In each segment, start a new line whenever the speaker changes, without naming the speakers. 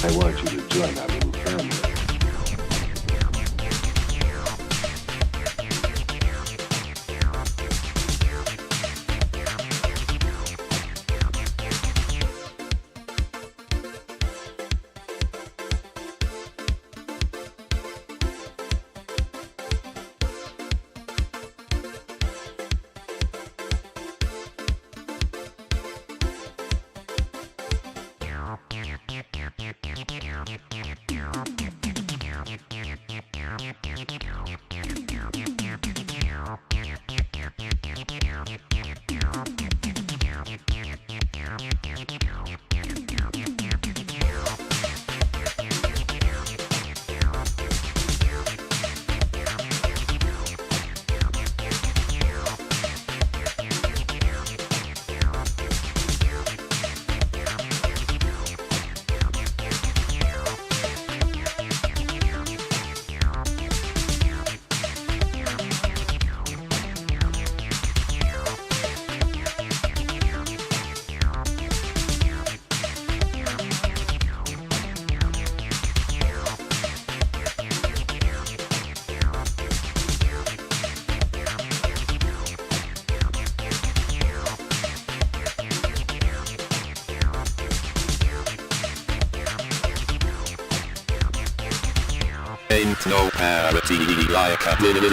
I want you to join our little family.
Ain't no parity like a parity.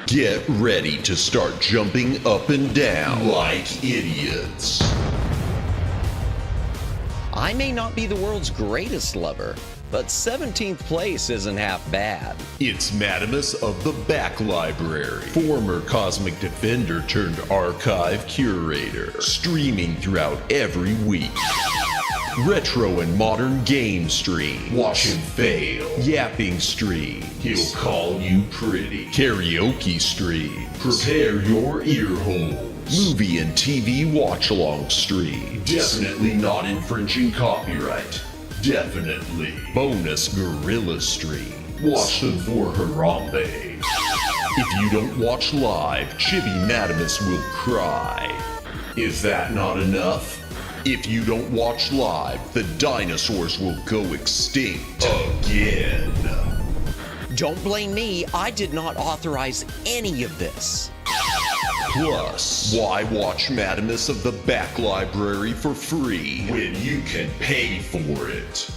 Get ready to start jumping up and down like idiots.
I may not be the world's greatest lover, but 17th place isn't half bad.
It's Madamus of the Back Library, former Cosmic Defender turned archive curator, streaming throughout every week. Retro and modern game stream. Watch him fail. Yapping stream. He'll call you pretty. Karaoke stream. Prepare your ear holes. Movie and TV watch-along stream. Definitely not infringing copyright. Definitely. Bonus gorilla stream. Watch them for Harambe. If you don't watch live, Chibi Madamus will cry. Is that not enough? If you don't watch live, the dinosaurs will go extinct again.
Don't blame me, I did not authorize any of this.
Plus, why watch Madamus of the Back Library for free when you can pay for it?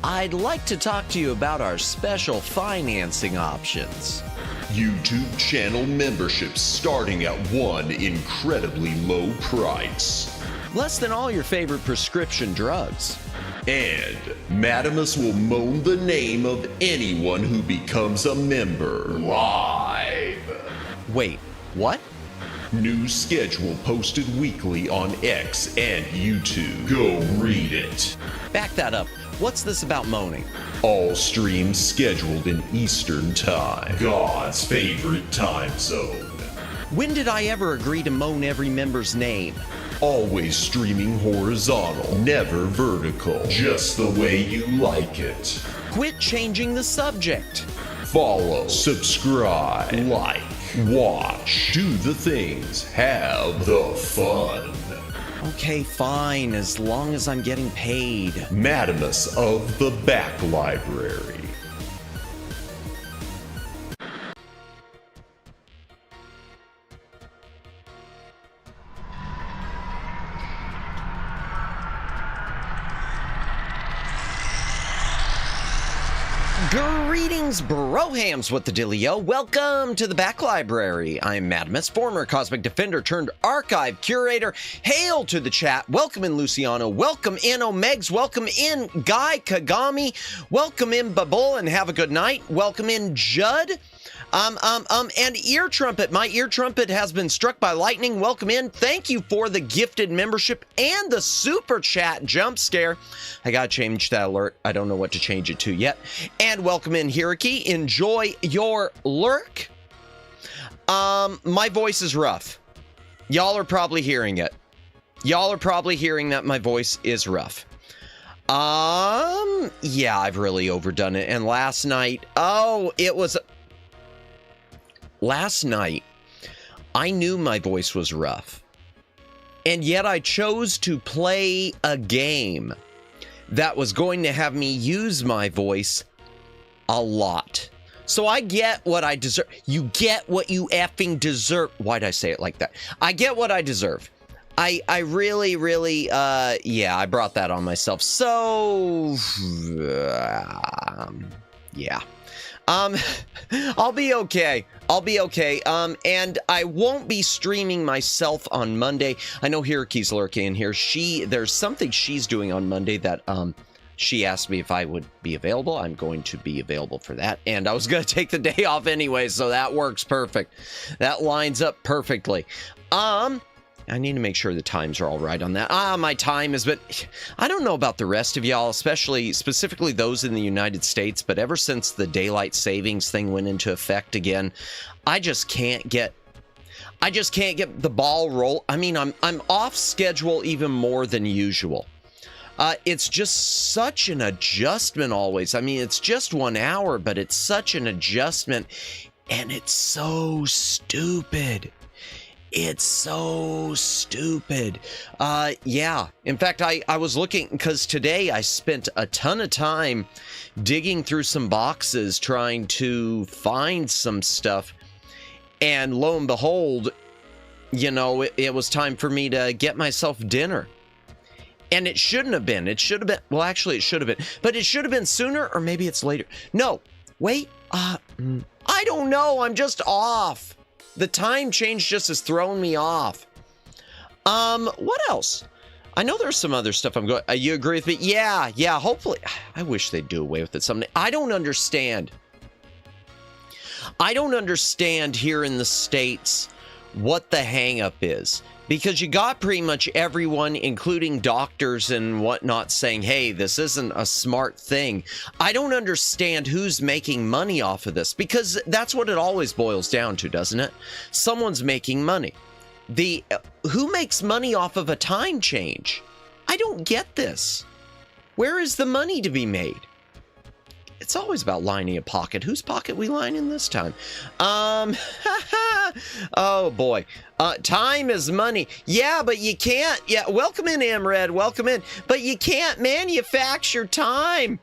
I'd like to talk to you about our special financing options.
YouTube channel memberships starting at one incredibly low price.
Less than all your favorite prescription drugs.
And Madamus will moan the name of anyone who becomes a member live.
Wait, what?
New schedule posted weekly on X and YouTube. Go read it.
Back that up. What's this about moaning?
All streams scheduled in Eastern Time, God's favorite time zone.
When did I ever agree to moan every member's name?
Always streaming horizontal, never vertical. Just the way you like it.
Quit changing the subject.
Follow, subscribe, like, watch, do the things, have the fun.
Okay, fine, as long as I'm getting paid.
Madamus of the Back Library.
Greetings, brohams, what the dealio? Welcome to the Back Library. I'm Madamus, former Cosmic Defender turned archive curator. Hail to the chat. Welcome in, Luciano. Welcome in, Omegs. Welcome in, Guy Kagami. Welcome in, Babul, and have a good night. Welcome in, Judd. And Ear Trumpet. My Ear Trumpet has been struck by lightning. Welcome in. Thank you for the gifted membership and the super chat jump scare. I gotta change that alert. I don't know what to change it to yet. And welcome in, Hiraki. Enjoy your lurk. My voice is rough. Y'all are probably hearing it. Y'all are probably hearing that my voice is rough. Yeah, I've really overdone it. And last night, last night, I knew my voice was rough, and yet I chose to play a game that was going to have me use my voice a lot. So I get what I deserve. You get what you effing deserve. Why'd I say it like that? I get what I deserve. I really, yeah, I brought that on myself. So, yeah. I'll be okay. I'll be okay. And I won't be streaming myself on Monday. I know Hiraki's lurking in here. There's something she's doing on Monday that, she asked me if I would be available. I'm going to be available for that. And I was going to take the day off anyway, so that works perfect. That lines up perfectly. I need to make sure the times are all right on that. My time has been... I don't know about the rest of y'all, specifically those in the United States, but ever since the daylight savings thing went into effect again, I just can't get the ball roll. I mean, I'm off schedule even more than usual. It's just such an adjustment always. I mean, it's just 1 hour, but it's such an adjustment, and it's so stupid. It's so stupid. Yeah. In fact, I was looking, because today I spent a ton of time digging through some boxes trying to find some stuff. And lo and behold, you know, it was time for me to get myself dinner. And it shouldn't have been. It should have been. Well, actually, it should have been. But it should have been sooner, or maybe it's later. No. Wait. I don't know. I'm just off. The time change just has thrown me off. What else? I know there's some other stuff I'm going... you agree with me? Yeah, hopefully. I wish they'd do away with it someday. I don't understand. I don't understand here in the States what the hang-up is. Because you got pretty much everyone, including doctors and whatnot, saying, hey, this isn't a smart thing. I don't understand who's making money off of this, because that's what it always boils down to, doesn't it? Someone's making money. Who makes money off of a time change? I don't get this. Where is the money to be made? It's always about lining a pocket. Whose pocket we line in this time? Oh boy. Time is money. Yeah, but you can't. Yeah, welcome in, Amred. Welcome in. But you can't manufacture time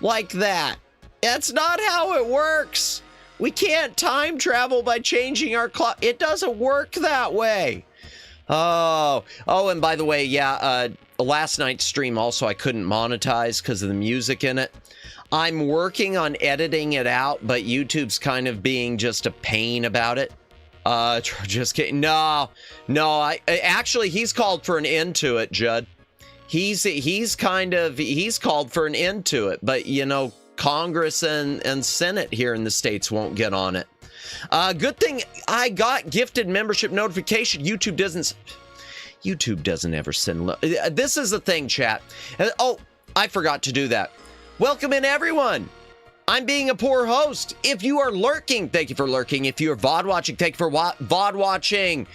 like that. That's not how it works. We can't time travel by changing our clock. It doesn't work that way. Oh, and by the way, yeah, last night's stream also I couldn't monetize because of the music in it. I'm working on editing it out, but YouTube's kind of being just a pain about it. Just kidding. No, actually, he's called for an end to it, Judd. He's called for an end to it, but you know, Congress and Senate here in the States won't get on it. Good thing I got gifted membership notification. YouTube doesn't ever send. This is the thing, chat. Oh, I forgot to do that. Welcome in, everyone. I'm being a poor host. If you are lurking, thank you for lurking. If you're VOD watching, thank you for VOD watching.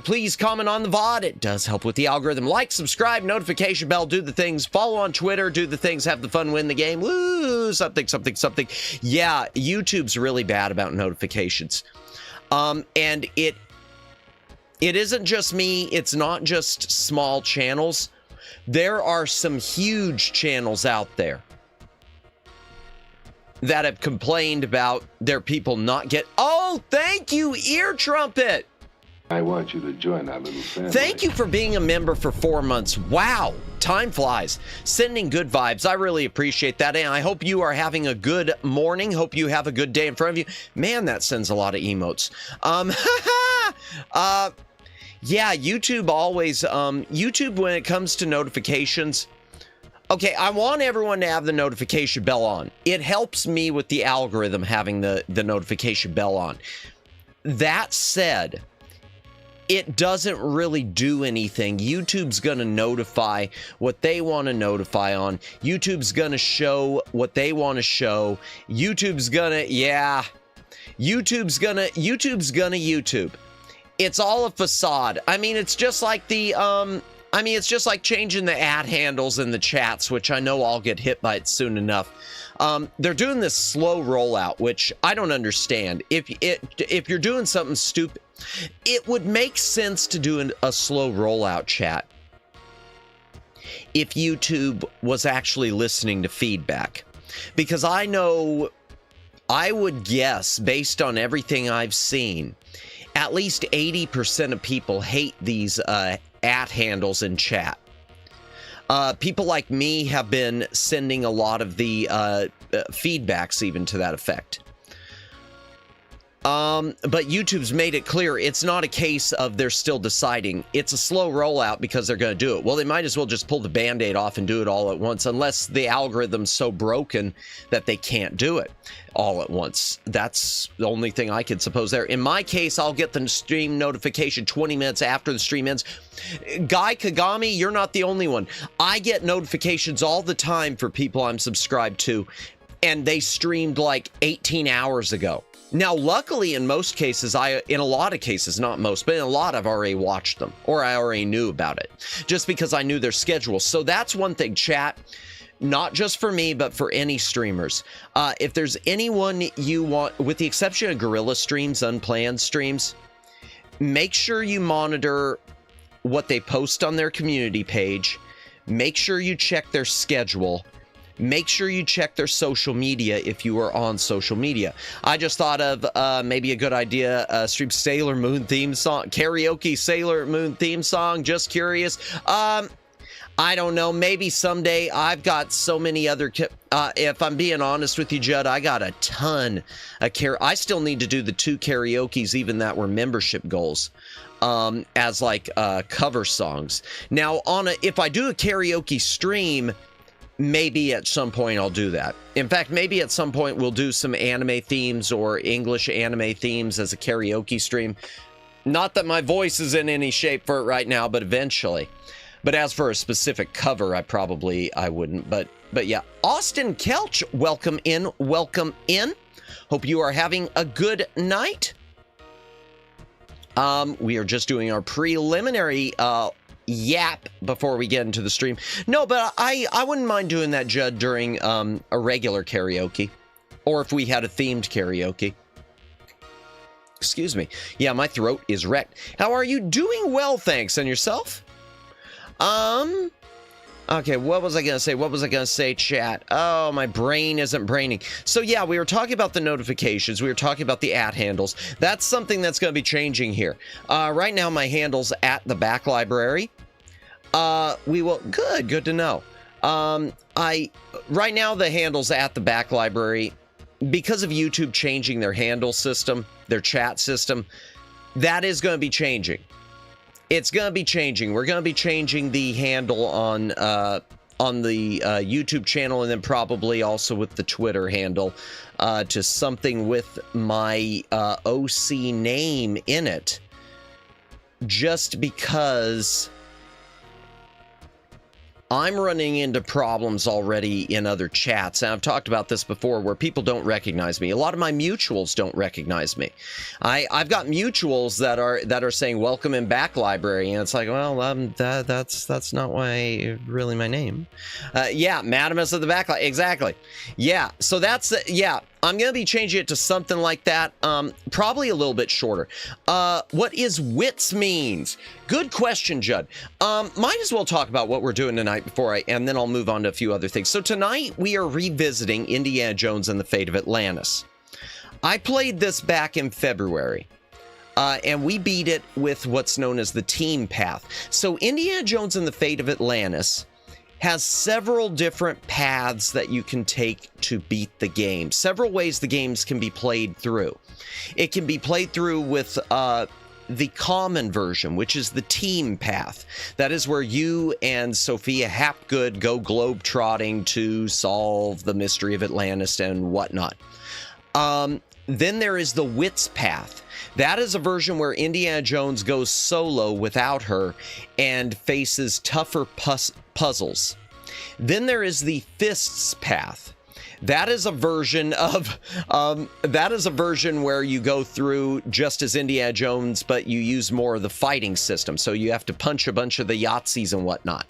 Please comment on the VOD. It does help with the algorithm. Like, subscribe, notification bell, do the things. Follow on Twitter, do the things, have the fun, win the game. Woo, something. Yeah, YouTube's really bad about notifications. And it isn't just me. It's not just small channels. There are some huge channels out there that have complained about their people not get... Oh, thank you, Ear Trumpet!
I want you to join our little family.
Thank you for being a member for 4 months. Wow. time flies. Sending good vibes. I really appreciate that. And I hope you are having a good morning. Hope you have a good day in front of you. Man, that sends a lot of emotes. Yeah, YouTube always, YouTube, when it comes to notifications, okay, I want everyone to have the notification bell on. It helps me with the algorithm having the notification bell on. That said, it doesn't really do anything. YouTube's going to notify what they want to notify on. YouTube's going to show what they want to show. YouTube's going to, yeah. YouTube's going to YouTube. It's all a facade. I mean, it's just like it's just like changing the ad handles in the chats, which I know I'll get hit by it soon enough. They're doing this slow rollout, which I don't understand. If you're doing something stupid, it would make sense to do a slow rollout chat if YouTube was actually listening to feedback. Because I know, I would guess, based on everything I've seen, at least 80% of people hate these at handles in chat. People like me have been sending a lot of the feedbacks even to that effect. But YouTube's made it clear it's not a case of they're still deciding. It's a slow rollout because they're going to do it. Well, they might as well just pull the Band-Aid off and do it all at once, unless the algorithm's so broken that they can't do it all at once. That's the only thing I could suppose there. In my case, I'll get the stream notification 20 minutes after the stream ends. Guy Kagami, you're not the only one. I get notifications all the time for people I'm subscribed to, and they streamed like 18 hours ago. Now, luckily, in most cases, in a lot of cases, not most, but in a lot, I've already watched them, or I already knew about it, just because I knew their schedule. So that's one thing, chat, not just for me, but for any streamers. If there's anyone you want, with the exception of Gorilla streams, unplanned streams, make sure you monitor what they post on their community page. Make sure you check their schedule. Make sure you check their social media if you are on social media. I just thought of maybe a good idea, stream Sailor Moon theme song, karaoke Sailor Moon theme song, just curious. I don't know, maybe someday. I've got so many other, if I'm being honest with you, Judd, I got a ton of I still need to do the 2 karaokes, even that were membership goals, as like cover songs. Now, if I do a karaoke stream, maybe at some point I'll do that. In fact, maybe at some point we'll do some anime themes or English anime themes as a karaoke stream. Not that my voice is in any shape for it right now, but eventually. But as for a specific cover, I wouldn't. But yeah, Austin Kelch, welcome in, welcome in. Hope you are having a good night. We are just doing our preliminary yap before we get into the stream. No, but I wouldn't mind doing that, Judd, during a regular karaoke, or if we had a themed karaoke. Excuse me. Yeah, my throat is wrecked. How are you? Doing well, thanks. And yourself? Okay, what was I gonna say? Chat? Oh, my brain isn't braining. So yeah, we were talking about the notifications. We were talking about the at handles. That's something that's gonna be changing here. Right now, my handle's at the back library. We will, good to know. Right now the handle's at the back library. Because of YouTube changing their handle system, their chat system, that is going to be changing. It's going to be changing. We're going to be changing the handle on the YouTube channel, and then probably also with the Twitter handle to something with my OC name in it. Just because I'm running into problems already in other chats, and I've talked about this before, where people don't recognize me. A lot of my mutuals don't recognize me. I've got mutuals that are saying "Welcome in back library," and it's like, well, that's not really my name. Yeah, Madamus of the back exactly. Yeah, so that's yeah. I'm going to be changing it to something like that, probably a little bit shorter. What is Wits means? Good question, Judd. Might as well talk about what we're doing tonight and then I'll move on to a few other things. So tonight we are revisiting Indiana Jones and the Fate of Atlantis. I played this back in February, and we beat it with what's known as the team path. So Indiana Jones and the Fate of Atlantis has several different paths that you can take to beat the game. Several ways the games can be played through. It can be played through with the common version, which is the team path. That is where you and Sophia Hapgood go globe-trotting to solve the mystery of Atlantis and whatnot. Then there is the Wits path. That is a version where Indiana Jones goes solo without her and faces tougher puzzles. Then there is the Fists path. That is a version of where you go through just as Indiana Jones, but you use more of the fighting system. So you have to punch a bunch of the Yahtzees and whatnot.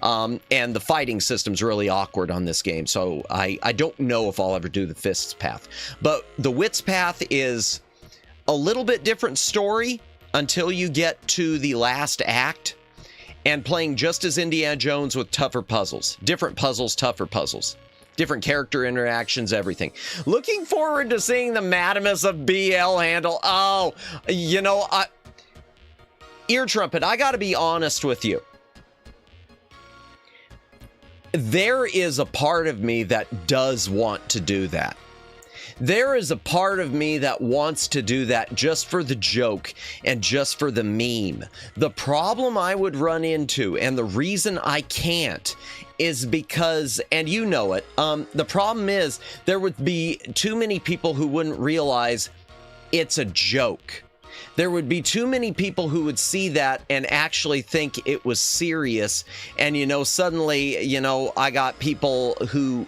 And the fighting system's really awkward on this game. So I don't know if I'll ever do the Fists path. But the Wits path is a little bit different story until you get to the last act and playing just as Indiana Jones with tougher puzzles. Different puzzles, tougher puzzles. Different character interactions, everything. Looking forward to seeing the Madamus of BL handle. Oh, you know, Ear Trumpet, I gotta be honest with you. There is a part of me that does want to do that. There is a part of me that wants to do that just for the joke and just for the meme. The problem I would run into, and the reason I can't, is because, and you know it, the problem is there would be too many people who wouldn't realize it's a joke. There would be too many people who would see that and actually think it was serious. And, you know, suddenly, you know, I got people who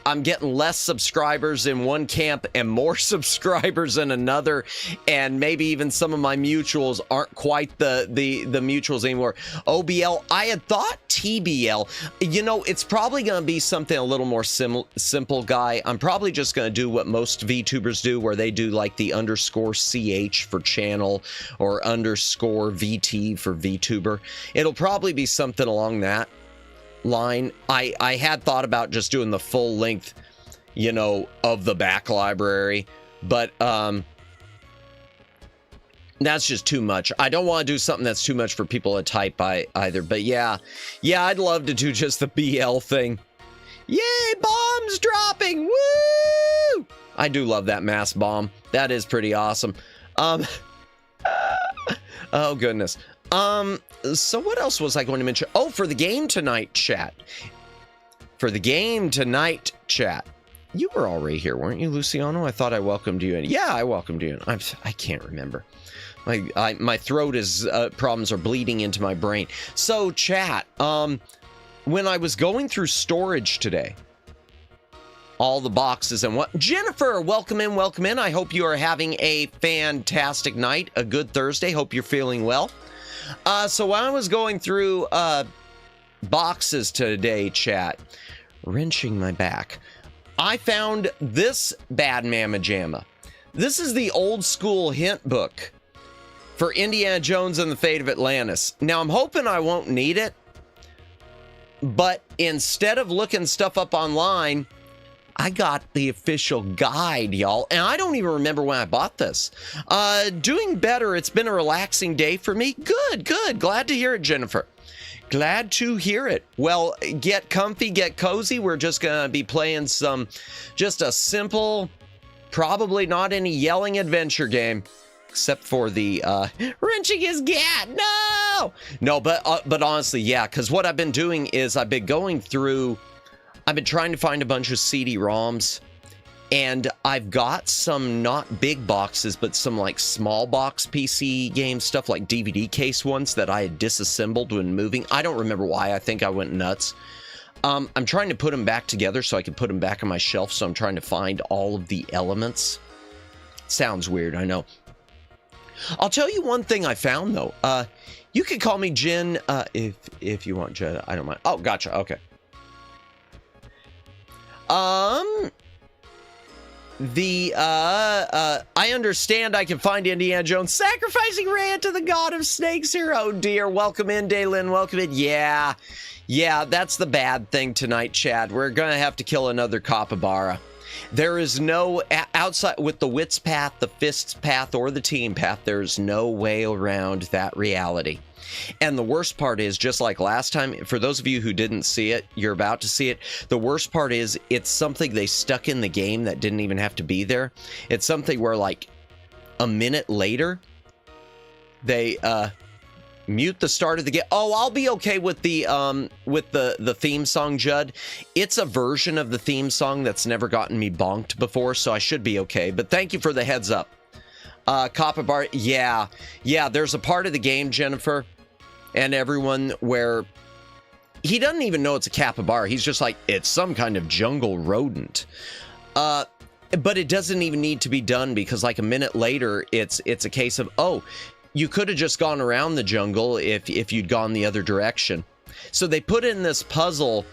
I'm getting less subscribers in one camp and more subscribers in another, and maybe even some of my mutuals aren't quite the mutuals anymore. OBL, I had thought TBL. You know, it's probably going to be something a little more simple, guy. I'm probably just going to do what most VTubers do, where they do like the _CH for channel or _VT for VTuber. It'll probably be something along that line. I had thought about just doing the full length, you know, of the back library, but that's just too much. I don't want to do something that's too much for people to type by either. But yeah, I'd love to do just the BL thing. Yay, bombs dropping! Woo! I do love that mass bomb. That is pretty awesome. Oh goodness. So what else was I going to mention? Oh, for the game tonight chat. For the game tonight chat. You were already here, weren't you, Luciano? I thought I welcomed you in. Yeah, I welcomed you in. I can't remember. My throat is, problems are bleeding into my brain. So chat, when I was going through storage today, all the boxes and what, Jennifer, welcome in, welcome in. I hope you are having a fantastic night, a good Thursday. Hope you're feeling well. So when I was going through boxes today, chat, wrenching my back, I found this bad mamma jamma. This is the old school hint book for Indiana Jones and the Fate of Atlantis. Now, I'm hoping I won't need it, but instead of looking stuff up online, I got the official guide, y'all, and I don't even remember when I bought this. Doing better. It's been a relaxing day for me. Good. Glad to hear it, Jennifer. Glad to hear it. Well, get comfy, get cozy. We're just going to be playing just a simple, probably not any yelling adventure game, except for the wrenching his gat. No, but honestly, yeah, because what I've been doing is I've been going through. I've been trying to find a bunch of CD-ROMs, and I've got some not big boxes, but some like small box PC game stuff, like DVD case ones that I had disassembled when moving. I don't remember why. I think I went nuts. I'm trying to put them back together so I can put them back on my shelf, so I'm trying to find all of the elements. Sounds weird, I know. I'll tell you one thing I found, though. You can call me Jen if you want, Jen. I don't mind. Oh, gotcha. Okay. I understand I can find Indiana Jones sacrificing Rhea to the god of snakes here. Oh dear, welcome in, Daylin, welcome in. Yeah, that's the bad thing tonight, Chad. We're gonna have to kill another capybara. There is no, outside with the wits path, the fists path, or the team path, there's no way around that reality. And the worst part is, just like last time, for those of you who didn't see it, you're about to see it. The worst part is it's something they stuck in the game that didn't even have to be there. It's something where like a minute later, they mute the start of the game. Oh, I'll be okay with the theme song, Judd. It's a version of the theme song that's never gotten me bonked before, so I should be okay. But thank you for the heads up. Capybara, yeah, there's a part of the game, Jennifer, and everyone, where he doesn't even know it's a capybara. He's just like, it's some kind of jungle rodent. But it doesn't even need to be done, because like a minute later, it's a case of, oh, you could have just gone around the jungle if you'd gone the other direction. So they put in this puzzle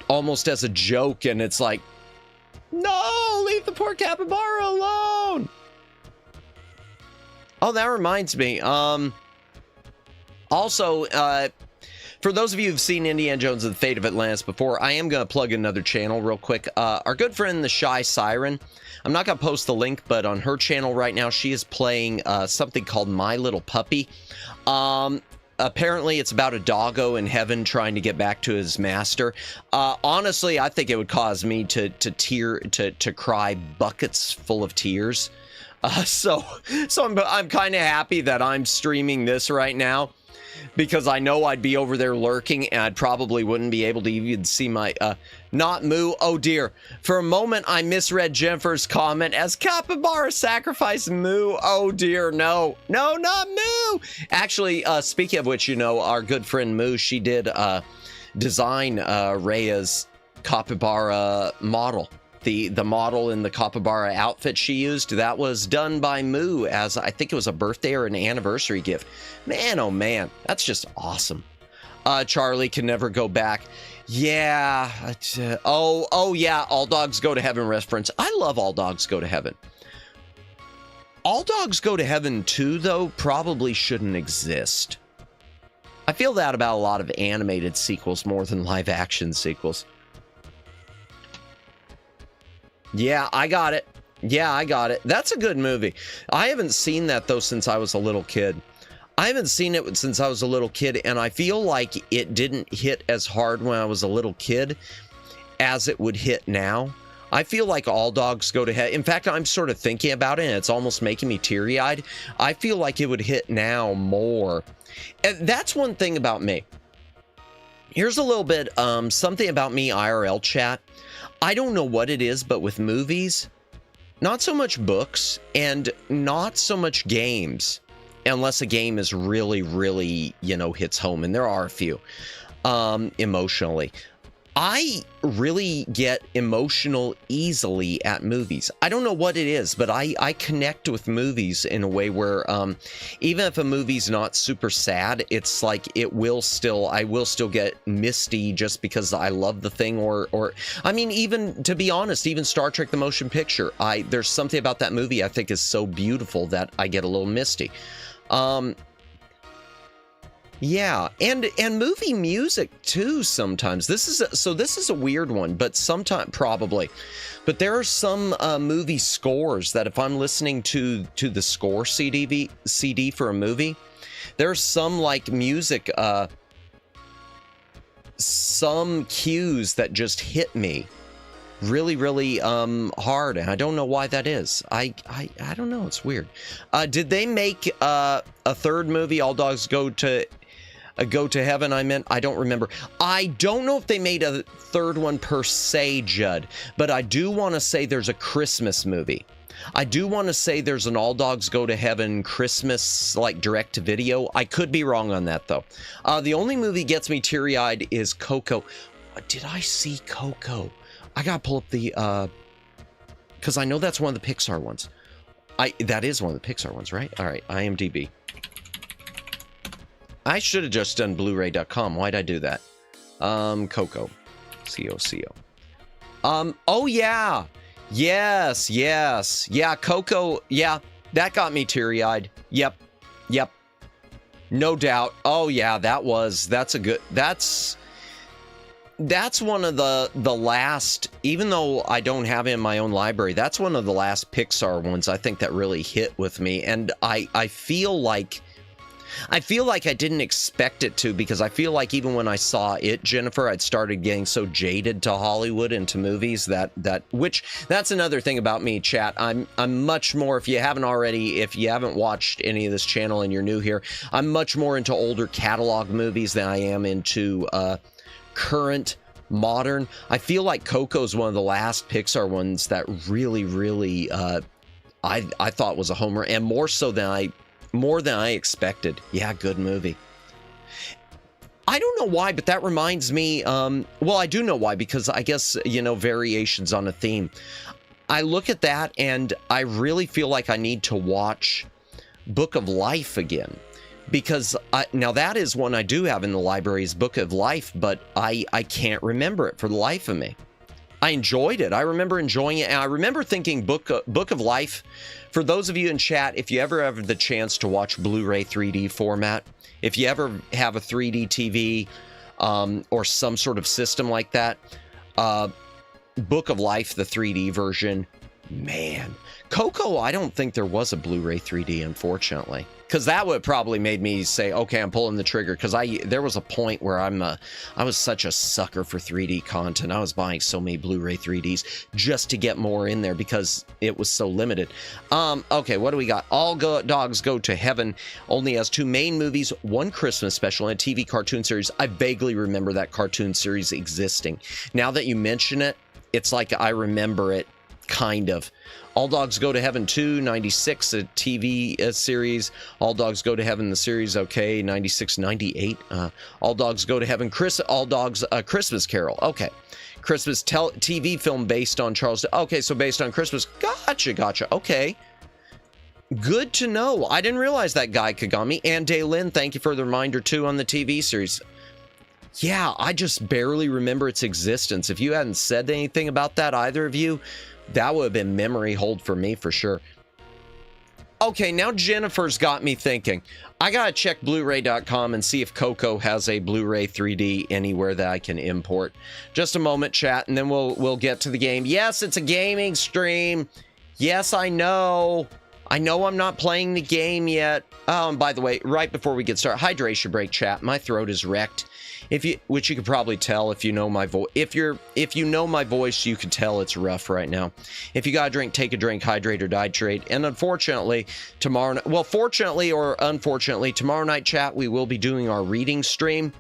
almost as a joke, and it's like, no, leave the poor capybara alone. Oh, that reminds me. Also, for those of you who've seen Indiana Jones and the Fate of Atlantis before, I am going to plug another channel real quick. Our good friend, the Shy Siren, I'm not going to post the link, but on her channel right now, she is playing something called My Little Puppy. Apparently, it's about a doggo in heaven trying to get back to his master. Honestly, I think it would cause me to cry buckets full of tears. So I'm kind of happy that I'm streaming this right now, because I know I'd be over there lurking, and I probably wouldn't be able to even see my, not Moo. Oh dear. For a moment, I misread Jennifer's comment as capybara sacrifice Moo. Oh dear, no, not Moo. Actually, speaking of which, you know, our good friend Moo, she did, design, Rhea's capybara model. The model in the capybara outfit she used, that was done by Moo as, I think it was a birthday or an anniversary gift. Man, oh man, that's just awesome. Charlie can never go back. Yeah. Oh yeah, All Dogs Go to Heaven reference. I love All Dogs Go to Heaven. All Dogs Go to Heaven 2, though, probably shouldn't exist. I feel that about a lot of animated sequels more than live action sequels. Yeah, I got it. That's a good movie. I haven't seen that, though, since I was a little kid. And I feel like it didn't hit as hard when I was a little kid as it would hit now. I feel like All Dogs Go to Heaven. In fact, I'm sort of thinking about it, and it's almost making me teary-eyed. I feel like it would hit now more. And that's one thing about me. Here's a little bit, something about me, IRL chat. I don't know what it is, but with movies, not so much books and not so much games, unless a game is really, really, you know, hits home, and there are a few, emotionally. I really get emotional easily at movies. I don't know what it is, but I connect with movies in a way where even if a movie's not super sad, it's like I will still get misty just because I love the thing, or I mean, even to be honest, even Star Trek the Motion Picture, there's something about that movie I think is so beautiful that I get a little misty. Yeah, and movie music too sometimes. This is a weird one, but sometimes probably. But there are some movie scores that if I'm listening to the score CD for a movie, there's some like music some cues that just hit me really, really hard, and I don't know why that is. I don't know, it's weird. Did they make a third movie, All Dogs Go to Heaven, I don't remember. I don't know if they made a third one per se, Judd, but I do want to say there's a Christmas movie. I do want to say there's an All Dogs Go to Heaven Christmas, like, direct-to-video. I could be wrong on that, though. The only movie gets me teary-eyed is Coco. Did I see Coco? I gotta pull up the, because I know that's one of the Pixar ones. That is one of the Pixar ones, right? All right, IMDb. I should have just done Blu-ray.com. Why'd I do that? Coco. C-O-C-O. Oh, yeah. Yes. Yeah, Coco. Yeah, that got me teary-eyed. Yep. No doubt. Oh, yeah, that's that's one of the last, even though I don't have it in my own library, that's one of the last Pixar ones I think that really hit with me. And I feel like I didn't expect it to, because I feel like even when I saw it, Jennifer, I'd started getting so jaded to Hollywood and to movies that's another thing about me, chat. I'm much more, if you haven't watched any of this channel and you're new here, I'm much more into older catalog movies than I am into current modern. I feel like Coco's one of the last Pixar ones that really I thought was a homer, and more than I expected. Yeah, good movie. I don't know why, but that reminds me, well, I do know why, because I guess, variations on a theme. I look at that and I really feel like I need to watch Book of Life again, because now that is one I do have in the library, is Book of Life, but I can't remember it for the life of me. I enjoyed it. I remember enjoying it. And I remember thinking Book of Life, for those of you in chat, if you ever have the chance to watch Blu-ray 3D format, if you ever have a 3D TV or some sort of system like that, Book of Life, the 3D version, man. Coco, I don't think there was a Blu-ray 3D, unfortunately, because that would probably made me say, okay, I'm pulling the trigger, because there was a point where I was such a sucker for 3D content. I was buying so many Blu-ray 3Ds just to get more in there because it was so limited. Okay, what do we got? All Dogs Go to Heaven only has 2 main movies, 1 Christmas special, and a TV cartoon series. I vaguely remember that cartoon series existing. Now that you mention it, it's like I remember it, kind of. All Dogs Go to Heaven 2, 96, a TV series. All Dogs Go to Heaven, the series, okay, 96, 98. All Dogs Go to Heaven, All Dogs, Christmas Carol, okay. Christmas TV film based on Charles, okay, so based on Christmas, gotcha, okay. Good to know. I didn't realize that, Guy Kagami. And Daylin, thank you for the reminder, too, on the TV series. Yeah, I just barely remember its existence. If you hadn't said anything about that, either of you, that would have been memory hold for me for sure. Okay, now Jennifer's got me thinking. I gotta check Blu-ray.com and see if Coco has a Blu-ray 3D anywhere that I can import. Just a moment, chat, and then we'll get to the game. Yes, it's a gaming stream. Yes, I know. I know I'm not playing the game yet. Oh, and by the way, right before we get started, hydration break, chat. My throat is wrecked. Which you could probably tell if you know my voice. If you know my voice, you can tell it's rough right now. If you got a drink, take a drink, hydrate or dihydrate. And unfortunately, fortunately or unfortunately, tomorrow night, chat, we will be doing our reading stream.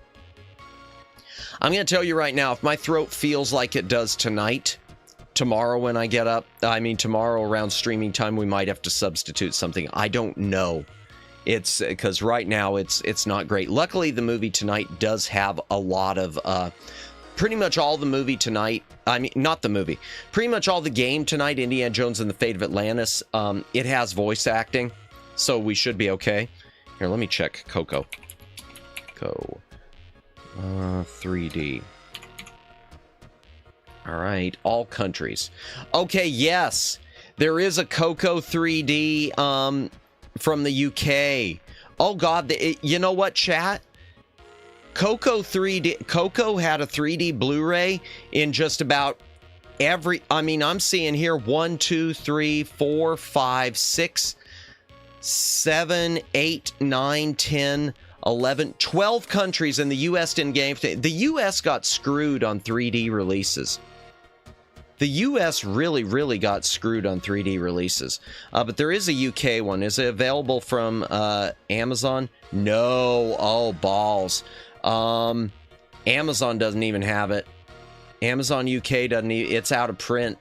I'm going to tell you right now, if my throat feels like it does tonight, tomorrow when I get up, tomorrow around streaming time, we might have to substitute something. I don't know. It's because right now it's not great. Luckily, the movie tonight does have a lot of pretty much all the movie tonight. Not the movie. Pretty much all the game tonight, Indiana Jones and the Fate of Atlantis. It has voice acting, so we should be okay. Here, let me check Coco. 3D. All right, all countries. Okay, yes, there is a Coco 3D. From the UK. Oh God, you know what, chat? Coco had a 3D Blu-ray in just about every, I'm seeing here 1, 2, 3, 4, 5, 6, 7, 8, 9, 10, 11, 12 countries, and the US didn't get anything. The US got screwed on 3D releases. The US really got screwed on 3D releases. But there is a UK one. Is it available from Amazon? No. Oh, balls. Amazon doesn't even have it. Amazon UK doesn't even... It's out of print.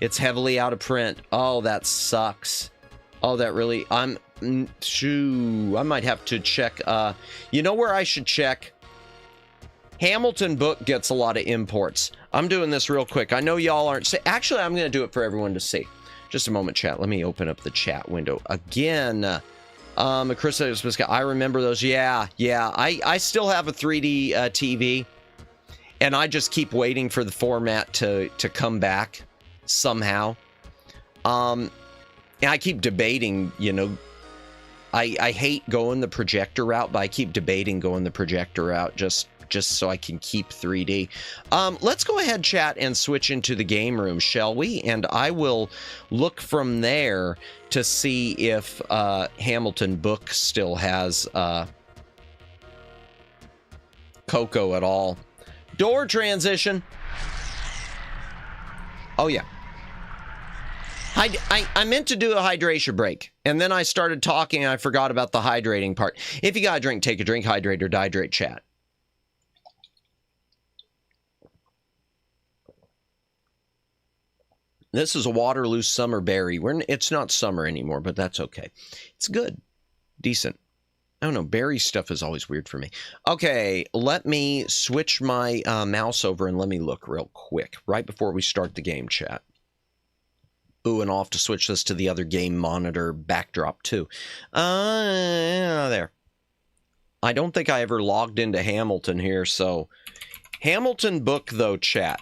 It's heavily out of print. Oh, that sucks. Oh, that really... Shoo. I might have to check... you know where I should check? Hamilton Book gets a lot of imports. I'm doing this real quick. I know y'all aren't... Actually, I'm going to do it for everyone to see. Just a moment, chat. Let me open up the chat window again. Chris, I remember those. Yeah. I still have a 3D TV, and I just keep waiting for the format to come back somehow. And I keep debating, I hate going the projector route, but I keep debating going the projector route just just so I can keep 3D. Let's go ahead, chat, and switch into the game room, shall we? And I will look from there to see if Hamilton Book still has Coco at all. Door transition. Oh, yeah. I meant to do a hydration break, and then I started talking, and I forgot about the hydrating part. If you got a drink, take a drink, hydrate or dehydrate, chat. This is a Waterloo summer berry. It's not summer anymore, but that's okay. It's good. Decent. I don't know. Berry stuff is always weird for me. Okay, let me switch my mouse over and let me look real quick right before we start the game, chat. Ooh, and I'll have to switch this to the other game monitor backdrop too. There. I don't think I ever logged into Hamilton here, so Hamilton Book, though, chat.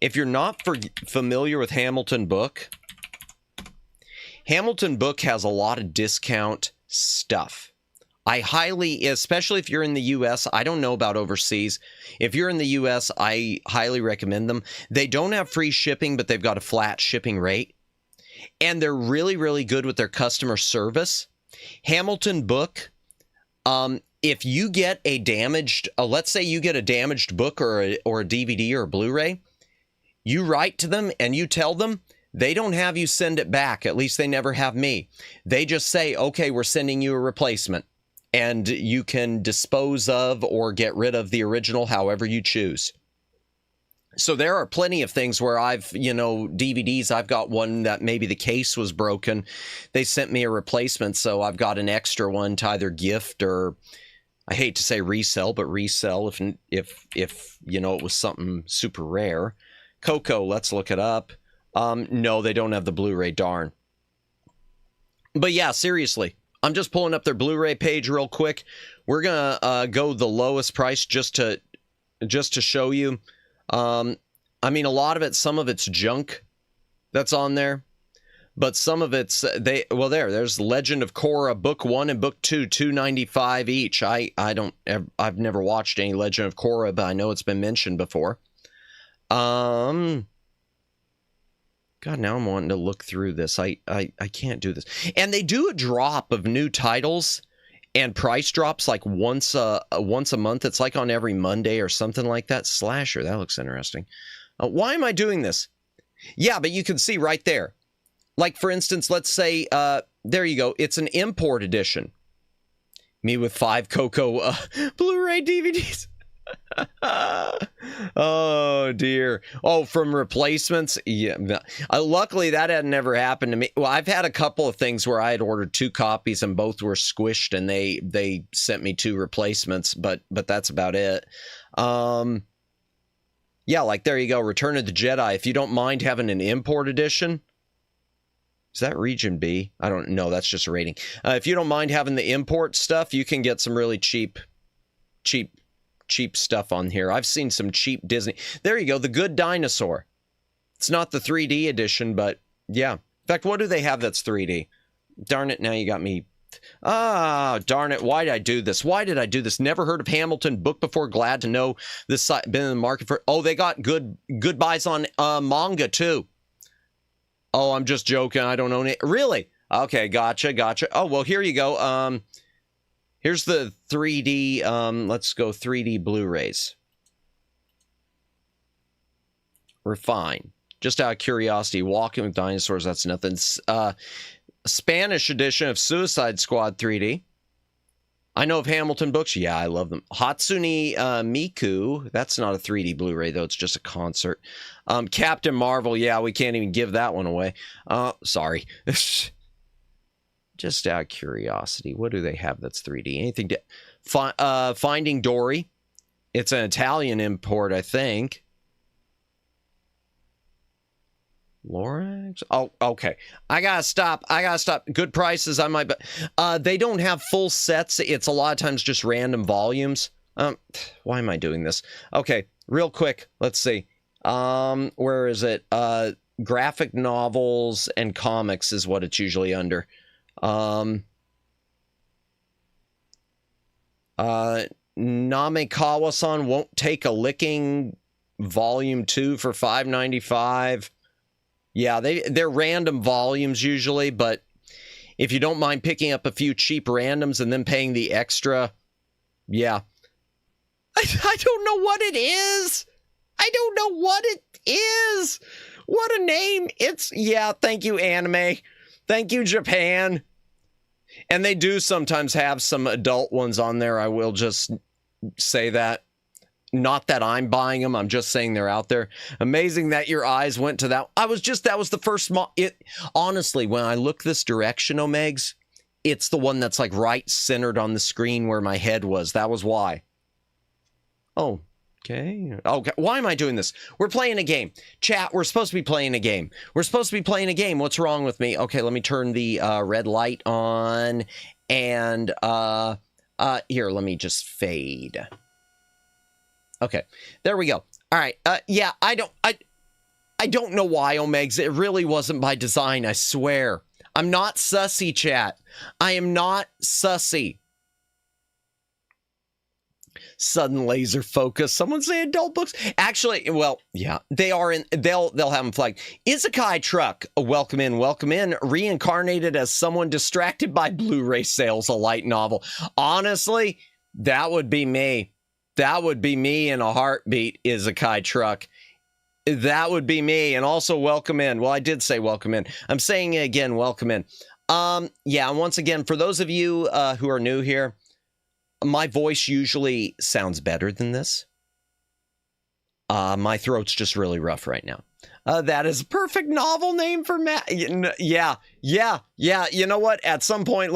If you're not familiar with Hamilton Book has a lot of discount stuff. I highly, especially if you're in the US, I don't know about overseas. If you're in the US, I highly recommend them. They don't have free shipping, but they've got a flat shipping rate. And they're really, really good with their customer service. Hamilton Book, if you get a damaged, let's say you get a damaged book or a DVD or a Blu-ray, you write to them and you tell them, they don't have you send it back. At least they never have me. They just say, okay, we're sending you a replacement. And you can dispose of or get rid of the original however you choose. So there are plenty of things where DVDs, I've got one that maybe the case was broken. They sent me a replacement, so I've got an extra one to either gift or, I hate to say resell, but resell if it was something super rare. Coco, let's look it up. No, they don't have the Blu-ray, darn. But yeah, seriously, I'm just pulling up their Blu-ray page real quick. We're gonna go the lowest price just to show you. I mean, a lot of it, some of it's junk that's on there, but some of it's there's Legend of Korra book 1 and book 2, $2.95 each. I've never watched any Legend of Korra, but I know it's been mentioned before. God, now I'm wanting to look through this. I can't do this. And they do a drop of new titles and price drops like once a month. It's like on every Monday or something like that. Slasher, that looks interesting. Why am I doing this? Yeah, but you can see right there. Like, for instance, let's say, there you go. It's an import edition. Me with 5 Coco Blu-ray DVDs. Oh dear. Oh, from replacements. Yeah. Luckily that had never happened to me. Well, I've had a couple of things where I had ordered 2 copies and both were squished and they sent me 2 replacements, but that's about it. Yeah, like there you go. Return of the Jedi. If you don't mind having an import edition. Is that region B? I don't know. That's just a rating. If you don't mind having the import stuff, you can get some really cheap stuff on here. I've seen some cheap Disney. There you go. The Good Dinosaur. It's not the 3D edition, but yeah. In fact, what do they have that's 3D? Darn it. Now you got me. Ah, darn it. Why did I do this? Why did I do this? Never heard of Hamilton Book before. Glad to know this site been in the market for. Oh, they got good buys on manga too. Oh, I'm just joking. I don't own it. Really? Okay. Gotcha. Oh, well, here you go. Here's the 3D, let's go 3D Blu-rays. Refine. Just out of curiosity, Walking with Dinosaurs, that's nothing. Spanish edition of Suicide Squad 3D. I know of Hamilton Books. Yeah, I love them. Hatsune Miku. That's not a 3D Blu-ray, though. It's just a concert. Captain Marvel. Yeah, we can't even give that one away. Sorry. Just out of curiosity, what do they have that's 3D? Anything to Finding Dory. It's an Italian import, I think. Lorax? Oh, okay. I gotta stop. Good prices. I might, but they don't have full sets. It's a lot of times just random volumes. Why am I doing this? Okay, real quick. Let's see. Where is it? Graphic novels and comics is what it's usually under. Namekawa-san won't take a licking volume 2 for $5.95. Yeah, they're random volumes usually, but if you don't mind picking up a few cheap randoms and then paying the extra, yeah. I don't know what it is. I don't know what it is. What a name. Yeah, thank you, anime. Thank you, Japan. And they do sometimes have some adult ones on there. I will just say that. Not that I'm buying them. I'm just saying they're out there. Amazing that your eyes went to that. That was the first. Honestly, when I look this direction, Omegs, it's the one that's like right centered on the screen where my head was. That was why. Oh, okay. Okay. Why am I doing this? We're playing a game. Chat, we're supposed to be playing a game. We're supposed to be playing a game. What's wrong with me? Okay, let me turn the red light on. And here, let me just fade. Okay, there we go. All right. Yeah, I don't know why, Omegs. It really wasn't by design, I swear. I'm not sussy, chat. I am not sussy. Sudden laser focus. Someone say adult books. Actually, well, yeah, they are in. They'll have them flagged. Isekai Truck, welcome in, welcome in. Reincarnated as someone distracted by Blu-ray sales, a light novel. Honestly, that would be me. That would be me in a heartbeat. Isekai Truck. That would be me. And also welcome in. Well, I did say welcome in. I'm saying it again. Welcome in. Yeah. And once again, for those of you who are new here. My voice usually sounds better than this. My throat's just really rough right now. That is a perfect novel name for Matt. Yeah. You know what? At some point,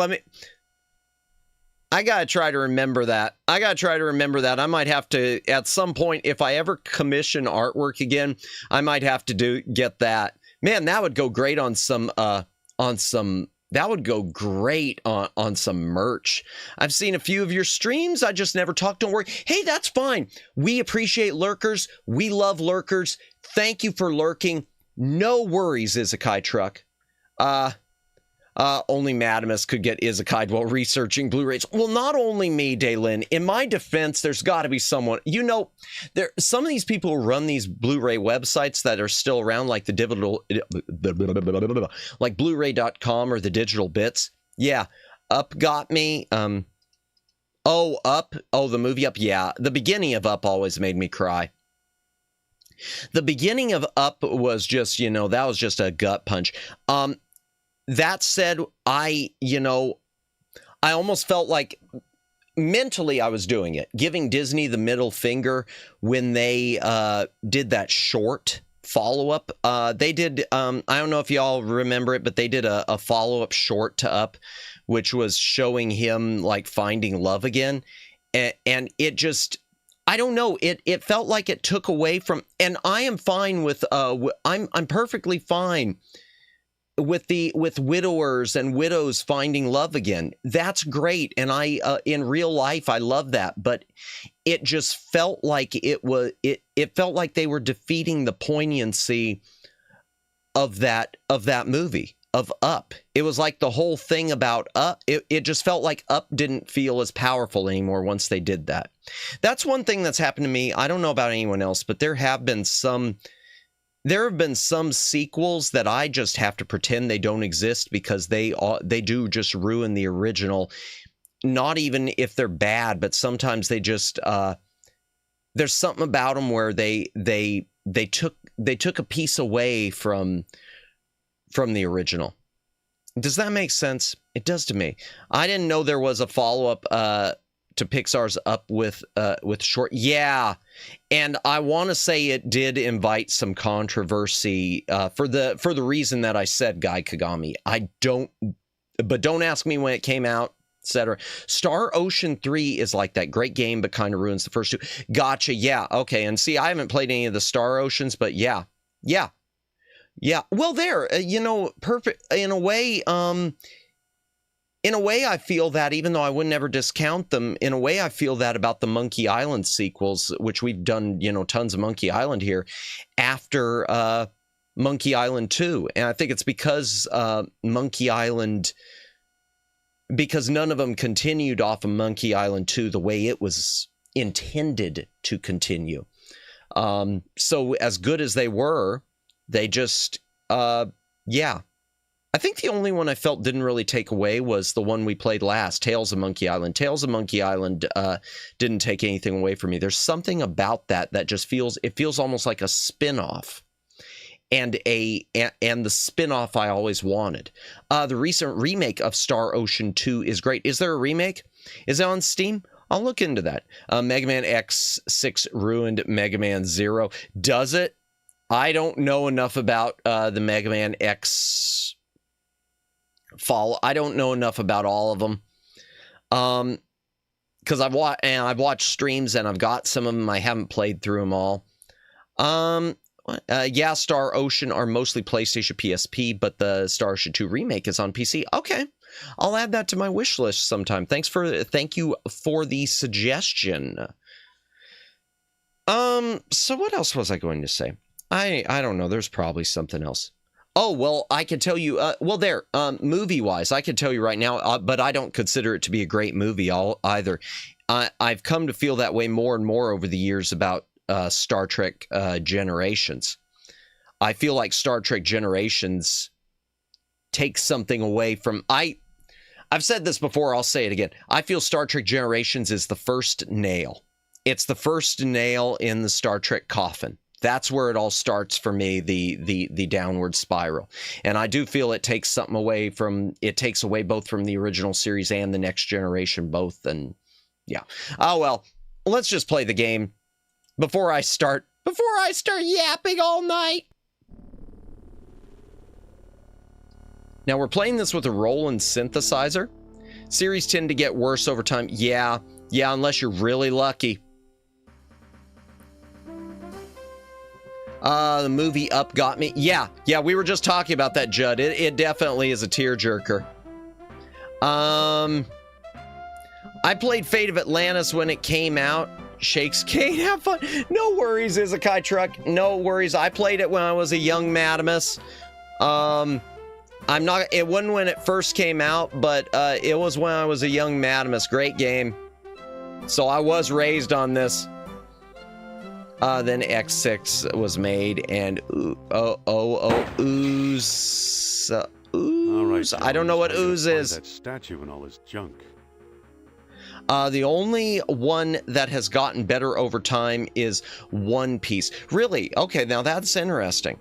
I gotta try to remember that. I might have to, at some point, if I ever commission artwork again, I might have to get that. Man, that would go great on some. That would go great on some merch. I've seen a few of your streams. I just never talked. Don't worry. Hey, that's fine. We appreciate lurkers. We love lurkers. Thank you for lurking. No worries, Isekai Truck. Only Madamus could get Isekai while researching Blu-rays. Well, not only me, Daylin. In my defense, there's got to be someone. You know, some of these people who run these Blu-ray websites that are still around, like the digital, like Blu-ray.com or the Digital Bits. Yeah, Up got me. Up. Oh, the movie Up. Yeah, the beginning of Up always made me cry. The beginning of Up was just, that was just a gut punch. That said, I almost felt like mentally I was doing it, giving Disney the middle finger when they did that short follow-up. They did, I don't know if y'all remember it, but they did a follow-up short to Up, which was showing him like finding love again. And it just, I don't know, it felt like it took away from, and I am fine with, I'm perfectly fine with widowers and widows finding love again. That's great. And I, in real life, I love that, but it just felt like it felt like they were defeating the poignancy of that movie, of Up. It was like the whole thing about Up. It just felt like Up didn't feel as powerful anymore once they did that. That's one thing that's happened to me. I don't know about anyone else, but there have been some sequels that I just have to pretend they don't exist because they do just ruin the original. Not even if they're bad, but sometimes they just there's something about them where they took a piece away from the original. Does that make sense? It does to me. I didn't know there was a follow-up to Pixar's Up with short. Yeah. And I want to say it did invite some controversy for the reason that I said, Guy Kagami. But don't ask me when it came out, etc. Star Ocean 3 is like that. Great game, but kind of ruins the first two. Gotcha. Yeah. Okay. And see, I haven't played any of the Star Oceans, but yeah. Well, perfect. In a way, I feel that, even though I would never discount them, in a way, I feel that about the Monkey Island sequels, which we've done, tons of Monkey Island here after Monkey Island 2. And I think it's because Monkey Island because none of them continued off of Monkey Island 2 the way it was intended to continue. So as good as they were, they just, yeah. I think the only one I felt didn't really take away was the one we played last, Tales of Monkey Island. Tales of Monkey Island didn't take anything away from me. There's something about that just feels almost like a spin-off. And the spin-off I always wanted. The recent remake of Star Ocean 2 is great. Is there a remake? Is it on Steam? I'll look into that. Mega Man X6 ruined Mega Man 0. Does it? I don't know enough about the Mega Man X fall. I don't know enough about all of them. Because I've watched streams and I've got some of them. I haven't played through them all. Yeah, Star Ocean are mostly PlayStation PSP, but the Star Ocean 2 remake is on PC. Okay, I'll add that to my wish list sometime. Thank you for the suggestion. So what else was I going to say? I don't know. There's probably something else. Oh, well, I can tell you, movie-wise, I can tell you right now, but I don't consider it to be a great movie either. I've come to feel that way more and more over the years about Star Trek Generations. I feel like Star Trek Generations takes something away from... I've said this before, I'll say it again. I feel Star Trek Generations is the first nail. It's the first nail in the Star Trek coffin. That's where it all starts for me, the downward spiral. And I do feel it takes something away from... It takes away both from the original series and the Next Generation, both. And yeah. Oh, well, let's just play the game before I start yapping all night. Now, we're playing this with a Roland synthesizer. Series tend to get worse over time. Yeah, unless you're really lucky. The movie Up got me. Yeah, we were just talking about that, Judd. It definitely is a tearjerker. I played Fate of Atlantis when it came out. Shakes Kate, have fun. No worries, Izakai Truck. No worries. I played it when I was a young Madamus. It wasn't when it first came out, but it was when I was a young Madamus. Great game. So I was raised on this. Then X6 was made, and ooze. Ooze. I don't know what ooze is.
That statue and all this junk.
The only one that has gotten better over time is One Piece. Really? Okay, now that's interesting.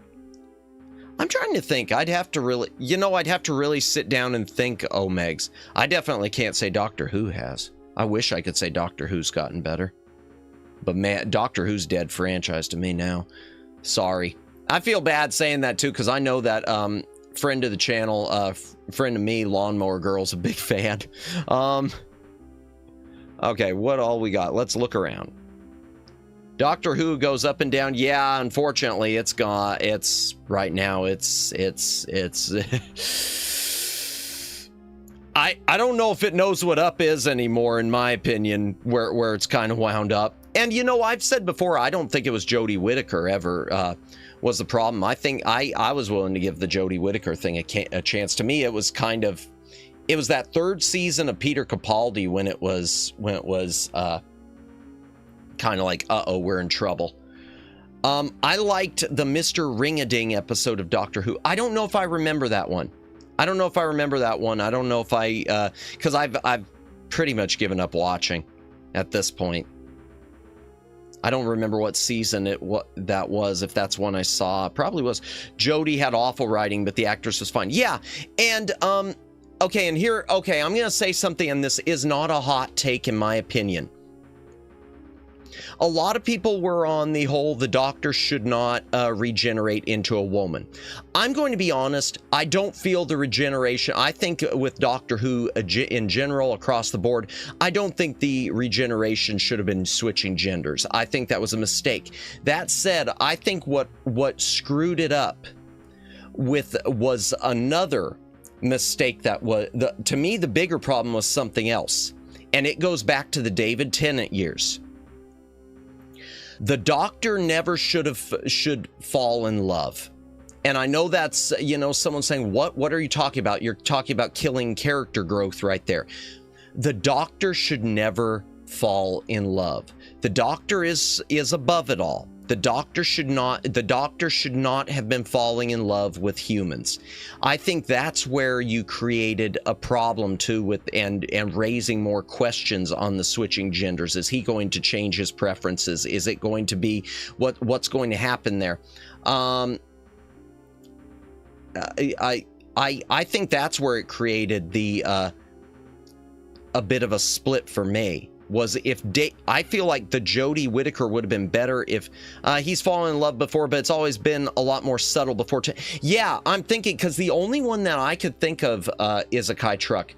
I'm trying to think. I'd have to really sit down and think, Megs. I definitely can't say Doctor Who has. I wish I could say Doctor Who's gotten better. But man, Doctor Who's dead franchise to me now. Sorry. I feel bad saying that too, because I know that friend of the channel, friend of me, Lawnmower Girl's a big fan. Okay, what all we got? Let's look around. Doctor Who goes up and down. Yeah, unfortunately, it's gone. Right now, it's I don't know if it knows what up is anymore, in my opinion, where it's kind of wound up. And I've said before, I don't think it was Jodie Whittaker ever was the problem. I think I was willing to give the Jodie Whittaker thing a chance. To me, it was that third season of Peter Capaldi when it was kind of like, we're in trouble. I liked the Mr. Ring-a-Ding episode of Doctor Who. I don't know if I remember that one. I don't know if I, because I've pretty much given up watching at this point. I don't remember what season that was, if that's one I saw. Probably was. Jodie had awful writing, but the actress was fine. Yeah, and, okay, and here, I'm going to say something, and this is not a hot take in my opinion. A lot of people were on the whole, the Doctor should not regenerate into a woman. I'm going to be honest, I don't feel the regeneration. I think with Doctor Who in general across the board, I don't think the regeneration should have been switching genders. I think that was a mistake. That said, I think what screwed it up was another mistake that was, to me, the bigger problem was something else. And it goes back to the David Tennant years. The Doctor never should fall in love. And I know that's, someone saying, what are you talking about? You're talking about killing character growth right there. The Doctor should never fall in love. The Doctor is above it all. The Doctor should not have been falling in love with humans. I think that's where you created a problem too with and raising more questions on the switching genders. Is he going to change his preferences? Is it going to be what's going to happen there? I think that's where it created the a bit of a split for me. Was if I feel like the Jodie Whittaker would have been better if he's fallen in love before, but it's always been a lot more subtle before. Yeah, I'm thinking, because the only one that I could think of is a Kai Truck.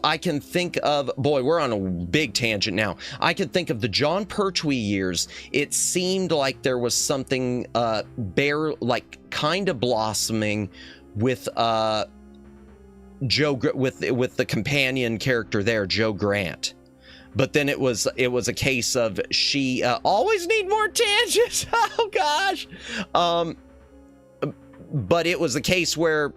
I can think of, boy, we're on a big tangent now. I could think of the John Pertwee years. It seemed like there was something kind of blossoming with Joe, with the companion character there, Joe Grant. But then it was a case of she always need more tangents. Oh gosh. But it was a case where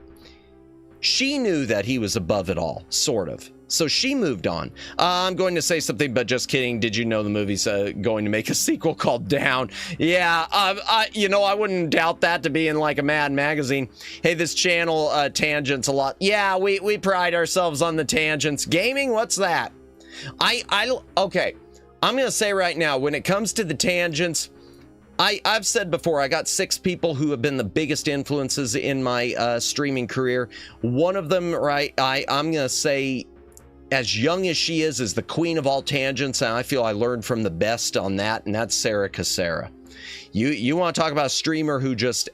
she knew that he was above it all, sort of. So she moved on. I'm going to say something, but just kidding. Did you know the movie's going to make a sequel called Down? Yeah, I wouldn't doubt that to be in like a Mad magazine. Hey, this channel tangents a lot. Yeah, we pride ourselves on the tangents. Gaming, what's that? Okay, I'm gonna say right now, when it comes to the tangents, I've said before, I got 6 people who have been the biggest influences in my streaming career. One of them, right, I'm gonna say, as young as she is the queen of all tangents, and I feel I learned from the best on that, and that's Sarah Cassera. You want to talk about a streamer who just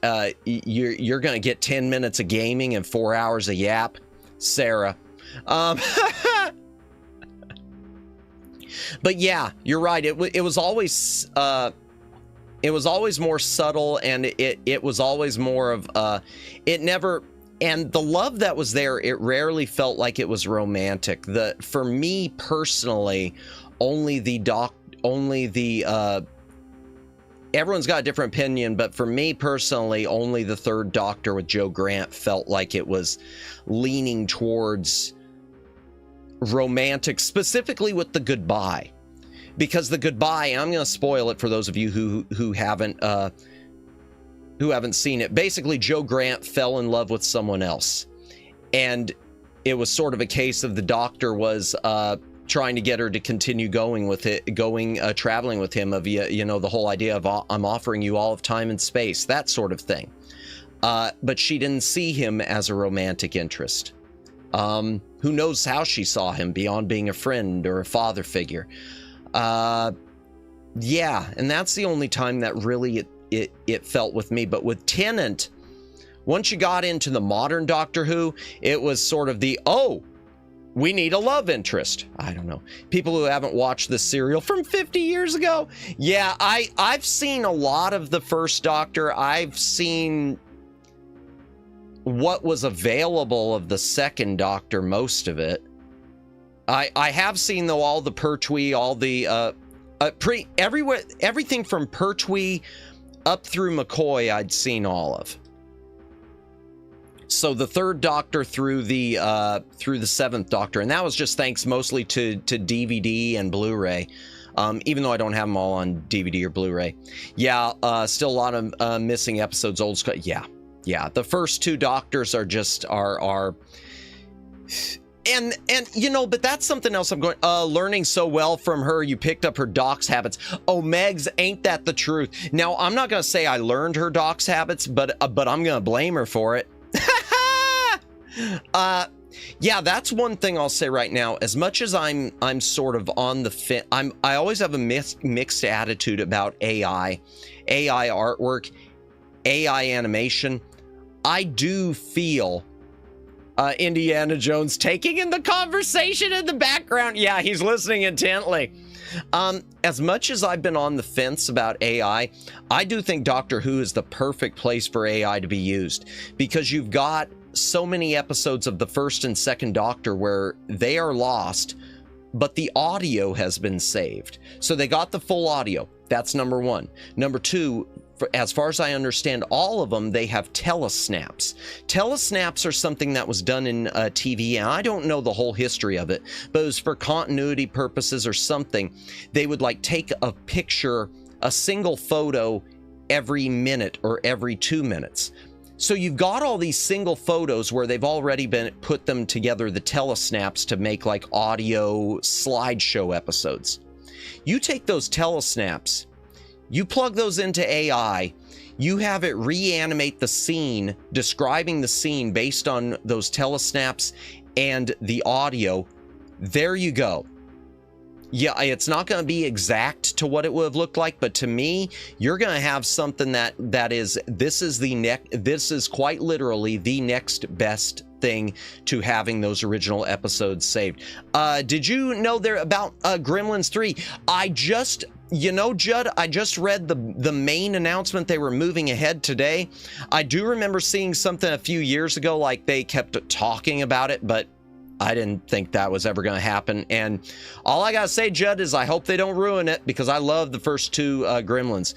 you're gonna get 10 minutes of gaming and 4 hours of yap? Sarah. But yeah, you're right. It was always more subtle, and it was always more of it never. And the love that was there, it rarely felt like it was romantic. For me personally, everyone's got a different opinion, but for me personally, only the 3rd Doctor with Joe Grant felt like it was leaning towards romantic, specifically with the goodbye, because the goodbye, I'm going to spoil it for those of you who haven't seen it. Basically, Joe Grant fell in love with someone else, and it was sort of a case of the Doctor was trying to get her to continue traveling with him, of the whole idea of I'm offering you all of time and space, that sort of thing. But she didn't see him as a romantic interest. Who knows how she saw him beyond being a friend or a father figure. Yeah, and that's the only time that really it felt with me. But with Tennant, once you got into the modern Doctor Who, it was sort of we need a love interest. I don't know. People who haven't watched the serial from 50 years ago. Yeah, I've seen a lot of the first Doctor. I've seen what was available of the second Doctor, most of it. I have seen, though, all the Pertwee, all the everything from Pertwee up through McCoy, I'd seen all of. So the 3rd Doctor through the 7th Doctor, and that was just thanks mostly to DVD and Blu-ray. Even though I don't have them all on DVD or Blu-ray. Yeah, still a lot of missing episodes, old school. Yeah, the first 2 Doctors are just and but that's something else I'm going learning so well from her. You picked up her dox habits. Oh, Megs, ain't that the truth? Now, I'm not gonna say I learned her dox habits, but I'm gonna blame her for it. Yeah, that's one thing I'll say right now. As much as I'm sort of on the fence, I always have a mixed attitude about AI artwork, AI animation. I do feel Indiana Jones taking in the conversation in the background. Yeah, he's listening intently. As much as I've been on the fence about AI, I do think Doctor Who is the perfect place for AI to be used, because you've got so many episodes of the 1st and 2nd Doctor where they are lost, but the audio has been saved. So they got the full audio. That's number 1. Number 2, as far as I understand, all of them, they have telesnaps. Telesnaps are something that was done in TV, and I don't know the whole history of it, but it was for continuity purposes or something. They would like take a picture, a single photo every minute or every 2 minutes. So you've got all these single photos where they've already been put them together, the telesnaps, to make like audio slideshow episodes. You take those telesnaps, you plug those into AI, you have it reanimate the scene, describing the scene based on those telesnaps and the audio. There you go. Yeah, it's not going to be exact to what it would have looked like, but to me, you're going to have something this is quite literally the next best thing to having those original episodes saved. Did you know there about Gremlins 3? Judd, I just read the main announcement. They were moving ahead today. I do remember seeing something a few years ago, like they kept talking about it, but I didn't think that was ever going to happen. And all I got to say, Judd, is I hope they don't ruin it, because I love the first two Gremlins.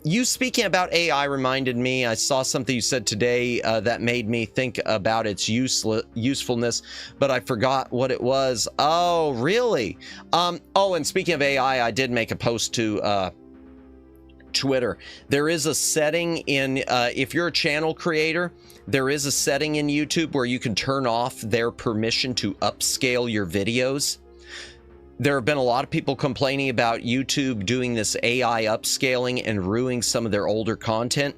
You speaking about AI reminded me, I saw something you said today that made me think about its usefulness, but I forgot what it was. Oh, really? Oh, and speaking of AI, I did make a post to Twitter. There is a setting in, if you're a channel creator, there is a setting in YouTube where you can turn off their permission to upscale your videos. There have been a lot of people complaining about YouTube doing this AI upscaling and ruining some of their older content.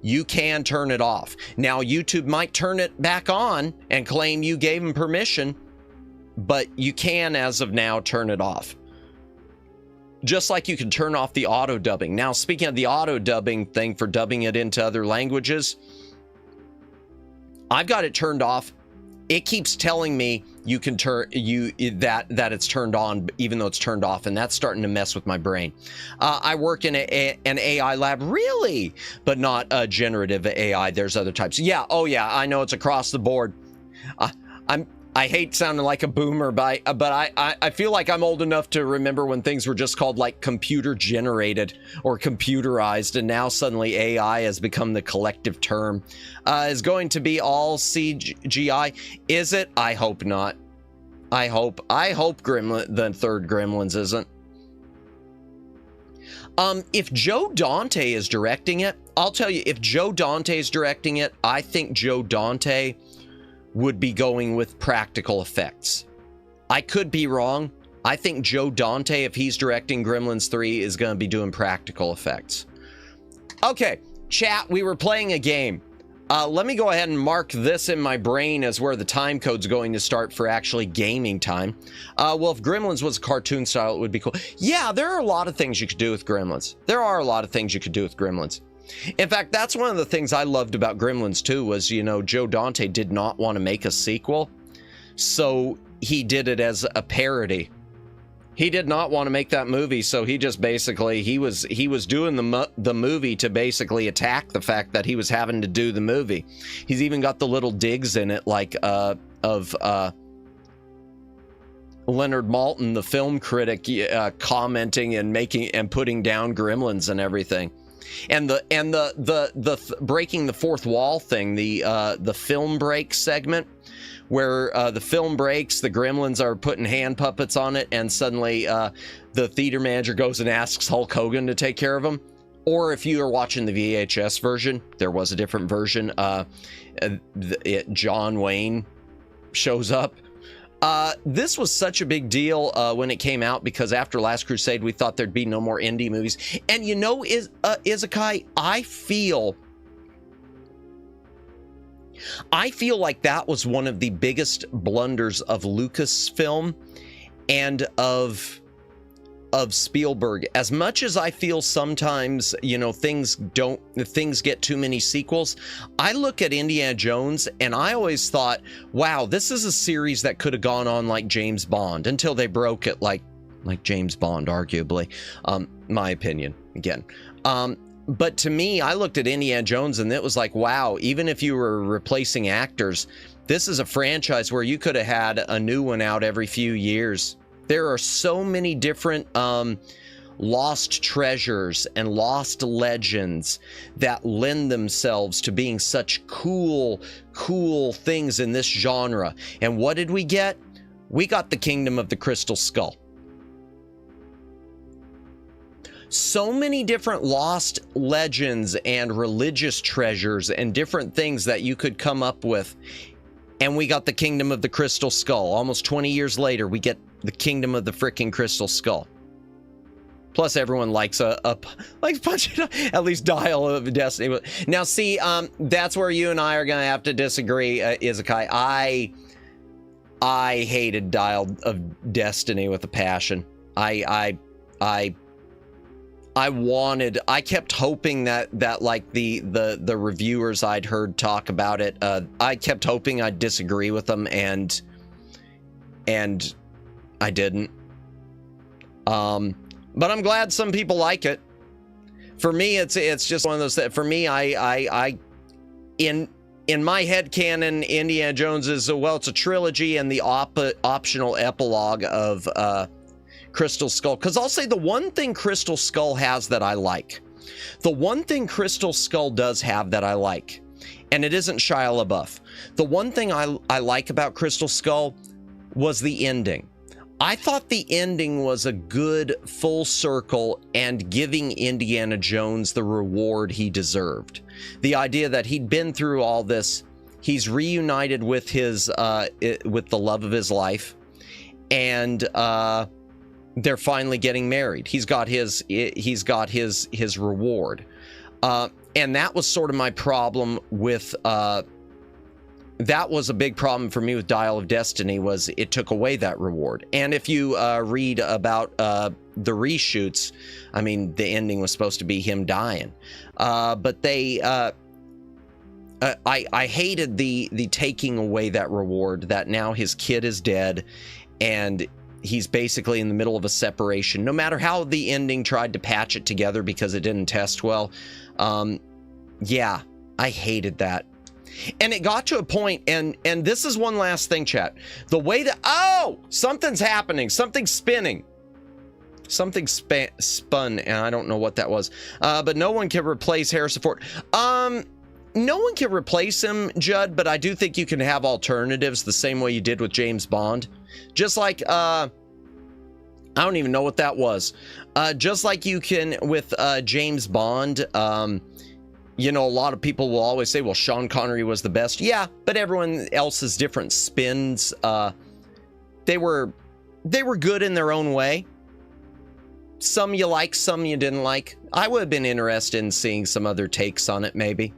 You can turn it off. Now, YouTube might turn it back on and claim you gave them permission, but you can, as of now, turn it off. Just like you can turn off the auto dubbing. Now, speaking of the auto dubbing thing for dubbing it into other languages, I've got it turned off. It keeps telling me you can turn that it's turned on, even though it's turned off, and that's starting to mess with my brain. I work in an AI lab, really, but not generative AI. There's other types. Yeah, oh yeah, I know it's across the board. I hate sounding like a boomer, but I feel like I'm old enough to remember when things were just called like computer generated or computerized, and now suddenly AI has become the collective term. Is going to be all CGI? Is it? I hope not. I hope the third Gremlins isn't. If Joe Dante is directing it, I'll tell you, if Joe Dante is directing it, I think Joe Dante would be going with practical effects. I could be wrong. I think Joe Dante, if he's directing Gremlins 3, is going to be doing practical effects. Okay, chat, we were playing a game. Let me go ahead and mark this in my brain as where the time code's going to start for actually gaming time. Well, if Gremlins was a cartoon style, it would be cool. Yeah, there are a lot of things you could do with Gremlins. In fact, that's one of the things I loved about Gremlins 2 was, you know, Joe Dante did not want to make a sequel, so he did it as a parody. He did not want to make that movie, so he just basically, he was doing the movie to basically attack the fact that he was having to do the movie. He's even got the little digs in it, like of Leonard Maltin, the film critic, commenting and making and putting down Gremlins and everything. And the breaking the fourth wall thing, the film break segment, where the film breaks, the Gremlins are putting hand puppets on it, and suddenly the theater manager goes and asks Hulk Hogan to take care of him. Or if you are watching the VHS version, there was a different version. John Wayne shows up. This was such a big deal when it came out, because after Last Crusade, we thought there'd be no more indie movies. And you know, Izakai, I feel like that was one of the biggest blunders of Lucasfilm and of Spielberg. As much as I feel sometimes, you know, things get too many sequels, I look at Indiana Jones and I always thought, wow, this is a series that could have gone on like James Bond, until they broke it like James Bond, arguably. My opinion, again. But to me, I looked at Indiana Jones and it was like, wow, even if you were replacing actors, this is a franchise where you could have had a new one out every few years. There are so many different lost treasures and lost legends that lend themselves to being such cool things in this genre. And what did we get? We got the Kingdom of the Crystal Skull. So many different lost legends and religious treasures and different things that you could come up with. And we got the Kingdom of the Crystal Skull. Almost 20 years later, we get the Kingdom of the freaking Crystal Skull. Plus, everyone likes punching at least Dial of Destiny. Now, see, that's where you and I are going to have to disagree, Izakai. I hated Dial of Destiny with a passion. I kept hoping that like the reviewers I'd heard talk about it, I kept hoping I'd disagree with them, and I didn't. But I'm glad some people like it. For me, it's just one of those that, for me, in my headcanon, Indiana Jones is, well, it's a trilogy and the optional epilogue of Crystal Skull. Because I'll say the one thing Crystal Skull has that I like. The one thing Crystal Skull does have that I like, and it isn't Shia LaBeouf. The one thing I like about Crystal Skull was the ending. I thought the ending was a good full circle and giving Indiana Jones the reward he deserved. The idea that he'd been through all this, he's reunited with his with the love of his life, and they're finally getting married. He's got his reward, and that was sort of my problem with. That was a big problem for me with Dial of Destiny, was it took away that reward. And if you read about the reshoots, I mean, the ending was supposed to be him dying, but they. I hated the taking away that reward. That now his kid is dead, and he's basically in the middle of a separation. No matter how the ending tried to patch it together because it didn't test well, yeah, I hated that. And it got to a point, and this is one last thing, chat. The way that, oh, something's happening, something's spinning. Something spun, and I don't know what that was. But no one can replace Harrison Ford. No one can replace him, Judd, but I do think you can have alternatives the same way you did with James Bond. Just like, I don't even know what that was. Just like you can with James Bond, you know, a lot of people will always say, well, Sean Connery was the best. Yeah, but everyone else's different spins. They were good in their own way. Some you like, some you didn't like. I would have been interested in seeing some other takes on it, maybe.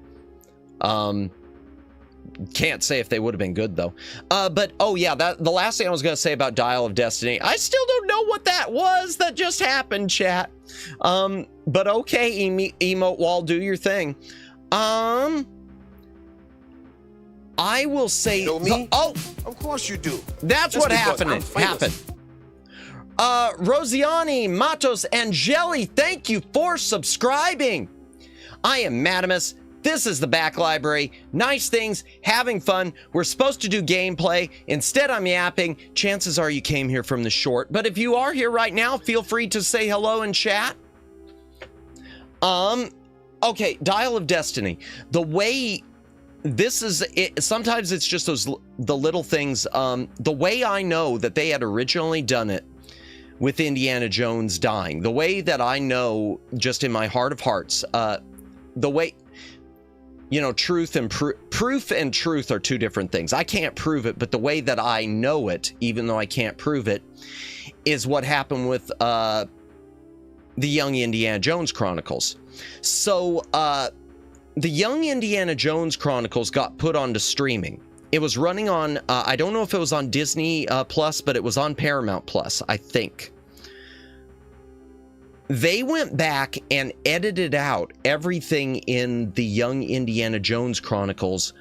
Can't say if they would have been good, though. But, oh, yeah, the last thing I was going to say about Dial of Destiny, I still don't know what that was that just happened, chat. But okay, Emote Wall, do your thing. I will say...
You know me?
Oh!
Of course you do.
That's what happened. Rosiani, Matos, and Jelly, thank you for subscribing. I am Madamus. This is the Back Library. Nice things, having fun. We're supposed to do gameplay. Instead, I'm yapping. Chances are you came here from the short. But if you are here right now, feel free to say hello and chat. Okay, Dial of Destiny. The way this is, sometimes it's just the little things. The way I know that they had originally done it with Indiana Jones dying, the way that I know just in my heart of hearts, the way, you know, truth and proof and truth are two different things. I can't prove it, but the way that I know it, even though I can't prove it, is what happened with the Young Indiana Jones Chronicles. So the Young Indiana Jones Chronicles got put onto streaming. It was running on, I don't know if it was on Disney Plus, but it was on Paramount Plus, I think. They went back and edited out everything in the Young Indiana Jones Chronicles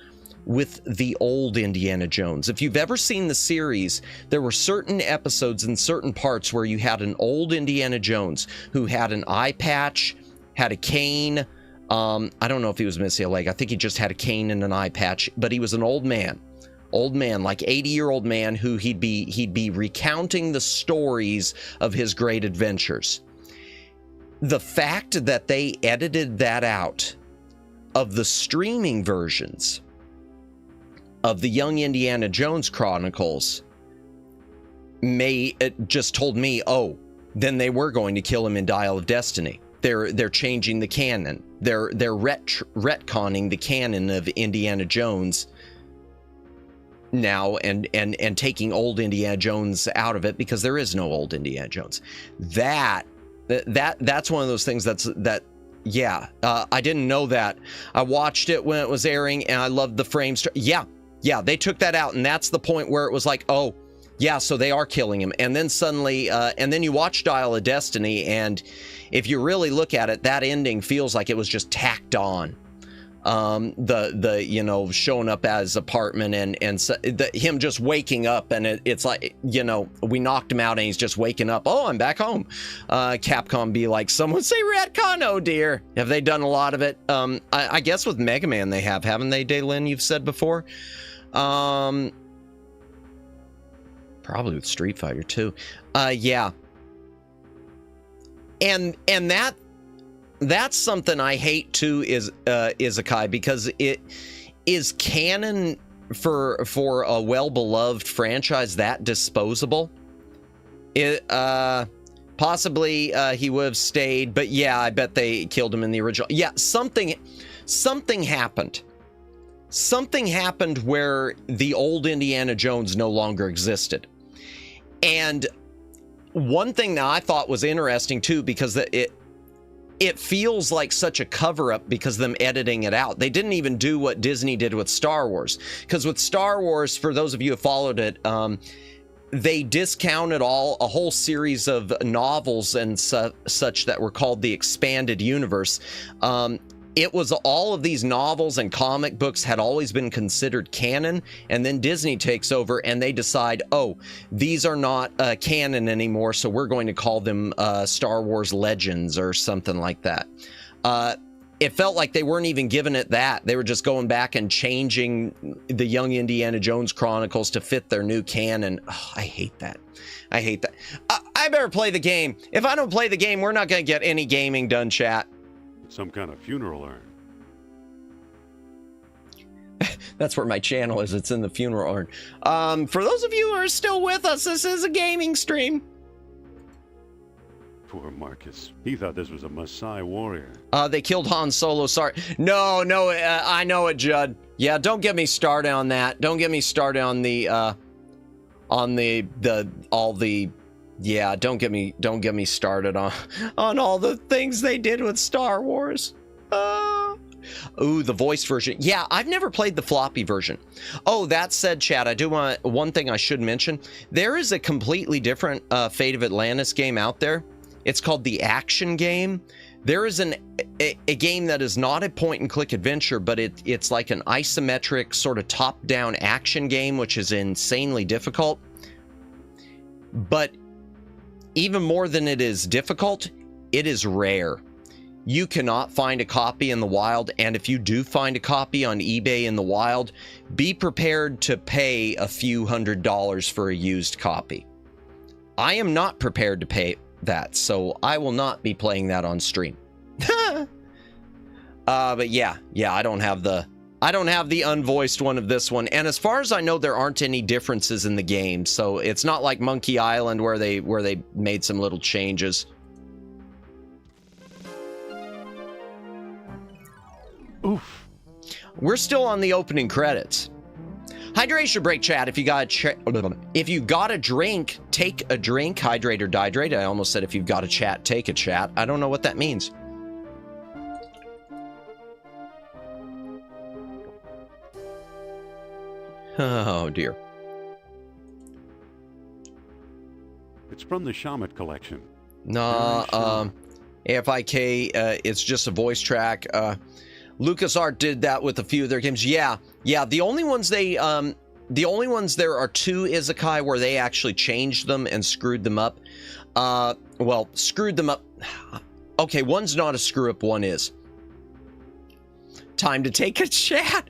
with the old Indiana Jones. If you've ever seen the series, there were certain episodes and certain parts where you had an old Indiana Jones who had an eye patch, had a cane. I don't know if he was missing a leg. I think he just had a cane and an eye patch, but he was an old man, like 80-year-old man who he'd be recounting the stories of his great adventures. the fact that they edited that out of the streaming versions of the Young Indiana Jones Chronicles it just told me, oh, then they were going to kill him in Dial of Destiny. They're changing the canon. They're retconning the canon of Indiana Jones now and taking old Indiana Jones out of it because there is no old Indiana Jones. That's one of those things yeah, I didn't know that. I watched it when it was airing and I loved the frames. Yeah, they took that out, and that's the point where it was like, oh, yeah, so they are killing him. And then suddenly, and then you watch Dial of Destiny, and if you really look at it, that ending feels like it was just tacked on. The showing up at his apartment and him just waking up, and it's like, we knocked him out and he's just waking up. Oh, I'm back home. Capcom be like, someone say retcon, oh dear. Have they done a lot of it? I guess with Mega Man they haven't they, Daylin, you've said before? Probably with Street Fighter too. Yeah. And that's something I hate too, is Izakai, because it is canon for a well-beloved franchise that disposable. Possibly he would have stayed, but yeah, I bet they killed him in the original. Yeah, something happened. Something happened where the old Indiana Jones no longer existed. And one thing that I thought was interesting too, because it feels like such a cover-up because of them editing it out. They didn't even do what Disney did with Star Wars. Because with Star Wars, for those of you who followed it, they discounted a whole series of novels and such that were called the Expanded Universe. It was all of these novels and comic books had always been considered canon, and then Disney takes over and they decide, oh, these are not canon anymore, so we're going to call them Star Wars Legends or something like that. It felt like they weren't even giving it that. They were just going back and changing the Young Indiana Jones Chronicles to fit their new canon. Oh, I hate that. I hate that. I better play the game. If I don't play the game, we're not going to get any gaming done, chat.
Some kind of funeral urn.
That's where my channel is. It's in the funeral urn. For those of you who are still with us, this is a gaming stream.
Poor Marcus. He thought this was a Maasai warrior.
They killed Han Solo. Sorry. No, I know it, Judd. Yeah, don't get me started on that. Don't get me started on yeah, don't get me started on all the things they did with Star Wars. Ooh, the voice version. Yeah, I've never played the floppy version. Oh, that said, chat, I do want one thing I should mention. There is a completely different Fate of Atlantis game out there. It's called the Action Game. There is a game that is not a point-and-click adventure, but it's like an isometric sort of top-down action game, which is insanely difficult. But even more than it is difficult, it is rare. You cannot find a copy in the wild, and if you do find a copy on eBay in the wild, be prepared to pay a few $100s for a used copy. I am not prepared to pay that, so I will not be playing that on stream. But yeah, I don't have the unvoiced one of this one, and as far as I know, there aren't any differences in the game, so it's not like Monkey Island where they made some little changes.
Oof.
We're still on the opening credits. Hydration break, chat. If you got a drink, take a drink. Hydrate or dihydrate. I almost said if you've got a chat, take a chat. I don't know what that means. Oh dear.
It's from the Shamet collection.
Nah, AFIK, it's just a voice track. LucasArts did that with a few of their games. Yeah. The only ones there are two Izakai where they actually changed them and screwed them up. Well, screwed them up. Okay, one's not a screw up, one is. Time to take a chat.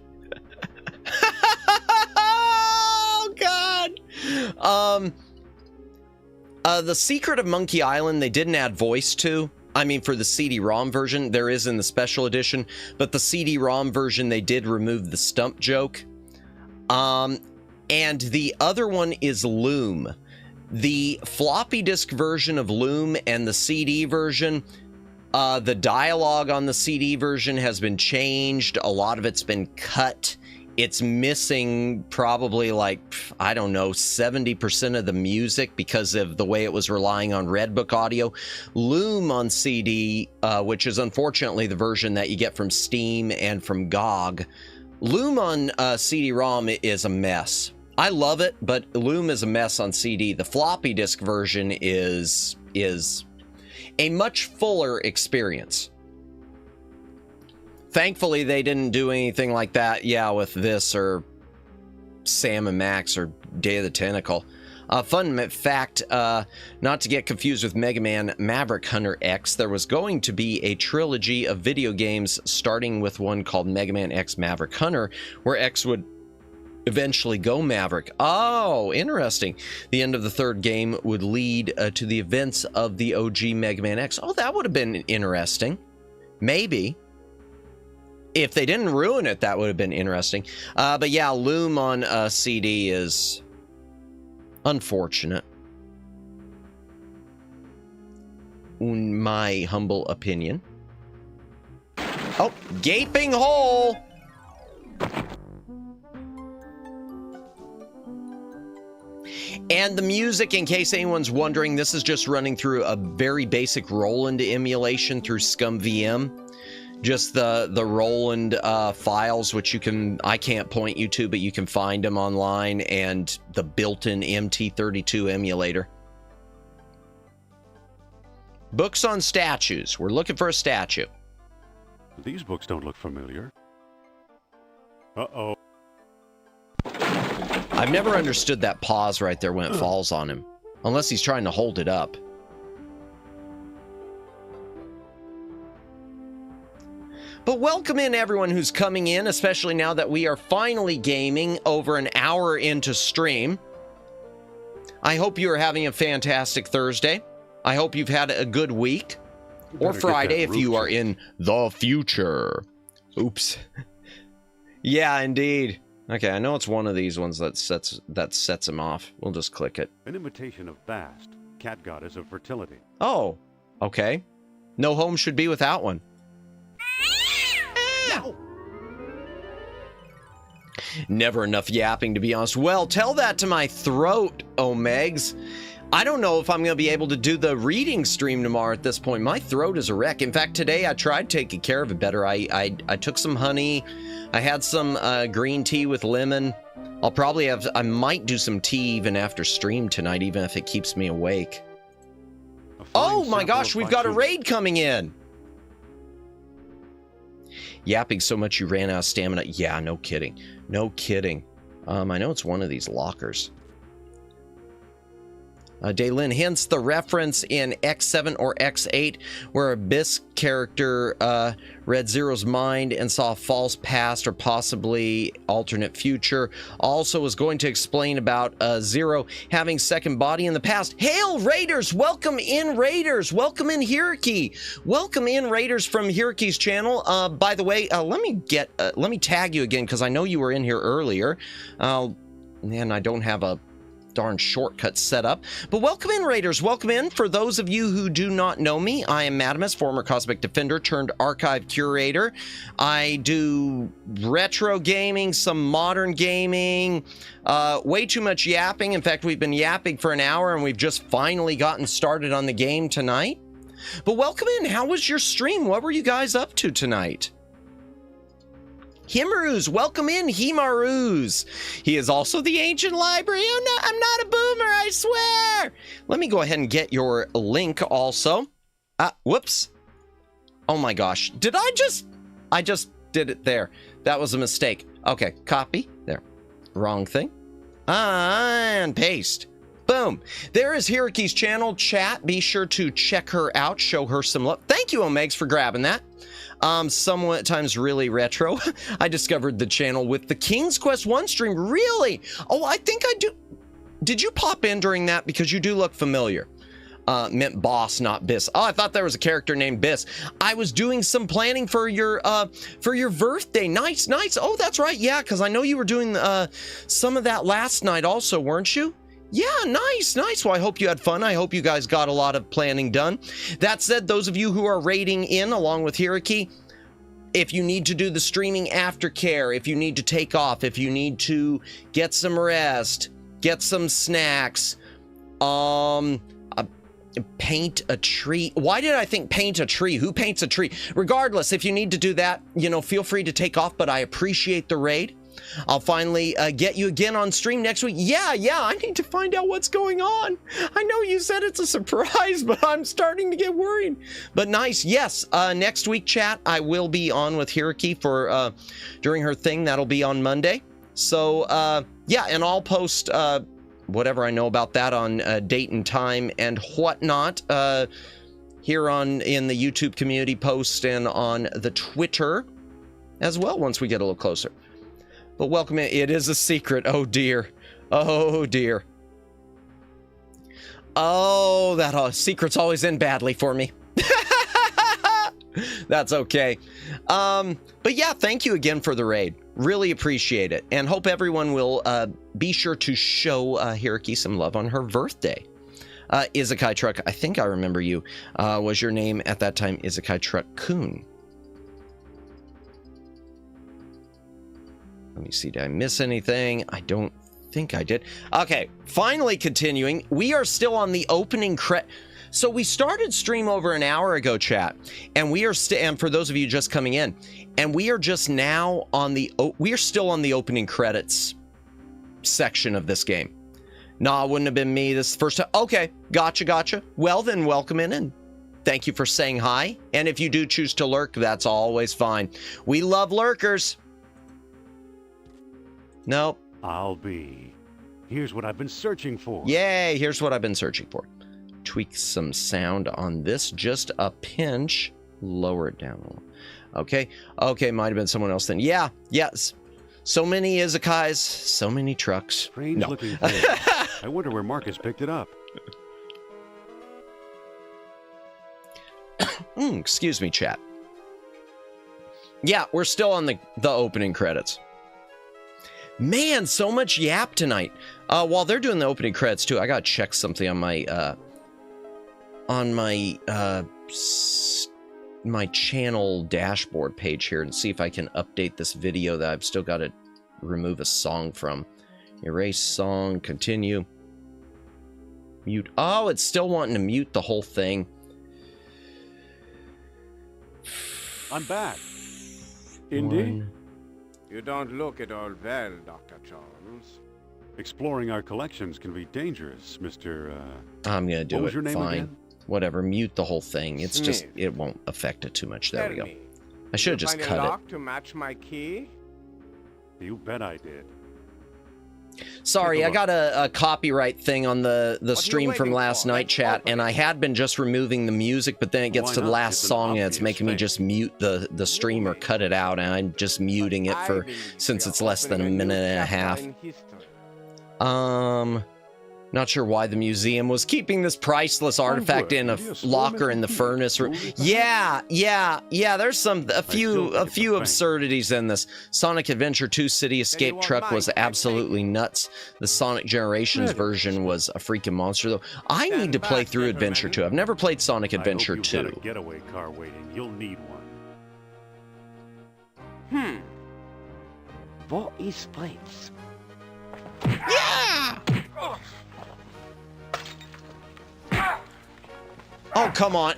Oh God. The Secret of Monkey Island, they didn't add voice to. I mean, for the CD-ROM version, there is in the special edition, but the CD-ROM version, they did remove the stump joke. And the other one is Loom. The floppy disk version of Loom and the CD version, the dialogue on the CD version has been changed. A lot of it's been cut. It's missing probably like, I don't know, 70% of the music because of the way it was relying on Redbook audio. Loom on CD, which is unfortunately the version that you get from Steam and from GOG. Loom on CD-ROM is a mess. I love it, but Loom is a mess on CD. The floppy disk version is a much fuller experience. Thankfully, they didn't do anything like that, with this or Sam and Max or Day of the Tentacle. Fun fact, not to get confused with Mega Man Maverick Hunter X, there was going to be a trilogy of video games starting with one called Mega Man X Maverick Hunter, where X would eventually go Maverick. Oh, interesting. The end of the third game would lead to the events of the OG Mega Man X. Oh, that would have been interesting. Maybe. If they didn't ruin it, that would have been interesting. But yeah, Loom on CD is unfortunate. In my humble opinion. Oh, gaping hole! And the music, in case anyone's wondering, this is just running through a very basic Roland emulation through ScumVM. Just the Roland files, which I can't point you to, but you can find them online, and the built-in MT32 emulator. Books on statues. We're looking for a statue.
These books don't look familiar. Uh-oh.
I've never understood that pause right there when it falls on him. Unless he's trying to hold it up. But welcome in everyone who's coming in, especially now that we are finally gaming over an hour into stream. I hope you are having a fantastic Thursday. I hope you've had a good week. Or Friday if you are in the future. Oops. Yeah, indeed. Okay, I know it's one of these ones that sets him off. We'll just click it.
An imitation of Bast, cat goddess of fertility.
Oh, okay. No home should be without one. Never enough yapping, to be honest. Well, tell that to my throat, Omegs. I don't know if I'm going to be able to do the reading stream tomorrow at this point. My throat is a wreck. In fact, today I tried taking care of it better. I took some honey. I had some green tea with lemon. I might do some tea even after stream tonight, even if it keeps me awake. Oh my gosh, we've got a raid coming in. Yapping so much you ran out of stamina. Yeah, no kidding. No kidding. I know it's one of these lockers. Daylin, hence the reference in X7 or X8 where Abyss character read Zero's mind and saw a false past or possibly alternate future. Also was going to explain about Zero having second body in the past. Hail Raiders! Welcome in Raiders! Welcome in Hiraki! Welcome in Raiders from Hiraki's channel. By the way, let me tag you again because I know you were in here earlier. And I don't have a darn shortcut set up. But welcome in, Raiders. Welcome in. For those of you who do not know me, I am Madamus, former Cosmic Defender turned archive curator. I do retro gaming, some modern gaming, way too much yapping. In fact, we've been yapping for an hour and we've just finally gotten started on the game tonight. But welcome in. How was your stream? What were you guys up to tonight? Himarus, welcome in, Himarus. He is also the ancient library. Oh no, I'm not a boomer, I swear. Let me go ahead and get your link also. Whoops. Oh my gosh. I just did it there. That was a mistake. Okay, copy. There. Wrong thing. And paste. Boom. There is Hiraki's channel. Chat, be sure to check her out. Show her some love. Thank you, Omegs, for grabbing that. Sometimes really retro. I discovered the channel with the King's Quest 1 stream. Really? Oh, I think I do. Did you pop in during that? Because you do look familiar. Meant boss, not Biss. Oh, I thought there was a character named Biss. I was doing some planning for your birthday. Nice, nice. Oh, that's right. Yeah, because I know you were doing some of that last night also, weren't you? Yeah, nice, nice. Well, I hope you had fun. I hope you guys got a lot of planning done. That said, those of you who are raiding in along with Hiraki, if you need to do the streaming aftercare, if you need to take off, if you need to get some rest, get some snacks, paint a tree. Why did I think paint a tree? Who paints a tree? Regardless, if you need to do that, you know, feel free to take off, but I appreciate the raid. I'll finally get you again on stream next week. Yeah, I need to find out what's going on. I know you said it's a surprise, but I'm starting to get worried. But nice, yes, next week, chat, I will be on with Hiraki for, during her thing. That'll be on Monday. So, yeah, and I'll post, whatever I know about that on date and time and whatnot here in the YouTube community post and on the Twitter as well once we get a little closer. But welcome in. It is a secret. Oh dear. Oh dear. Oh, that secret's always end badly for me. That's okay. But yeah, thank you again for the raid. Really appreciate it. And hope everyone will be sure to show Hiraki some love on her birthday. Izakai Truck, I think I remember you. Was your name at that time Izakai Truck Kun? Let me see, did I miss anything? I don't think I did. Okay, finally continuing. We are still on the opening credit. So we started stream over an hour ago, chat, and we are and for those of you just coming in, and we are just now on the we are still on the opening credits section of this game. Nah, it wouldn't have been me this first time. Okay, gotcha. Well then, welcome in and thank you for saying hi. And if you do choose to lurk, that's always fine. We love lurkers. Nope.
I'll be. Here's what I've been searching for.
Yay, here's what I've been searching for. Tweak some sound on this just a pinch. Lower it down a little. Okay, might have been someone else then. Yeah, yes. So many Izakais, so many trucks.
Strange looking thing. I wonder where Marcus picked it up.
Excuse me, chat. Yeah, we're still on the opening credits. Man, so much yap tonight. While they're doing the opening credits too, I gotta check something on my channel dashboard page here and see if I can update this video that I've still got to remove a song from. Erase song, continue. Mute. Oh, it's still wanting to mute the whole thing.
I'm back. Indy?
You don't look at all well, Dr. Jones.
Exploring our collections can be dangerous, Mr.
I'm gonna do
what was
it.
your name
Fine.
again?
Whatever. Mute the whole thing. It's
Smith.
just it won't affect it too much. There
Tell
we go.
me,
I should have
did you
just
find
cut
a
it.
lock to match my key?
You bet I did.
Sorry, I got a copyright thing on the stream from
waiting
last
for?
night,
Let's
chat,
open
and
it.
I had been just removing the music, but then it gets
Why
to the
not?
last
It's an
song and it's
obvious
making me
thing.
just mute the stream or cut it out, and I'm just muting it for since it's less than a minute and a half. Not sure why the museum was keeping this priceless artifact in a locker in the furnace room. Yeah. There's a few absurdities in this. Sonic Adventure 2 City Escape Truck was absolutely nuts. The Sonic Generations version was a freaking monster, though. I need to play through Adventure 2. I've never played Sonic Adventure
I hope you've
2.
got a getaway car waiting. You'll need one.
What is Wits?
Yeah! Oh, come on.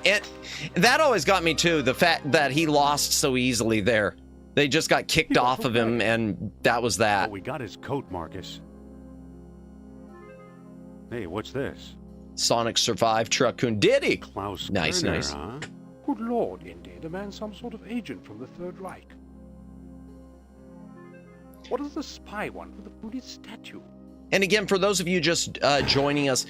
That always got me, too. The fact that he lost so easily there. They just got kicked off of him, and that was that.
But we got his coat, Marcus. Hey, what's this?
Sonic survived Truck-kun. Did he?
Klaus
Nice,
Kerner,
nice.
Huh?
Good lord, Indy. The man's some sort of agent from the Third Reich. What does the spy want with the Buddhist statue?
And again, for those of you just joining us,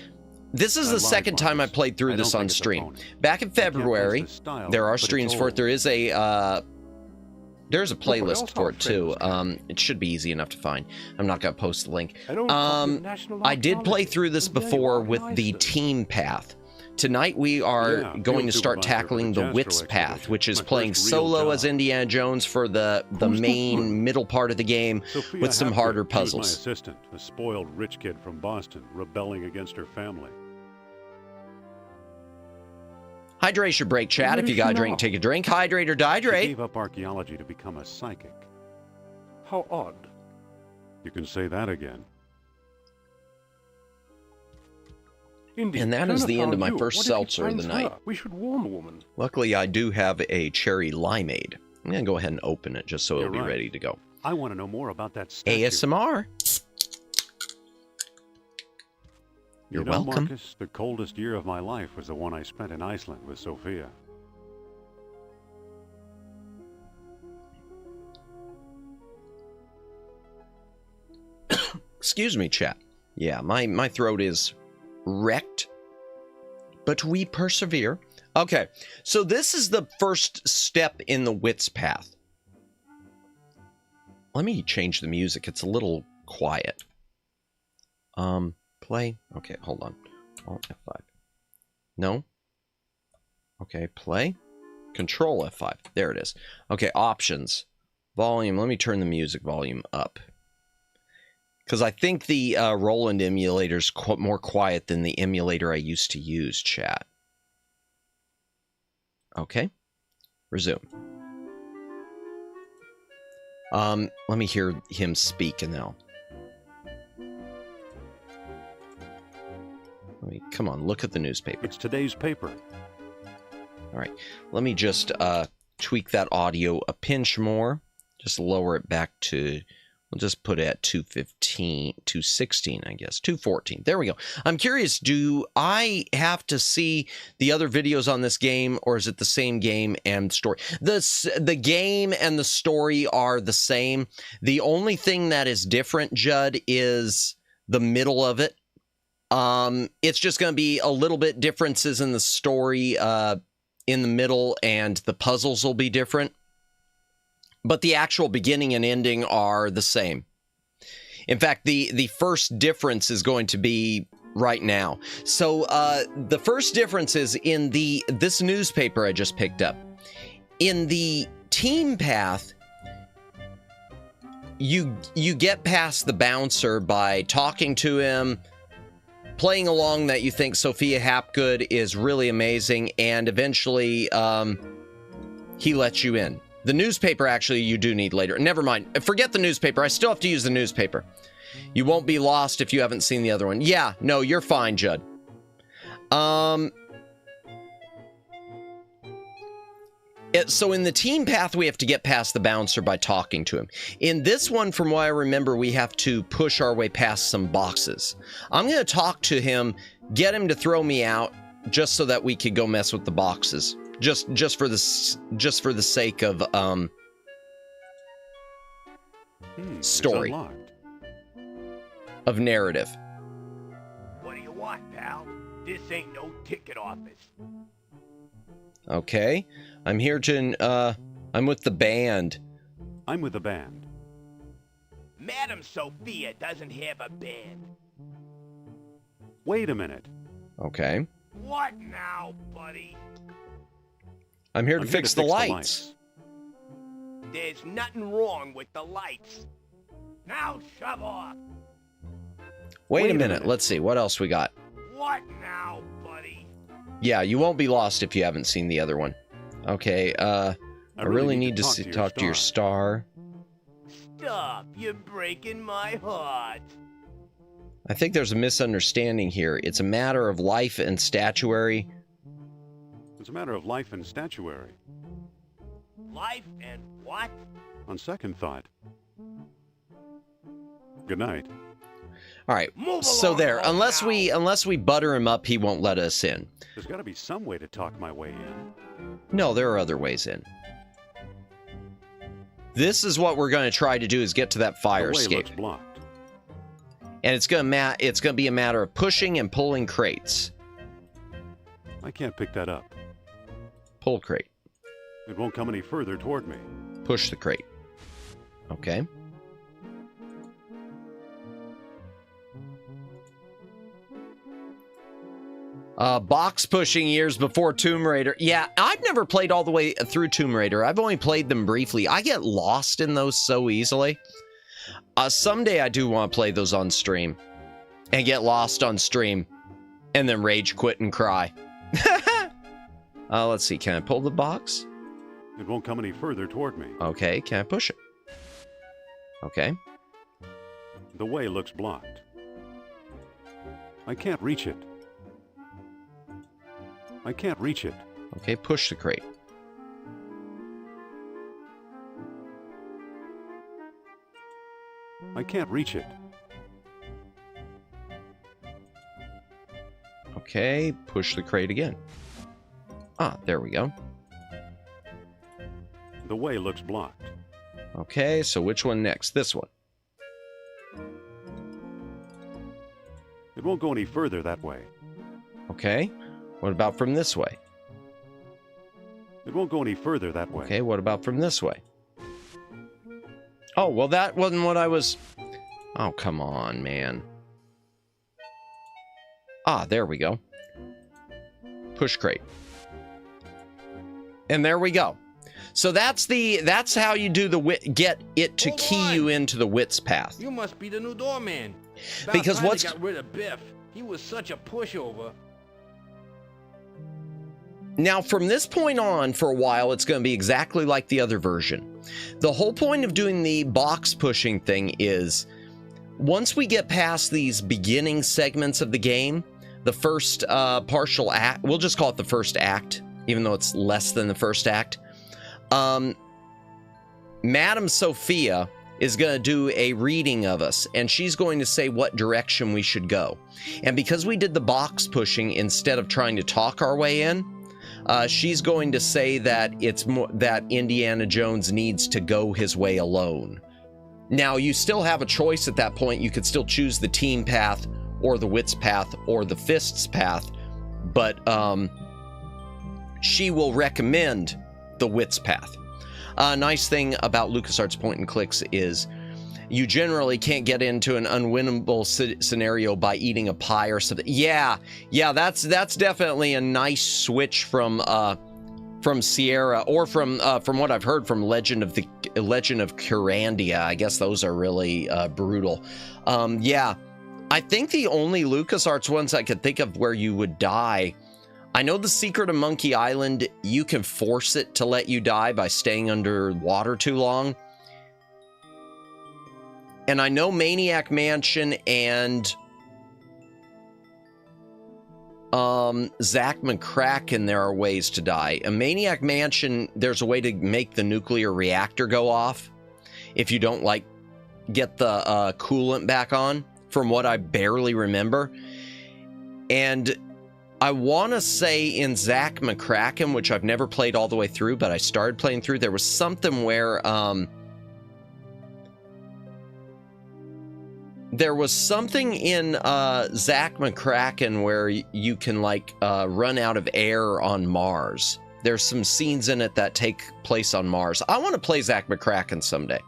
this is the second time I played through this on stream. Back in February, there are streams for it. There's a playlist for it too. It should be easy enough to find. I'm not gonna post the link. I did play through this before with the team path. tonight we are
Yeah,
going to
field
start
supervisor
tackling
for
the
the
Wits
Gastro
path,
expedition.
which is
My
playing
first real
solo as
job.
Indiana Jones for the
Who's the
main
good?
middle part of the game
Sophia
with some
Hapgood.
harder
She was my
puzzles.
assistant, a spoiled rich kid from Boston, rebelling against her family.
Hydration break, chat.
What
If
does
you
she
got a drink,
know?
take a drink. Hydrate or
She
dihydrate.
gave up archaeology to become a psychic.
How odd.
You can say that again.
Indeed,
And that
Turner
is the end of
found
my
you.
first
What if he
seltzer of the
finds
night.
her? We should warn the woman.
Luckily, I do have a cherry limeade. I'm going to go ahead and open it just so it'll
You're
be
right.
ready to go.
I want to know more about that statue.
ASMR. You're
You know,
welcome.
Marcus, the coldest year of my life was the one I spent in Iceland with Sophia.
Excuse me, chat. Yeah, my throat is wrecked, but we persevere. Okay, so this is the first step in the Wits path. Let me change the music. It's a little quiet. Play. Okay, hold on. Alt F5. No. Okay, play. Control F5. There it is. Okay, options. Volume. Let me turn the music volume up. Because I think the Roland emulator is more quiet than the emulator I used to use, chat. Okay. Resume. Let me hear him speak and then I'll... Come on, look at the newspaper.
It's today's paper.
All right. Let me just tweak that audio a pinch more. Just lower it back to... We'll just put it at 215, 216, I guess. 214. There we go. I'm curious, do I have to see the other videos on this game, or is it the same game and story? The game and the story are the same. The only thing that is different, Judd, is the middle of it. It's just going to be a little bit differences in the story in the middle, and the puzzles will be different. But the actual beginning and ending are the same. In fact, the first difference is going to be right now. So the first difference is in this newspaper I just picked up. In the team path, you get past the bouncer by talking to him, playing along that you think Sophia Hapgood is really amazing, and eventually he lets you in. The newspaper, actually, you do need later. Never mind. Forget the newspaper. I still have to use the newspaper. You won't be lost if you haven't seen the other one. Yeah, no, you're fine, Judd. So in the team path, we have to get past the bouncer by talking to him. In this one, from what I remember, we have to push our way past some boxes. I'm going to talk to him, get him to throw me out, just so that we could go mess with the boxes. Just for the sake of story,
It's unlocked.
of narrative.
What do you want, pal? This ain't no ticket office.
Okay, I'm here to I'm with the band.
I'm with the band.
Madam Sophia doesn't have a band.
Wait a minute.
Okay,
What now, buddy?
I'm here to
I'm
fix the lights.
There's nothing wrong with the lights. Now shove off.
Wait a minute. Let's see what else we got.
What now, buddy?
Yeah, you won't be lost if you haven't seen the other one. Okay, I really need to talk to your star.
Stop, you're breaking my heart.
I think there's a misunderstanding here. It's a matter of life and statuary.
It's a matter of life and statuary.
Life and what?
On second thought. Good night.
All right.
Move
So
along,
there,
old
unless we butter him up, he won't let us in.
There's got to be some way to talk my way in.
No, there are other ways in. This is what we're going to try to do: is get to that fire
The way
escape,
looks blocked.
and it's going to be a matter of pushing and pulling crates.
I can't pick that up.
Pull crate.
It won't come any further toward me.
Push the crate. Okay. Box pushing years before Tomb Raider. Yeah, I've never played all the way through Tomb Raider. I've only played them briefly. I get lost in those so easily. Someday I do want to play those on stream and get lost on stream and then rage quit and cry. Let's see. Can I pull the box?
It won't come any further toward me.
Okay. Can I push it? Okay.
The way looks blocked. I can't reach it. I can't reach it.
Okay, push the crate.
I can't reach it.
Okay, push the crate again. Ah, there we go.
The way looks blocked.
Okay, so which one next? This one.
It won't go any further that way.
Okay, what about from this way?
It won't go any further that way.
Okay, what about from this way? Oh, well, that wasn't what I was... Oh, come on, man. Ah, there we go. Push crate. And there we go. So that's how you do the get it to key you into the Wits path.
You must be the new doorman.
Because what's...
got rid of Biff. He was such a pushover.
Now, from this point on, for a while, it's going to be exactly like the other version. The whole point of doing the box pushing thing is, once we get past these beginning segments of the game, the first partial act, we'll just call it the first act, even though it's less than the first act, Madam Sophia is going to do a reading of us, and she's going to say what direction we should go. And because we did the box pushing instead of trying to talk our way in, she's going to say that it's more that Indiana Jones needs to go his way alone. Now, you still have a choice at that point. You could still choose the team path or the Wits path or the Fists path, but she will recommend the Wits path. Nice thing about LucasArts point and clicks is you generally can't get into an unwinnable scenario by eating a pie or something. Yeah, that's definitely a nice switch from Sierra, or from what I've heard from Legend of Curandia. I guess those are really brutal. Yeah, I think the only LucasArts ones I could think of where you would die, I know The Secret of Monkey Island, you can force it to let you die by staying under water too long. And I know Maniac Mansion and Zach McCracken, there are ways to die. In Maniac Mansion, there's a way to make the nuclear reactor go off if you don't, like, get the coolant back on, from what I barely remember. And I want to say in Zach McCracken, which I've never played all the way through, but I started playing through, there was something where there was something in Zach McCracken where you can, like, run out of air on Mars. There's some scenes in it that take place on Mars. I want to play Zach McCracken someday.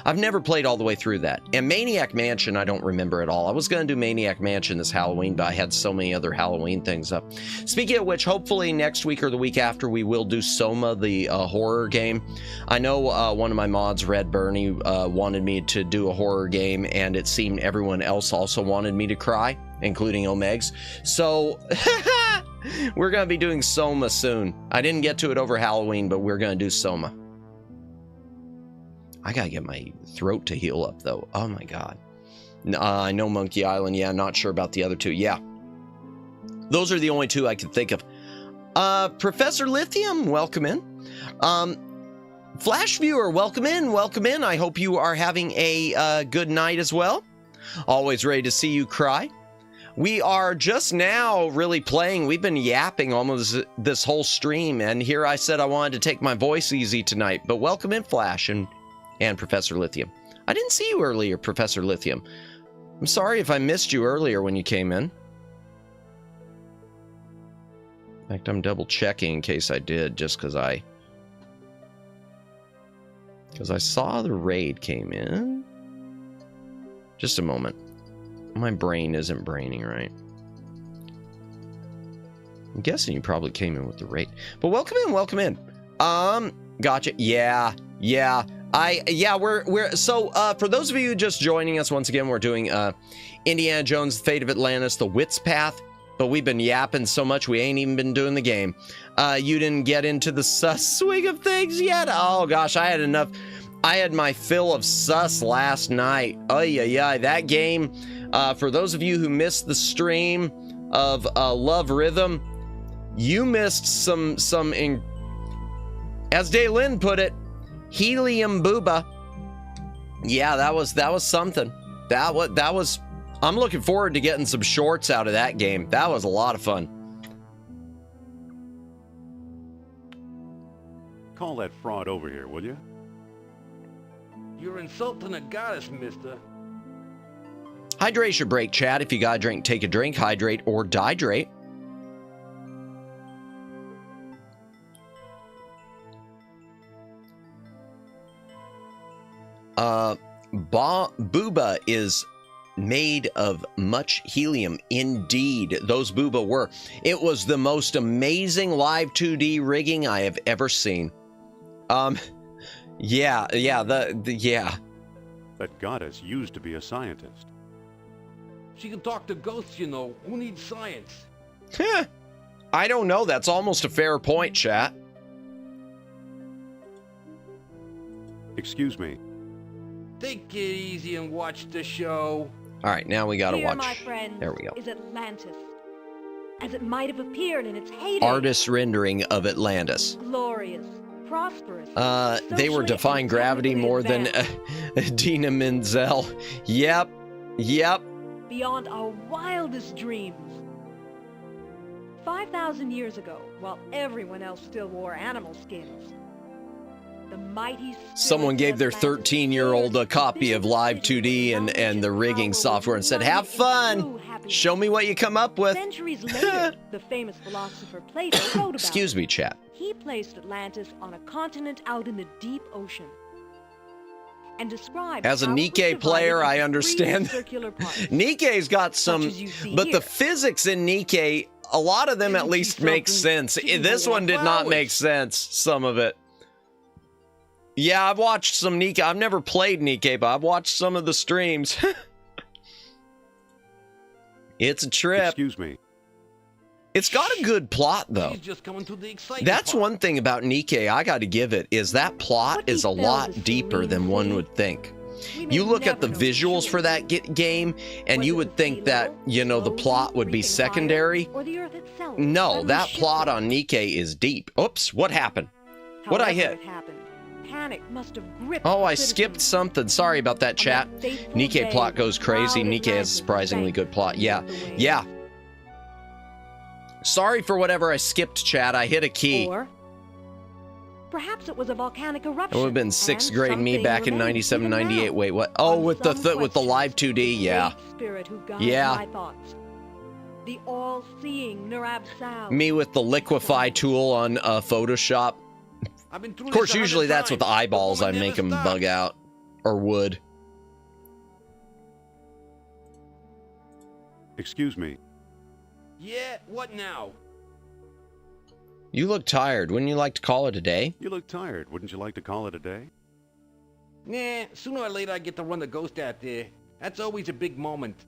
I've never played all the way through that. And Maniac Mansion, I don't remember at all. I was going to do Maniac Mansion this Halloween, but I had so many other Halloween things up. Speaking of which, hopefully next week or the week after, we will do Soma, the horror game. I know one of my mods, Red Bernie, wanted me to do a horror game, and it seemed everyone else also wanted me to cry, including Omegs. So... we're going to be doing Soma soon. I didn't get to it over Halloween, but we're going to do Soma. I got to get my throat to heal up, though. Oh, my God. I know Monkey Island. Yeah, not sure about the other two. Yeah. Those are the only two I could think of. Professor Lithium, welcome in. Flash Viewer, welcome in. Welcome in. I hope you are having a good night as well. Always ready to see you cry. We are just now really playing. We've been yapping almost this whole stream, and here I said I wanted to take my voice easy tonight, but welcome in, Flash and Professor Lithium. I didn't see you earlier, Professor Lithium. I'm sorry if I missed you earlier when you came in. In fact, I'm double checking in case I did, just because I saw the raid came in. Just a moment. My brain isn't braining right. I'm guessing you probably came in with the rate. But welcome in, welcome in. Gotcha. Yeah. We're so for those of you just joining us once again, we're doing Indiana Jones, The Fate of Atlantis, the Wits path. But we've been yapping so much we ain't even been doing the game. You didn't get into the sus swing of things yet? Oh gosh, I had enough. I had my fill of sus last night. Oh yeah, that game. For those of you who missed the stream of Love Rhythm, you missed some as Daylin put it, helium booba. Yeah, that was something. That was. I'm looking forward to getting some shorts out of that game. That was a lot of fun.
Call that fraud over here, will you?
You're insulting a goddess, mister.
Hydration break, chat. If you got a drink, take a drink, hydrate, or dihydrate. Booba is made of much helium. Indeed, those booba were. It was the most amazing live 2D rigging I have ever seen. Yeah.
That goddess used to be a scientist.
She can talk to ghosts, you know. Who needs science?
I don't know. That's almost a fair point, chat.
Excuse me.
Take it easy and watch the show.
All right, now we gotta
Here,
watch.
my friends,
There we go.
is Atlantis, as it might have appeared in its heyday.
Artist rendering of Atlantis.
Glorious, prosperous.
They were
socially
defying
and
gravity
technically
more than
advanced,
Dina Menzel. Yep.
beyond our wildest dreams. 5,000 years ago, while everyone else still wore animal skins, the mighty
Someone gave their
spirits of Atlantis
13-year-old a
dared
copy of
visit
Live
the city
2D
with
and the
knowledge
rigging
and
software and said,
power
"Have
of
fun.
true happiness."
Show me what you come up with."
Centuries later, the famous philosopher Plato wrote about
Excuse
it.
me, chat.
He placed Atlantis on a continent out in the deep ocean and described
As a
how it was
Nikkei
divided
player, I
into 3
understand.
circular parts.
Nikkei's got some,
as you see
but the
here.
physics in Nikkei, a lot of them at
Isn't
least
she
make
something?
sense.
She can
This
go
one
on
did
for
not make
hours.
sense, some of it. Yeah, I've watched some Nikkei. I've never played Nikkei, but I've watched some of the streams. It's a trip.
Excuse me.
It's got a good plot, though.
She's just coming to the exciting
That's
part.
one thing about Nikkei I got to give it, is that plot
What
is a
he felt
lot
is
deeper
serene
than one
city.
would think.
We may
You look at the
never know
visuals
sure.
for that game, and you
Was
would
it the
think
sea
that,
level,
you know, the
slowly
plot would be
creeping higher,
secondary.
or the Earth itself
No,
suddenly
that plot
shifting?
on Nikkei is deep. Oops, what happened? What'd I
However
hit?
it happened, panic must have gripped
Oh,
the
I
citizens
skipped something. Sorry about that,
on
chat.
that fateful
Nikkei
day
plot goes
when
crazy.
proud
Nikkei has a
Atlantis
surprisingly
sank
good plot. Yeah,
beneath the waves.
yeah. Sorry for whatever I skipped, chat. I hit a key.
Or perhaps it was a volcanic eruption.
It would have been
and
sixth grade me
something
back in
remains
97,
even
98.
now.
Wait, what? Oh, with the live 2D, yeah.
Great spirit who guides
Yeah.
my thoughts. The all-seeing Nurab Sal.
Me with the liquefy tool on Photoshop.
I've been through
Of course,
this 100
usually that's with the
times.
eyeballs. I
woman
make
never
them bug
stops.
out. Or would.
Excuse me.
Yeah, what now?
You look tired. Wouldn't you like to call it a day?
You look tired. Wouldn't you like to call it a day?
Nah, sooner or later I get to run the ghost out there. That's always a big moment.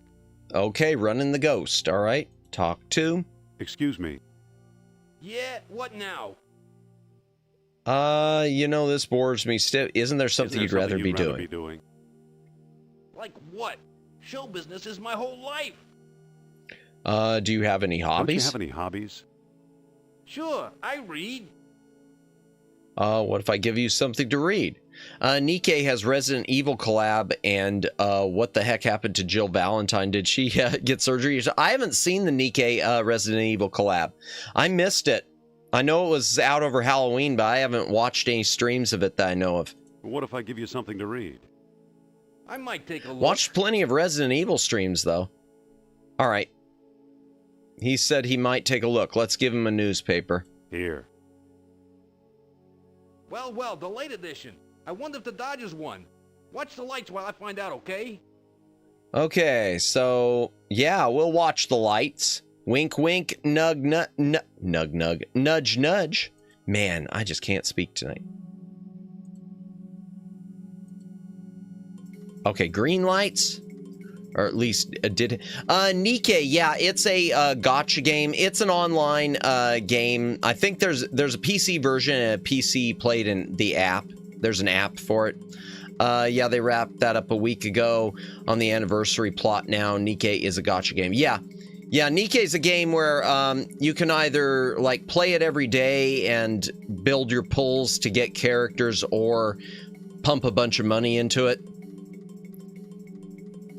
Okay, running the ghost. All right. Talk to.
Excuse me.
Yeah, what now?
You know, this bores me stiff. Isn't there something
Isn't
you'd
there
rather be doing?
Like what? Show business is my whole life.
Do you have any
Don't you
hobbies?
have any hobbies?
Sure, I read.
What if I give you something to read? Nikkei has Resident Evil collab, and what the heck happened to Jill Valentine? Did she get surgery? I haven't seen the Nikkei Resident Evil collab. I missed it. I know it was out over Halloween, but I haven't watched any streams of it that I know of.
What if I give you something to read?
I might take a look.
Watched plenty of Resident Evil streams, though. All right. He said he might take a look. Let's give him a newspaper.
Here.
Well, the late edition. I wonder if the Dodgers won. Watch the lights while I find out, okay?
Okay, so, yeah, we'll watch the lights. Wink, wink, nug, nug, nug, nug, nudge, nudge. Man, I just can't speak tonight. Okay, green lights. Or at least did Nikkei, yeah, it's a gotcha game. It's an online game. I think there's a PC version and a PC played in the app. There's an app for it. Yeah, they wrapped that up a week ago on the anniversary plot now. Nikkei is a gotcha game. Yeah, Nikkei's a game where you can either like play it every day and build your pulls to get characters or pump a bunch of money into it.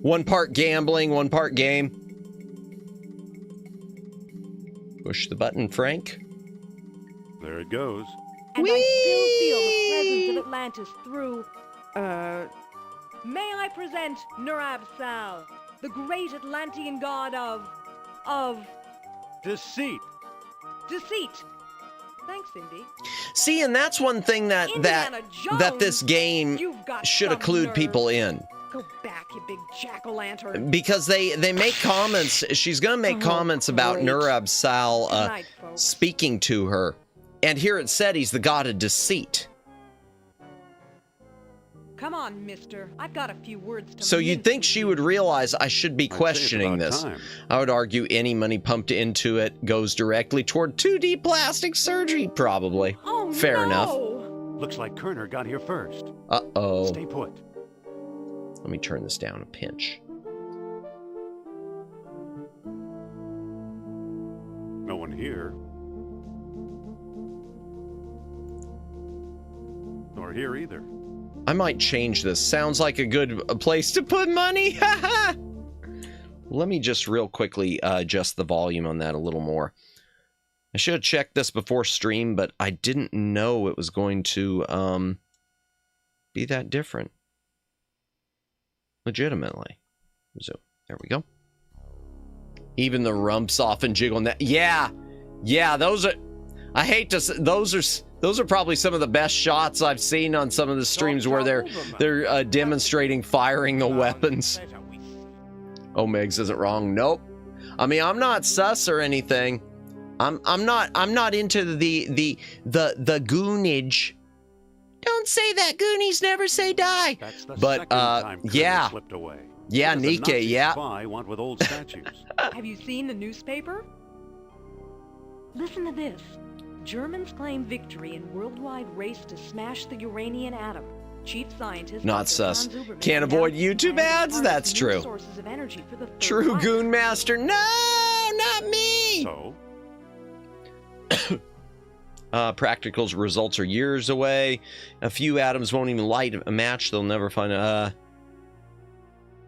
One part gambling, one part game. Push the button, Frank.
There it goes.
And I still feel the presence of Atlantis through, may I present Nurab Sal, the great Atlantean god of
Deceit.
deceit. Thanks, Indy.
See, and that's one thing that
Indiana Jones,
that this game
you've got
should
some
clued
nerve.
people in.
Go back, you big jack-o'-lantern.
Because they make comments. She's going to make comments about
great.
Nurab Sal
Good night, folks.
speaking to her. And here it said he's the god of deceit.
Come on, mister. I've got a few words to
So you'd
mince
think
with
she
you.
would realize I should be
I'd say it's
questioning
about
this.
time.
I would argue any money pumped into it goes directly toward 2D plastic surgery, probably.
Oh,
Fair
no.
enough.
Looks like Kerner got here first.
Uh-oh.
Stay put.
Let me turn this down a pinch.
No one here. Nor here either.
I might change this. Sounds like a good place to put money. Let me just real quickly adjust the volume on that a little more. I should have checked this before stream, but I didn't know it was going to be that different. Legitimately. So, there we go. Even the rumps off and jiggling that. Yeah, those are... I hate to say, those are probably some of the best shots I've seen on some of the streams where they're demonstrating firing the weapons. Oh, Megs isn't wrong. Nope. I mean, I'm not sus or anything. I'm not into the goonage. Don't say that. Goonies never say die.
That's the
But
second time Kerner
yeah.
slipped away.
Yeah,
What does a
Nikkei,
Nazi
yeah.
spy want with old statues?
Have you seen the newspaper? Listen to this. Germans claim victory in worldwide race to smash the uranium atom. Chief scientist
Not
Dr.
sus.
Hans Uberman
Can't avoid
announced
YouTube
plans to
ads?
harness
That's
new
true.
sources of energy for the Third
True
Reich.
Goon Master. No, not me.
So,
Practical results are years away. A few atoms won't even light a match. They'll never find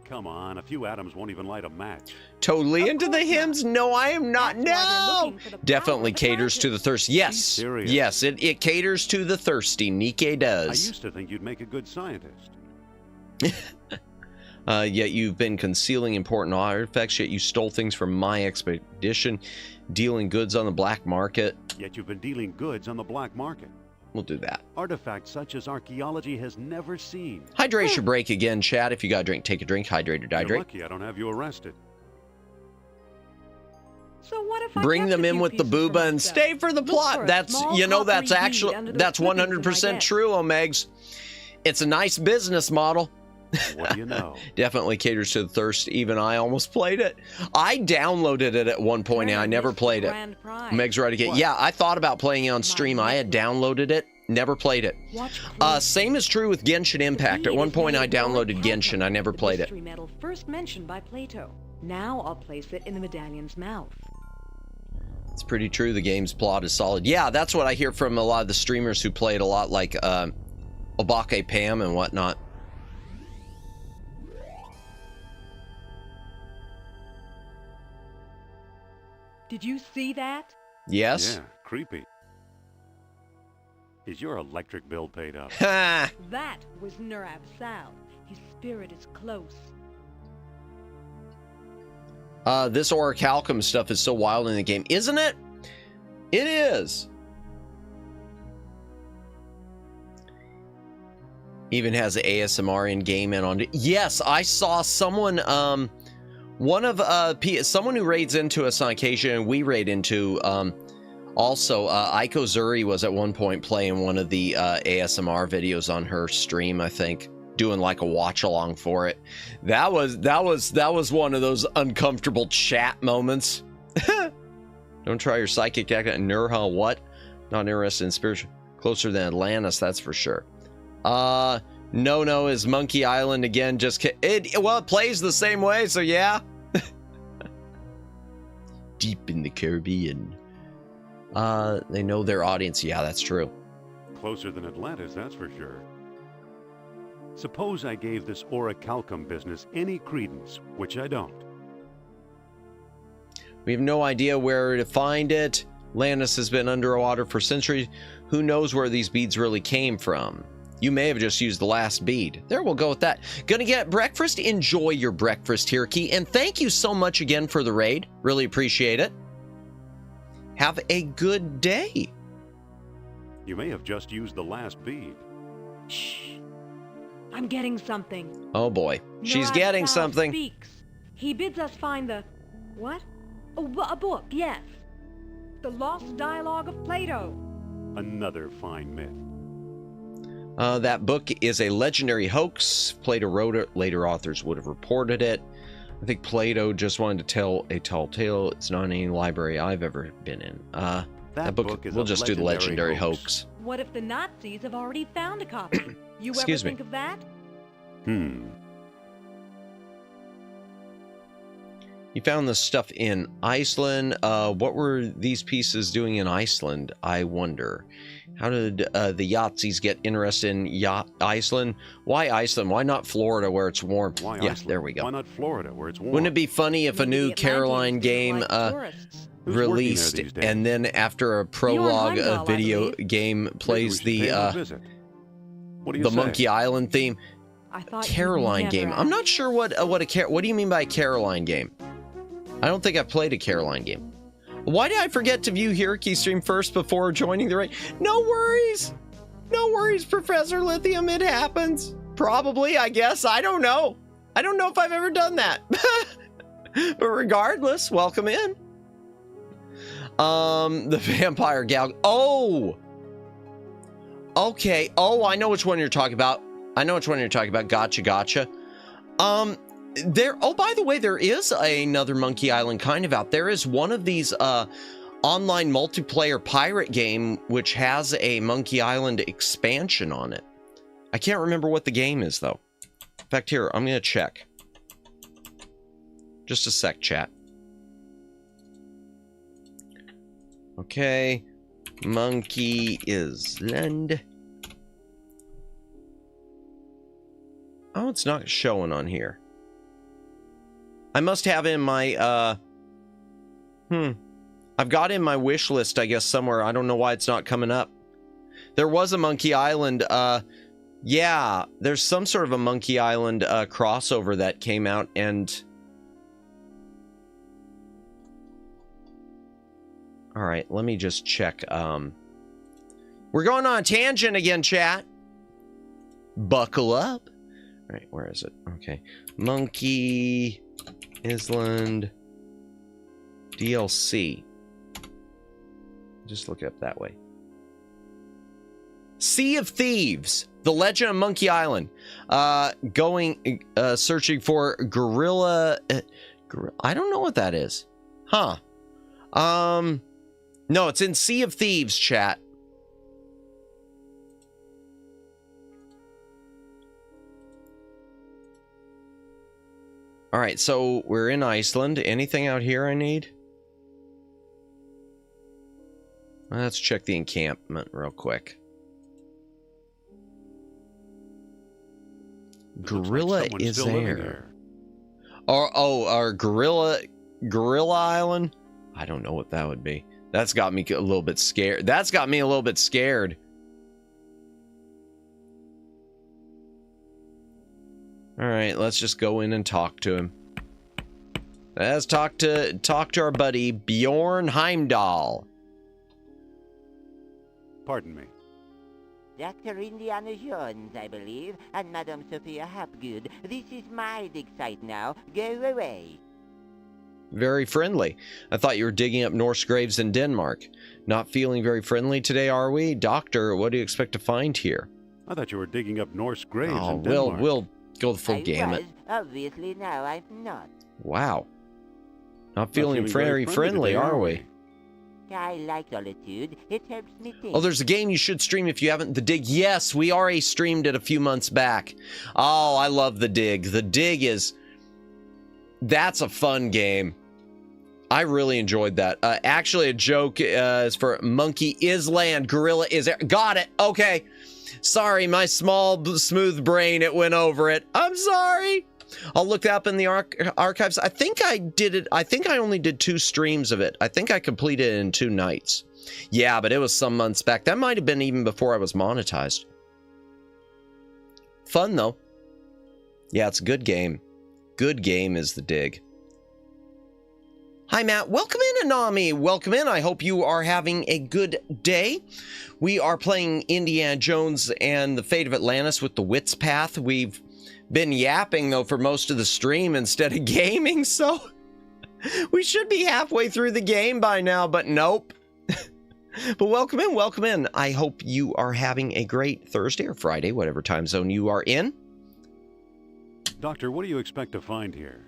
come on, a few atoms won't even light a match.
totally
Of
into the
course not.
hymns. No, I am not.
That's why they're
No.
looking for the power
Definitely
of
caters to the
Atlantis.
thirsty. Yes.
Serious?
Yes, it caters to the thirsty. Nikkei
I
does.
used to think you'd make a good scientist.
Yet you've been concealing important artifacts, yet you stole things from my expedition, dealing goods on the black market.
Yet you've been dealing goods on the black market.
We'll do that.
Artifacts such as archaeology has never seen.
Hydration break again, chat. If you got a drink, take a drink. Hydrate or
You're
dihydrate.
lucky I don't have you arrested.
So what if I
Bring
kept
them
a
in
few
with the
pieces for
booba and
myself?
stay for the
Look
plot.
for a
That's,
small
you know, that's
coppery bead
actually,
under the
that's
clippings in my
100%
desk.
true, Omegs. It's a nice business model.
What do you know?
Definitely caters to the thirst. Even I almost played it. I downloaded it at one point and I
Grand
never
Mr.
played it.
Grand Prize.
Meg's right again.
What?
Yeah, I thought about playing it on stream. I had downloaded it, never played it.
Watch closely.
Same is true with Genshin Impact.
The
At one
bead is
point I
made of
downloaded
platinum,
Genshin. I never
the
played it.
mystery metal first mentioned by Plato. Now I'll place it in the medallion's mouth.
It's pretty true. The game's plot is solid. Yeah, that's what I hear from a lot of the streamers who play it a lot, like Obake Pam and whatnot.
Did you see that?
Yes?
Yeah, creepy. Is your electric bill paid up?
Ha!
That was Nurab Sal. His spirit is close.
This orichalcum stuff is so wild in the game, isn't it? It is. Even has ASMR in game and on. Yes, I saw someone someone who raids into us on occasion, and we raid into, also, Aiko Zuri was at one point playing one of the ASMR videos on her stream, I think, doing like a watch along for it. That was one of those uncomfortable chat moments. Don't try your psychic act at Nurha, what? Not interested in spiritual. Closer than Atlantis, that's for sure. No is Monkey Island again, it plays the same way, so yeah. Deep in the Caribbean. They know their audience, yeah, that's true.
Closer than Atlantis, that's for sure. Suppose I gave this orichalcum business any credence, which I don't.
We have no idea where to find it. Atlantis has been underwater for centuries. Who knows where these beads really came from? You may have just used the last bead. There, we'll go with that. Gonna get breakfast? Enjoy your breakfast, Hirki. And thank you so much again for the raid. Really appreciate it. Have a good day.
You may have just used the last bead.
Shh. I'm getting something.
Oh boy. She's
Nurab
getting
Sal
something.
Speaks. He bids us find the... What? Oh, a book, yes. The Lost Dialogue of Plato.
Another fine myth.
That book is a legendary hoax. Plato wrote it. Later authors would have reported it. I think Plato just wanted to tell a tall tale. It's not any library I've ever been in. That book
is
we'll
a
just do the legendary hoax.
What if the Nazis have already found a copy? You
Excuse
ever
me.
think of that?
You found this stuff in Iceland. What were these pieces doing in Iceland, I wonder? How did the Yahtzees get interested in Iceland? Why Iceland? Why not Florida where it's warm?
Why
yeah,
Iceland?
there we go.
Why not Florida where it's warm?
Wouldn't it be funny if a
Maybe
new
the
Caroline
Atlanteans
game
didn't like tourists.
Who's working there
released
these days?
and then after a prologue
Heimdall, I
video
believe.
game
Maybe we
plays
should pay him a
the
visit. What do you say?
Monkey Island theme?
I thought
Caroline
you'd
game.
never
I'm
ask.
not sure what do you mean by a Caroline game? I don't think I played a Caroline game. Why did I forget to view Hirki's stream first before joining the raid? No worries. No worries, Professor Lithium. It happens. Probably, I guess. I don't know. I don't know if I've ever done that. But regardless, welcome in. The Vampire Gal. Oh! Okay. Oh, I know which one you're talking about. Gotcha. Oh, by the way, there is another Monkey Island kind of out. There is one of these online multiplayer pirate game which has a Monkey Island expansion on it. I can't remember what the game is, though. In fact, here, I'm going to check. Just a sec, chat. Okay. Monkey Island. Oh, it's not showing on here. I must have in my, I've got in my wish list, I guess, somewhere. I don't know why it's not coming up. There was a Monkey Island, yeah, there's some sort of a Monkey Island, crossover that came out, and... Alright, let me just check, We're going on a tangent again, chat. Buckle up. Alright, where is it? Okay. Monkey Island DLC. Just look it up that way. Sea of Thieves. The Legend of Monkey Island. Searching for Gorilla... I don't know what that is. Huh. No, it's in Sea of Thieves, chat. Alright, so we're in Iceland. Anything out here I need? Let's check the encampment real quick. Gorilla
someone's
is
still living
there. Our Gorilla Island? I don't know what that would be. That's got me a little bit scared. Alright, let's just go in and talk to him. Let's talk to our buddy Bjorn Heimdall.
Pardon me.
Dr. Indiana Jones, I believe, and Madame Sophia Hapgood. This is my dig site now. Go away.
very friendly. I thought you were digging up Norse graves in Denmark. Not feeling very friendly today, are we? Doctor, what do you expect to find here?
I thought you were digging up Norse graves
Oh,
in Denmark.
we'll go the full
I
gamut.
was. Obviously now I'm not.
Wow. Not
Not
feeling very friendly,
today,
are we?
I like solitude. It helps me think.
Oh, there's a game you should stream if you haven't. The Dig. Yes, we already streamed it a few months back. Oh, I love The Dig. The Dig is... That's a fun game. I really enjoyed that. Actually, a joke is for Monkey Island. Gorilla is there. Got it. Okay. Sorry, my small, smooth brain, it went over it. I'm sorry. I'll look up in the archives. I think I did it. I think I only did 2 streams of it. I think I completed it in 2 nights. Yeah, but it was some months back. That might have been even before I was monetized. Fun, though. Yeah, it's a good game. Good game is The Dig. Hi, Matt. Welcome in, Anami. Welcome in. I hope you are having a good day. We are playing Indiana Jones and the Fate of Atlantis with the Wits path. We've been yapping, though, for most of the stream instead of gaming, so we should be halfway through the game by now, but nope. But welcome in, welcome in. I hope you are having a great Thursday or Friday, whatever time zone you are in.
Doctor, what do you expect to find here?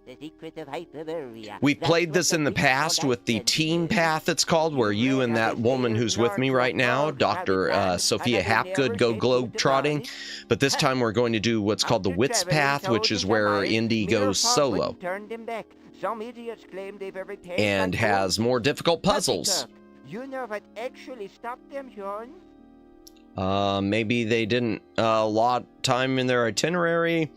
The secret of Hyperborea.
We played this in the past with the Teen Path, it's called, where you and that woman who's with me right now, Dr. Sophia Hapgood, go globe-trotting. But this time we're going to do what's called the Wits Path, which is where Indy goes solo and has more difficult puzzles.
You know what actually stopped them, John?
Maybe they didn't allot time in their itinerary.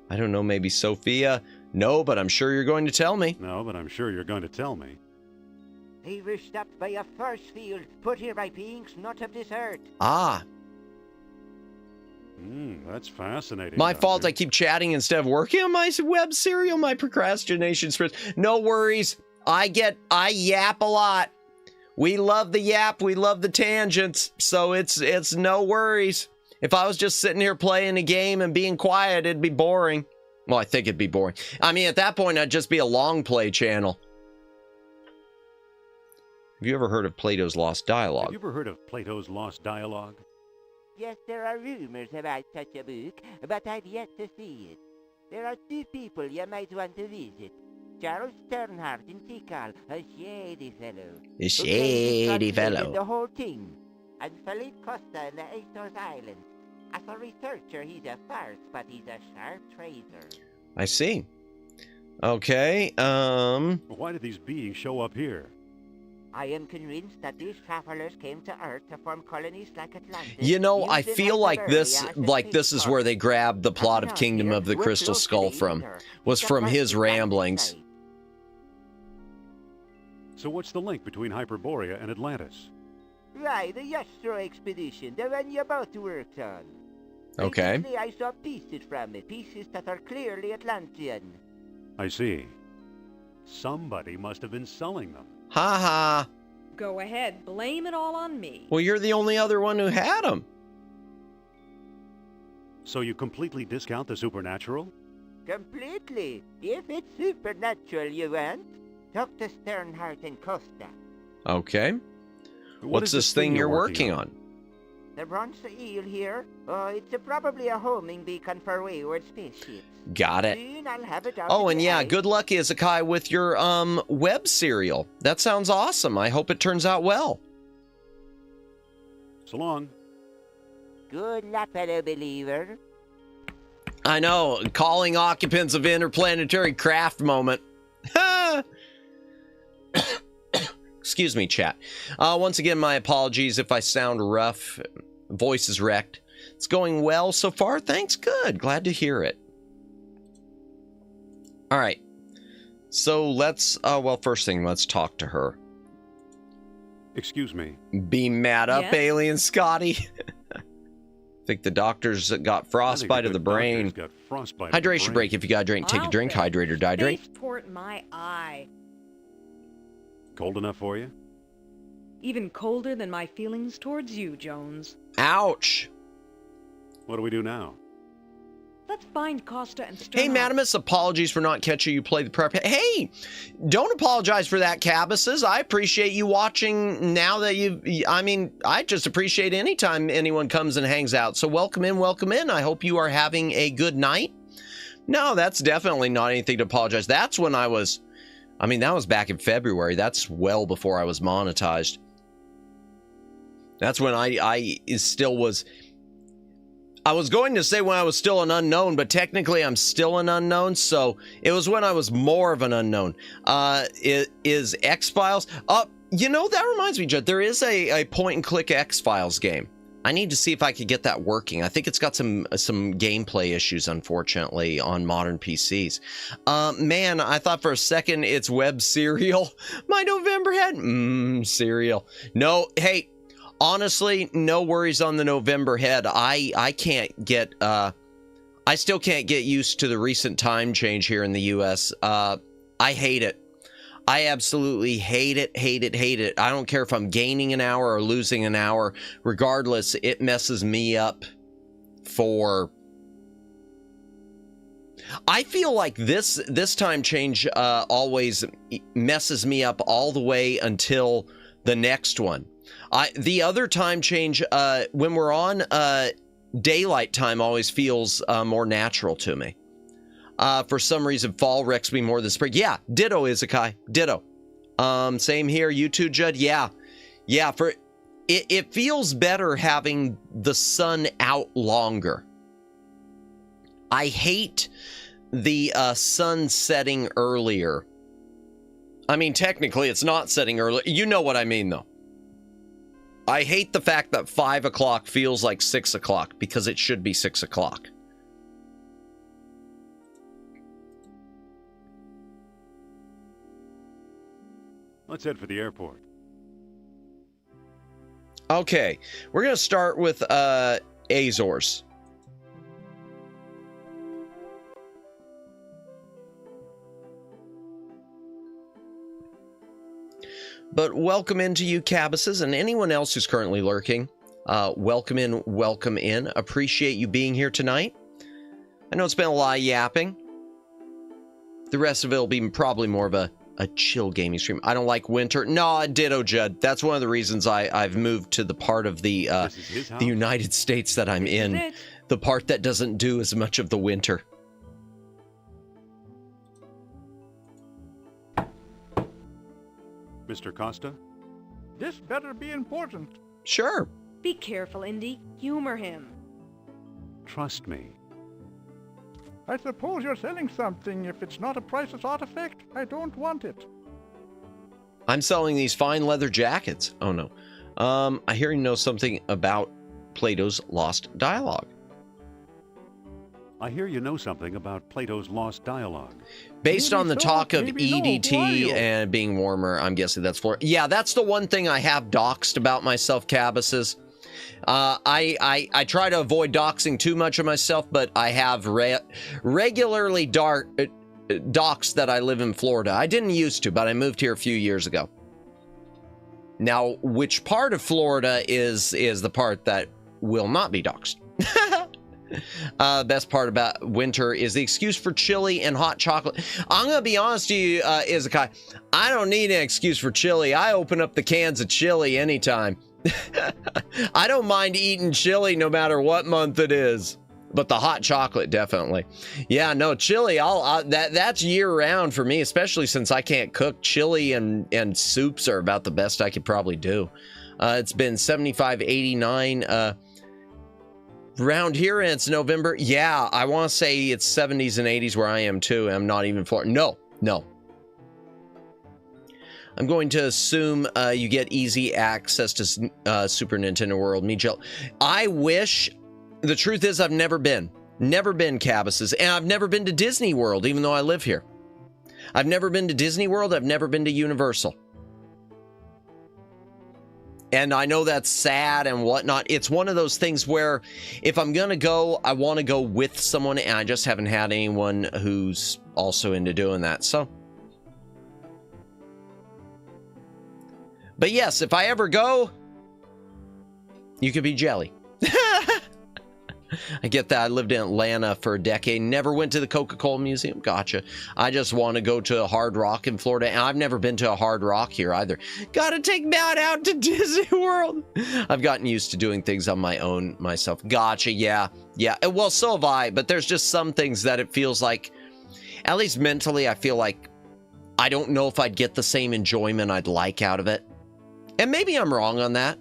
I don't know, maybe Sophia. No, but I'm sure you're going to tell me.
No, but I'm sure you're going to tell me.
They were stopped by a force field put here by beings not of this earth.
Ah.
That's fascinating.
My
Doctor.
fault, I keep chatting instead of working on my web serial, my procrastination scripts. No worries. I yap a lot. We love the yap, we love the tangents, so it's no worries. If I was just sitting here playing a game and being quiet, it'd be boring. Well, I think it'd be boring. I mean, at that point, I'd just be a long play channel. Have you ever heard of Plato's Lost Dialogue?
Have you ever heard of Plato's Lost Dialogue?
Yes, there are rumors about such a book, but I've yet to see it. There are 2 people you might want to visit. Charles Sternhardt in Tikal, a shady fellow.
A shady fellow.
The whole thing. And Philippe Costa in the Azores Islands. As a researcher, he's a farce, but he's a sharp trader.
I see. Okay,
Why did these beings show up here?
I am convinced that these travelers came to Earth to form colonies like Atlantis.
You know, I
using
feel like this
Hyperborea
is where they grabbed the plot of Kingdom of the Crystal Skull from. Was from his ramblings.
So what's the link between Hyperborea and Atlantis?
Right, the Yastro expedition, the one you both worked on.
Okay.
Recently, I saw pieces from it, pieces that are clearly Atlantean.
I see. Somebody must have been selling them.
Ha ha.
Go ahead, blame it all on me.
Well, you're the only other one who had them.
So you completely discount the supernatural?
Completely. If it's supernatural you want, talk to Sternhardt and Costa.
Okay.
What
What's
is
this thing you're working on?
The bronze eel here, it's probably a homing beacon for wayward spaceships.
Got it.
Soon I'll have it out
Oh,
in
and
the
yeah,
eye.
good luck, Izakai, with your web serial. That sounds awesome. I hope it turns out well.
So long.
Good luck, fellow believer.
I know, calling occupants of interplanetary craft moment. Excuse me, chat. Once again, my apologies if I sound rough. Voice is wrecked. It's going well so far. Thanks. Good. Glad to hear it. All right. So let's, well, first thing, let's talk to her.
Excuse me.
Be mad up,
Yes?
alien Scotty. I think the doctor's got frostbite of the brain.
Got frostbite of the
Hydration
brain.
break. If you got to drink, take a
I'll
drink.
bet.
Hydrate or dihydrate.
Spaceport my eye.
Cold enough for you?
Even colder than my feelings towards you, Jones.
Ouch.
What do we do now?
Let's find Costa and Sternhardt.
Hey, Madamus, apologies for not catching you play the prep. Hey, don't apologize for that, Cabbases. I appreciate you watching now that I just appreciate anytime anyone comes and hangs out. So welcome in, welcome in. I hope you are having a good night. No, that's definitely not anything to apologize. That's when that was back in February. That's well before I was monetized. That's when I was going to say when I was still an unknown, but technically I'm still an unknown, so it was when I was more of an unknown. Is X-Files? That reminds me, Judd, there is a point-and-click X-Files game. I need to see if I could get that working. I think it's got some gameplay issues, unfortunately, on modern PCs. Man, I thought for a second it's web serial. My November head? Serial. No, hey, honestly, no worries on the November head. I still can't get used to the recent time change here in the US. I hate it. I absolutely hate it. I don't care if I'm gaining an hour or losing an hour. Regardless, it messes me up I feel like this time change always messes me up all the way until the next one. The other time change, when we're on daylight time, always feels more natural to me. For some reason, fall wrecks me more than spring. Yeah, ditto, Izakai. Ditto. Same here. You too, Judd? Yeah. It feels better having the sun out longer. I hate the sun setting earlier. I mean, technically, it's not setting early. You know what I mean, though. I hate the fact that 5 o'clock feels like 6 o'clock because it should be 6 o'clock.
Let's head for the airport.
Okay, we're going to start with Azores. But welcome into you, Cabbases, and anyone else who's currently lurking. Welcome in, welcome in. Appreciate you being here tonight. I know it's been a lot of yapping. The rest of it will be probably more of a chill gaming stream. I don't like winter. No, ditto, Judd. That's one of the reasons I've moved to the part of the United States that I'm in. The part that doesn't do as much of the winter.
Mr. Costa?
This better be important.
Sure.
Be careful, Indy. Humor him.
Trust me.
I suppose you're selling something. If it's not a priceless artifact, I don't want it.
I'm selling these fine leather jackets. Oh, no. I hear you know something about Plato's Lost Dialogue.
I hear you know something about Plato's Lost Dialogue.
Based
Maybe
on the
so,
talk of
maybe no. Who are
EDT
you?
and being warmer, I'm guessing that's for... Yeah, that's the one thing I have doxed about myself, Cabbases. I try to avoid doxing too much of myself, but I have regularly doxed that I live in Florida. I didn't used to, but I moved here a few years ago. Now, which part of Florida is the part that will not be doxed? Best part about winter is the excuse for chili and hot chocolate. I'm gonna be honest to you, Izakai, I don't need an excuse for chili. I open up the cans of chili anytime. I don't mind eating chili no matter what month it is, but the hot chocolate definitely. Yeah, no, chili, that's year round for me, especially since I can't cook. Chili and soups are about the best I could probably do. It's been 75, 89 around here, and it's November. Yeah, I want to say it's 70s and 80s where I am too. I'm not even Florida. No. I'm going to assume you get easy access to Super Nintendo World. Mijel, I wish. The truth is I've never been, Cabbases, and I've never been to Disney World, even though I live here. I've never been to Disney World. I've never been to Universal. And I know that's sad and whatnot. It's one of those things where if I'm going to go, I want to go with someone, and I just haven't had anyone who's also into doing that. So, but yes, if I ever go, you could be jelly. I get that. I lived in Atlanta for a decade. Never went to the Coca-Cola Museum. Gotcha. I just want to go to a Hard Rock in Florida. And I've never been to a Hard Rock here either. Gotta take Matt out to Disney World. I've gotten used to doing things on my own myself. Gotcha. Yeah. Yeah. Well, so have I. But there's just some things that it feels like, at least mentally, I feel like I don't know if I'd get the same enjoyment I'd like out of it. And maybe I'm wrong on that.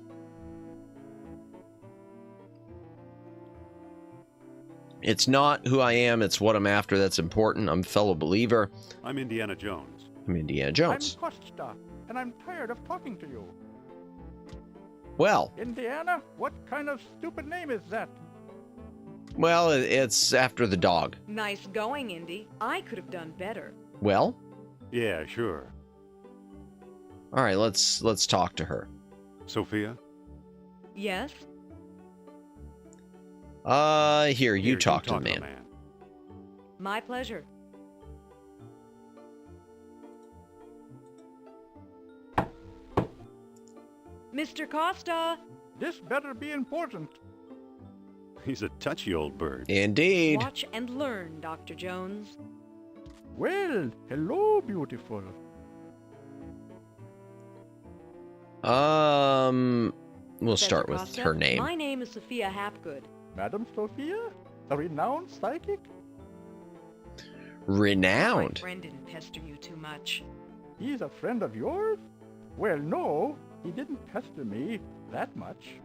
It's not who I am, it's what I'm after that's important. I'm a fellow believer.
I'm Indiana Jones.
I'm Indiana Jones.
I'm Costa, and I'm tired of talking to you.
Well,
Indiana? What kind of stupid name is that?
well, it's after the dog.
Nice going, Indy. I could have done better.
Well,
Yeah, sure.
all right, let's talk to her.
Sophia?
Yes?
Here, you talk to the man.
My pleasure. Mr. Costa!
This better be important.
He's a touchy old bird.
Indeed.
Watch and learn, Dr. Jones.
Well, hello, beautiful.
We'll
Professor
start with
Costa,
her name.
My name is Sophia Hapgood.
Madam Sophia? A renowned psychic?
My
Renowned.
friend didn't pester you too much.
He's a friend of yours? Well, no, he didn't pester me that much.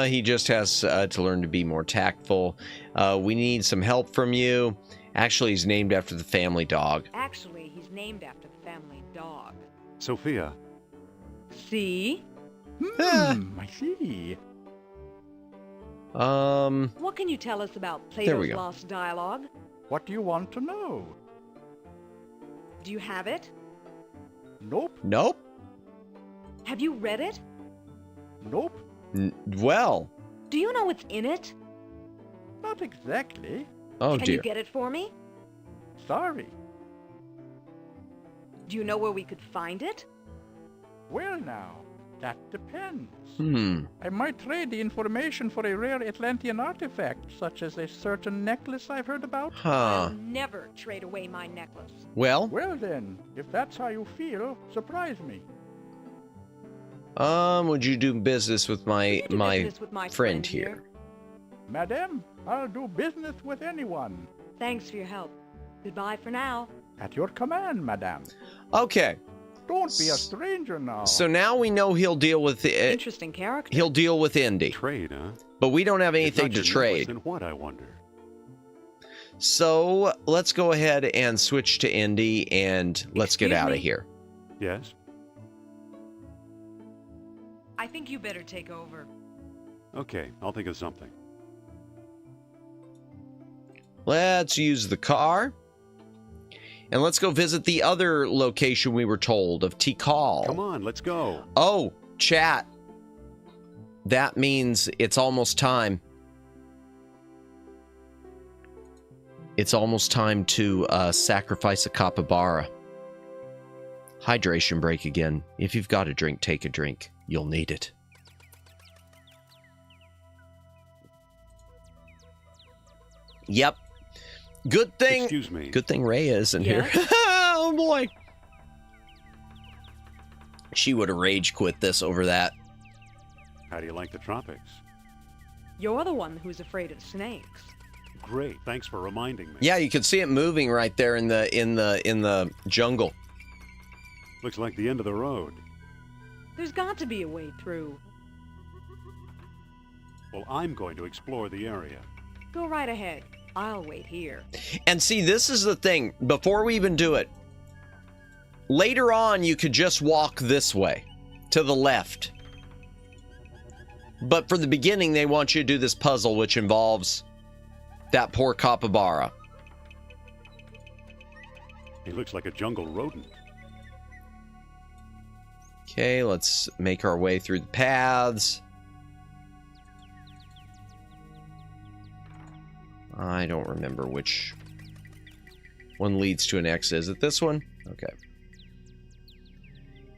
He just has to learn to be more tactful. We need some help from you. Actually, he's named after the family dog.
Actually, he's named after the family dog.
Sophia,
See?
I see.
What can you tell us about
we
Plato's
go.
Lost Dialogue?
What do you want to know?
Do you have it?
Nope,
Nope.
Have you read it?
nope,
Well.
Do you know what's in it?
not exactly.
Oh,
Can
dear.
you get it for me?
Sorry.
Do you know where we could find it?
Well, now, that depends.
Hmm.
I might trade the information for a rare Atlantean artifact, such as a certain necklace I've heard about.
Huh.
I'll never trade away my necklace.
Well,
Well then, if that's how you feel, surprise me.
would you do business with my
Do business with my
friend here?
Madam, I'll do business with anyone.
Thanks for your help. Goodbye for now.
At your command, madam.
Okay.
Don't be a stranger now.
So now we know he'll deal with
Interesting character.
he'll deal with Indy,
trade, huh?
but we don't have
If
anything
not
to
your necklace,
trade.
then what, I wonder?
So let's go ahead and switch to Indy and let's get
Excuse
out of
me?
here.
Yes?
I think you better take over.
Okay, I'll think of something.
Let's use the car. And let's go visit the other location we were told of Tikal.
Come on, let's go.
Oh, chat. That means it's almost time. It's almost time to sacrifice a capybara. Hydration break again. If you've got a drink, take a drink. You'll need it. Yep. Good thing.
Excuse me.
Good thing Rhea isn't
Yes?
here. Oh boy. She would have rage quit this over that.
How do you like the tropics?
You're the one who's afraid of snakes.
Great, thanks for reminding me.
Yeah, you can see it moving right there in the jungle.
Looks like the end of the road.
There's got to be a way through.
Well, I'm going to explore the area.
Go right ahead. I'll wait here.
And see, this is the thing. Before we even do it, later on, you could just walk this way, to the left. But for the beginning, they want you to do this puzzle, which involves that poor capybara.
He looks like a jungle rodent.
Okay, let's make our way through the paths. I don't remember which one leads to an exit. Is it this one? Okay.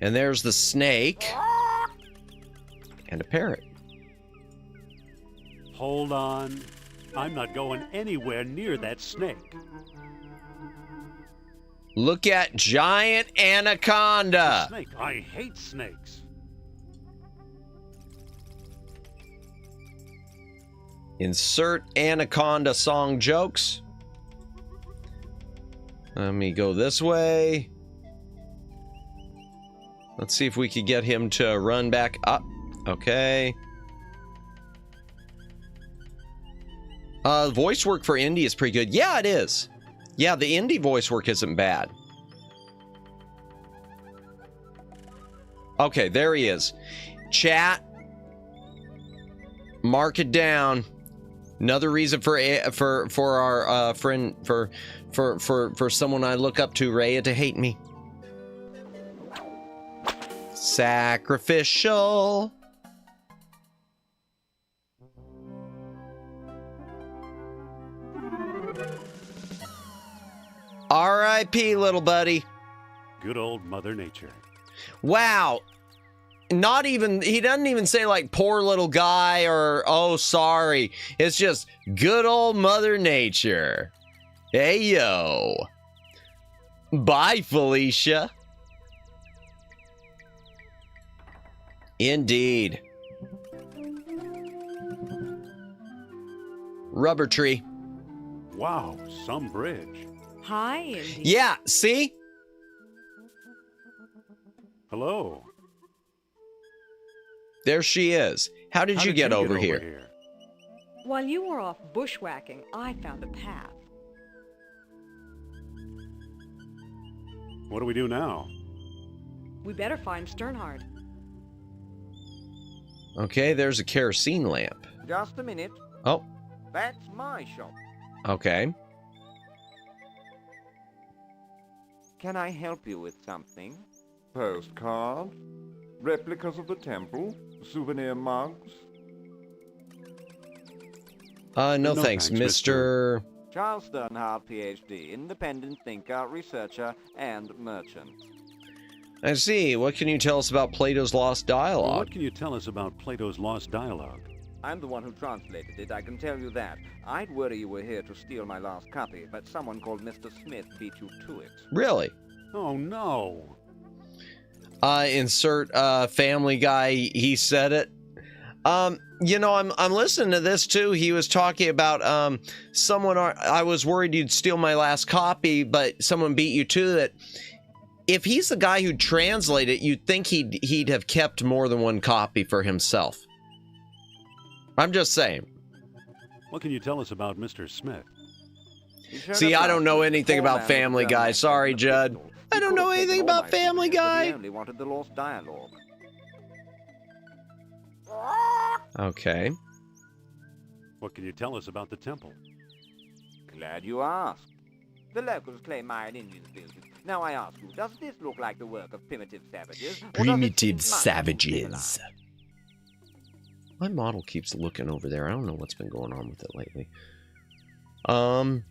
And there's the snake. And a parrot.
Hold on. I'm not going anywhere near that snake.
Look at giant anaconda.
Snake. I hate snakes.
Insert anaconda song jokes. Let me go this way. Let's see if we could get him to run back up. Okay. Voice work for Indy is pretty good. Yeah, it is. Yeah, the Indy voice work isn't bad. Okay, there he is. Chat. Mark it down. Another reason for our friend for someone I look up to, Rhea, to hate me. Sacrificial. R.I.P. little buddy.
Good old Mother Nature.
Wow. Not even, he doesn't even say like poor little guy or oh sorry. It's just good old Mother Nature. Hey yo. Bye, Felicia. Indeed. Rubber tree.
Wow, some bridge.
Hi, Indy.
Yeah, see?
Hello.
There she is. How did you get over here?
While you were off bushwhacking, I found a path.
What do we do now?
We better find Sternhard.
Okay, there's a kerosene lamp.
Just a minute.
Oh,
That's my shop.
okay.
Can I help you with something?
Postcards, replicas of the temple, souvenir mugs.
No thanks, Mr.
Charles Sternhard, PhD, independent thinker, researcher, and merchant.
I see. What can you tell us about Plato's Lost Dialogue?
What can you tell us about Plato's Lost Dialogue?
I'm the one who translated it, I can tell you that. I'd worry you were here to steal my last copy, but someone called Mr. Smith beat you to it.
Really?
Oh, no.
Insert Family Guy, he said it. You know, I'm listening to this too. He was talking about someone, I was worried you'd steal my last copy, but someone beat you to it. If he's the guy who translated it, you'd think he'd have kept more than one copy for himself. I'm just saying.
What can you tell us about Mr. Smith?
See, I don't know anything about Family Guy. Sorry, Judd. I don't know anything about Family Guy.
He only wanted the lost dialogue.
Okay.
What can you tell us about the temple?
Glad you asked. The locals claim Mayan Indians built it. Now I ask you, does this look like the work of primitive savages?
Primitive savages. My model keeps looking over there. I don't know what's been going on with it lately. I'm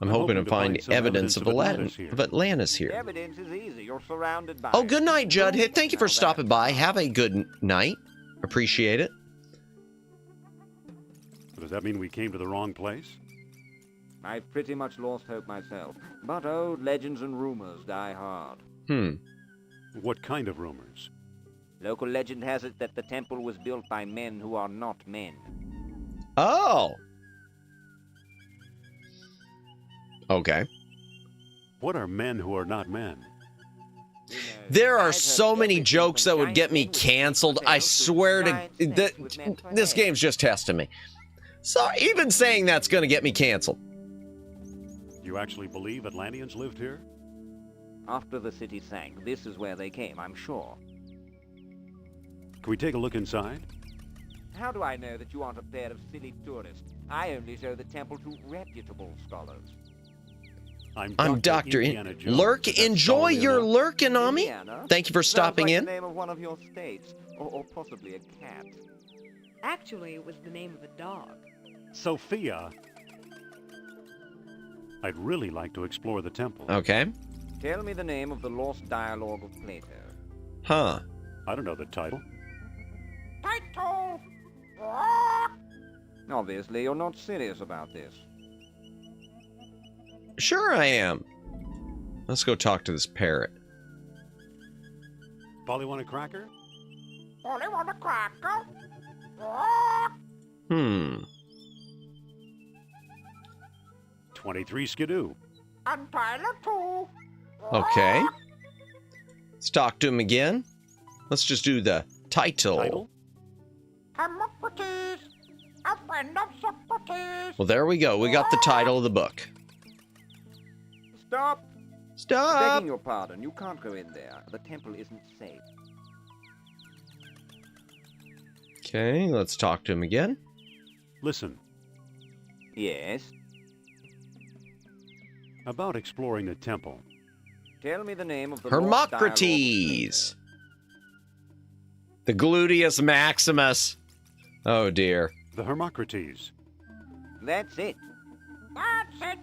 hoping to find
some
evidence of Atlantis here.
Evidence is easy. You're surrounded by...
Oh, good night, Judd. Hey, thank you for stopping by. Have a good night. Appreciate it.
So does that mean we came to the wrong place?
I've pretty much lost hope myself, but old legends and rumors die hard.
What kind of rumors?
Local legend has it that the temple was built by men who are not men.
Oh. Okay.
What are men who are not men?
There are so many jokes that would get me canceled. I swear to... This game's just testing me. So even saying that's going to get me canceled.
You actually believe Atlanteans lived here?
After the city sank, this is where they came, I'm sure.
Can we take a look inside?
How do I know that you aren't a pair of silly tourists? I only show the temple to reputable scholars.
I'm Dr. Lurk. Enjoy your lurkinami. Thank you for stopping in.
The name of one of your states, or possibly a cat.
Actually, it was the name of a dog.
Sophia. I'd really like to explore the temple.
Okay.
Tell me the name of the lost dialogue of Plato.
I don't know the title.
Title! Obviously, you're not serious about this.
Sure I am. Let's go talk to this parrot.
Polly want a cracker?
Only want a cracker?
Hmm.
23 skidoo.
And Tyler too.
Okay. Let's talk to him again. Let's just do the title.
Hippocrates, a friend of Socrates.
Well, there we go. We got the title of the book.
Stop!
Stop!
Begging your pardon, you can't go in there. The temple isn't safe.
Okay, let's talk to him again.
Listen,
Yes?
about exploring the temple.
Tell me the name of the
Hermocrates! The gluteus maximus. Oh, dear.
The Hermocrates.
That's it.
That's it.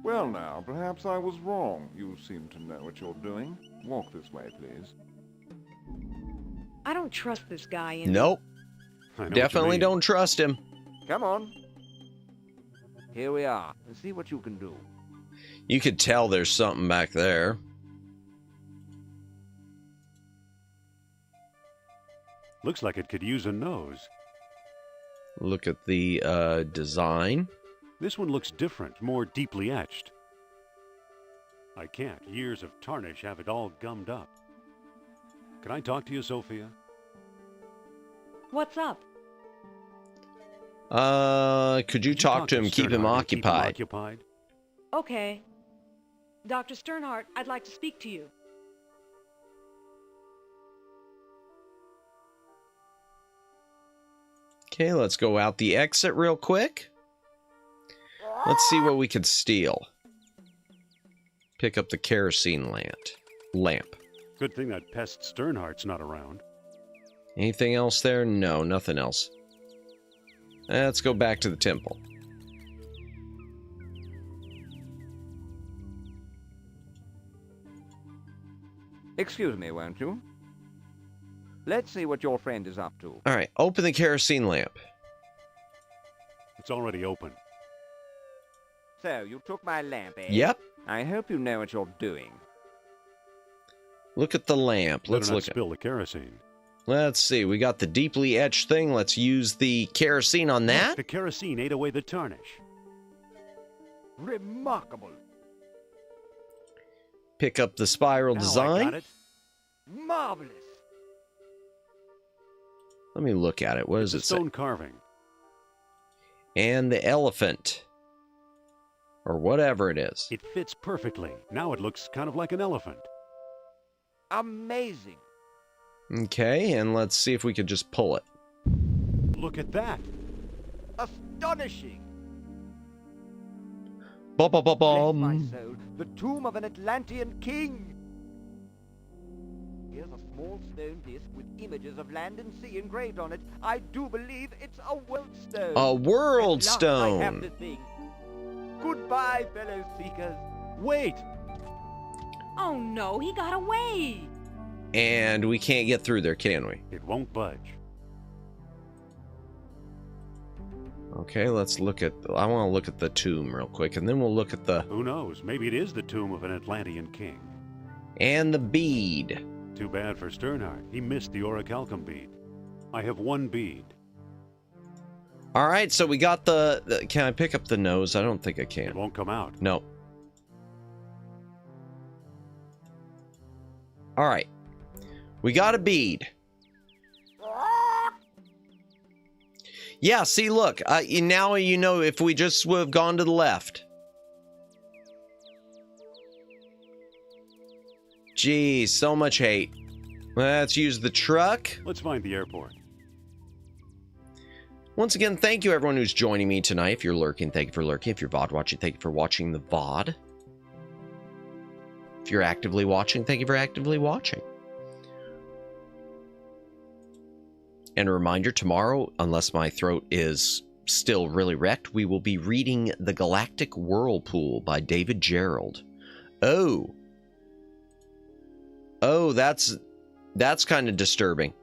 Well now, perhaps I was wrong. You seem to know what you're doing. Walk this way, please.
I don't trust this guy. In
Nope.
I know what you
Definitely
mean.
don't trust him.
Come on. Here we are. And see what you can do.
You could tell there's something back there.
Looks like it could use a nose.
Look at the design.
This one looks different, more deeply etched. I can't. Years of tarnish have it all gummed up. Can I talk to you, Sophia?
What's up?
Could you talk to him, keep him occupied?
occupied?
Okay. Dr. Sternhardt, I'd like to speak to you.
Okay, let's go out the exit real quick. Let's see what we could steal. Pick up the kerosene lamp.
Good thing that pest Sternhardt's not around.
Anything else there? No, nothing else. Let's go back to the temple.
Excuse me, won't you? Let's see what your friend is up to.
All right, open the kerosene lamp.
It's already open.
So, you took my lamp, eh?
Yep.
I hope you know what you're doing.
Look at the lamp. Let's
Better not
look at.
spill the kerosene.
Let's see. We got the deeply etched thing. Let's use the kerosene on that.
The kerosene ate away the tarnish.
Remarkable.
Pick up the spiral
Now I
design.
got it.
Marvelous.
Let me look at it. What
It's
does
a
it say?
stone carving.
And the elephant. Or whatever it is.
It fits perfectly. Now it looks kind of like an elephant.
Amazing.
Okay, and let's see if we could just pull it.
Look at that.
Astonishing.
Bum, bum, bum,
Bless my
bum.
soul. The tomb of an Atlantean king. Here's a small stone disc with images of land and sea engraved on it. I do believe it's a world stone.
A world
At last I have
stone.
the thing. Goodbye, fellow seekers.
Wait!
Oh no, he got away!
And we can't get through there, can we?
It won't budge.
Okay, let's look at... I want to look at the tomb real quick, and then we'll look at the...
Who knows? Maybe it is the tomb of an Atlantean king.
And the bead.
Too bad for Sternhardt. He missed the orichalcum bead. I have one bead.
All right, so we got the... Can I pick up the nose? I don't think I
It
can.
won't come out.
No. All right. We got a bead. Yeah, see, look. Now you know if we just would have gone to the left. Geez, so much hate. Let's use the truck.
Let's find the airport.
Once again, thank you everyone who's joining me tonight. If you're lurking, thank you for lurking. If you're VOD watching, thank you for watching the VOD. If you're actively watching, thank you for actively watching. And a reminder, tomorrow, unless my throat is still really wrecked, we will be reading The Galactic Whirlpool by David Gerald. Oh, that's kind of disturbing.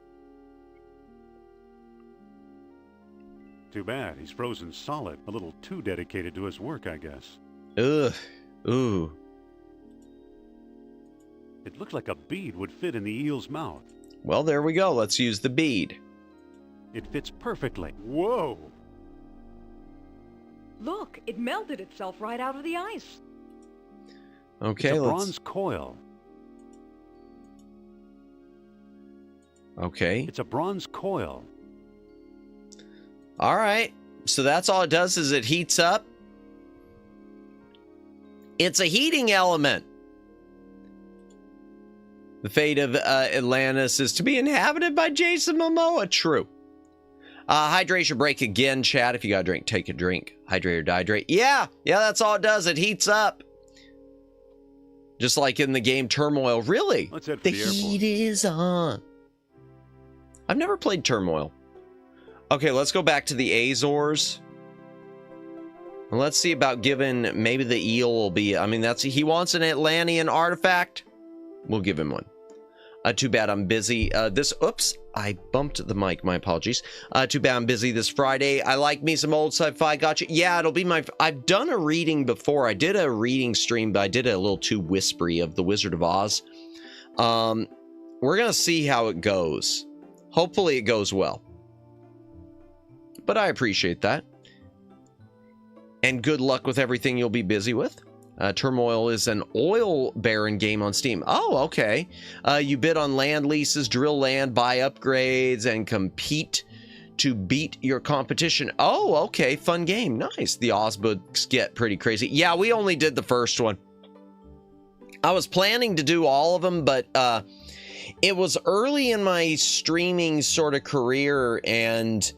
Too bad. He's frozen solid. A little too dedicated to his work, I guess.
Ugh. Ooh.
It looked like a bead would fit in the eel's mouth.
Well, there we go. Let's use the bead.
It fits perfectly. Whoa!
Look, it melted itself right out of the ice.
Okay,
it's a
let's...
bronze coil.
Okay.
It's a bronze coil.
All right. So that's all it does is it heats up. It's a heating element. The fate of Atlantis is to be inhabited by Jason Momoa. True. Hydration break again, chat. If you got a drink, take a drink. Hydrate or dehydrate. Yeah, that's all it does. It heats up. Just like in the game Turmoil. Really?
Let's head for
the
the airport.
heat is on. I've never played Turmoil. Okay, let's go back to the Azores. And let's see about giving, maybe the eel will be, I mean, he wants an Atlantean artifact. We'll give him one. Too bad I'm busy. Oops, I bumped the mic. My apologies. Too bad I'm busy this Friday. I like me some old sci-fi. Gotcha. Yeah, it'll be I've done a reading before. I did a reading stream, but I did it a little too whispery of The Wizard of Oz. We're going to see how it goes. Hopefully it goes well. But I appreciate that. And good luck with everything you'll be busy with. Turmoil is an oil baron game on Steam. Oh, okay. You bid on land leases, drill land, buy upgrades, and compete to beat your competition. Oh, okay. Fun game. Nice. The Oz books get pretty crazy. Yeah, we only did the first one. I was planning to do all of them, but it was early in my streaming sort of career, and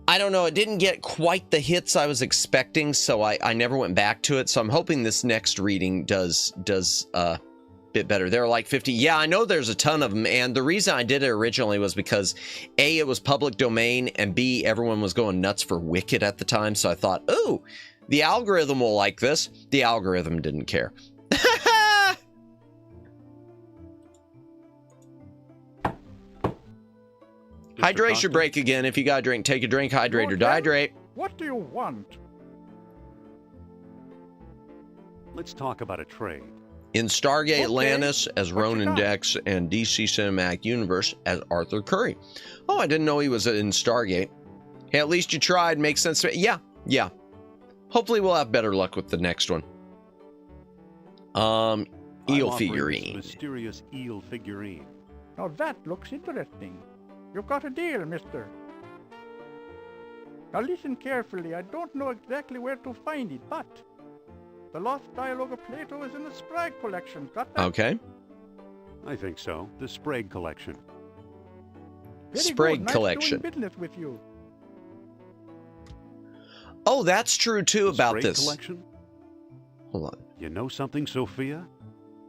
I don't know, it didn't get quite the hits I was expecting, so I never went back to it. So I'm hoping this next reading does a bit better. There are like 50. Yeah, I know there's a ton of them, and the reason I did it originally was because A, it was public domain, and B, everyone was going nuts for Wicked at the time, so I thought, ooh, the algorithm will like this. The algorithm didn't care. Hydration break again. If you got a drink, take a drink, hydrate or dehydrate.
What do you want?
Let's talk about a trade.
In Stargate Atlantis as Ronan Dex and DC Cinematic Universe as Arthur Curry. Oh, I didn't know he was in Stargate. Hey, at least you tried. Makes sense to me. Yeah. Hopefully we'll have better luck with the next one. Eel figurine.
Mysterious eel figurine.
Now that looks interesting. You've got a deal, mister. Now listen carefully. I don't know exactly where to find it, but the Lost Dialogue of Plato is in the Sprague collection. Got that?
Okay.
I think so. The Sprague collection.
Sprague collection.
Nice doing business with you.
Oh, that's true too about
Sprague
this.
Collection?
Hold on.
You know something, Sophia?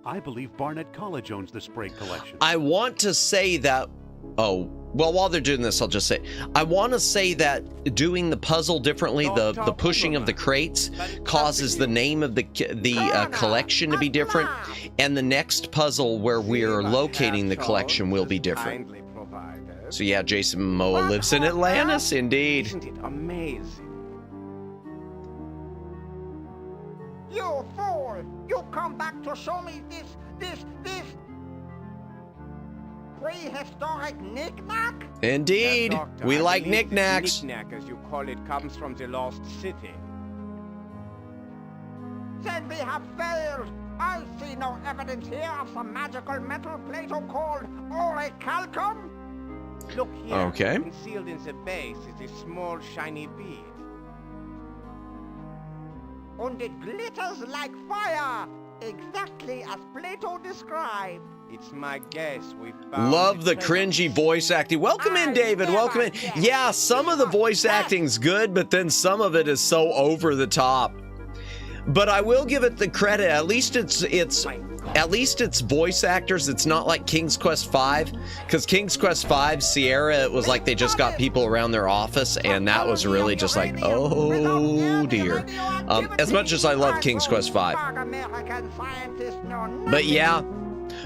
I believe Barnett College owns the Sprague collection.
I want to say that. Oh, well, while they're doing this, I'll just say, I want to say that doing the puzzle differently, the pushing of the crates causes the name of the collection to be different, and the next puzzle where we're locating the collection will be different. So yeah, Jason Momoa lives in Atlantis, indeed.
Isn't it amazing?
You fool! You come back to show me this prehistoric knick-knack?
Indeed,
Yes, Doctor,
we
I
like
believe
knickknacks.
Knick-knack, as you call it, comes from the lost city.
Then we have failed. I see no evidence here of some magical metal Plato called orichalcum.
Look here.
Okay.
Concealed in the base is a small shiny bead.
And it glitters like fire, exactly as Plato described.
It's my guess we found
Love the
treasure.
cringy voice acting. Welcome in, David. Welcome in. Yeah, some of the voice acting's good, but then some of it is so over the top. But I will give it the credit. At least it's voice actors. It's not like King's Quest V, because King's Quest V, Sierra, it was like they just got people around their office, and that was really just like, oh dear. As much as I love King's Quest V. But yeah.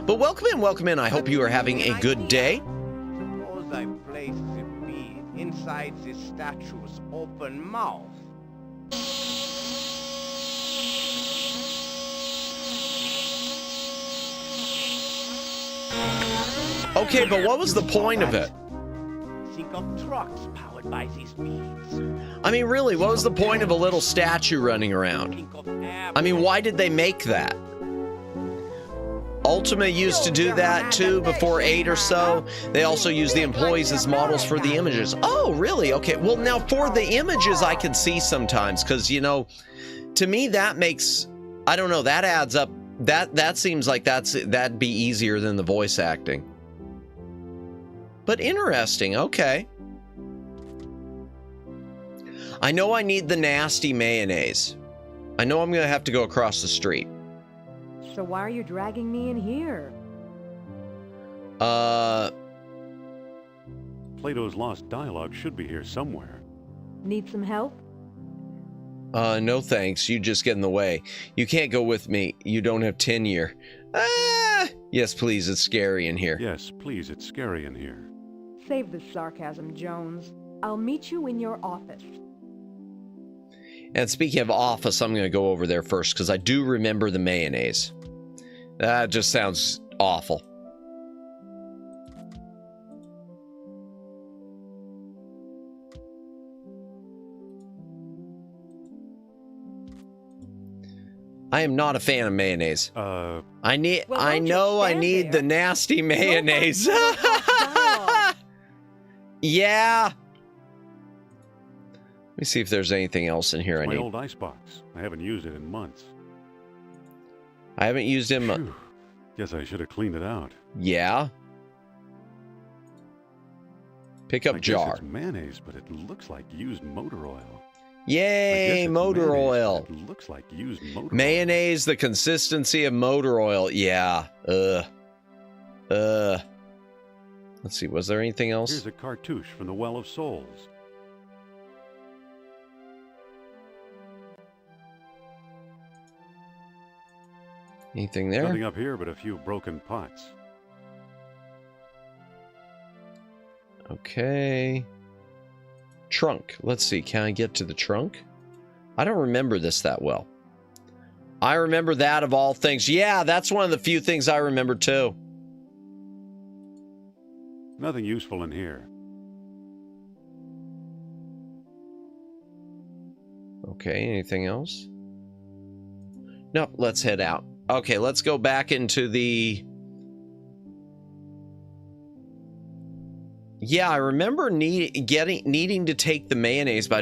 But welcome in, welcome in. I hope you are having a good day.
Suppose I place the bead in inside this statue's open mouth.
Okay, but what was the point of it?
Think of trucks powered by these beads.
I mean, really, what was the point of a little statue running around?
Think of
I mean, why did they make that? Ultima used to do that too before 8 or so. They also use the employees as models for the images. Oh, really? Okay. Well, now for the images, I can see sometimes because, you know, to me that makes, I don't know, that adds up. That seems like that'd be easier than the voice acting. But interesting. Okay. I know I need the nasty mayonnaise. I know I'm going to have to go across the street.
So why are you dragging me in here?
Plato's Lost Dialogue should be here somewhere.
Need some help?
No thanks. You just get in the way. You can't go with me. You don't have tenure. Yes, please. It's scary in here.
Yes, please. It's scary in here.
Save the sarcasm, Jones. I'll meet you in your office.
And speaking of office, I'm going to go over there first because I do remember the mayonnaise. That just sounds awful. I am not a fan of mayonnaise. I know I need the nasty mayonnaise. Yeah. Let me see if there's anything else in here I need.
My old icebox. I haven't used it in months.
I haven't used it in months.
Guess I should have cleaned it out.
Yeah. Pick up jar.
It's mayonnaise, but it looks like used motor oil.
Yay, motor oil.
It looks like used motor oil.
Mayonnaise, the consistency of motor oil. Yeah. Let's see, was there anything else?
Here's a cartouche from the Well of Souls.
Anything there?
Nothing up here but a few broken pots.
Okay. Trunk. Let's see. Can I get to the trunk? I don't remember this that well. I remember that of all things. Yeah, that's one of the few things I remember too.
Nothing useful in here.
Okay, anything else? No, let's head out. Okay, let's go back into the... Yeah, I remember needing to take the mayonnaise, but I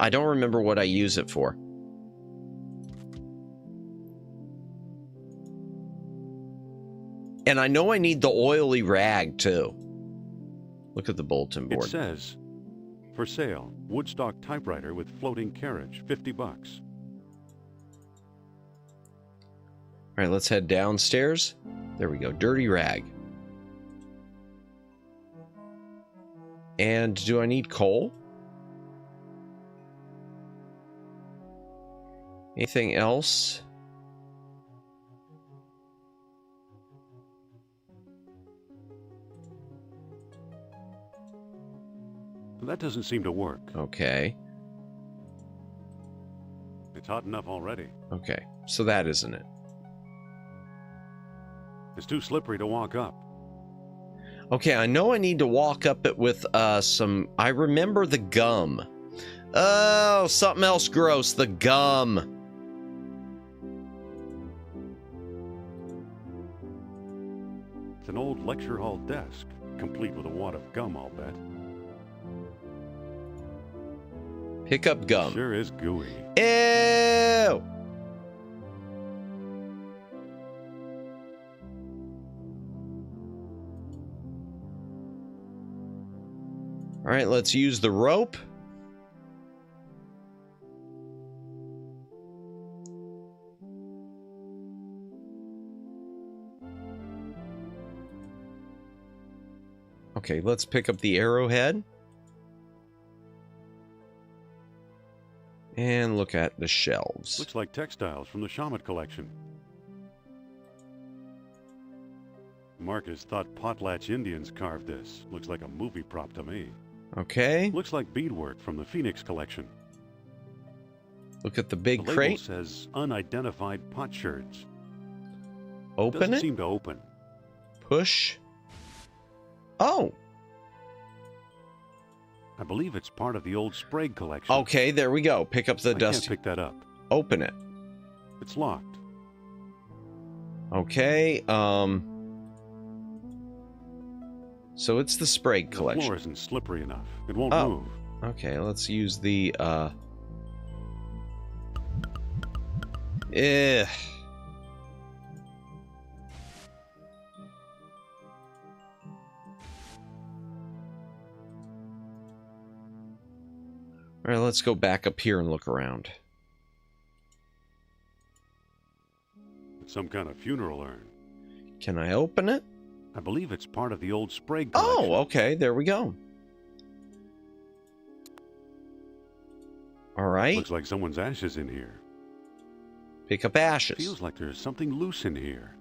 don't remember what I use it for. And I know I need the oily rag too. Look at the bulletin board.
It says, for sale, Woodstock typewriter with floating carriage, $50.
All right, let's head downstairs. There we go. Dirty rag. And do I need coal? Anything else?
That doesn't seem to work.
Okay.
It's hot enough already.
Okay, so that isn't it.
It's too slippery to walk up.
Okay, I know I need to walk up it with some... I remember the gum. Oh, something else gross. The gum.
It's an old lecture hall desk, complete with a wad of gum, I'll bet.
Pick up gum.
Sure is gooey.
Ew! All right, let's use the rope. Okay, let's pick up the arrowhead. And look at the shelves.
Looks like textiles from the Shaman collection. Marcus thought potlatch Indians carved this. Looks like a movie prop to me.
Okay.
Looks like beadwork from the Phoenix collection.
Look at the big
The
crate.
label says unidentified potsherds.
Open
Doesn't
it.
seem to open.
Push. Oh.
I believe it's part of the old Sprague collection.
Okay, there we go. Pick up the
I
dusty.
can't pick that up.
Open it.
It's locked.
Okay. So it's the Sprague
The
collection.
floor isn't slippery enough. It won't
Oh.
move.
Okay, let's use the All right, let's go back up here and look around.
It's some kind of funeral urn.
Can I open it?
I believe it's part of the old Sprague collection.
Oh, okay, there we go. All right.
Looks like someone's ashes in here.
Pick up ashes.
Feels like there's something loose in here.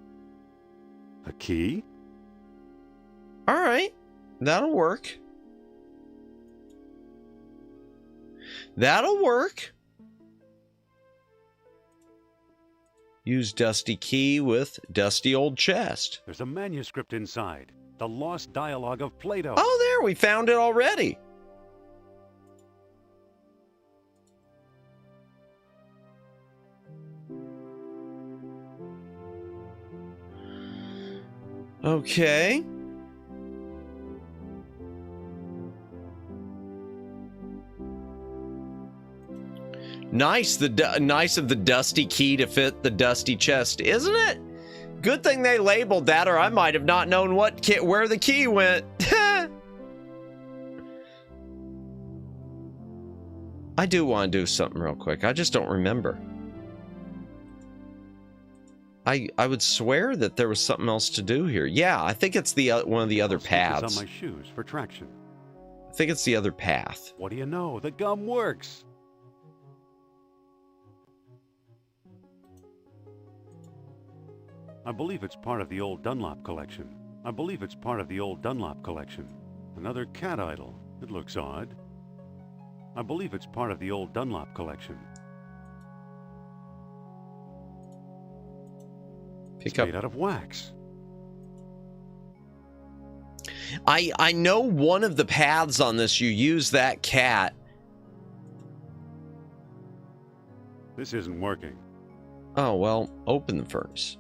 A key?
All right, that'll work. That'll work. Use dusty key with dusty old chest.
There's a manuscript inside. The lost dialogue of Plato.
Oh, there, we found it already. Okay. Nice, nice of the dusty key to fit the dusty chest, isn't it? Good thing they labeled that, or I might have not known where the key went. I do want to do something real quick. I just don't remember. I would swear that there was something else to do here. Yeah, I think it's the one of the other paths.
On my shoes for traction.
I think it's the other path.
What do you know? The gum works. I believe it's part of the old Dunlop collection. I believe it's part of the old Dunlop collection. Another cat idol. It looks odd. I believe it's part of the old Dunlop collection. It's made out of wax.
I know one of the paths on this, you use that cat.
This isn't working.
Oh, well, open the furnace.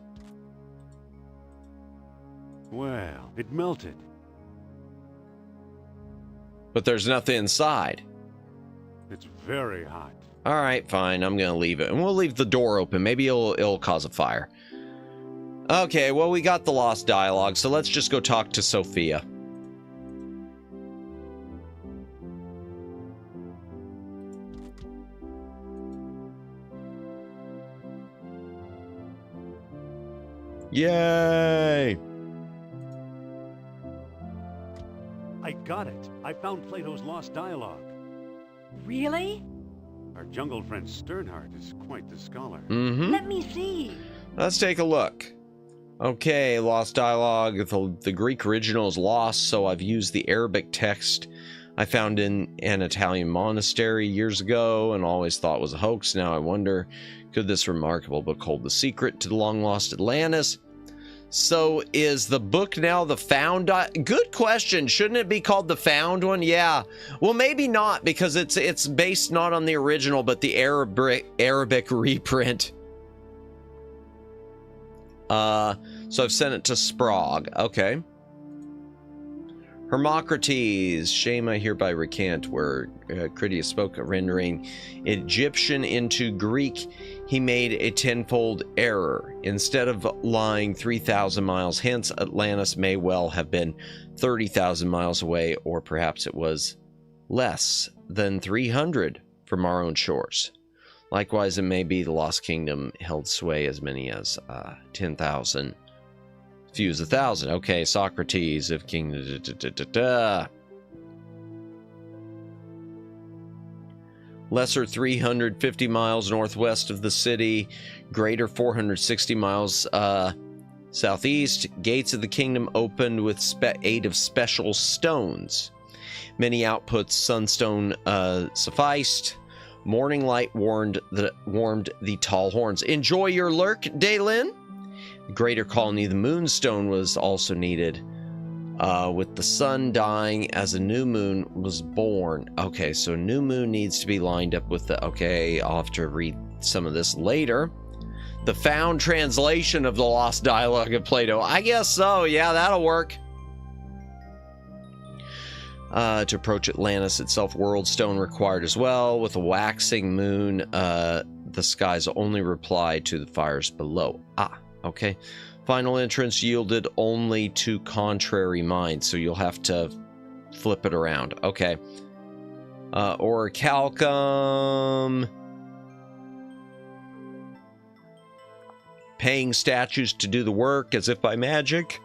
Well, it melted.
But there's nothing inside.
It's very hot.
All right, fine. I'm going to leave it. And we'll leave the door open. Maybe it'll cause a fire. Okay, well, we got the lost dialogue, so let's just go talk to Sophia. Yay!
I got it. I found Plato's lost dialogue.
Really?
Our jungle friend Sternhardt is quite the scholar.
Mm-hmm.
Let me see.
Let's take a look. Okay, lost dialogue. The Greek original is lost, so I've used the Arabic text I found in an Italian monastery years ago and always thought was a hoax. Now I wonder, could this remarkable book hold the secret to the long-lost Atlantis? So is the book now the found? Good question. Shouldn't it be called the found one? Yeah. Well, maybe not, because it's based not on the original, but the Arabic reprint. So I've sent it to Sprague. Okay. Hermocrates, shame I hereby recant, where Critias spoke, rendering Egyptian into Greek, he made a tenfold error. Instead of lying 3,000 miles hence, Atlantis may well have been 30,000 miles away, or perhaps it was less than 300 from our own shores. Likewise, it may be the Lost Kingdom held sway as many as 10,000. Few as 1,000. Okay, Socrates of King. Lesser 350 miles northwest of the city. Greater 460 miles southeast. Gates of the kingdom opened with aid of special stones. Many outputs, sunstone sufficed. Morning light warmed the tall horns. Enjoy your lurk, Daylin. Greater colony, the moonstone was also needed. With the sun dying as a new moon was born. Okay, so new moon needs to be lined up with the... Okay, I'll have to read some of this later. The found translation of the lost dialogue of Plato. I guess so. Yeah, that'll work. To approach Atlantis itself, world stone required as well. With a waxing moon, the sky's only reply to the fires below. Ah, okay. Final entrance yielded only to contrary minds, so you'll have to flip it around. Okay. Orichalcum. Paying statues to do the work as if by magic.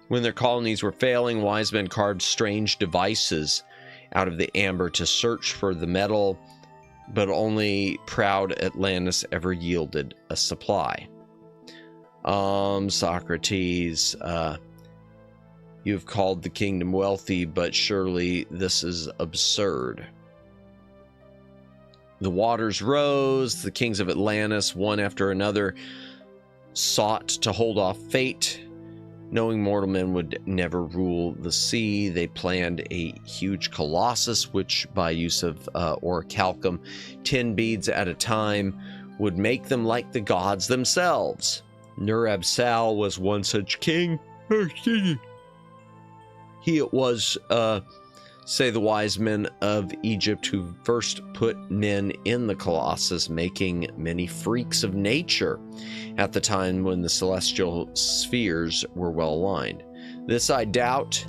When their colonies were failing, wise men carved strange devices out of the amber to search for the metal, but only proud Atlantis ever yielded a supply. Socrates, you have called the kingdom wealthy, but surely this is absurd. The waters rose, the kings of Atlantis, one after another, sought to hold off fate. Knowing mortal men would never rule the sea, they planned a huge colossus, which, by use of orichalcum, 10 beads at a time, would make them like the gods themselves. Nur-Ab-Sal was one such king. He it was, say the wise men of Egypt, who first put men in the colossus, making many freaks of nature at the time when the celestial spheres were well aligned. This I doubt.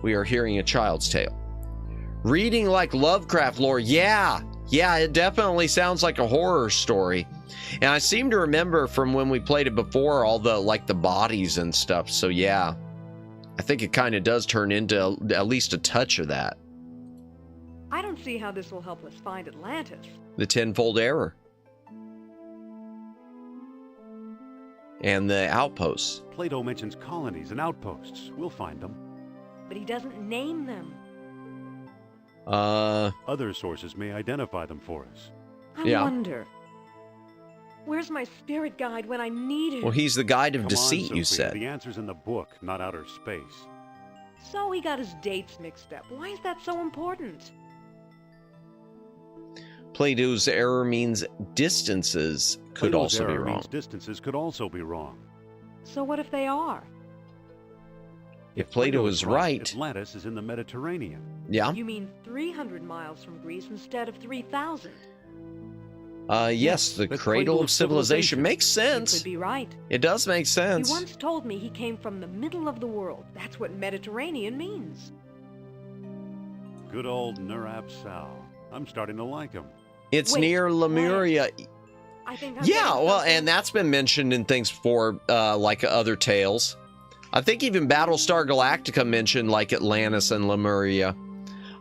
We are hearing a child's tale. Reading like Lovecraft lore. Yeah, it definitely sounds like a horror story. And I seem to remember from when we played it before, all the, like, the bodies and stuff. So yeah, I think it kind of does turn into at least a touch of that.
I don't see how this will help us find Atlantis.
The tenfold error. And the outposts.
Plato mentions colonies and outposts. We'll find them.
But he doesn't name them.
Other sources may identify them for us.
I wonder. Where's my spirit guide when I need it?
Well, he's the guide of
Come
deceit,
on, Sophia.
you said.
The answer's in the book, not outer space.
So he got his dates mixed up. Why is that so important?
Plato's error means distances could
Plato's
also be
error
wrong.
means distances could also be wrong.
So what if they are?
If Plato is right...
Atlantis is in the Mediterranean.
Yeah?
You mean 300 miles from Greece instead of 3,000?
Yes, the cradle of civilization. Makes sense.
You could be right.
It does make sense.
He once told me he came from the middle of the world. That's what Mediterranean means.
Good old Nur-Ab-Sal. I'm starting to like him.
It's near Lemuria.
I think
Yeah, well, and that's been mentioned in things before, like other tales. I think even Battlestar Galactica mentioned, like, Atlantis and Lemuria.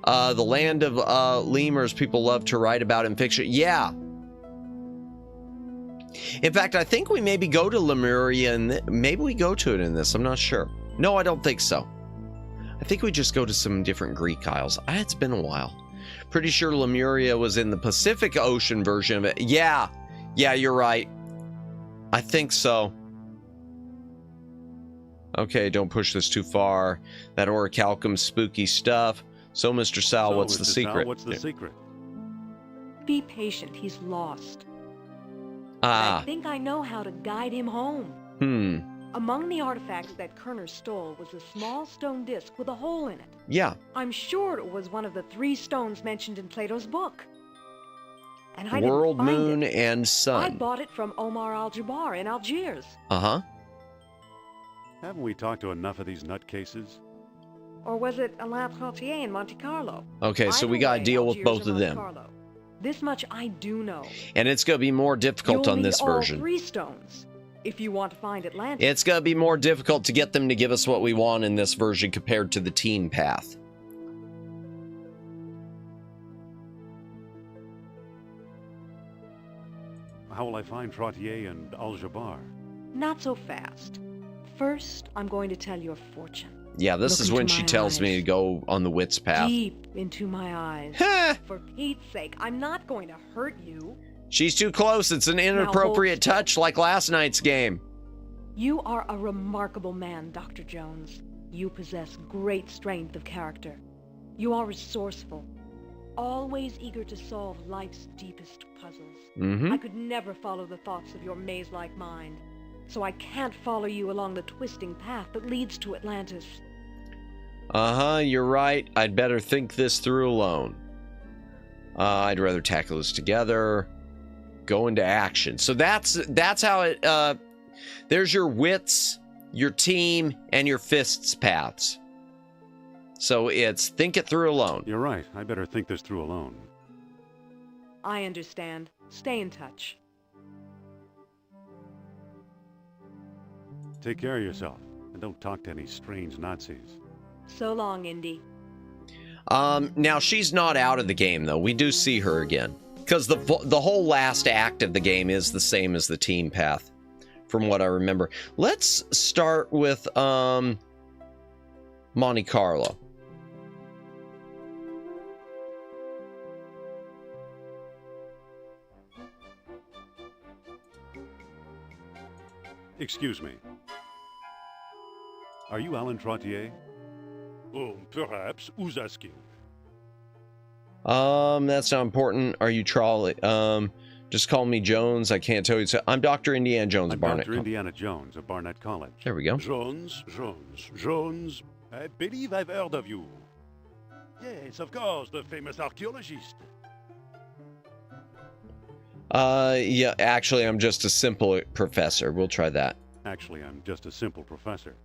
The land of lemurs people love to write about in fiction. Yeah. In fact, I think we maybe go to Lemuria, and maybe we go to it in this. I'm not sure. No, I don't think so. I think we just go to some different Greek isles. It's been a while. Pretty sure Lemuria was in the Pacific Ocean version of it. Yeah, you're right. I think so. Okay, don't push this too far. That orichalcum spooky stuff. So, Mr. Sal, what's the secret?
What's the secret?
Be patient. He's lost.
I
think I know how to guide him home. Among the artifacts that Kerner stole was a small stone disc with a hole in it.
Yeah.
I'm sure it was one of the 3 stones mentioned in Plato's book. And I
World,
didn't find
moon,
it.
and sun.
I bought it from Omar Al-Jabbar in Algiers.
Uh-huh.
Haven't we talked to enough of these nutcases?
Or was it Alain Trottier in Monte Carlo?
Okay, so we got to deal with both of them.
This much I do know.
And it's going to be more difficult on this version.
All 3 stones if you want to find Atlantis.
It's going to be more difficult to get them to give us what we want in this version compared to the teen path.
How will I find Trottier and Al-Jabbar?
Not so fast. First, I'm going to tell your fortune.
Yeah, this
Look
is when
into
she
my
tells me
eyes.
to go on the Wits path.
Deep into my eyes. For Pete's sake, I'm not going to hurt you.
She's too close. It's an inappropriate touch like last night's game.
You are a remarkable man, Dr. Jones. You possess great strength of character. You are resourceful, always eager to solve life's deepest puzzles. I could never follow the thoughts of your maze-like mind, so I can't follow you along the twisting path that leads to Atlantis.
You're right. I'd better think this through alone. I'd rather tackle this together. Go into action. So that's how it, there's your wits, your team, and your fists paths. So it's think it through alone.
You're right. I better think this through alone.
I understand. Stay in touch.
Take care of yourself, and don't talk to any strange Nazis.
So long, Indy.
Now she's not out of the game though. We do see her again because the whole last act of the game is the same as the team path, from what I remember. Let's start with Monte Carlo.
Excuse me. Are you Alan Trottier? Oh, perhaps. Who's asking?
That's not important. Are you Trolley? Just call me Jones. I can't tell you. I'm Dr. Indiana Jones, Barnett.
Dr. Indiana Jones of Barnett College.
There we go.
Jones. I believe I've heard of you. Yes, of course, the famous archaeologist.
Yeah, actually, I'm just a simple professor. We'll try that.
Actually, I'm just a simple professor.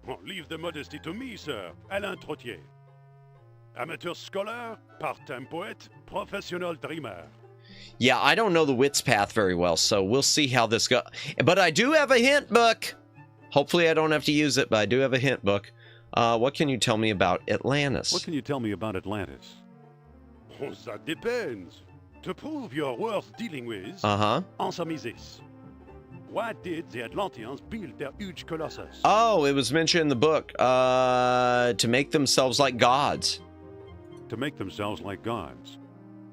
Oh, leave the modesty to me, sir. Alain Trottier. Amateur scholar, part-time poet, professional dreamer.
Yeah, I don't know the Wits path very well, so we'll see how this goes. But I do have a hint book. Hopefully I don't have to use it, but I do have a hint book. What can you tell me about Atlantis?
What can you tell me about Atlantis? Oh, that depends. To prove you're worth dealing with, answer me this. Why did the Atlanteans build their huge colossus?
Oh, it was mentioned in the book. To make themselves like gods.
To make themselves like gods.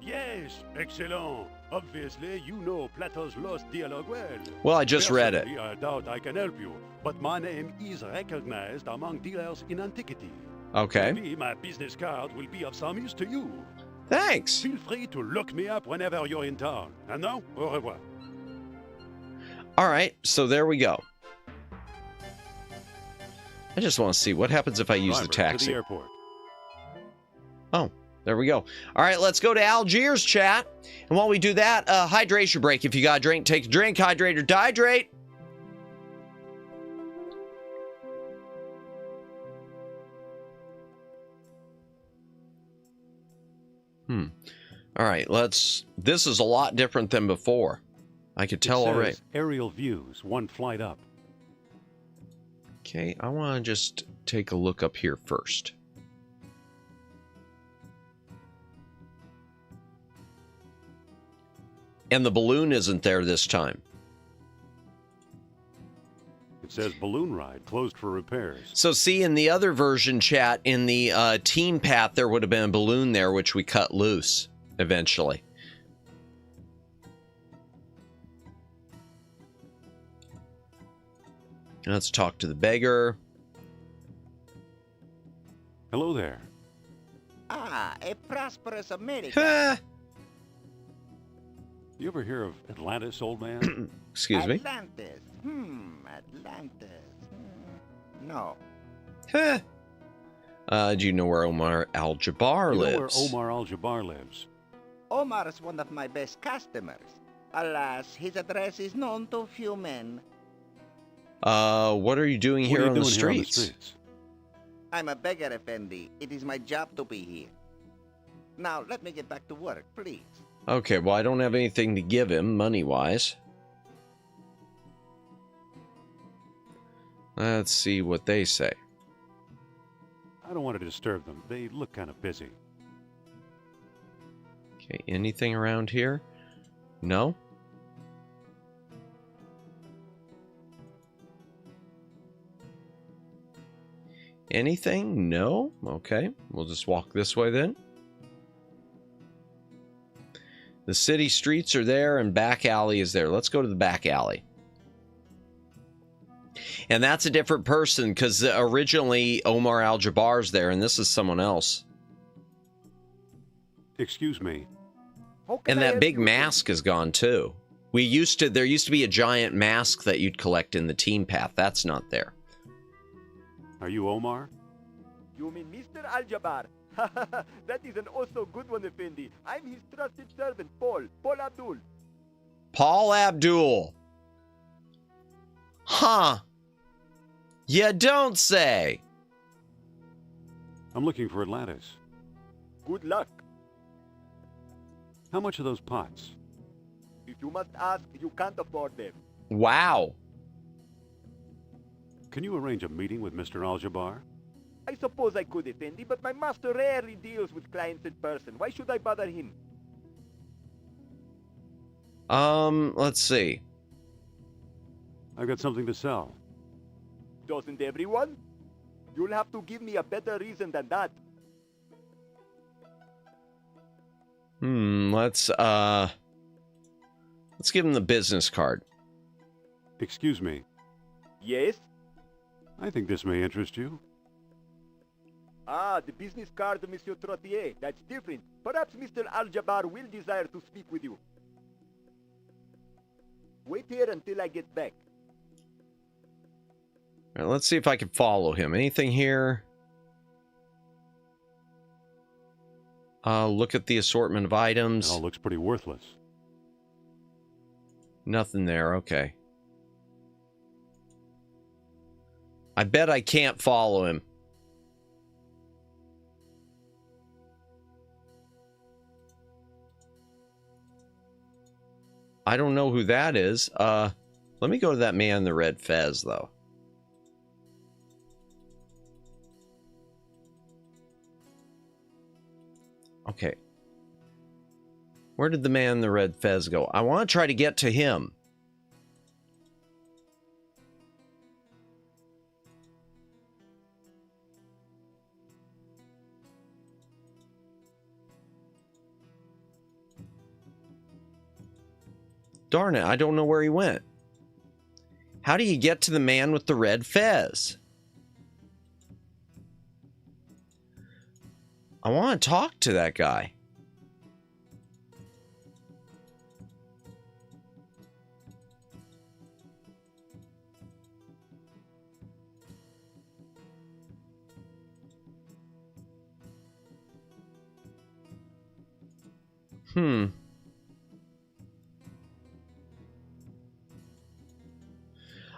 Yes, excellent. Obviously, you know Plato's Lost Dialogue well.
Well, I just read it.
I doubt I can help you, but my name is recognized among dealers in antiquity.
Okay.
Maybe my business card will be of some use to you.
Thanks.
Feel free to look me up whenever you're in town. And now, au revoir.
All right, so there we go. I just want to see what happens if I use the taxi.
To the airport.
Oh, there we go. All right, let's go to Algiers, chat. And while we do that, hydration break. If you got a drink, take a drink. Hydrate or dehydrate. All right, this is a lot different than before. I could tell already.
Aerial views, one flight up.
Okay, I want to just take a look up here first. And the balloon isn't there this time.
It says balloon ride closed for repairs.
So see, in the other version, chat, in the team path, there would have been a balloon there, which we cut loose eventually. Let's talk to the beggar.
Hello there.
Ah, a prosperous America.
You ever hear of Atlantis, old man?
Excuse me?
Atlantis. Atlantis. No.
Do you know where Omar Al-Jabbar lives?
You know where Omar Al-Jabbar lives?
Omar is one of my best customers. Alas, his address is known to few men.
What are you doing here on the streets?
I'm a beggar, Effendi. It is my job to be here. Now, let me get back to work, please.
Okay, well, I don't have anything to give him, money-wise. Let's see what they say.
I don't want to disturb them. They look kind of busy.
Okay, anything around here? No? Anything? No? Okay. We'll just walk this way then. The city streets are there and back alley is there. Let's go to the back alley. And that's a different person because originally Omar Al-Jabbar's there and this is someone else.
Excuse me.
And that big mask is gone too. There used to be a giant mask that you'd collect in the team path. That's not there.
Are you Omar?
You mean Mr. Al-Jabbar? That is an also good one, Effendi. I'm his trusted servant, Paul Abdul.
Paul Abdul. Huh. You don't say.
I'm looking for Atlantis.
Good luck.
How much are those pots?
If you must ask, you can't afford them.
Wow.
Can you arrange a meeting with Mr. Al-Jabbar?
I suppose I could, Effendi, but my master rarely deals with clients in person. Why should I bother him?
Let's see.
I've got something to sell.
Doesn't everyone? You'll have to give me a better reason than that.
Let's give him the business card.
Excuse me.
Yes?
I think this may interest you.
Ah, the business card, Monsieur Trottier. That's different. Perhaps Mr. Al-Jabbar will desire to speak with you. Wait here until I get back.
All right, let's see if I can follow him. Anything here? Look at the assortment of items.
It all looks pretty worthless.
Nothing there. Okay. I bet I can't follow him. I don't know who that is. Let me go to that man in the red fez, though. Okay. Where did the man in the red fez go? I want to try to get to him. Darn it, I don't know where he went. How do you get to the man with the red fez? I want to talk to that guy.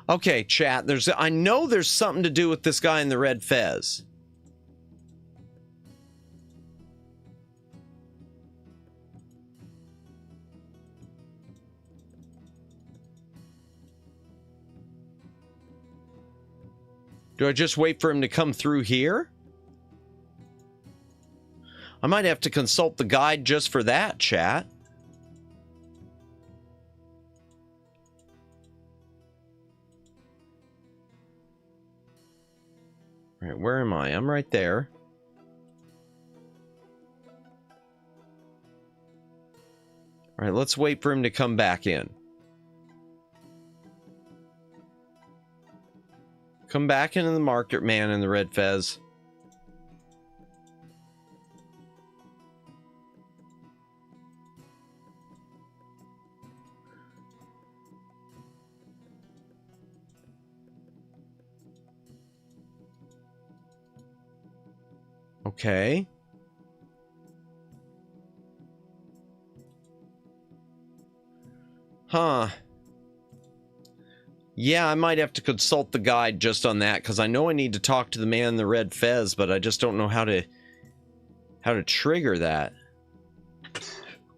Okay, chat, I know there's something to do with this guy in the red fez. Do I just wait for him to come through here? I might have to consult the guide just for that, chat. All right, where am I? I'm right there. All right, let's wait for him to come back in. Come back into the market, man in the red fez. Okay. Huh. Yeah, I might have to consult the guide just on that, because I know I need to talk to the man in the red fez, but I just don't know how to trigger that. In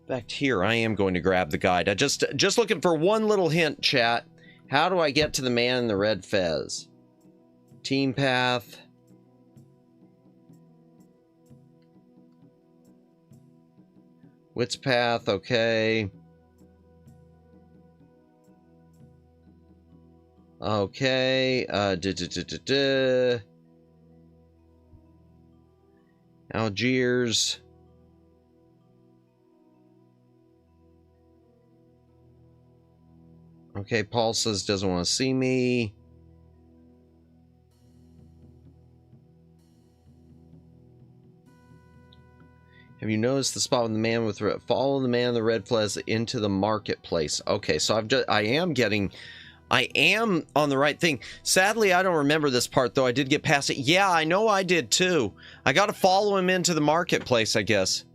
fact, here, I am going to grab the guide. Just looking for one little hint, chat. How do I get to the man in the red fez? Team path. Wits path, okay. Okay, Algiers. Okay, Paul says doesn't want to see me. Have you noticed the spot with the man with red? Follow the man in the red fez into the marketplace. Okay, so I am on the right thing. Sadly, I don't remember this part though. I did get past it. Yeah, I know I did too. I got to follow him into the marketplace, I guess.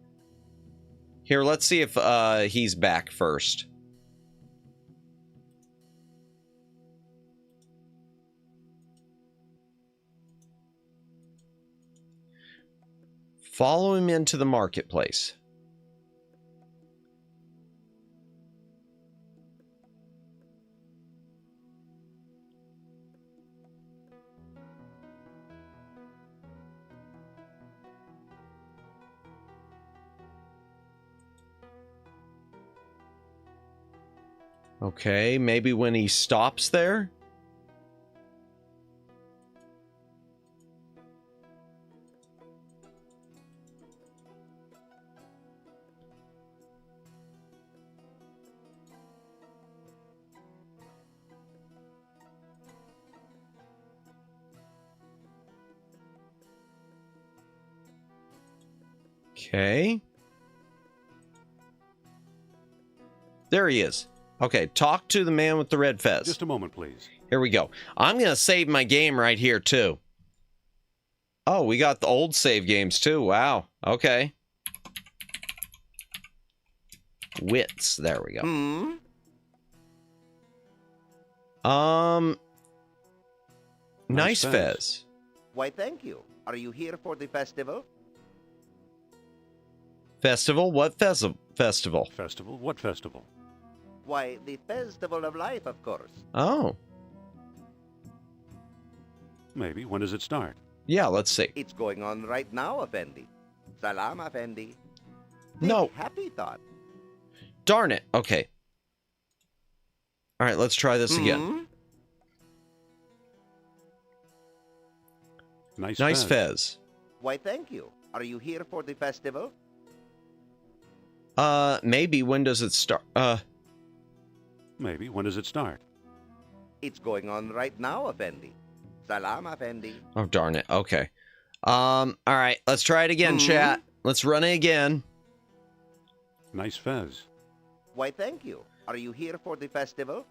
Here, let's see if he's back first. Follow him into the marketplace. Okay, maybe when he stops there? Okay. There he is. Okay, talk to the man with the red fez.
Just a moment, please.
Here we go. I'm going to save my game right here, too. Oh, we got the old save games, too. Wow. Okay. Wits. There we go. Nice fez.
Why, thank you. Are you here for the festival?
Festival? What festival?
Festival? What festival?
Why, the Festival of Life, of course.
Oh.
Maybe. When does it start?
Yeah, let's see.
It's going on right now, Effendi. Salam, Effendi.
No.
Happy thought.
Darn it. Okay. All right, let's try this again. Nice fez.
Why, thank you. Are you here for the festival?
Maybe. When does it start?
Maybe. When does it start?
It's going on right now, Effendi. Salam, Effendi.
Oh, darn it. Okay. All right. Let's try it again, chat. Let's run it again.
Nice fez.
Why, thank you. Are you here for the festival?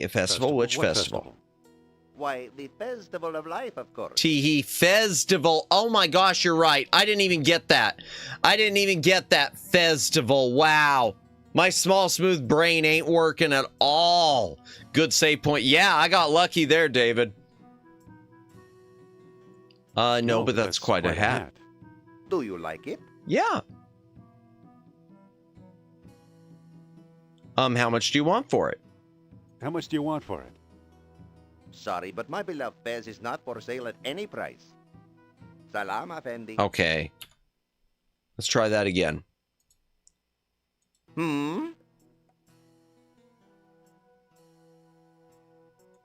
Festival? Which
What
festival?
Why, the Festival of Life, of course.
Teehee festival. Oh my gosh, you're right. I didn't even get that. I didn't even get that festival. Wow. My small, smooth brain ain't working at all. Good save point. Yeah, I got lucky there, David. No, but that's quite a hat.
Do you like it?
Yeah. How much do you want for it?
How much do you want for it?
Sorry, but my beloved fez is not for sale at any price. Salam, Effendi.
Okay. Let's try that again.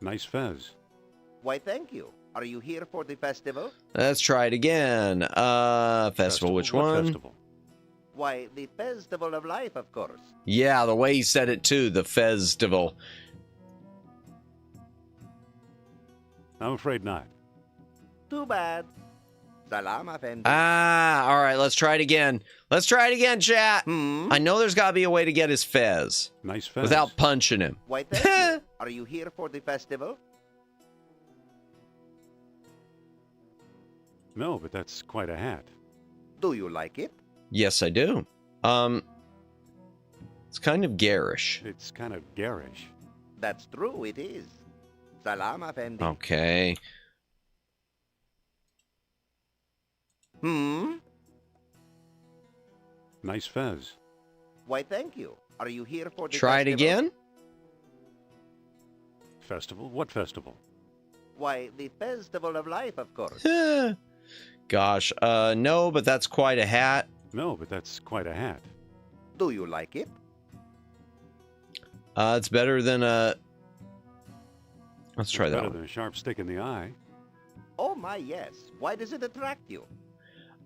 Nice fez.
Why, thank you. Are you here for the festival?
Let's try it again. Festival, which
What
one?
festival?
Why, the Festival of Life, of course.
Yeah, the way he said it too, the festival.
I'm afraid not.
Too bad. Salam, Effendi.
All right, let's try it again. Let's try it again, chat. I know there's got to be a way to get his fez.
Nice fez.
Without punching him.
Why, thank you. Are you here for the festival?
No, but that's quite a hat.
Do you like it?
Yes, I do. It's kind of garish.
It's kind of garish.
That's true, it is. Salam, Effendi.
Okay.
Nice fez.
Why, thank you. Are you here for the
Try it
festival?
again.
Festival? What festival?
Why, the Festival of Life, of course.
Gosh, no, but that's quite a hat.
No, but that's quite a hat.
Do you like it?
It's better than a... Let's try that
Better
one.
than a sharp stick in the eye.
Oh my, yes. Why does it attract you?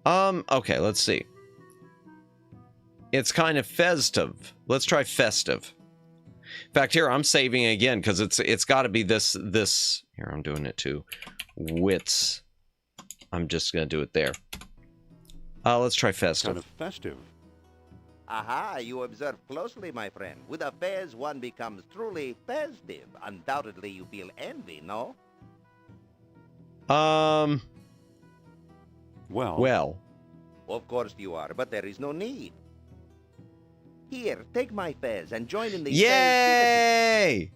Okay, let's see. It's kind of festive. Let's try festive. In fact, here, I'm saving again, because it's got to be this. Here, I'm doing it too. Wits. I'm just going to do it there. Let's try festive.
Kind of festive.
Aha, you observe closely, my friend. With a fez, one becomes truly festive. Undoubtedly, you feel envy, no?
Well.
Of course you are, but there is no need. Here, take my fez and join in the
Yay!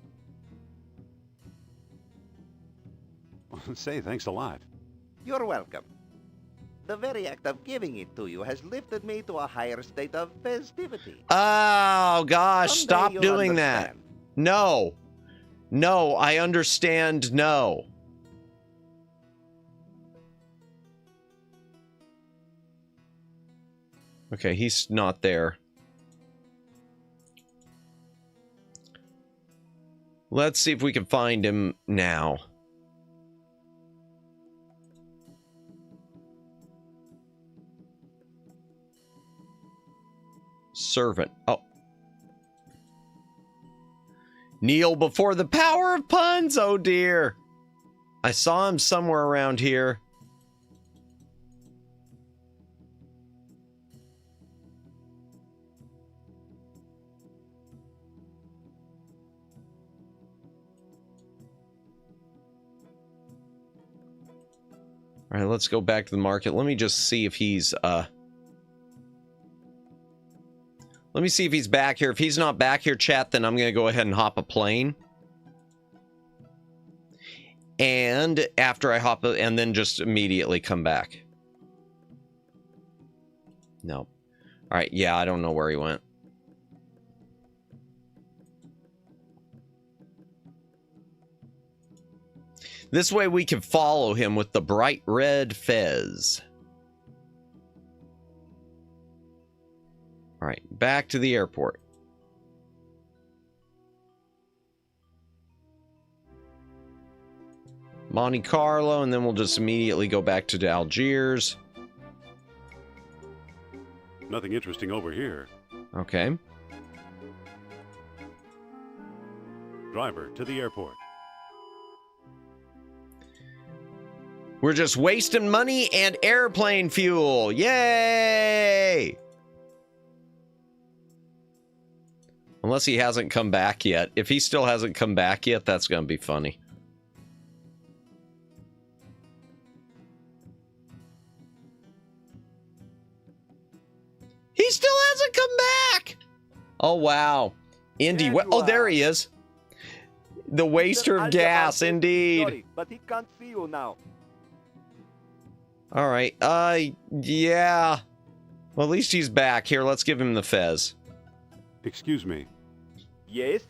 Say, thanks a lot.
You're welcome. The very act of giving it to you has lifted me to a higher state of festivity.
Oh, gosh,
Someday
stop
you'll
doing that.
understand.
No. No, I understand, no. Okay, he's not there. Let's see if we can find him now. Servant. Oh. Kneel before the power of puns. Oh dear. I saw him somewhere around here. All right, let's go back to the market. Let me just see if he's let me see if he's back here. If he's not back here, chat, then I'm going to go ahead and hop a plane. And after I hop, and then just immediately come back. No. All right, yeah, I don't know where he went. This way we can follow him with the bright red fez. All right, back to the airport. Monte Carlo, and then we'll just immediately go back to Algiers.
Nothing interesting over here.
Okay.
Driver, to the airport.
We're just wasting money and airplane fuel. Yay! Unless he hasn't come back yet. If he still hasn't come back yet, that's going to be funny. He still hasn't come back! Oh, wow. Indy. Oh, there he is. The waster of gas, indeed.
Sorry, but he can't see you now.
All right. Yeah. Well, at least he's back. Here, let's give him the fez.
Excuse me.
Yes?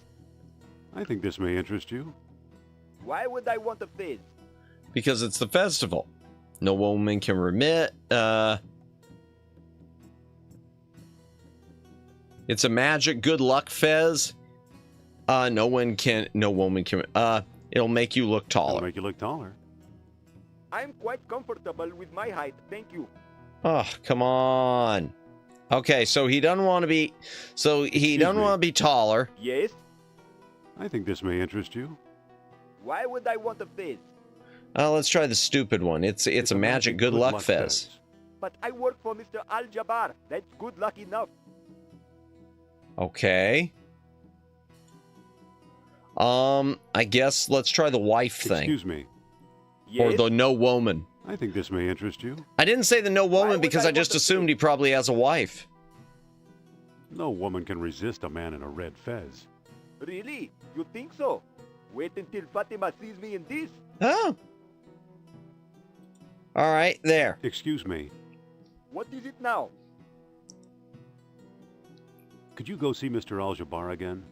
I think this may interest you.
Why would I want a fez?
Because it's the festival. No woman can remit. It's a magic good luck fez. No woman can. It'll make you look taller.
It'll make you look taller.
I'm quite comfortable with my height, thank you.
Oh, come on. Okay, so he doesn't want to be. So he doesn't want to be taller.
Yes?
I think this may interest you.
Why would I want a fez?
Let's try the stupid one. It's a magic good luck fez.
But I work for Mr. Al-Jabbar. That's good luck enough.
Okay. I guess let's try the wife thing.
Excuse me.
Or the no woman.
I think this may interest you.
I didn't say the no woman because I just assumed he probably has a wife.
No woman can resist a man in a red fez.
Really? You think so? Wait until Fatima sees me in this.
Oh. All right, there.
Excuse me.
What is it now?
Could you go see Mr. Al-Jabbar again?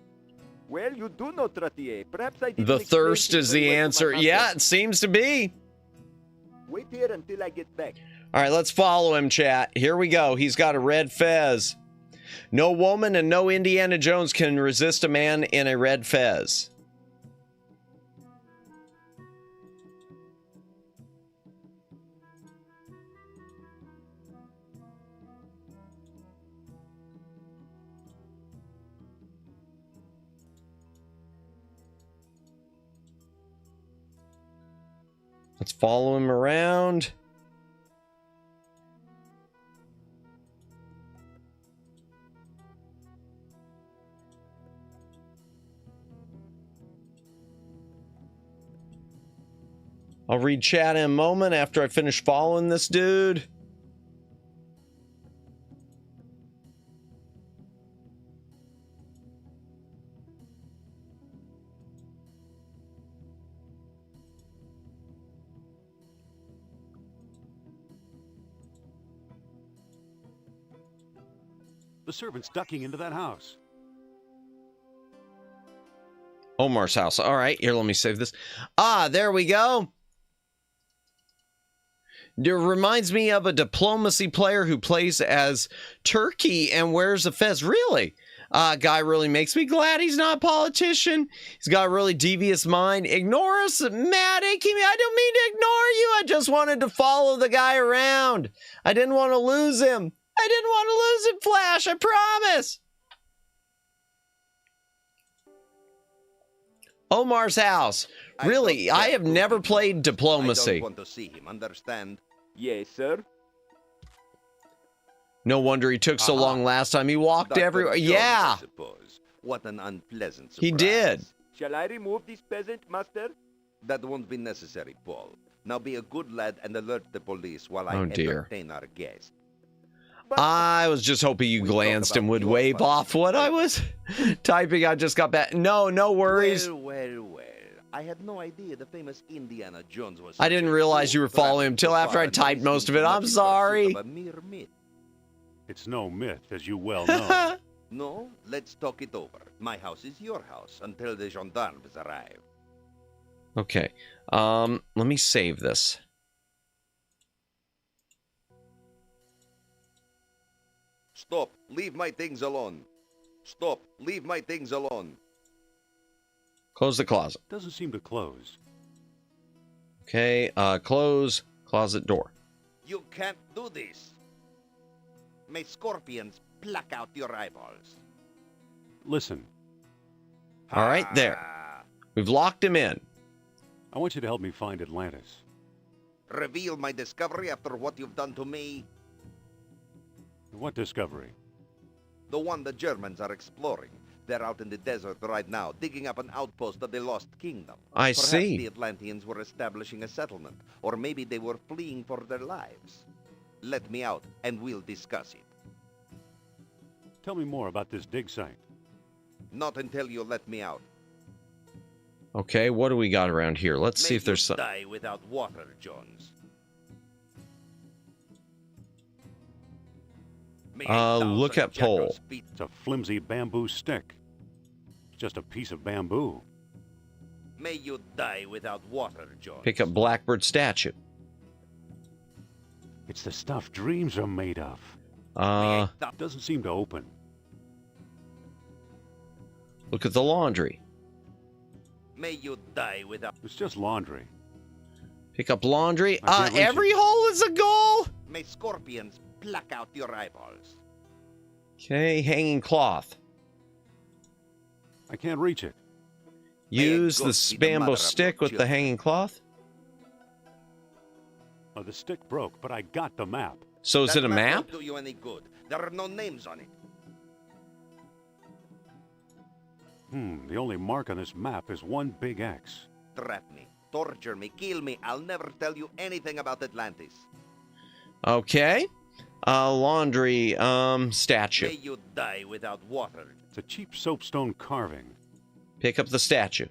Well, you do know, Trottier. Perhaps I didn't
The
explain
thirst
things
is
very
the
well to
answer.
my
Yeah,
master.
it seems to be.
Wait here until I get back.
All right, let's follow him, chat. Here we go. He's got a red fez. No woman and no Indiana Jones can resist a man in a red fez. Let's follow him around. I'll read chat in a moment after I finish following this dude.
The servant's ducking into that house.
Omar's house. All right, here, let me save this. Ah, there we go. It reminds me of a diplomacy player who plays as Turkey and wears a fez. Really? Guy really makes me glad he's not a politician. He's got a really devious mind. Ignore us, Matt. I don't mean to ignore you. I just wanted to follow the guy around. I didn't want to lose him. I didn't want to lose him, Flash. I promise. Omar's house. Really, I have never played diplomacy.
I don't want to see him, understand?
Yes, sir.
No wonder he took so long last time. He walked
Dr.
everywhere.
Jones,
Yeah.
I suppose. What an unpleasant surprise.
He did.
Shall I remove this peasant, master?
That won't be necessary, Paul. Now be a good lad and alert the police while I
Oh, dear.
entertain our guest.
I was just hoping you glanced and would wave off what I was typing. I just got back. No worries.
Well. I had no idea the famous Indiana Jones was...
I didn't realize you were following him till after I typed most of it. I'm sorry.
A mere myth.
It's no myth, as you well know.
No, let's talk it over. My house is your house until the gendarmes arrive.
Okay. Let me save this.
Stop. Leave my things alone. Stop. Leave my things alone.
Close the closet.
Doesn't seem to close.
Okay, close closet door.
You can't do this. May scorpions pluck out your eyeballs.
Listen,
All right, there. We've locked him in.
I want you to help me find Atlantis.
Reveal my discovery after what you've done to me.
What discovery?
The one the Germans are exploring. They're out in the desert right now, digging up an outpost of the Lost Kingdom.
I
Perhaps
see.
the Atlanteans were establishing a settlement, or maybe they were fleeing for their lives. Let me out, and we'll discuss it.
Tell me more about this dig site.
Not until you let me out.
Okay, what do we got around here? Let's see if there's some.
Die without water, Jones.
Look at pole.
It's a flimsy bamboo stick. It's just a piece of bamboo.
May you die without water, Jones.
Pick up Blackbird statue.
It's the stuff dreams are made of. Doesn't seem to open.
Look at the laundry.
May you die without...
It's just laundry.
Pick up laundry.
I can't reach
Every
it.
hole is a goal.
May scorpions pluck out your eyeballs.
Okay, hanging cloth.
I can't reach it.
Use
go
the
see the
bamboo
mother of
stick
your
with the
children.
hanging cloth.
Oh, the stick broke, but I got the map.
So is
That
it a map?
won't do you any good. There are no names on it.
The only mark on this map is one big X.
Trap me, torture me, kill me. I'll never tell you anything about Atlantis.
Okay. Laundry statue.
May you die without water.
It's a cheap soapstone carving.
Pick up the statue.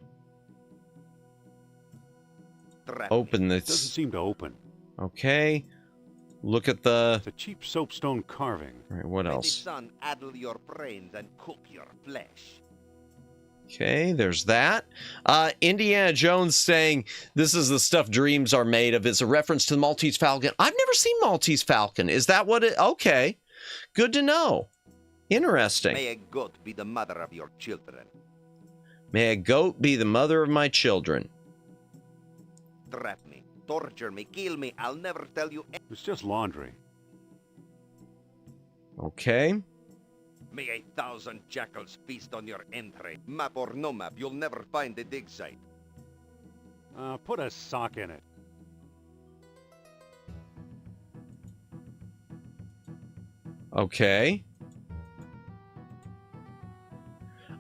Trap
Open
me.
Doesn't
this.
seem to open.
Okay. Look at the.
It's a cheap soapstone carving.
All right, what
May the
else?
sun addle your brains and cook your flesh.
Okay, there's that. Indiana Jones saying this is the stuff dreams are made of. It's a reference to the Maltese Falcon. I've never seen Maltese Falcon. Is that what it? Okay, good to know. Interesting.
May a goat be the mother of your children.
May a goat be the mother of my children.
Trap me, torture me, kill me. I'll never tell you.
It's just laundry.
Okay.
May 1,000 jackals feast on your entrails. Map or no map, you'll never find the dig site.
Put a sock in it.
Okay.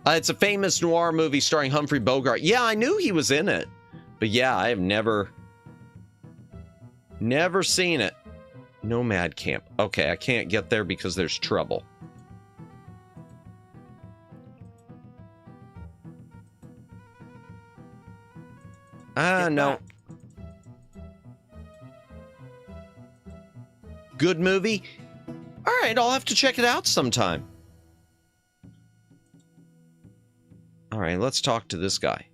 It's a famous noir movie starring Humphrey Bogart. Yeah, I knew he was in it. But yeah, I have never seen it. Nomad Camp. Okay, I can't get there because there's trouble. No. Good movie? All right, I'll have to check it out sometime. All right, let's talk to this guy.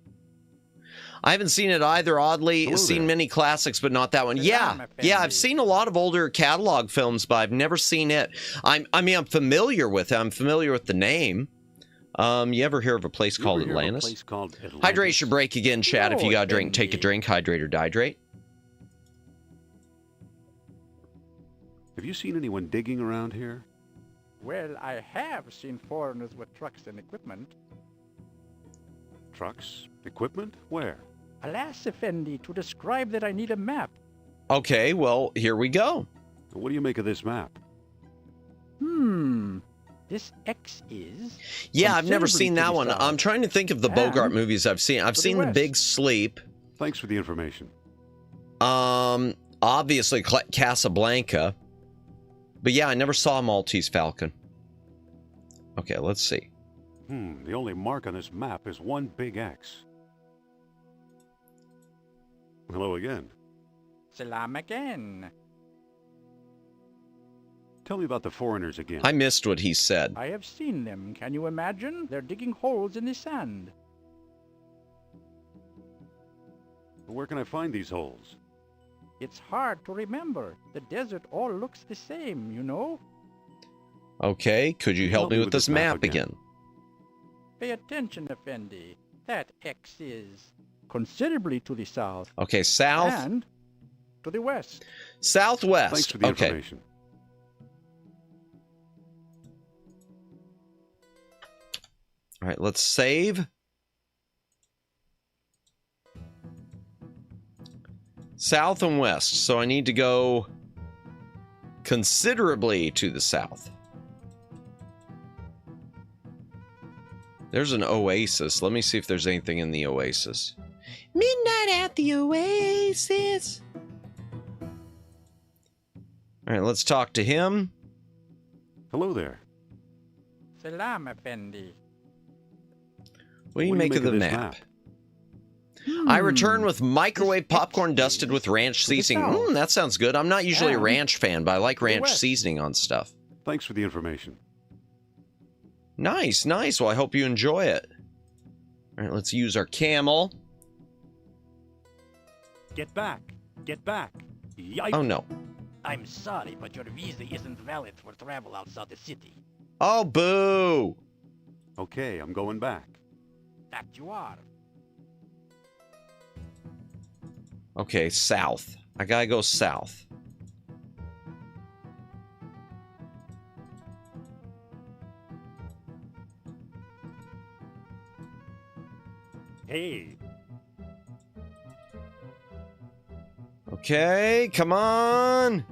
I haven't seen it either, oddly.
Hello
Seen
there.
many classics, but not that one. Yeah, I've seen a lot of older catalog films, but I've never seen it. I'm familiar with it. I'm familiar with the name. You ever hear of a place called Atlantis? Hydration break again, chat. If you got a drink, take a drink. Hydrate or dihydrate.
Have you seen anyone digging around here?
Well, I have seen foreigners with trucks and equipment.
Trucks? Equipment? Where?
Alas, Effendi, to describe that I need a map.
Okay, well, here we go.
What do you make of this map?
This X is...
Yeah, I've never seen that one.
south.
I'm trying to think of the Bogart movies I've seen. I've seen The
west.
Big Sleep.
Thanks for the information.
Obviously Casablanca. But yeah, I never saw Maltese Falcon. Okay, let's see.
The only mark on this map is one big X. Hello again.
Salam again.
Tell me about the foreigners again.
I missed what he said.
I have seen them. Can you imagine? They're digging holes in the sand.
Where can I find these holes?
It's hard to remember. The desert all looks the same, you know?
Okay, could you help me with this map again?
Pay attention, Effendi. That X is considerably to the south.
Okay, south.
And to the west.
Southwest.
Thanks for the
okay.
information.
All right, let's save. South and west. So I need to go considerably to the south. There's an oasis. Let me see if there's anything in the oasis. Midnight at the oasis. All right, let's talk to him.
Hello there.
Salam, Effendi.
What do you make of the
this
map? I return with microwave popcorn dusted with ranch seasoning. That sounds good. I'm not usually a ranch fan, but I like ranch seasoning on stuff.
Thanks for the information.
Nice, nice. Well, I hope you enjoy it. All right, let's use our camel.
Get back. Get back. Yikes.
Oh, no.
I'm sorry, but your visa isn't valid for travel outside the city.
Oh, boo.
Okay, I'm going back.
That you are.
Okay, south. I gotta go south.
Hey.
Okay, come on.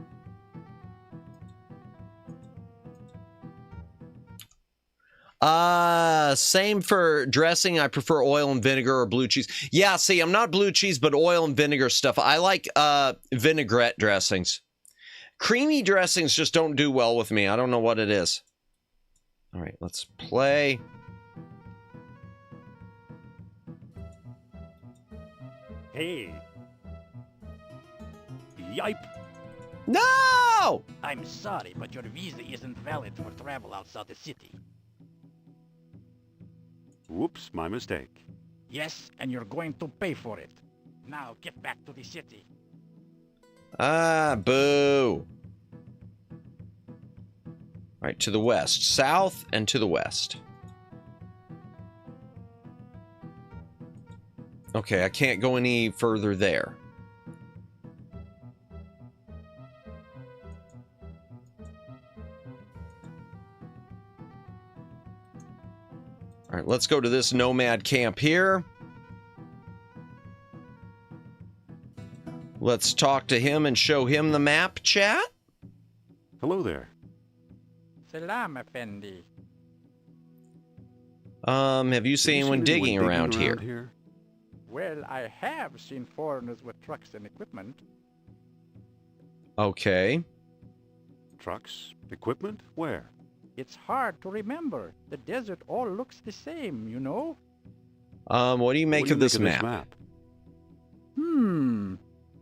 Same for dressing. I prefer oil and vinegar or blue cheese. Yeah, see, I'm not blue cheese, but oil and vinegar stuff. I like vinaigrette dressings. Creamy dressings just don't do well with me. I don't know what it is. All right, let's play.
Hey. Yipe.
No!
I'm sorry, but your visa isn't valid for travel outside the city.
Whoops, my mistake.
Yes, and you're going to pay for it. Now get back to the city.
Boo. All right, to the west. South and to the west. Okay, I can't go any further there. All right, let's go to this nomad camp here. Let's talk to him and show him the map, chat.
Hello there.
Salam, Effendi.
Have you seen anyone digging around here?
Well, I have seen foreigners with trucks and equipment.
Okay.
Trucks? Equipment? Where?
It's hard to remember. The desert all looks the same, you know?
What do you make of this map?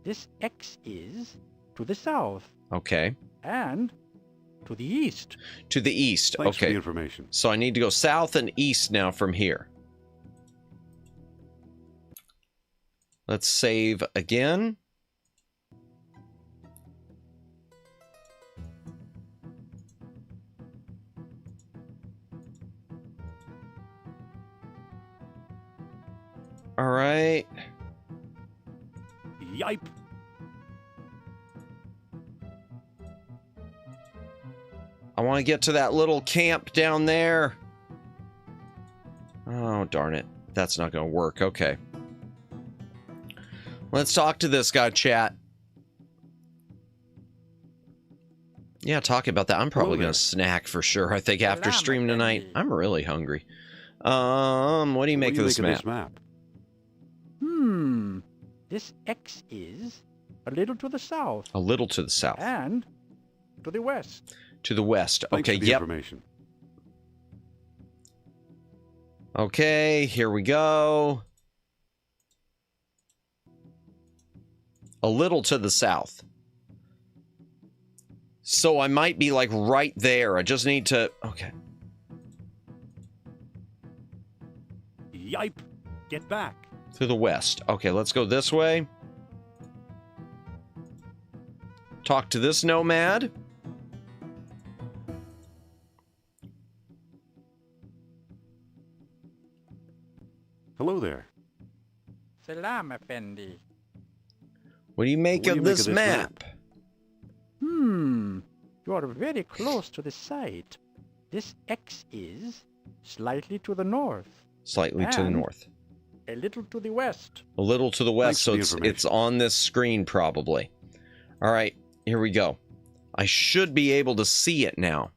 This X is to the south.
Okay.
And to the east.
To the east.
Thanks for
okay.
the information.
So I need to go south and east now from here. Let's save again. All right.
Yipe.
I want to get to that little camp down there. Oh, darn it. That's not going to work. Okay. Let's talk to this guy, chat. Yeah, talking about that. I'm probably going to snack for sure. I think after stream tonight, I'm really hungry. What do you make of this map?
This X is a little to the south.
A little to the south.
And to the west.
To the west.
Thanks
Okay,
for the information.
Okay, here we go. A little to the south. So I might be like right there. I just need to... Okay.
Yipe. Get back.
To the west. Okay, let's go this way. Talk to this nomad.
Hello there.
Salam, Effendi.
What do you make of this map?
You are very close to the site. This X is slightly to the north.
Slightly to the north.
A little to the west.
A little to the west, so it's on this screen probably. All right, here we go. I should be able to see it now.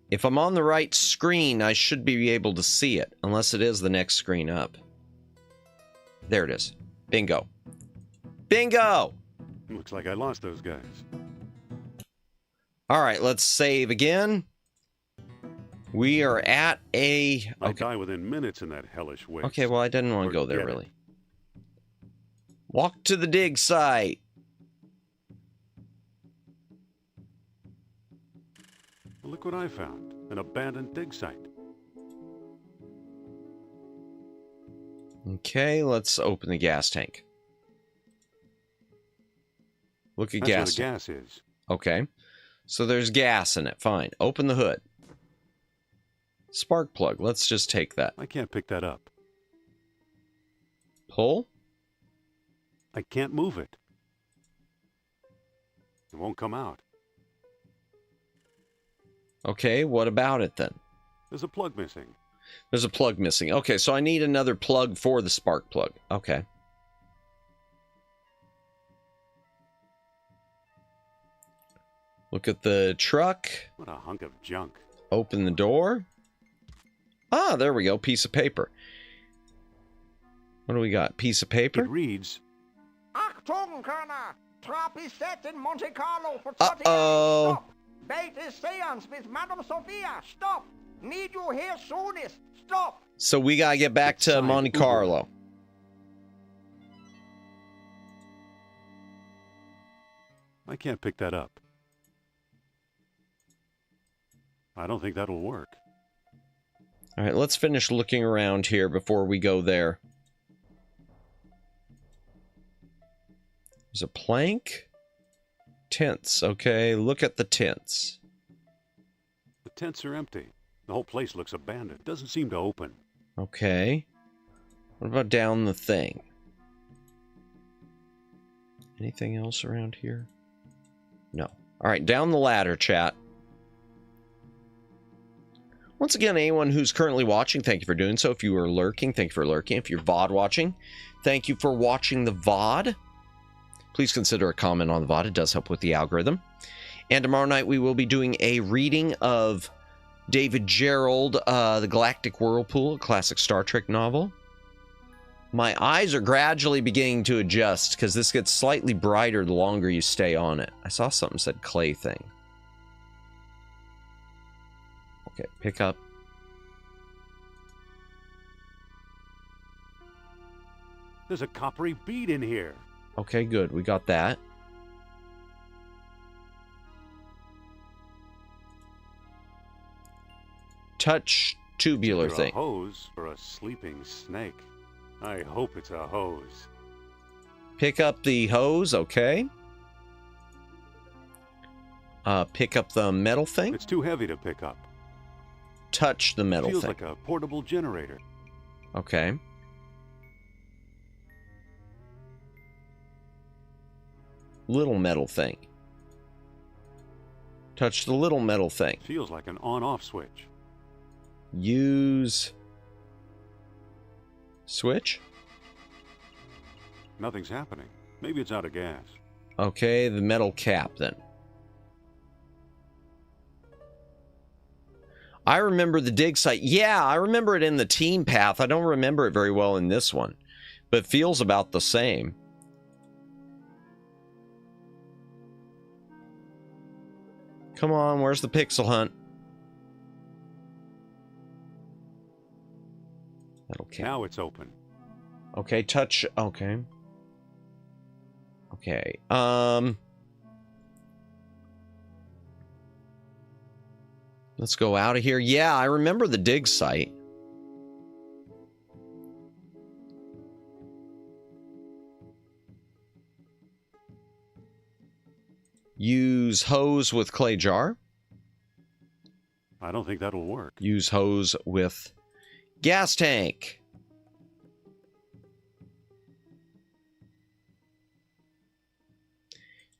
If I'm on the right screen, I should be able to see it, unless it is the next screen up. There it is. Bingo. Bingo!
Looks like I lost those guys.
All right, let's save again. We are at a...
I'll die within minutes in that hellish waste.
Okay, well, I didn't want to go there, really. Walk to the dig site.
Well, look what I found. An abandoned dig site.
Okay, let's open the gas tank. Look at gas.
That's where the gas is.
Okay. So there's gas in it. Fine. Open the hood. Spark plug. Let's just take that.
I can't pick that up.
Pull.
I can't move it. It won't come out.
Okay, what about it then?
There's a plug missing.
There's a plug missing. Okay, so I need another plug for the spark plug. Okay. Look at the truck.
What a hunk of junk.
Open the door. Ah, there we go. Piece of paper. What do we got? Piece of paper?
It reads...
Achtung, Colonel! Trap is set in Monte Carlo for 30
Uh-oh.
Stop! Bait is seance with Madame Sophia. Stop! Need you here soonest. Stop!
So we gotta get back to Monte Carlo.
I can't pick that up. I don't think that'll work.
All right, let's finish looking around here before we go there. There's a plank. Tents. Okay, look at the tents.
The tents are empty. The whole place looks abandoned. Doesn't seem to open.
Okay. What about down the thing? Anything else around here? No. All right, down the ladder, chat. Once again, anyone who's currently watching, thank you for doing so. If you are lurking, thank you for lurking. If you're VOD watching, thank you for watching the VOD. Please consider a comment on the VOD. It does help with the algorithm. And tomorrow night we will be doing a reading of David Gerald, The Galactic Whirlpool, a classic Star Trek novel. My eyes are gradually beginning to adjust because this gets slightly brighter the longer you stay on it. I saw something said clay thing. Okay, pick up.
There's a coppery bead in here.
Okay, good. We got that. Touch tubular thing.
A hose for a sleeping snake. I hope it's a hose.
Pick up the hose, okay. Pick up the metal thing.
It's too heavy to pick up.
Touch the metal
Feels
thing.
like a portable generator.
Okay. Little metal thing. Touch the little metal thing.
Feels like an on-off switch.
Use switch.
Nothing's happening. Maybe it's out of gas.
Okay, the metal cap then. I remember the dig site. Yeah, I remember it in the team path. I don't remember it very well in this one, but it feels about the same. Come on, where's the pixel hunt? Metal cap.
Now it's open.
Okay, touch. Okay. Okay. Let's go out of here. Yeah, I remember the dig site. Use hose with clay jar.
I don't think that'll work.
Use hose with gas tank.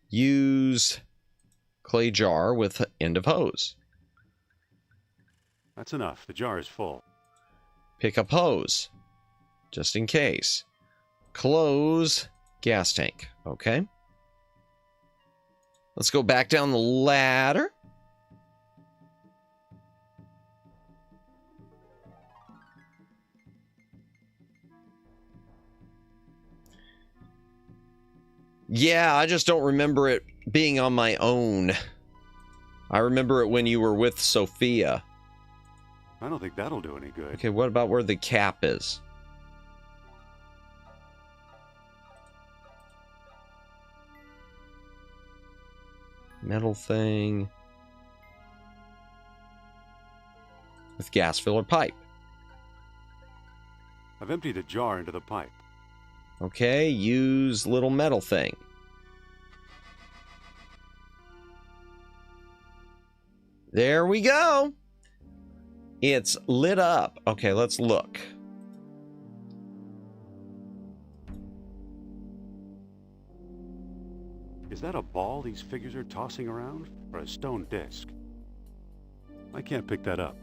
Use clay jar with end of hose.
That's enough. The jar is full.
Pick up hose, just in case. Close gas tank. Okay. Let's go back down the ladder. Yeah, I just don't remember it being on my own. I remember it when you were with Sophia.
I don't think that'll do any good.
Okay, what about where the cap is? Metal thing. With gas filler pipe.
I've emptied a jar into the pipe.
Okay, use little metal thing. There we go. It's lit up. Okay, let's look.
Is that a ball these figures are tossing around? Or a stone disc? I can't pick that up.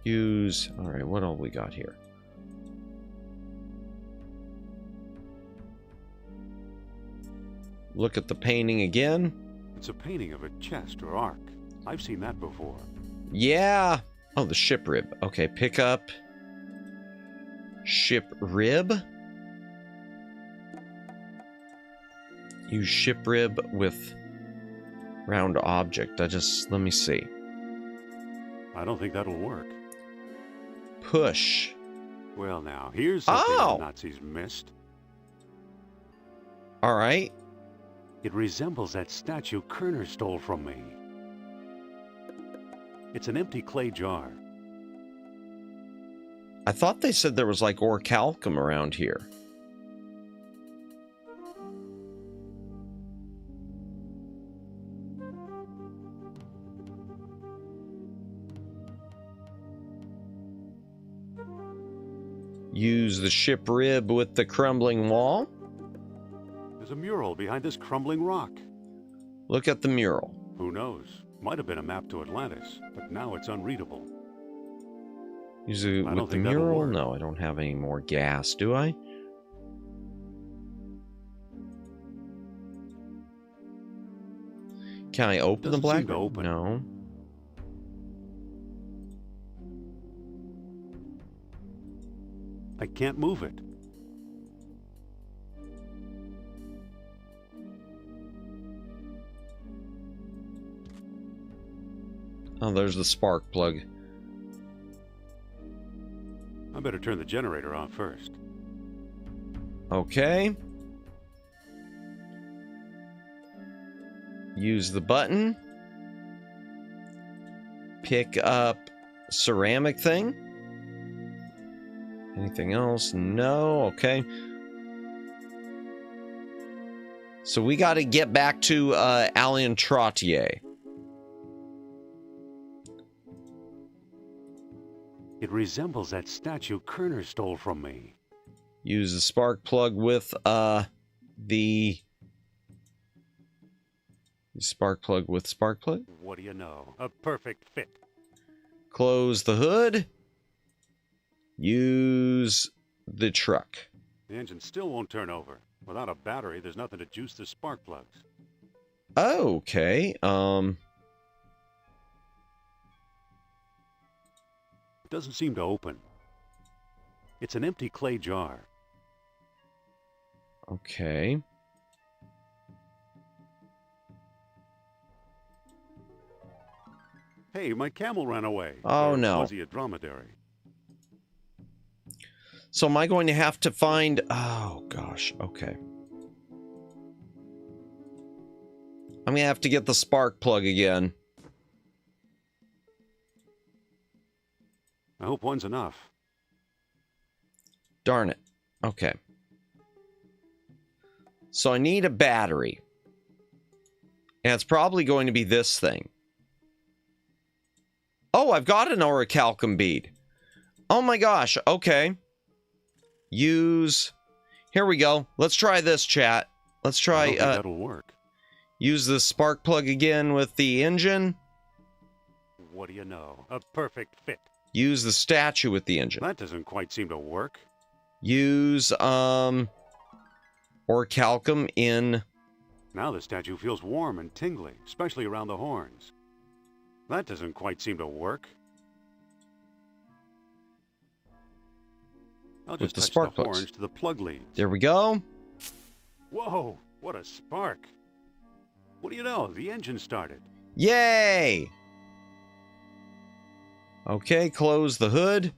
Use... Alright, what all we got here? Look at the painting again.
It's a painting of a chest or ark. I've seen that before.
Yeah. Oh, the ship rib. Okay, pick up ship rib. Use ship rib with round object. Let me see.
I don't think that'll work.
Push.
Well, now, here's something the Nazis missed.
All right.
It resembles that statue Kerner stole from me. It's an empty clay jar.
I thought they said there was like orichalcum around here. Use the ship rib with the crumbling wall.
There's a mural behind this crumbling rock.
Look at the mural.
Who knows? Might have been a map to Atlantis, but now it's unreadable.
Use it with the mural? No, I don't have any more gas, do I? Can I open the
Doesn't seem to
BlackBerry?
open.
No.
I can't move it.
Oh, there's the spark plug.
I better turn the generator off first.
Okay. Use the button. Pick up ceramic thing. Anything else? No. Okay. So we got to get back to Alain Trottier.
It resembles that statue Kerner stole from me.
Use the spark plug with the spark plug with spark plug.
What do you know? A perfect fit.
Close the hood. Use the truck.
The engine still won't turn over. Without a battery, there's nothing to juice the spark plugs.
Okay.
It doesn't seem to open. It's an empty clay jar.
Okay.
Hey, my camel ran away.
Oh,
Or
no.
Was he a dromedary?
So am I going to have to find... Oh, gosh. Okay. I'm going to have to get the spark plug again.
I hope one's enough.
Darn it. Okay. So I need a battery. And it's probably going to be this thing. Oh, I've got an orichalcum bead. Oh my gosh. Okay. Use... Here we go. Let's try this, chat. Let's try...
I don't think that'll work.
Use the spark plug again with the engine.
What do you know? A perfect fit.
Use the statue with the engine.
That doesn't quite seem to work.
Use orichalcum in...
Now the statue feels warm and tingly, especially around the horns. That doesn't quite seem to work. I'll
With
just
the
touch
spark
the
plugs.
horns to the plug leads.
There we go.
Whoa, what a spark. What do you know? The engine started.
Yay! Okay, close the hood.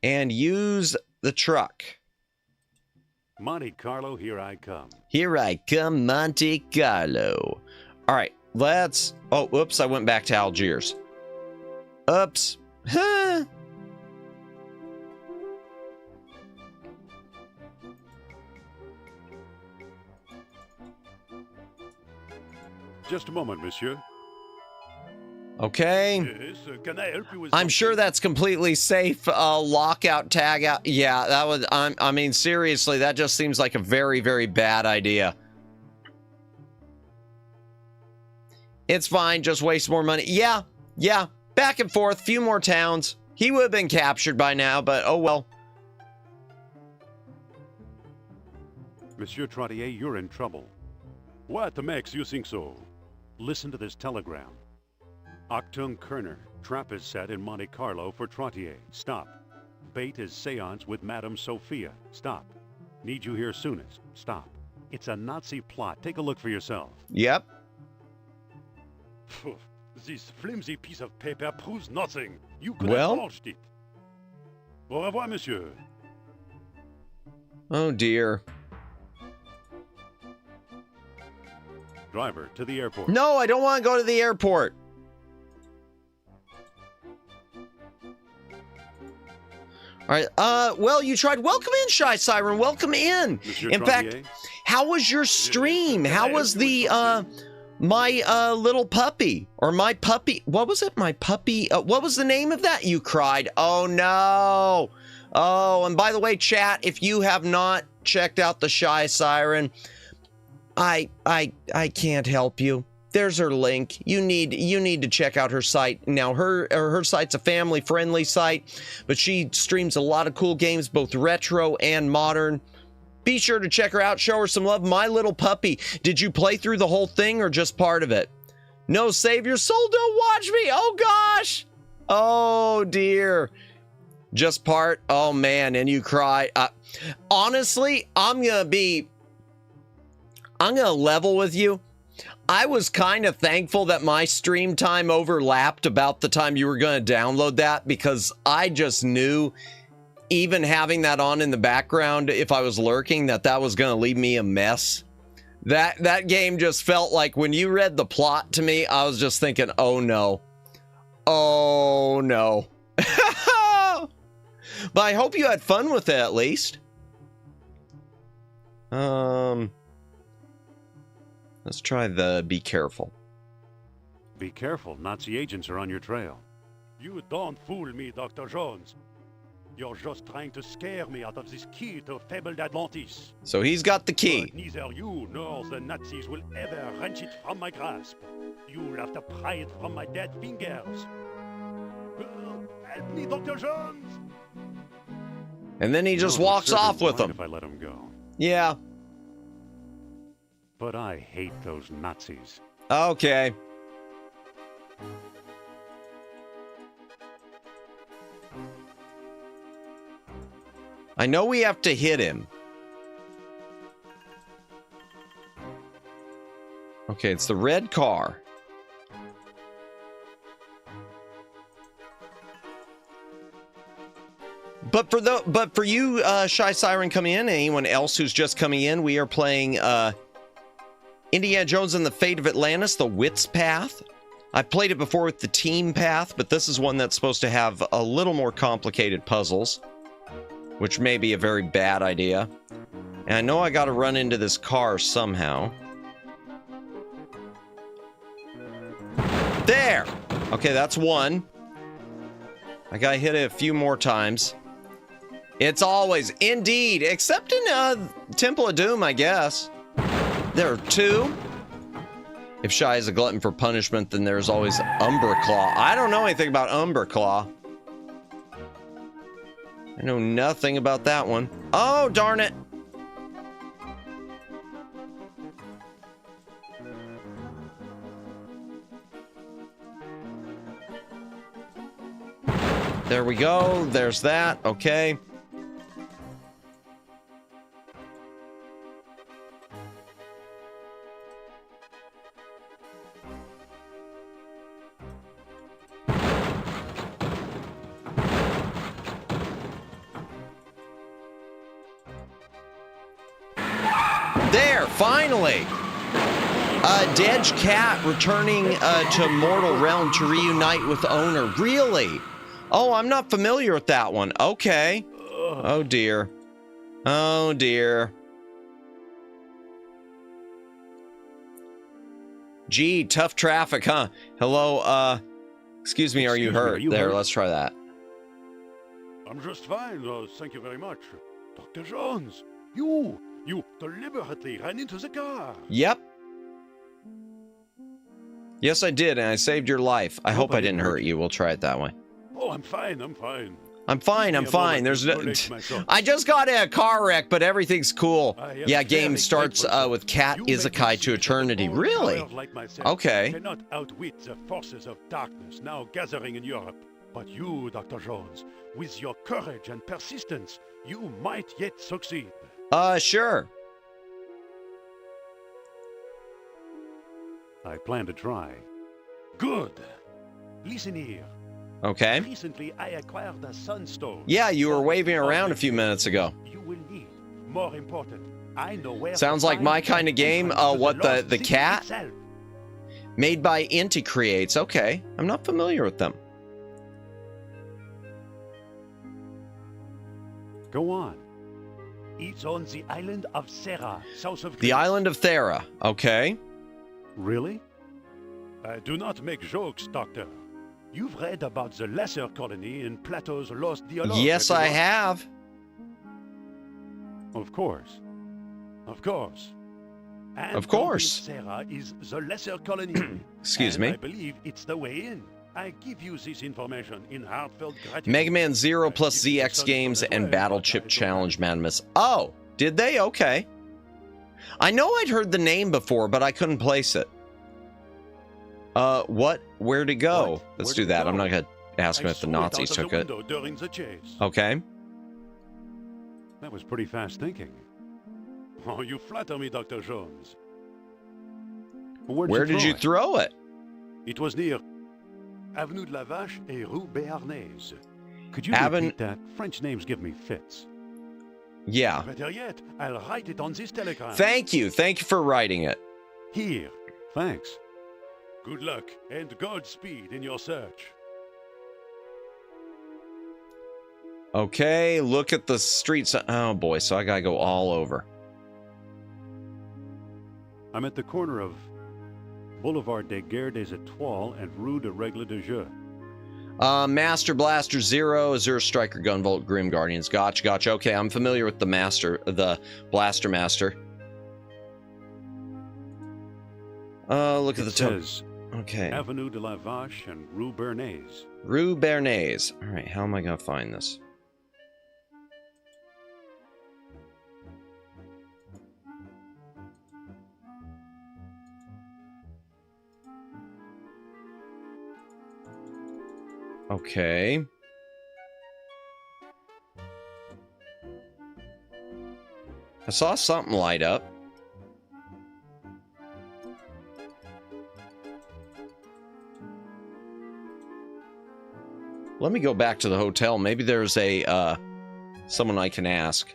And use the truck.
Monte Carlo, here I come.
Here I come, Monte Carlo. All right, let's... Oh, oops, I went back to Algiers. Oops. Huh.
Just a moment, monsieur.
Okay.
Yes, can I help you with
I'm sure that's completely safe. Lockout, tag out. Yeah, that was... I mean, seriously, that just seems like a very, very bad idea. It's fine, just waste more money. Yeah, back and forth, few more towns. He would have been captured by now, but oh well.
Monsieur Trottier, you're in trouble. What makes you think so? Listen to this telegram. Octung Kerner. Trap is set in Monte Carlo for Trottier. Stop. Bait is seance with Madame Sophia. Stop. Need you here soonest. Stop. It's a Nazi plot. Take a look for yourself.
Yep.
This flimsy piece of paper proves nothing. You could
Well?
have forged it. Au revoir, monsieur.
Oh dear.
Driver, to the airport.
No, I don't want to go to the airport. All right. Well, you tried. Welcome in, Shy Siren. Welcome in.
Monsieur
In fact,
Trottier?
how was your stream? How was the my little puppy or my puppy? What was it? My puppy. What was the name of that? You cried. Oh no. Oh, and by the way, chat, if you have not checked out the Shy Siren, I can't help you. There's her link. You need to check out her site. Now her site's a family friendly site, but she streams a lot of cool games, both retro and modern. Be sure to check her out. Show her some love. My Little Puppy. Did you play through the whole thing or just part of it? No, save your soul. Don't watch me. Oh, gosh. Oh, dear. Just part. Oh, man. And you cry. Honestly, I'm going to level with you. I was kind of thankful that my stream time overlapped about the time you were going to download that, because I just knew, even having that on in the background, if I was lurking, that was going to leave me a mess. That game just felt like, when you read the plot to me, I was just thinking, oh no. Oh no. But I hope you had fun with it at least. Let's try the be careful.
Be careful, Nazi agents are on your trail.
You don't fool me, Dr. Jones. You're just trying to scare me out of this key to fabled Atlantis.
So he's got the key.
But neither you nor the Nazis will ever wrench it from my grasp. You'll have to pry it from my dead fingers. Help me, Dr. Jones!
And then he just walks off with them.
If I let him go.
Yeah.
But I hate those Nazis.
Okay. I know we have to hit him. Okay, it's the red car. But for you, Shy Siren coming in, and anyone else who's just coming in, we are playing Indiana Jones and the Fate of Atlantis, the Wits path. I've played it before with the team path, but this is one that's supposed to have a little more complicated puzzles, which may be a very bad idea. And I know I got to run into this car somehow. There! Okay, that's one. I got to hit it a few more times. It's always, indeed, except in Temple of Doom, I guess. There are two. If Shy is a glutton for punishment, then there's always Umbra Claw. I don't know anything about Umbra Claw. I know nothing about that one. Oh, darn it. There we go. There's that. Okay. There, finally! A dead cat returning to mortal realm to reunite with the owner. Really? Oh, I'm not familiar with that one. Okay. Oh, dear. Oh, dear. Gee, tough traffic, huh? Hello, excuse me, are you hurt? There, let's try that.
I'm just fine, thank you very much. Dr. Jones, you deliberately ran into the car.
Yep. Yes, I did, and I saved your life. I hope I didn't hurt you. We'll try it that way.
Oh, I'm fine, I'm fine.
I'm fine. There's no... I just got in a car wreck, but everything's cool. Yeah, game starts with Cat Izakai to Eternity. Really? Okay.
Cannot outwit the forces of darkness now gathering in Europe. But you, Dr. Jones, with your courage and persistence, you might yet succeed.
Sure.
I plan to try.
Good. Listen here.
Okay.
Recently, I acquired a sunstone.
Yeah, you were waving around a few minutes ago.
You will need. More important, I know where.
Sounds like my kind of game. What the cat?
Itself.
Made by Inti Creates. Okay, I'm not familiar with them.
Go on.
It's on the island of Thera, south of Greece.
The island of Thera. Okay.
Really?
I do not make jokes, Doctor. You've read about the lesser colony in Plato's Lost Dialogue.
Yes, I have.
Of course.
Of course. And
of course.
Thera is the lesser colony.
Excuse me.
I believe it's the way in. I give you this information in heartfelt gratitude.
Mega Man Zero plus ZX Games and Battle Chip Challenge Madness. Oh, Did they? Okay. I know I'd heard the name before, but I couldn't place it. What? Where'd it go?
What?
Let's
Where'd
do
it
that.
go?
I'm not going to ask him
I
if the
saw it
Nazis
out of
took
the
it.
window during the chase.
Okay.
That was pretty fast thinking.
Oh, you flatter me, Dr. Jones.
Where did you throw it?
It was near Avenue de la Vache et Rue Béarnaise.
Could you repeat that? French names give me fits.
Yeah.
Better yet, I'll write it on this telegram.
Thank you. Thank you for writing it.
Here.
Thanks.
Good luck and Godspeed in your search.
Okay, look at the streets. Oh boy, so I gotta go all over.
I'm at the corner of Boulevard des Guerres des Étoiles and Rue de Règle de Jeu.
Master Blaster 0, Azure Striker Gunvolt Grim Guardians. Gotcha. Okay, I'm familiar with the Blaster Master. Look at the
says
okay.
Avenue de la Vache and Rue Bernays.
Rue Bernays. All right, how am I gonna find this? Okay. I saw something light up. Let me go back to the hotel. Maybe there's a someone I can ask.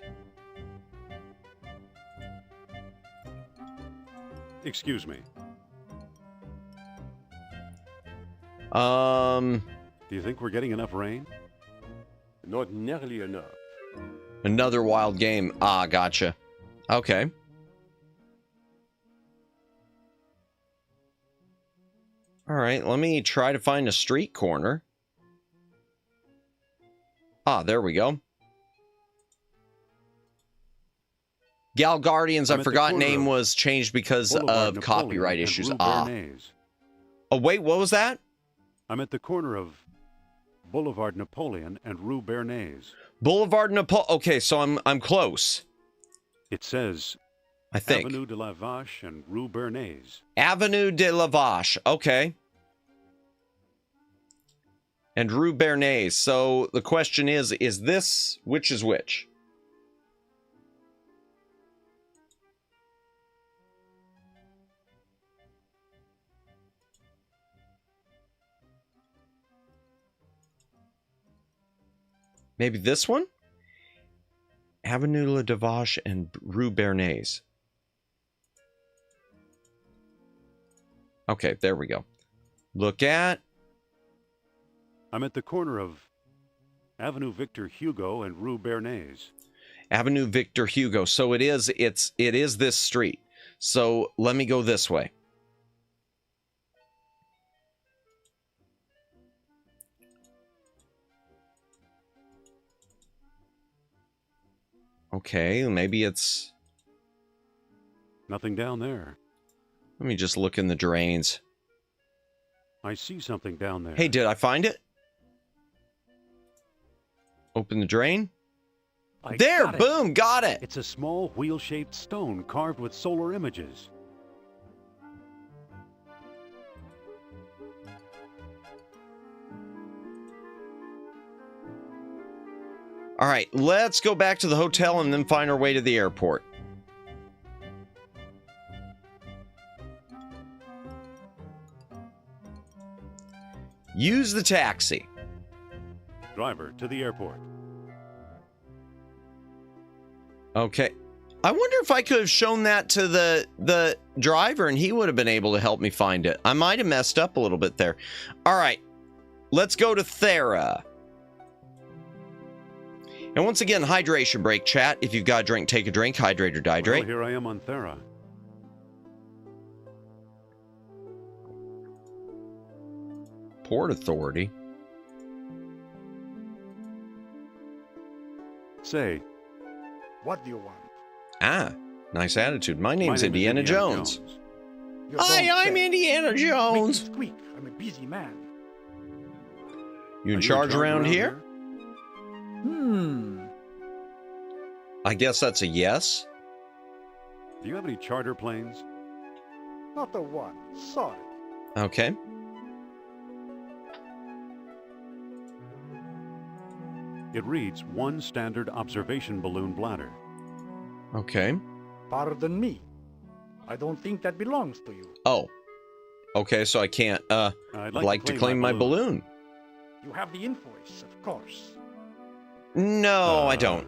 Excuse me.
Do you think we're getting enough rain?
Not nearly enough.
Another wild game. Ah, gotcha. Okay. All right, let me try to find a street corner. Ah, there we go. Gal Guardians, I forgot name was changed because of copyright issues. Ah. Oh, wait, what was that?
I'm at the corner of Boulevard Napoleon and Rue Bernays.
Boulevard Napoleon. Okay, so I'm close.
It says,
I think,
Avenue de la Vache and Rue Bernays.
Avenue de la Vache. Okay. And Rue Bernays. So the question is this which is which? Maybe this one? Avenue La Devache and Rue Bernays. Okay, there we go. Look at...
I'm at the corner of Avenue Victor Hugo and Rue Bernays.
Avenue Victor Hugo. So it is this street. So let me go this way. Okay, maybe it's...
Nothing down there.
Let me just look in the drains.
I see something down there.
Hey, did I find it? Open the drain. There, boom, got it.
It's a small wheel-shaped stone carved with solar images.
All right, let's go back to the hotel and then find our way to the airport. Use the taxi.
Driver, to the airport.
Okay. I wonder if I could have shown that to the driver and he would have been able to help me find it. I might have messed up a little bit there. All right. Let's go to Thera. And once again, hydration break, chat. If you've got a drink, take a drink. Hydrate or dihydrate.
Well, here I am on Thera.
Port Authority.
Say.
What do you want?
Ah, nice attitude. My name's Indiana Jones.
You
Hi,
don't
I'm
say.
Indiana
Make me
Jones.
squeak. I'm a busy man.
You in charge around here? I guess that's a yes.
Do you have any charter planes?
Not the one. Sorry.
Okay.
It reads one standard observation balloon bladder.
Okay.
Pardon me. I don't think that belongs to you.
Oh. Okay, so I can't, I'd like to claim my balloon.
You have the invoice, of course.
No, I don't.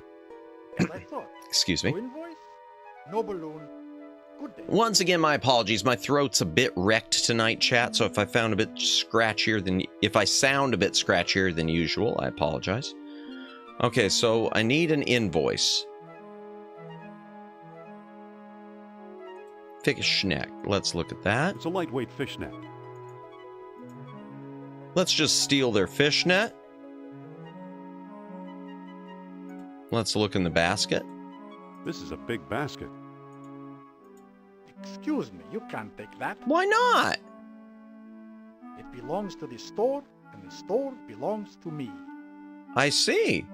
As I thought.
Excuse me.
No invoice? No balloon. Good day.
Once again, my apologies. My throat's a bit wrecked tonight, chat, so if I sound a bit scratchier than usual, I apologize. Okay, so I need an invoice. Fishnet. Let's look at that.
It's a lightweight fishnet.
Let's just steal their fishnet. Let's look in the basket.
This is a big basket.
Excuse me, you can't take that.
Why not?
It belongs to the store, and the store belongs to me.
I see.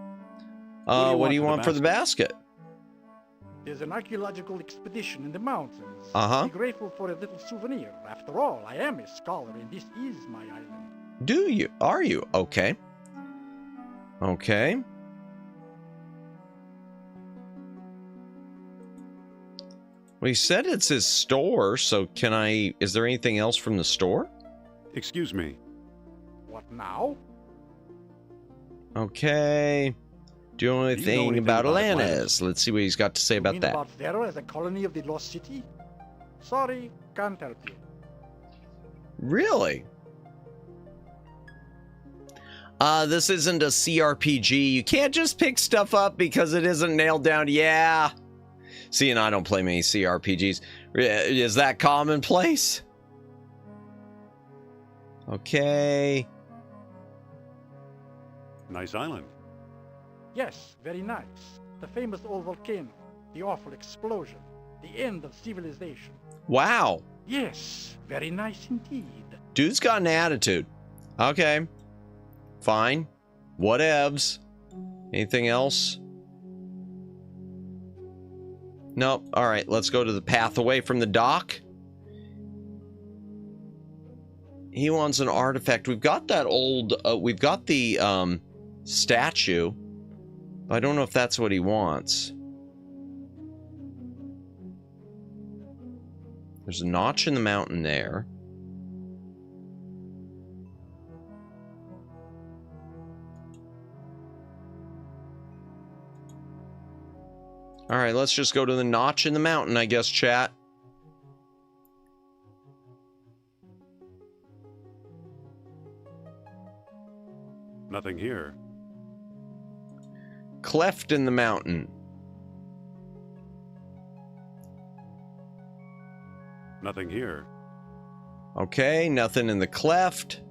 What do you want for the basket?
There's an archaeological expedition in the mountains.
Uh-huh.
Be grateful for a little souvenir. After all, I am a scholar, and this is my island.
Do you? Are you? Okay. Okay. Well, he said it's his store, so is there anything else from the store?
Excuse me.
What now?
Okay. Do you know anything about Atlantis? Let's see what he's got to say about that.
About Vero as a colony of the lost city? Sorry, can't help you.
Really? This isn't a CRPG. You can't just pick stuff up because it isn't nailed down. Yeah. See, and I don't play many CRPGs. Is that commonplace? Okay.
Nice island.
Yes, very nice. The famous old volcano, the awful explosion, the end of civilization.
Wow.
Yes, very nice indeed.
Dude's got an attitude. Okay. Fine. Whatevs. Anything else? Nope. All right, let's go to the path away from the dock. He wants an artifact. We've got that old, we've got the statue. I don't know if that's what he wants. There's a notch in the mountain there. All right, let's just go to the notch in the mountain, I guess, chat.
Nothing here.
Cleft in the mountain.
Nothing here.
Okay, nothing in the cleft.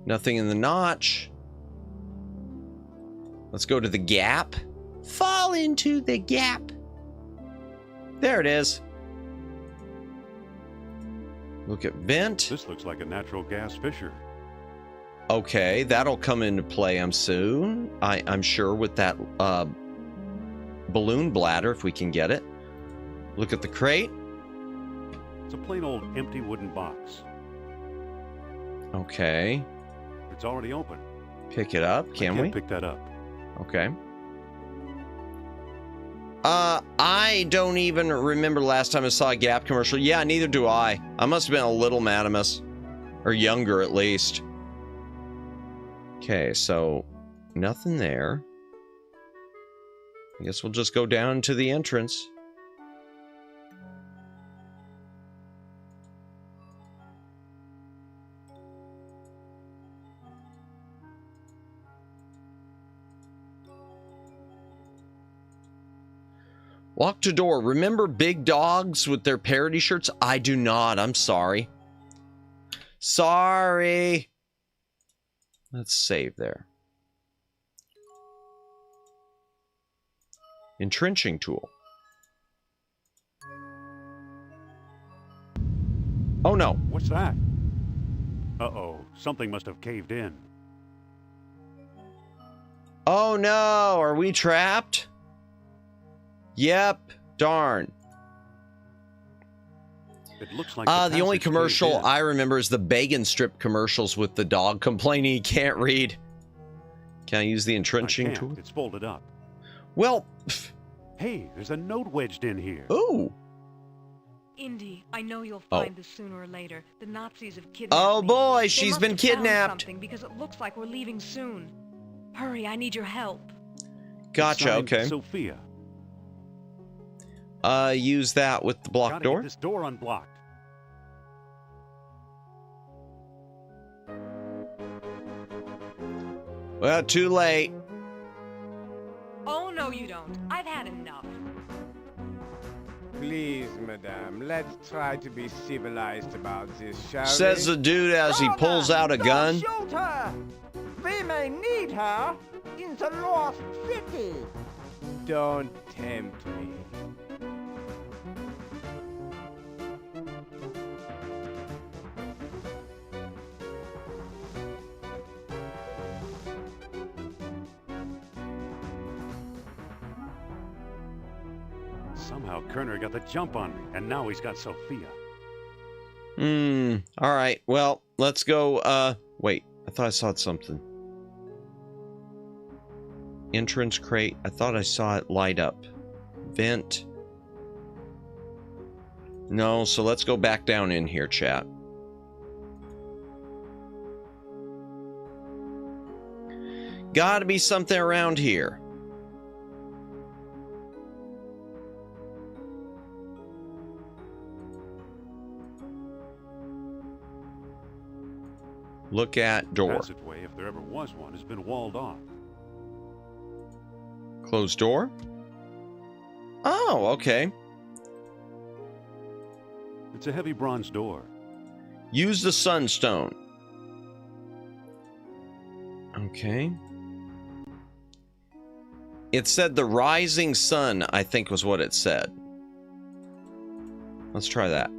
Nothing in the notch. Let's go to the gap. Fall into the gap. There it is. Look at vent.
This looks like a natural gas fissure.
Okay, that'll come into play soon. I'm sure with that balloon bladder, if we can get it. Look at the crate.
It's a plain old empty wooden box.
Okay.
It's already open.
Pick it up, can we?
Pick that up.
Okay. I don't even remember the last time I saw a Gap commercial. Yeah, neither do I. I must have been a little Madamus. Or younger, at least. Okay, so nothing there. I guess we'll just go down to the entrance. Walk to door. Remember big dogs with their parody shirts? I do not. I'm sorry. Sorry. Let's save there. Entrenching tool. Oh no.
What's that? Uh-oh. Something must have caved in.
Oh no, are we trapped? Yep, darn.
It looks like
The only
passage
commercial
caved in.
I remember is the bacon strip commercials with the dog complaining he can't read. Can I use the entrenching
I can't.
tool?
It's folded up.
Well,
Hey, there's a note wedged in here.
ooh.
Indy, I know you'll
Oh.
find this sooner or later. The Nazis have kidnapped
Oh
me.
boy,
They
she's
must
been
have found
kidnapped.
something because it looks like we're leaving soon. Hurry, I need your help.
Gotcha,
Signed
okay.
Sophia.
Use that with the blocked
Gotta
door.
get this door unblocked.
Well, too late.
Oh, no, you don't. I've had enough.
Please, madame, let's try to be civilized about this, shall
Says
we?
the dude as he pulls out a gun.
Don't shoot her! We may need her in the lost city.
Don't tempt me.
Somehow Kerner got the jump on me, and now he's got Sophia.
All right. Well, let's go. Wait. I thought I saw something. Entrance crate. I thought I saw it light up. Vent. No, so let's go back down in here, chat. Gotta be something around here. Look at door.
Passageway, if there ever was one, has been walled off.
Closed door. Oh, okay.
It's a heavy bronze door.
Use the sunstone. Okay. It said the rising sun, I think was what it said. Let's try that.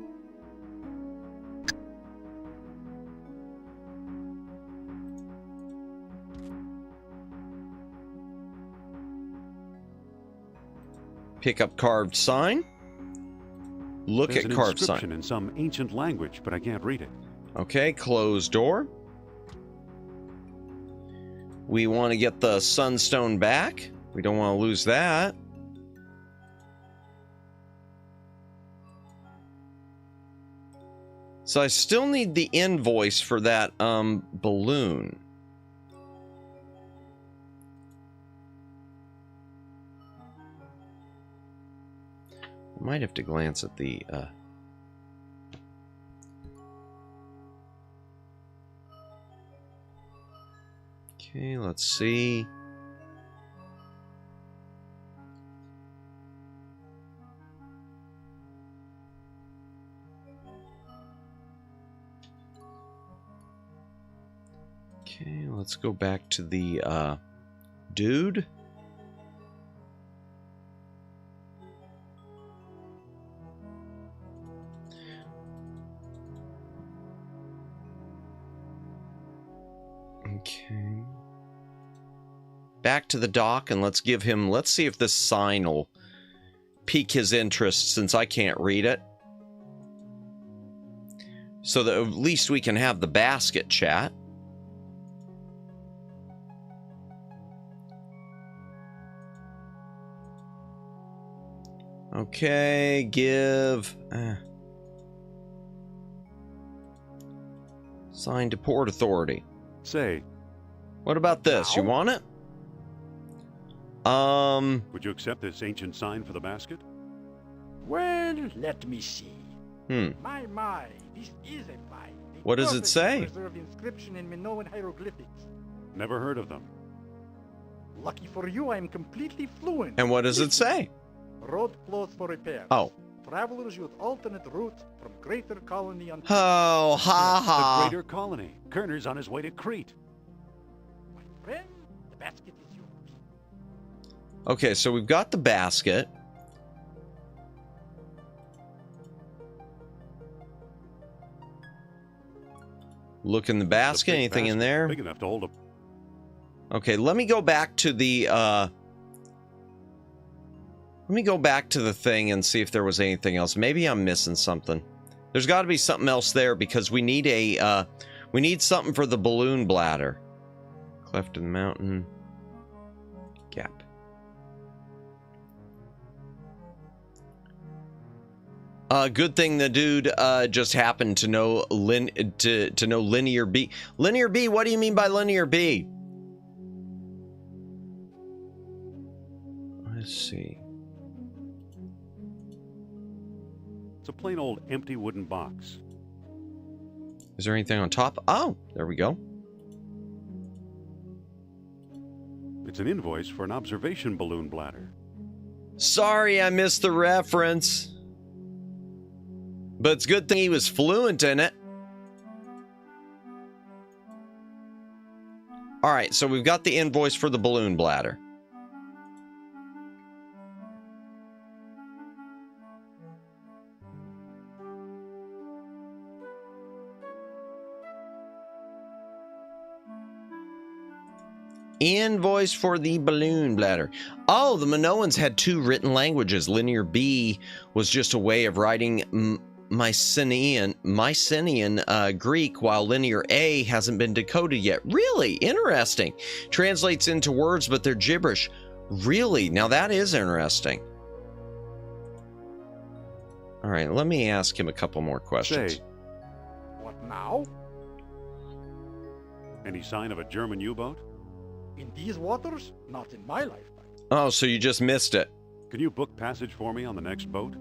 Pick up carved sign. Look
There's
at
an
carved
inscription
sign.
in some ancient language, but I can't read it.
Okay, closed door. We want to get the sunstone back. We don't want to lose that. So I still need the invoice for that balloon. I might have to glance at the Okay, let's see. Okay, let's go back to the dude. Okay. Back to the dock and let's give him, let's see if this sign will pique his interest since I can't read it. So that at least we can have the basket, chat. Okay, give... Sign to Port Authority.
Say.
What about this? You want it?
Would you accept this ancient sign for the basket?
Well, let me see. My, this is a find.
What does it say?
Preserved inscription in Minoan hieroglyphics.
Never heard of them.
Lucky for you, I am completely fluent.
And what does it say?
Road closed for repairs.
Oh.
Travelers use alternate routes from Greater Colony on...
Oh, ha ha.
The Greater Colony. Kerner's on his way to Crete.
My friend, the basket is yours.
Okay, so we've got the basket. Look in the basket. Anything in there?
Big enough to hold a...
Okay, let me go back to the, thing and see if there was anything else. Maybe I'm missing something. There's got to be something else there because we need we need something for the balloon bladder. Cleft in the mountain. Gap. Good thing the dude just happened to know know linear B. Linear B, what do you mean by linear B? Let's see.
It's a plain old empty wooden box.
Is there anything on top? Oh, there we go.
It's an invoice for an observation balloon bladder.
Sorry, I missed the reference. But it's a good thing he was fluent in it. All right, so we've got the invoice for the balloon bladder. Invoice for the balloon bladder. Oh, the Minoans had two written languages. Linear B was just a way of writing Mycenaean Greek, while Linear A hasn't been decoded yet. Really? Interesting. Translates into words, but they're gibberish. Really? Now that is interesting. All right, let me ask him a couple more questions.
Say,
What now?
any sign of a German U-boat?
In these waters? Not in my lifetime.
Oh, so you just missed it.
Can you book passage for me on the next boat?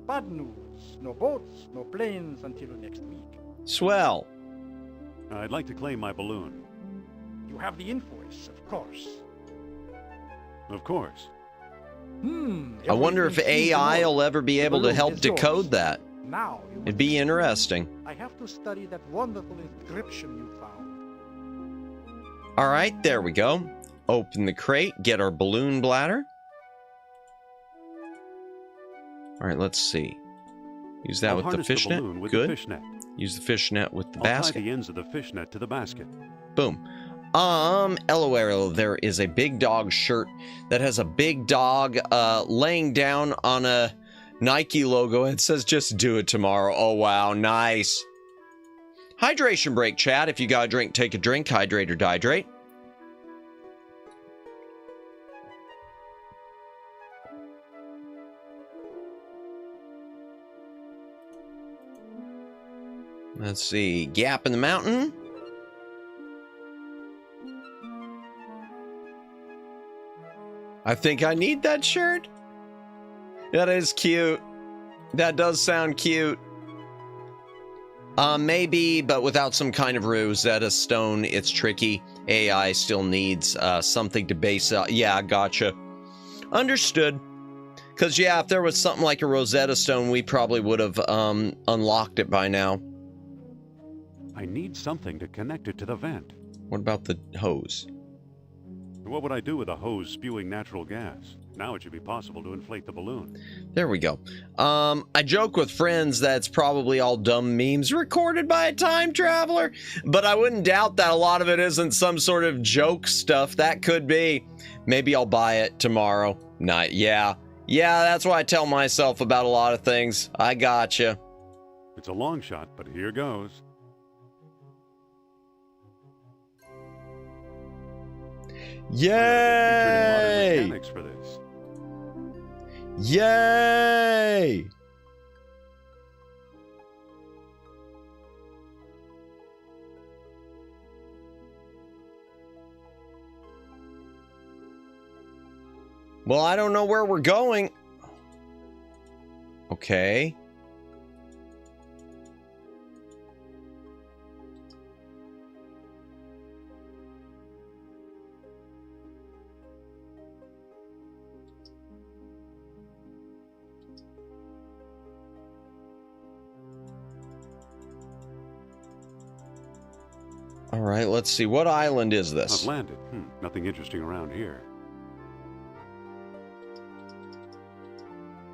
Bad news. No boats, no planes until next week.
Swell.
I'd like to claim my balloon.
You have the invoice, of course.
Of course.
I wonder if AI will ever be able to help decode that.
Now
It'd be interesting.
I have to study that wonderful inscription you found.
All right, there we go. Open the crate, get our balloon bladder. All right, let's see. Use that
I'll
with the
harness the
fishnet.
balloon with
Good.
the fishnet.
Use the fishnet with the
I'll
basket.
tie the ends of the fishnet to the basket.
Boom. LOL, there is a big dog shirt that has a big dog laying down on a Nike logo. It says, just do it tomorrow. Oh, wow. Nice. Hydration break, chat. If you got a drink, take a drink. Hydrate or dihydrate. Let's see. Gap in the mountain. I think I need that shirt. That is cute. That does sound cute. Maybe, but without some kind of Rosetta Stone, it's tricky. AI still needs something to base out. Yeah, gotcha. Understood. Because, yeah, if there was something like a Rosetta Stone, we probably would have unlocked it by now.
I need something to connect it to the vent.
What about the hose?
What would I do with a hose spewing natural gas? Now it should be possible to inflate the balloon.
There we go. I joke with friends that it's probably all dumb memes recorded by a time traveler, but I wouldn't doubt that a lot of it isn't some sort of joke stuff. That could be. Maybe I'll buy it tomorrow night. Yeah, that's what I tell myself about a lot of things. I gotcha.
It's a long shot, but here goes.
Yay!
Mechanics for this.
Yay! Well, I don't know where we're going. Okay. All right, let's see. What island is this?
I've landed. Nothing interesting around here.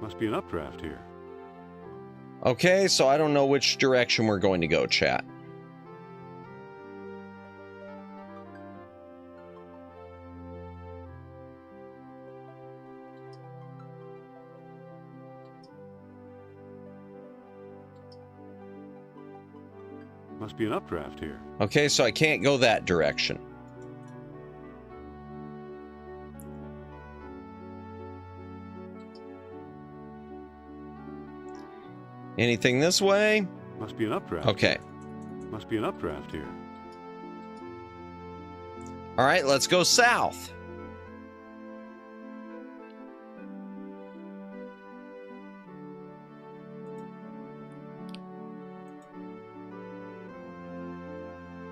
Must be an updraft here.
Okay, so I don't know which direction we're going to go, chat.
Must be an updraft here.
Okay, so I can't go that direction. Anything this way?
Must be an updraft.
Okay.
Must be an updraft here.
All right, let's go south.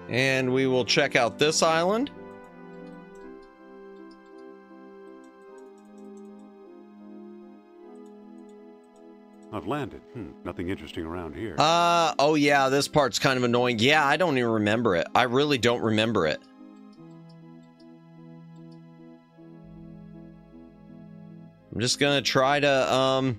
And we will check out this island.
I've landed. Nothing interesting around here.
Oh yeah, this part's kind of annoying. Yeah, I don't even remember it. I really don't remember it. I'm just gonna try to,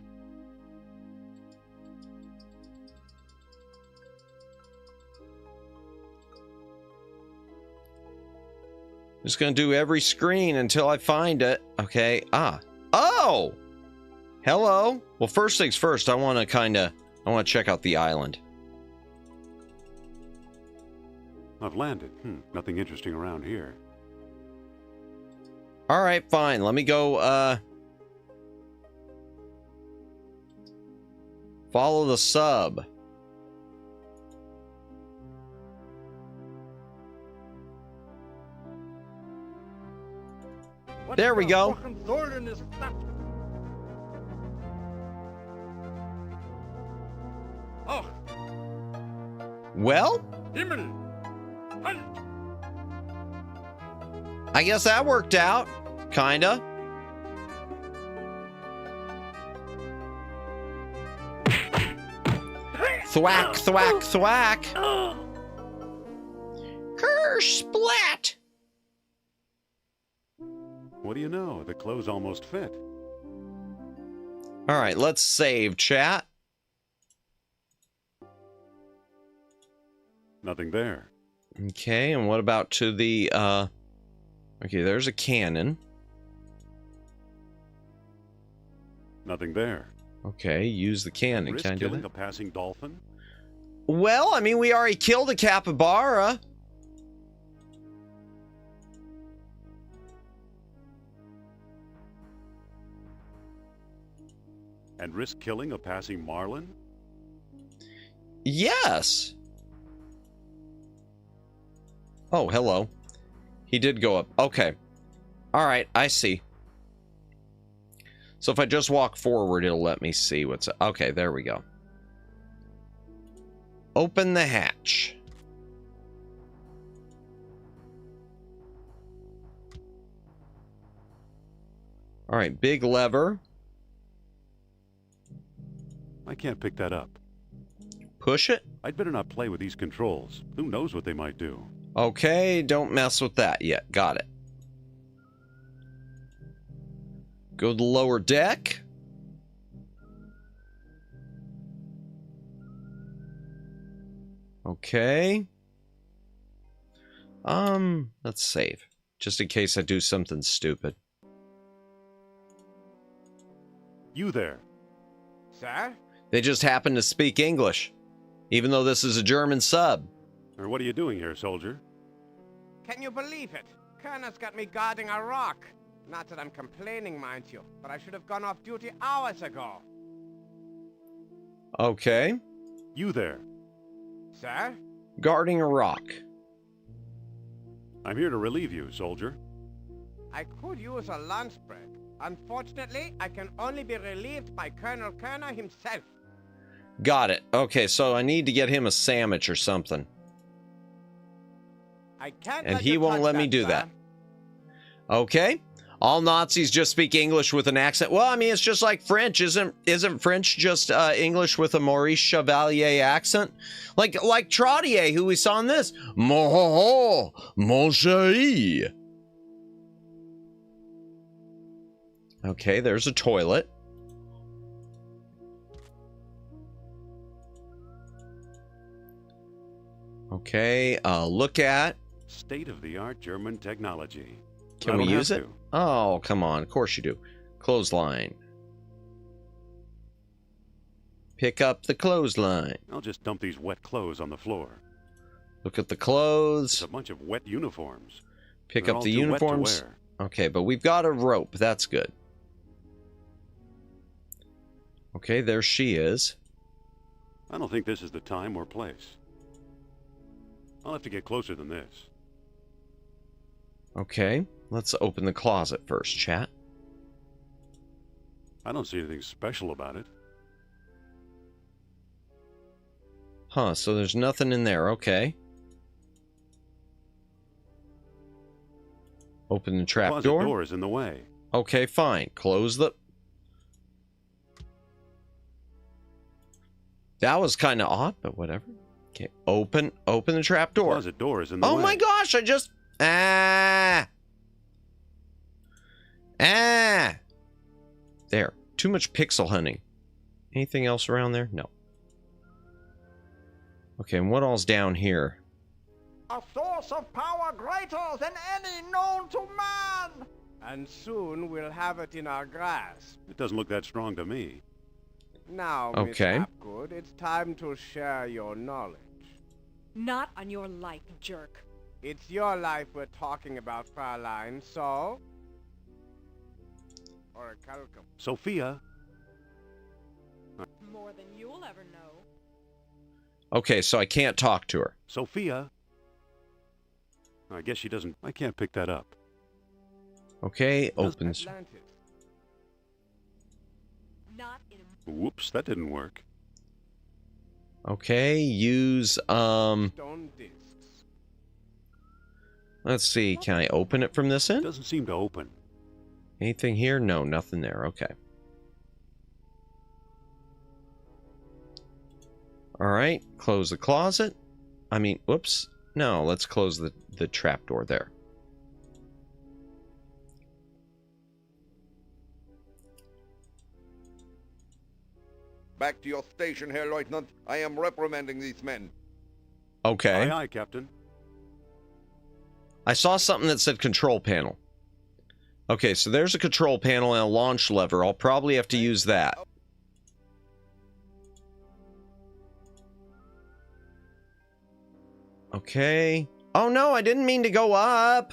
just gonna do every screen until I find it. Okay. Oh! Hello. Well, first things first, I want to check out the island.
I've landed. Nothing interesting around here.
All right, fine. Let me go, follow the sub. There we go.
Oh.
Well,
Himmel. Halt.
I guess that worked out. Kinda. Thwack, thwack, thwack. Kersh splat.
What do you know? The clothes almost fit.
All right, let's save, chat.
Nothing there.
Okay, and what about to the, okay, there's a cannon.
Nothing there.
Okay, use the cannon.
Risk
Can I do
killing
that?
a passing dolphin?
Well, I mean, we already killed a capybara.
And risk killing a passing marlin?
Yes. Oh, hello. He did go up. Okay. All right, I see. So if I just walk forward, it'll let me see what's... Okay, there we go. Open the hatch. All right, big lever.
I can't pick that up.
Push it.
I'd better not play with these controls. Who knows what they might do?
Okay, don't mess with that yet. Got it. Go to the lower deck. Okay. Let's save. Just in case I do something stupid.
You there.
Sir?
They just happen to speak English, even though this is a German sub.
Or what are you doing here, soldier?
Can you believe it? Colonel's got me guarding a rock. Not that I'm complaining, mind you, but I should have gone off duty hours ago.
Okay.
You there.
Sir?
Guarding a rock.
I'm here to relieve you, soldier.
I could use a lunch break. Unfortunately, I can only be relieved by Colonel Kerner himself.
Got it. Okay, so I need to get him a sandwich or something.
I can't
And
let
he
you
won't
touch
let me
that,
do
sir.
that. Okay. All Nazis just speak English with an accent. Well, I mean, it's just like French. Isn't French just English with a Maurice Chevalier accent? Like Trottier, who we saw in this. Mon chéri. Okay, there's a toilet. Okay, look at...
State-of-the-art German technology.
Can we use it? Oh, come on. Of course you do. Clothesline. Pick up the clothesline.
I'll just dump these wet clothes on the floor.
Look at the clothes.
It's a bunch of wet uniforms.
Pick
They're
up
all
the
too wet to
uniforms.
wear.
Okay, but we've got a rope. That's good. Okay, there she is.
I don't think this is the time or place. I'll have to get closer than this.
Okay, let's open the closet first, chat.
I don't see anything special about it.
Huh, so there's nothing in there. Okay. Open the trap
Closet
door.
door is in the way.
Okay, fine. Close the... That was kind of odd, but whatever. Okay, open the trap door.
Closet door is in the way.
Oh my gosh, I just... Ah! There. Too much pixel hunting. Anything else around there? No. Okay, and what all's down here?
A source of power greater than any known to man!
And soon we'll have it in our grasp.
It doesn't look that strong to me.
Now,
Okay.
Miss Hapgood, it's time to share your knowledge.
Not on your life, jerk.
It's your life we're talking about, Fraulein, so? Or a calcum.
Sophia.
More than you'll ever know.
Okay, so I can't talk to her.
Sophia. I guess she doesn't... I can't pick that up.
Okay, opens...
Atlantis.
Not in a...
Whoops, that didn't work.
Okay, use,
Stone discs.
let's see, can I open it from this end?
Doesn't seem to open.
Anything here? No, nothing there. Okay. Alright, close the closet. I mean, whoops. No, let's close the trapdoor there.
Back to your station, Herr Lieutenant. I am reprimanding these men.
Okay.
Aye, aye, Captain.
I saw something that said control panel. Okay, so there's a control panel and a launch lever. I'll probably have to use that. Okay. Oh no, I didn't mean to go up.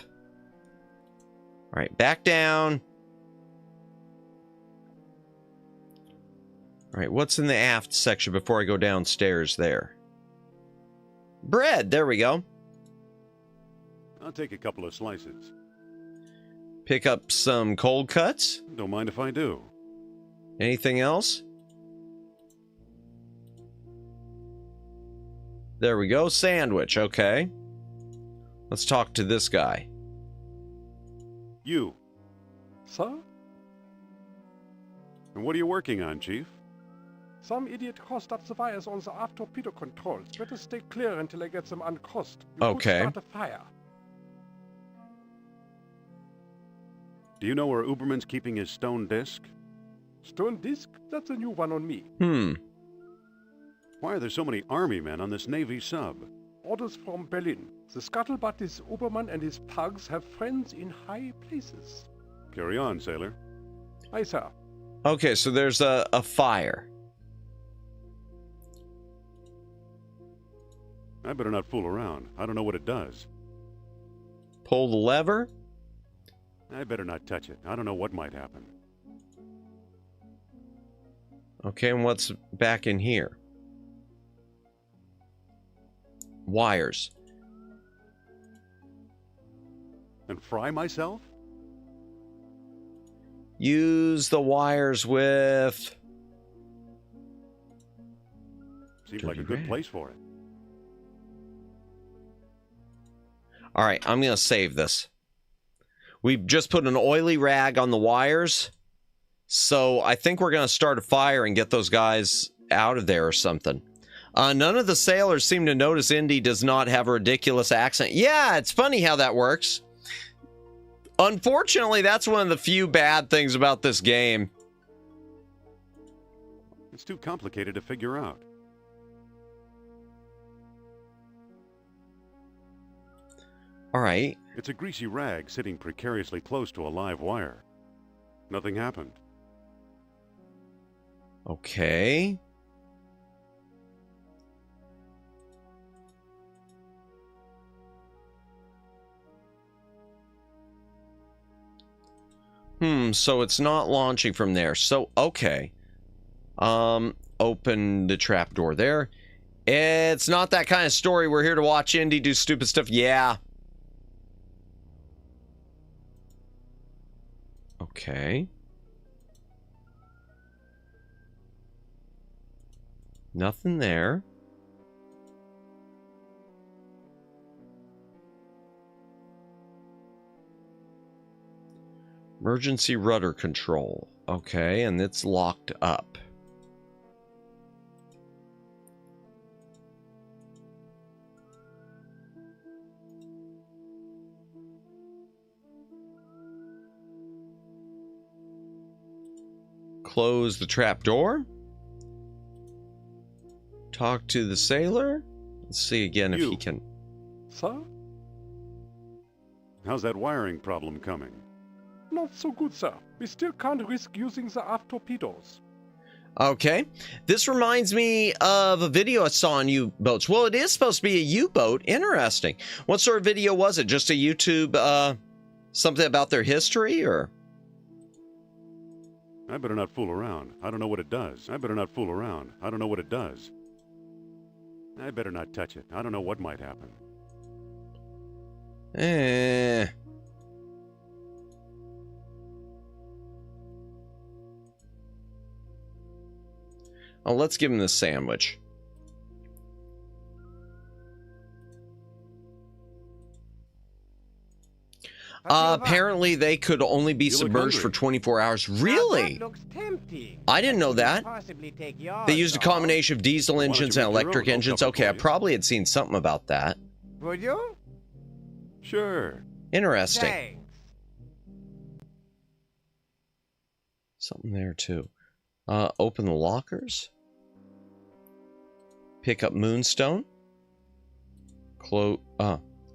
Alright, back down. Alright, what's in the aft section before I go downstairs there? Bread, there we go.
I'll take a couple of slices.
Pick up some cold cuts.
Don't mind if I do.
Anything else? There we go. Sandwich. Okay. Let's talk to this guy.
You.
Sir?
And what are you working on, Chief?
Some idiot crossed up the wires on the aft torpedo controls. Better stay clear until I get them uncrossed. You
Okay.
could start a fire.
Do you know where Uberman's keeping his stone disc?
Stone disc? That's a new one on me.
Why are there so many army men on this Navy sub?
Orders from Berlin. The scuttlebutt is Uberman and his pugs have friends in high places.
Carry on, sailor.
Aye, sir.
Okay, so there's a fire.
I better not fool around. I don't know what it does.
Pull the lever.
I better not touch it. I don't know what might happen.
Okay, and what's back in here? Wires.
And fry myself?
Use the wires with...
Seems like a good place for it.
Alright, I'm going to save this. We've just put an oily rag on the wires. So I think we're going to start a fire and get those guys out of there or something. None of the sailors seem to notice Indy does not have a ridiculous accent. Yeah, it's funny how that works. Unfortunately, that's one of the few bad things about this game.
It's too complicated to figure out.
All right.
It's a greasy rag sitting precariously close to a live wire. Nothing happened.
Okay. So it's not launching from there. So, okay. Open the trapdoor there. It's not that kind of story. We're here to watch Indy do stupid stuff. Yeah. Okay. Nothing there. Emergency rudder control. Okay, and it's locked up. Close the trap door. Talk to the sailor. Let's see again if he can.
Sir?
How's that wiring problem coming?
Not so good, sir. We still can't risk using the aft torpedoes.
Okay. This reminds me of a video I saw on U-boats. Well, it is supposed to be a U-boat. Interesting. What sort of video was it? Just a YouTube, something about their history, or?
I better not fool around. I don't know what it does. I better not fool around. I don't know what it does. I better not touch it. I don't know what might happen.
Oh, let's give him the sandwich. Apparently they could only be submerged for 24 hours. Really? I didn't know that. They used a combination of diesel engines and electric engines. Okay, I probably had seen something about that.
Would you?
Sure.
Interesting.
Thanks.
Something there too. Open the lockers. Pick up moonstone.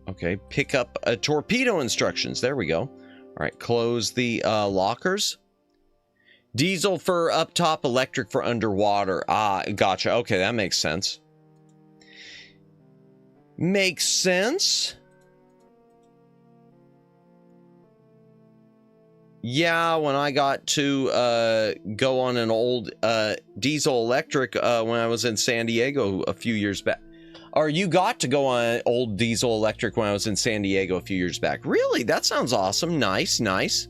Okay. Pick up torpedo instructions. There we go. All right. Close the lockers. Diesel for up top, electric for underwater. Ah, gotcha. Okay, that makes sense. Makes sense. Yeah, when I got to go on an old diesel electric when I was in San Diego a few years back. Or you got to go on an old diesel electric when I was in San Diego a few years back. Really? That sounds awesome. Nice, nice.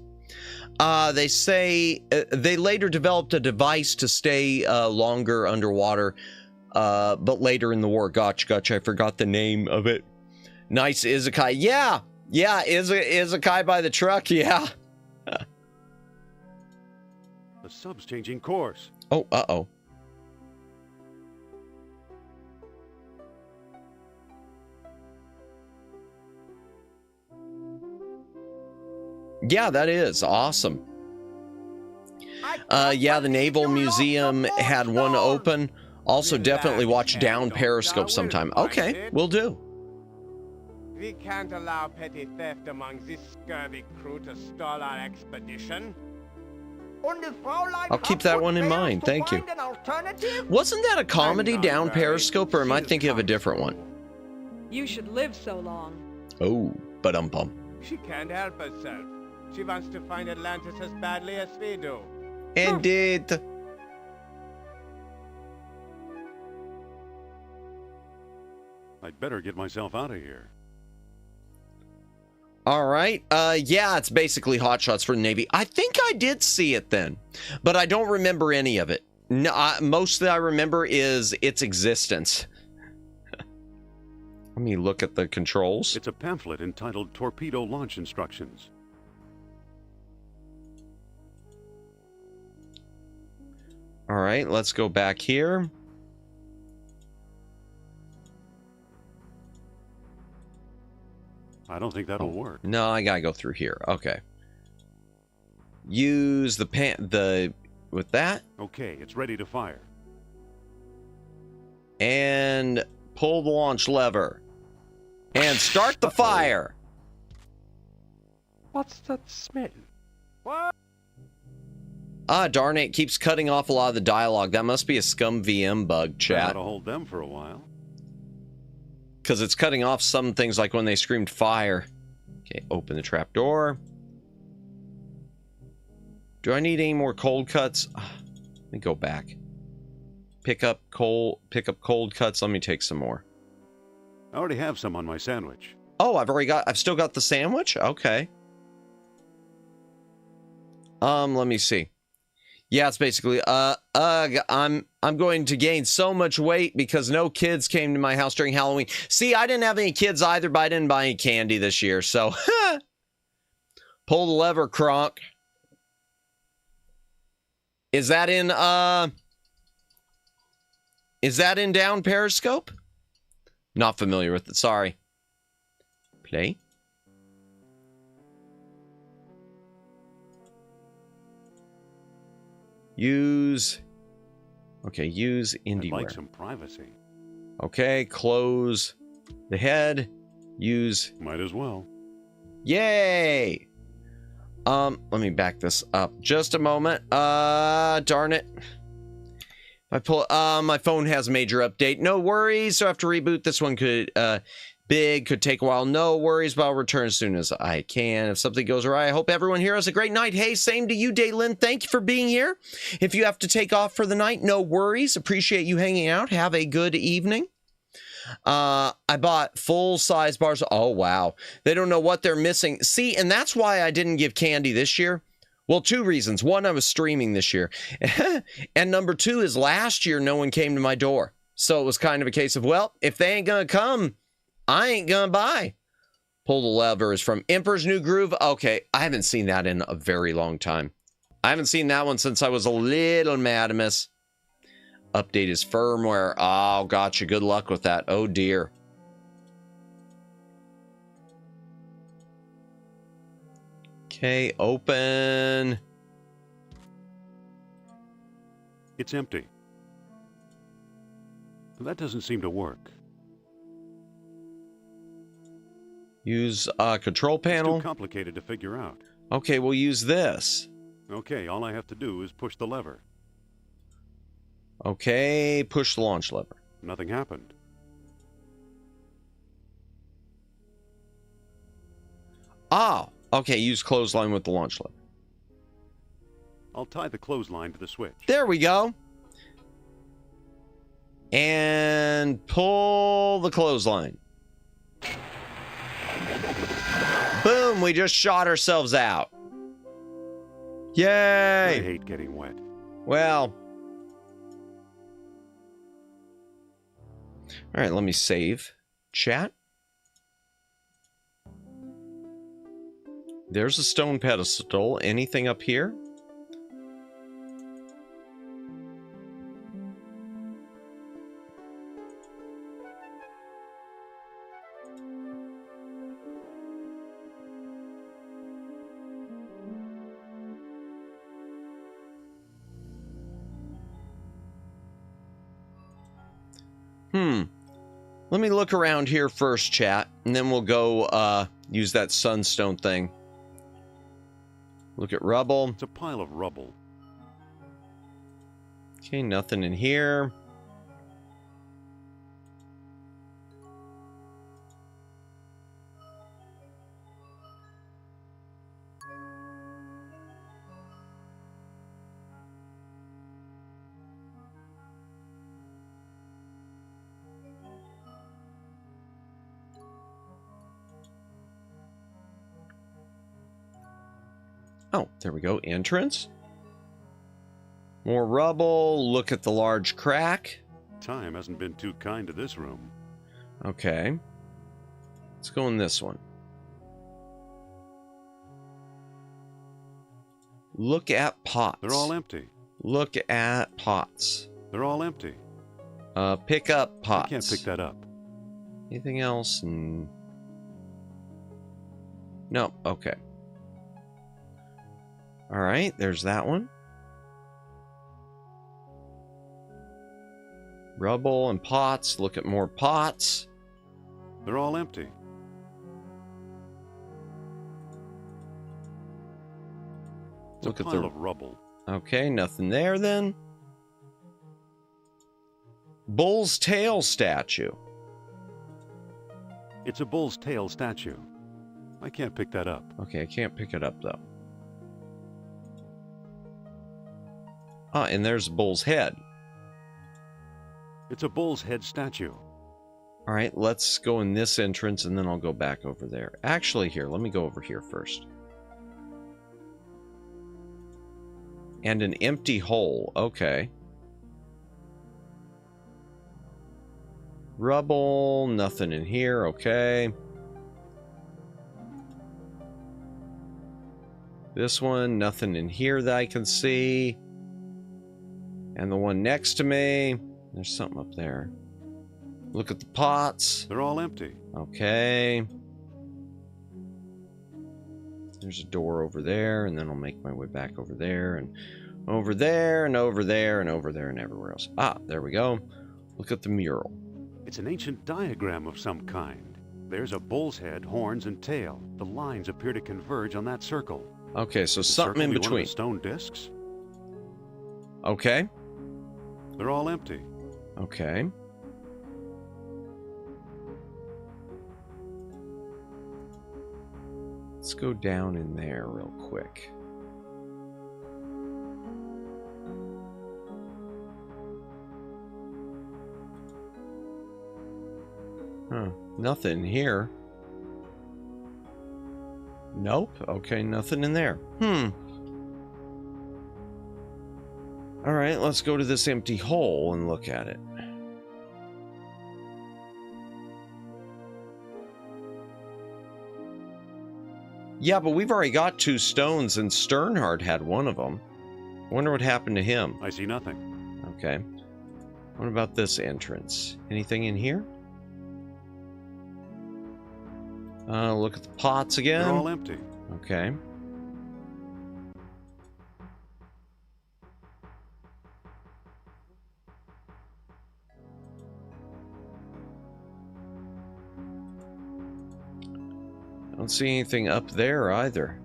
They say they later developed a device to stay longer underwater, but later in the war. Gotcha. I forgot the name of it. Nice Izakai. Yeah, Izakai by the truck. Yeah.
The sub's changing course.
Oh, uh-oh. Yeah, that is awesome. Yeah, the Naval Museum had one open. Also, definitely watch Down Periscope sometime. Okay, will do.
We can't allow petty theft among this scurvy crew to stall our expedition.
I'll keep that one in mind. Thank you. Wasn't that a comedy, Down Periscope, or am I thinking of a different one?
You should live so long.
Oh, ba-dum-bum.
She can't help herself. She wants to find Atlantis as badly as we do.
Indeed.
I'd better get myself out of here.
All right. Yeah, it's basically hotshots for the Navy. I think I did see it then, but I don't remember any of it. No, most that I remember is its existence. Let me look at the controls.
It's a pamphlet entitled Torpedo Launch Instructions.
All right, let's go back here.
I don't think that'll work.
No, I gotta go through here. Okay. Use the with that.
Okay, it's ready to fire.
And pull the launch lever. And start the fire.
What's that smell?
What?
Ah, darn it, keeps cutting off a lot of the dialogue. That must be a scum VM bug, chat.
Gotta hold them for a while.
Because it's cutting off some things like when they screamed fire. Okay, open the trap door. Do I need any more cold cuts? Let me go back. Pick up cold cuts. Let me take some more.
I already have some on my sandwich.
Oh, I've still got the sandwich? Okay. Let me see. Yeah, it's basically, I'm going to gain so much weight because no kids came to my house during Halloween. See, I didn't have any kids either, but I didn't buy any candy this year, so. Pull the lever, Kronk. Is that in down Periscope? Not familiar with it, sorry. Play. Use. Okay, use IndieWare.
I'd like some privacy.
Okay, close the head. Use.
Might as well.
Yay! Let me back this up just a moment. Darn it. I pull. My phone has a major update. No worries. So I have to reboot. This one could take a while. No worries, but I'll return as soon as I can. If something goes awry, I hope everyone here has a great night. Hey, same to you, Daylin. Thank you for being here. If you have to take off for the night, no worries. Appreciate you hanging out. Have a good evening. I bought full-size bars. Oh, wow. They don't know what they're missing. See, and that's why I didn't give candy this year. Well, two reasons. One, I was streaming this year. And number two is last year, no one came to my door. So it was kind of a case of, well, if they ain't going to come, I ain't gonna buy. Pull the levers from Emperor's New Groove. Okay, I haven't seen that in a very long time. I haven't seen that one since I was a little Madamus. Update his firmware. Oh, gotcha. Good luck with that. Oh, dear. Okay, open.
It's empty. That doesn't seem to work.
Use control panel.
It's too complicated to figure out.
Okay, we'll use this.
Okay, all I have to do is push the lever.
Okay, push the launch lever.
Nothing happened.
Oh, okay, use clothesline with the launch lever.
I'll tie the clothesline to the switch.
There we go. And pull the clothesline. Boom, we just shot ourselves out. Yay!
I hate getting wet.
Well. All right, let me save. Chat. There's a stone pedestal. Anything up here? Let me look around here first, chat, and then we'll go use that sunstone thing. Look at rubble.
It's a pile of rubble.
Okay, nothing in here. Oh, there we go. Entrance. More rubble. Look at the large crack.
Time hasn't been too kind to this room.
Okay. Let's go in this one. Look at pots.
They're all empty.
Look at pots.
They're all empty.
Pick up pots.
I can't pick that up.
Anything else? No. Okay. All right, there's that one. Rubble and pots. Look at more pots.
They're all empty.
Look at
the pile of rubble.
Okay, nothing there then. Bull's tail statue.
It's a bull's tail statue. I can't pick that up.
Okay, I can't pick it up though. Ah, and there's a bull's head.
It's a bull's head statue.
All right, let's go in this entrance, and then I'll go back over there. Actually, here, let me go over here first. And an empty hole. Okay. Rubble, nothing in here. Okay. This one, nothing in here that I can see. And the one next to me, there's something up there. Look at the pots.
They're all empty.
Okay. There's a door over there, and then I'll make my way back over there, and over there, and over there, and over there, and everywhere else. Ah, there we go. Look at the mural.
It's an ancient diagram of some kind. There's a bull's head, horns, and tail. The lines appear to converge on that circle.
Okay, so something in between.
One of the stone discs?
Okay.
They're all empty.
Okay. Let's go down in there real quick. Huh, nothing here. Nope. Okay, nothing in there. All right, let's go to this empty hole and look at it. Yeah, but we've already got 2 stones, and Sternhard had one of them. Wonder what happened to him.
I see nothing.
Okay. What about this entrance? Anything in here? Look at the pots again.
They're all empty.
Okay. Don't see anything up there either.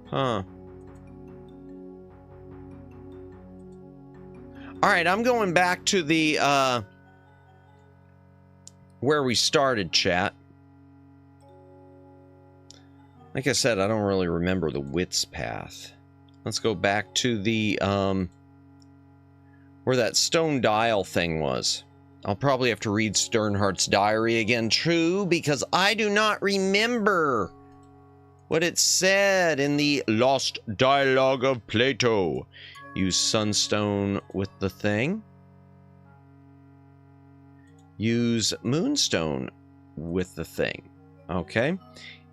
Huh. Alright, I'm going back to the, where we started, chat. Like I said, I don't really remember the Wits path. Let's go back to the, where that stone dial thing was. I'll probably have to read Sternhardt's diary again, true, because I do not remember what it said in the Lost Dialogue of Plato. Use sunstone with the thing. Use moonstone with the thing. Okay.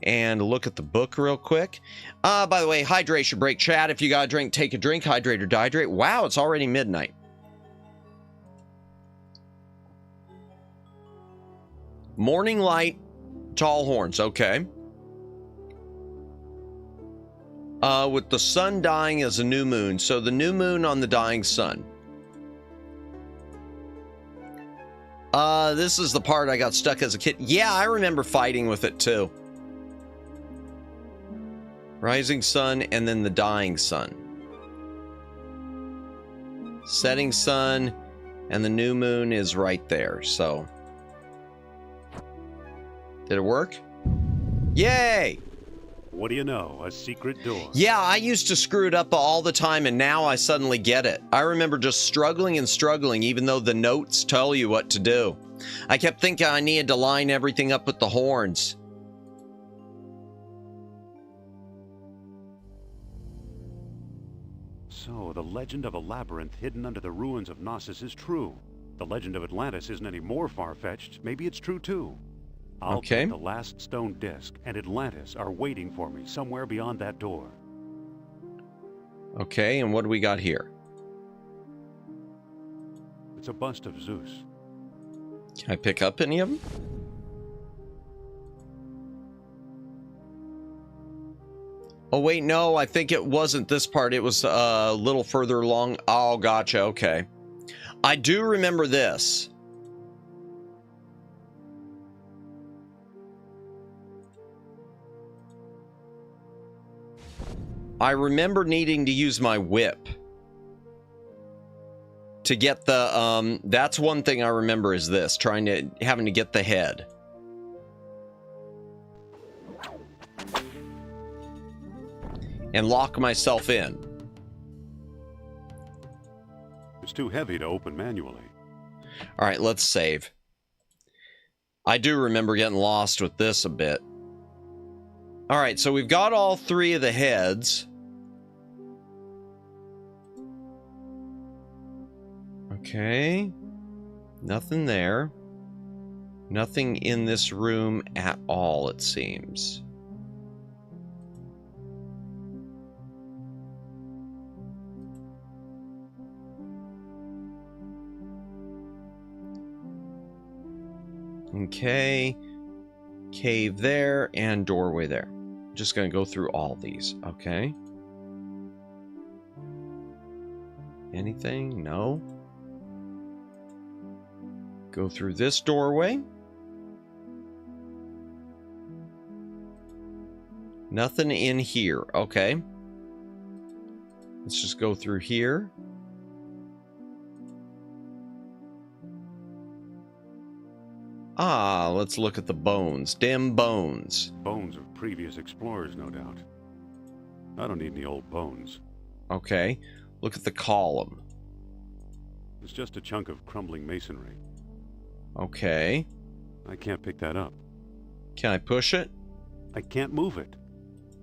And look at the book real quick. By the way, hydration break, chat. If you got a drink, take a drink. Hydrate or dehydrate. Wow, it's already midnight. Morning light, tall horns. Okay. With the sun dying as a new moon. So the new moon on the dying sun. This is the part I got stuck as a kid. Yeah, I remember fighting with it too. Rising sun and then the dying sun. Setting sun and the new moon is right there, so. Did it work? Yay!
What do you know? A secret door.
Yeah, I used to screw it up all the time, and now I suddenly get it. I remember just struggling and struggling, even though the notes tell you what to do. I kept thinking I needed to line everything up with the horns.
So, the legend of a labyrinth hidden under the ruins of Knossos is true. The legend of Atlantis isn't any more far-fetched. Maybe it's true, too. I'll bet the last stone disc and Atlantis are waiting for me somewhere beyond that door.
Okay, and what do we got here?
It's a bust of Zeus.
Can I pick up any of them? Oh, wait, no, I think it wasn't this part. It was a little further along. Oh, gotcha, okay. I do remember this. I remember needing to use my whip to get the, that's one thing I remember is this, having to get the head. And lock myself in.
It's too heavy to open manually.
All right, let's save. I do remember getting lost with this a bit. All right, so we've got all 3 of the heads. Okay. Nothing there. Nothing in this room at all, it seems. Okay. Cave there and doorway there. Just going to go through all these. Okay. Anything? No. Go through this doorway. Nothing in here. Okay. Let's just go through here. Ah, let's look at the bones. Dim bones.
Bones of previous explorers, no doubt. I don't need any old bones.
Okay. Look at the column.
It's just a chunk of crumbling masonry.
Okay.
I can't pick that up.
Can I push it?
I can't move it.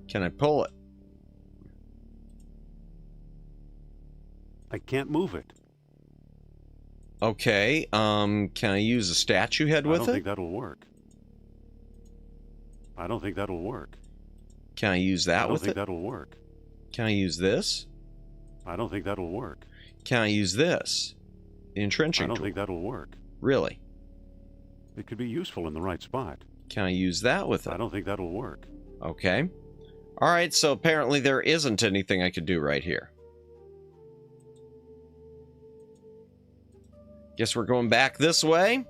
Can I pull it?
I can't move it.
Okay, can I use a statue head with it?
I don't think that'll work. I don't think that'll work.
Can I use that with it?
I don't think that'll work.
Can I use this?
I don't think that'll work.
Can I use this? The entrenching tool.
I don't think that'll work.
Really?
It could be useful in the right spot.
Can I use that with it?
I don't think that'll work.
Okay. All right, so apparently there isn't anything I could do right here. Guess we're going back this way.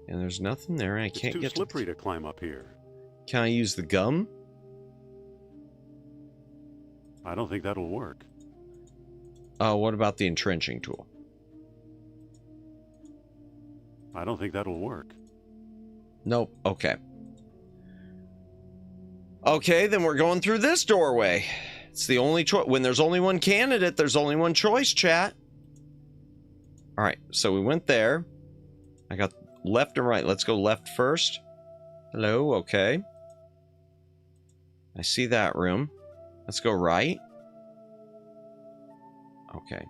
And there's nothing there. I can't get
It's too slippery to climb up here.
Can I use the gum?
I don't think that'll work.
What about the entrenching tool?
I don't think that'll work.
Nope. Okay. Okay, then we're going through this doorway. It's the only choice. When there's only one candidate, there's only one choice, chat. All right, so we went there. I got left and right. Let's go left first. Hello, okay. I see that room. Let's go right. Okay.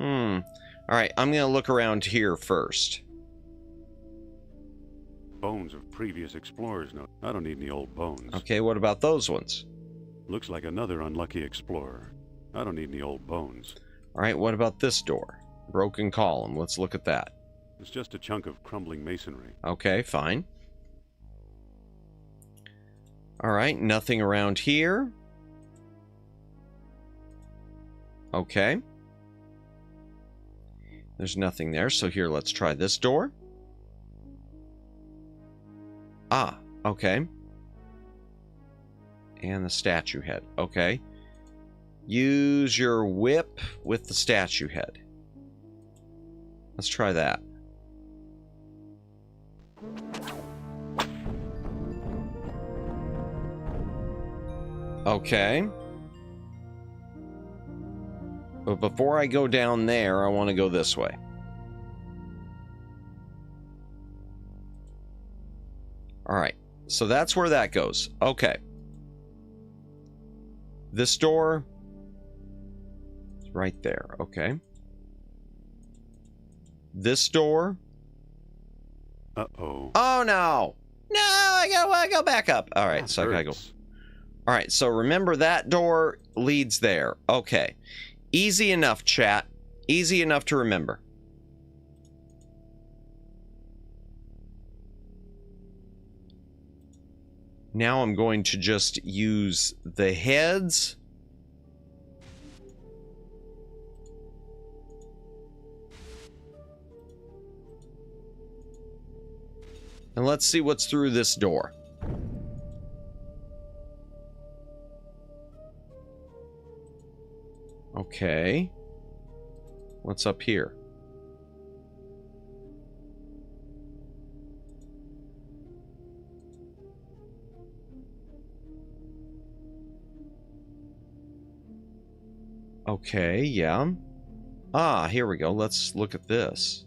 All right, I'm going to look around here first.
Bones of previous explorers. No, I don't need any old bones.
Okay, what about those ones?
Looks like another unlucky explorer. I don't need any old bones.
All right, what about this door? Broken column. Let's look at that.
It's just a chunk of crumbling masonry.
Okay, fine. All right, nothing around here. Okay. There's nothing there, so here, let's try this door. Ah, okay. And the statue head. Okay. Use your whip with the statue head. Let's try that. Okay. But before I go down there, I want to go this way. All right. So that's where that goes. Okay. This door is right there. Okay. This door.
Uh-oh.
Oh, no. No, I gotta go back up. All right, so I gotta go. All right, so remember that door leads there. Okay. Easy enough, chat. Easy enough to remember. Now I'm going to just use the heads. And let's see what's through this door. Okay. What's up here? Okay, yeah. Ah, here we go. Let's look at this.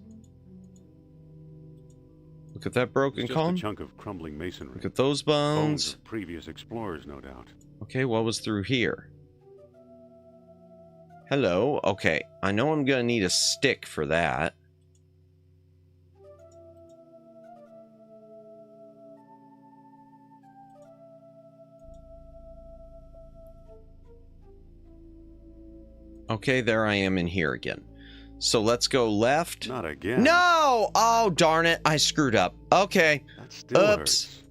Look at that broken
It's just
column.
a chunk of crumbling masonry.
Look at those bones.
Of previous explorers, no doubt.
Okay, what was through here? Hello. Okay, I know I'm gonna need a stick for that. Okay, there I am in here again. So let's go left.
Not again.
No! Oh, darn it. I screwed up. Okay.
That still
Oops.
hurts.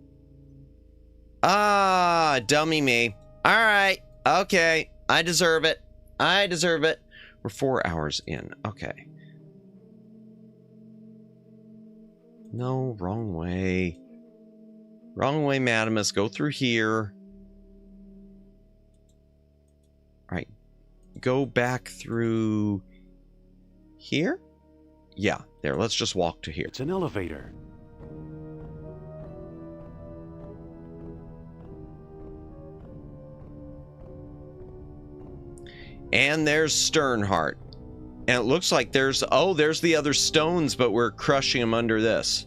Ah, dummy me. All right. Okay. I deserve it. I deserve it. We're 4 hours in. Okay. No, wrong way. Wrong way, Madamus. Go through here. All right. Go back through here? Yeah, there. Let's just walk to here.
It's an elevator.
And there's Sternheart. And it looks like there's... Oh, there's the other stones, but we're crushing them under this.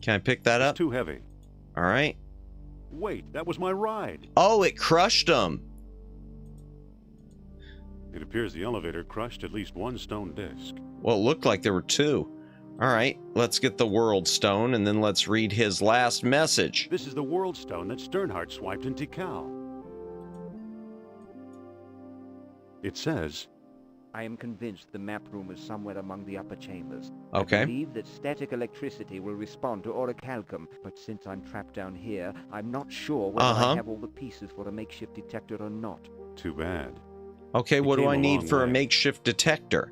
Can I pick that up?
It's too heavy.
All right.
Wait, that was my ride.
Oh, it crushed them.
It appears the elevator crushed at least one stone disc.
Well, it looked like there were two. All right, let's get the World Stone, and then let's read his last message.
This is the World Stone that Sternheart swiped in Tikal. It says,
I am convinced the map room is somewhere among the upper chambers.
Okay.
I believe that static electricity will respond to orichalcum, but since I'm trapped down here, I'm not sure whether I have all the pieces for a makeshift detector or not.
Too bad.
Okay, what do I need for a
way.
makeshift detector?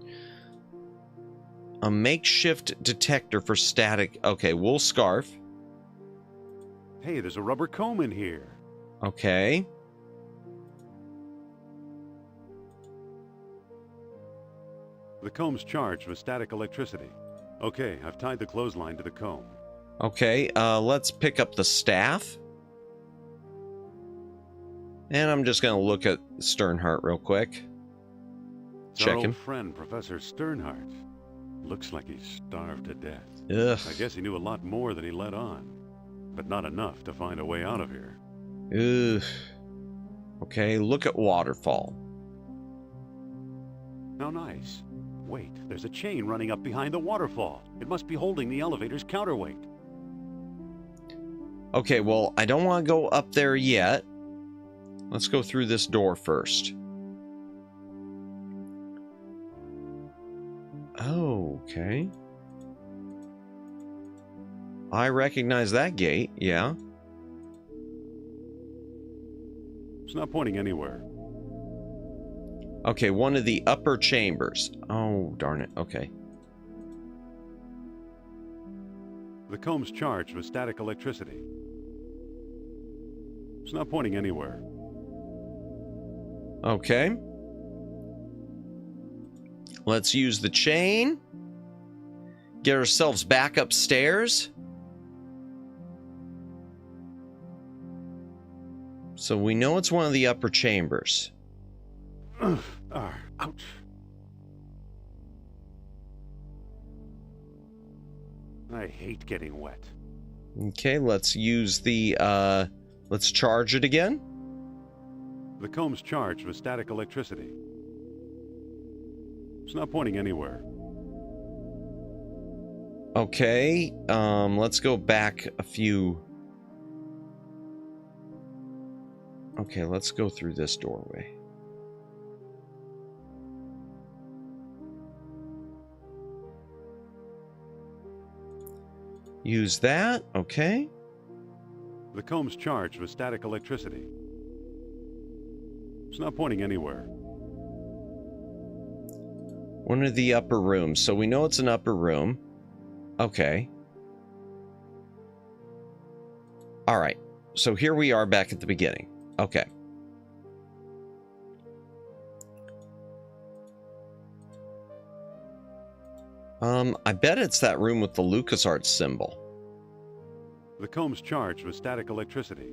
A makeshift detector for static... Okay, wool scarf.
Hey, there's a rubber comb in here.
Okay.
The comb's charged with static electricity. Okay, I've tied the clothesline to the comb.
Okay, let's pick up the staff. And I'm just going to look at Sternheart real quick.
It's our
Check
old
him.
friend, Professor Sternheart. Looks like he's starved to death.
Ugh.
I guess he knew a lot more than he let on, but not enough to find a way out of here.
Ugh. Okay, look at Waterfall.
How nice. Wait, there's a chain running up behind the waterfall. It must be holding the elevator's counterweight.
Okay, well, I don't want to go up there yet. Let's go through this door first. Oh, okay. I recognize that gate, yeah.
It's not pointing anywhere.
Okay, one of the upper chambers. Oh, darn it. Okay.
The comb's charged with static electricity. It's not pointing anywhere.
Okay. Let's use the chain. Get ourselves back upstairs. So we know it's one of the upper chambers.
Ouch. I hate getting wet.
Okay, let's use the, let's charge it again.
The comb's charged with static electricity. It's not pointing anywhere.
Okay, let's go back a few. Okay, let's go through this doorway. Use that, okay.
The comb's charged with static electricity. It's not pointing anywhere.
One of the upper rooms, so we know it's an upper room. Okay. All right, so here we are back at the beginning. Okay. I bet it's that room with the LucasArts symbol.
The comb's charged with static electricity.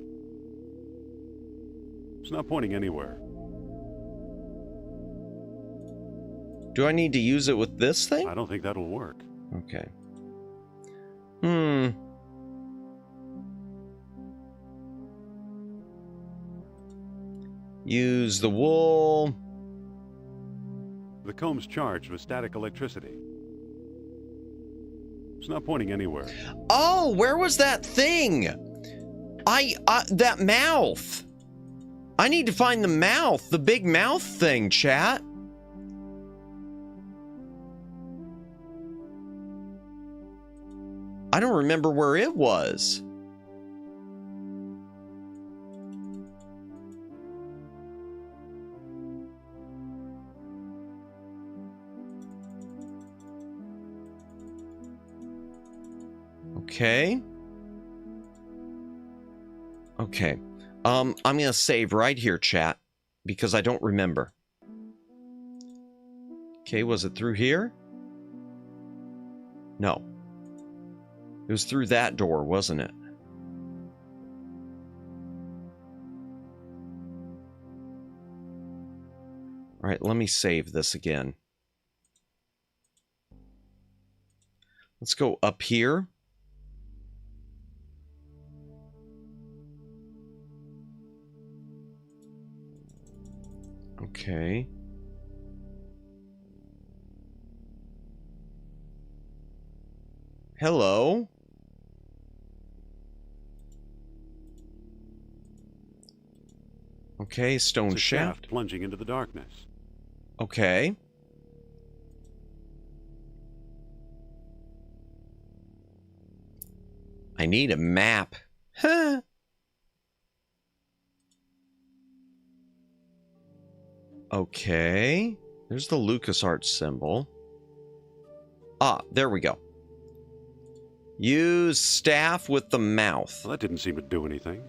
It's not pointing anywhere.
Do I need to use it with this thing?
I don't think that'll work.
Okay. Use the wool.
The comb's charged with static electricity. It's not pointing anywhere.
Oh, where was that thing? That mouth. I need to find the mouth, the big mouth thing, chat. I don't remember where it was. Okay. Okay. I'm going to save right here, chat, because I don't remember. Okay, was it through here? No. It was through that door, wasn't it? All right, let me save this again. Let's go up here. Okay. Hello. Okay, stone
It's a
shaft.
plunging into the darkness.
Okay. I need a map. Huh. Okay. There's the LucasArts symbol. Ah, there we go. Use staff with the mouth.
Well, that didn't seem to do anything.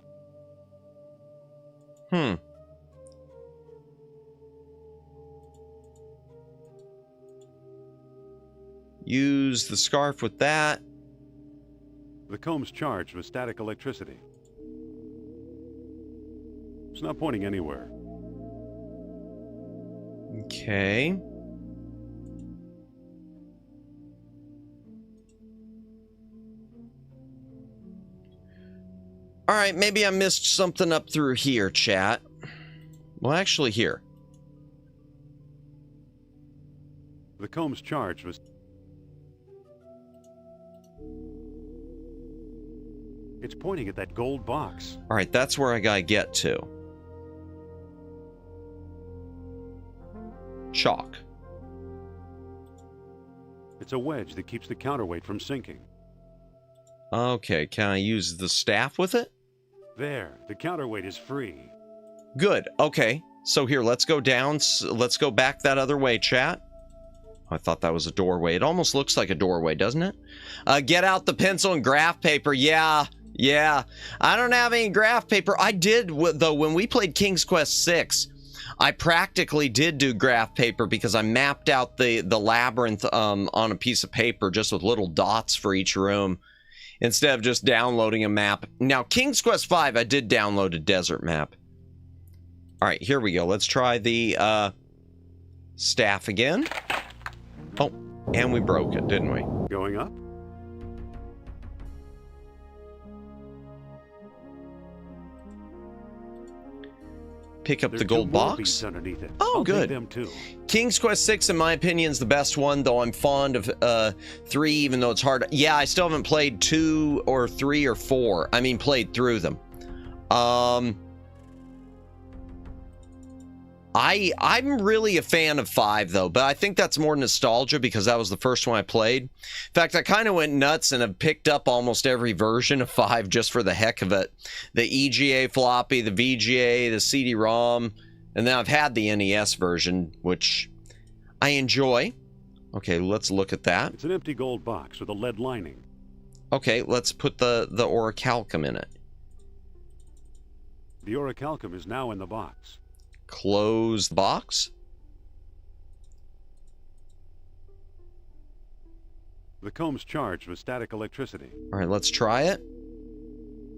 Use the scarf with that.
The comb's charged with static electricity. It's not pointing anywhere.
Okay. All right, maybe I missed something up through here, chat. Well, actually, here.
The comb's charged with... It's pointing at that gold box.
All right, that's where I gotta get to. Chalk.
It's a wedge that keeps the counterweight from sinking.
Okay, can I use the staff with it?
There, the counterweight is free.
Good, okay. So here, let's go down. Let's go back that other way, chat. I thought that was a doorway. It almost looks like a doorway, doesn't it? Get out the pencil and graph paper. Yeah. I don't have any graph paper. I did, though, when we played King's Quest VI, I practically did do graph paper because I mapped out the labyrinth on a piece of paper just with little dots for each room instead of just downloading a map. Now, King's Quest V, I did download a desert map. All right, here we go. Let's try the staff again. Oh, and we broke it, didn't we?
Going up?
Pick up the gold box.
Underneath it.
Oh,
I'll
good.
Take them too.
King's Quest VI, in my opinion, is the best one, though I'm fond of 3, even though it's hard. Yeah, I still haven't played 2 or 3 or 4. I mean, played through them. I'm really a fan of 5, though, but I think that's more nostalgia because that was the first one I played. In fact, I kind of went nuts and have picked up almost every version of 5 just for the heck of it. The EGA floppy, the VGA, the CD-ROM, and then I've had the NES version, which I enjoy. Okay, let's look at that.
It's an empty gold box with a lead lining.
Okay, let's put the orichalcum in it.
The orichalcum is now in the box.
Close the box.
The comb's charged with static electricity.
All right, let's try it.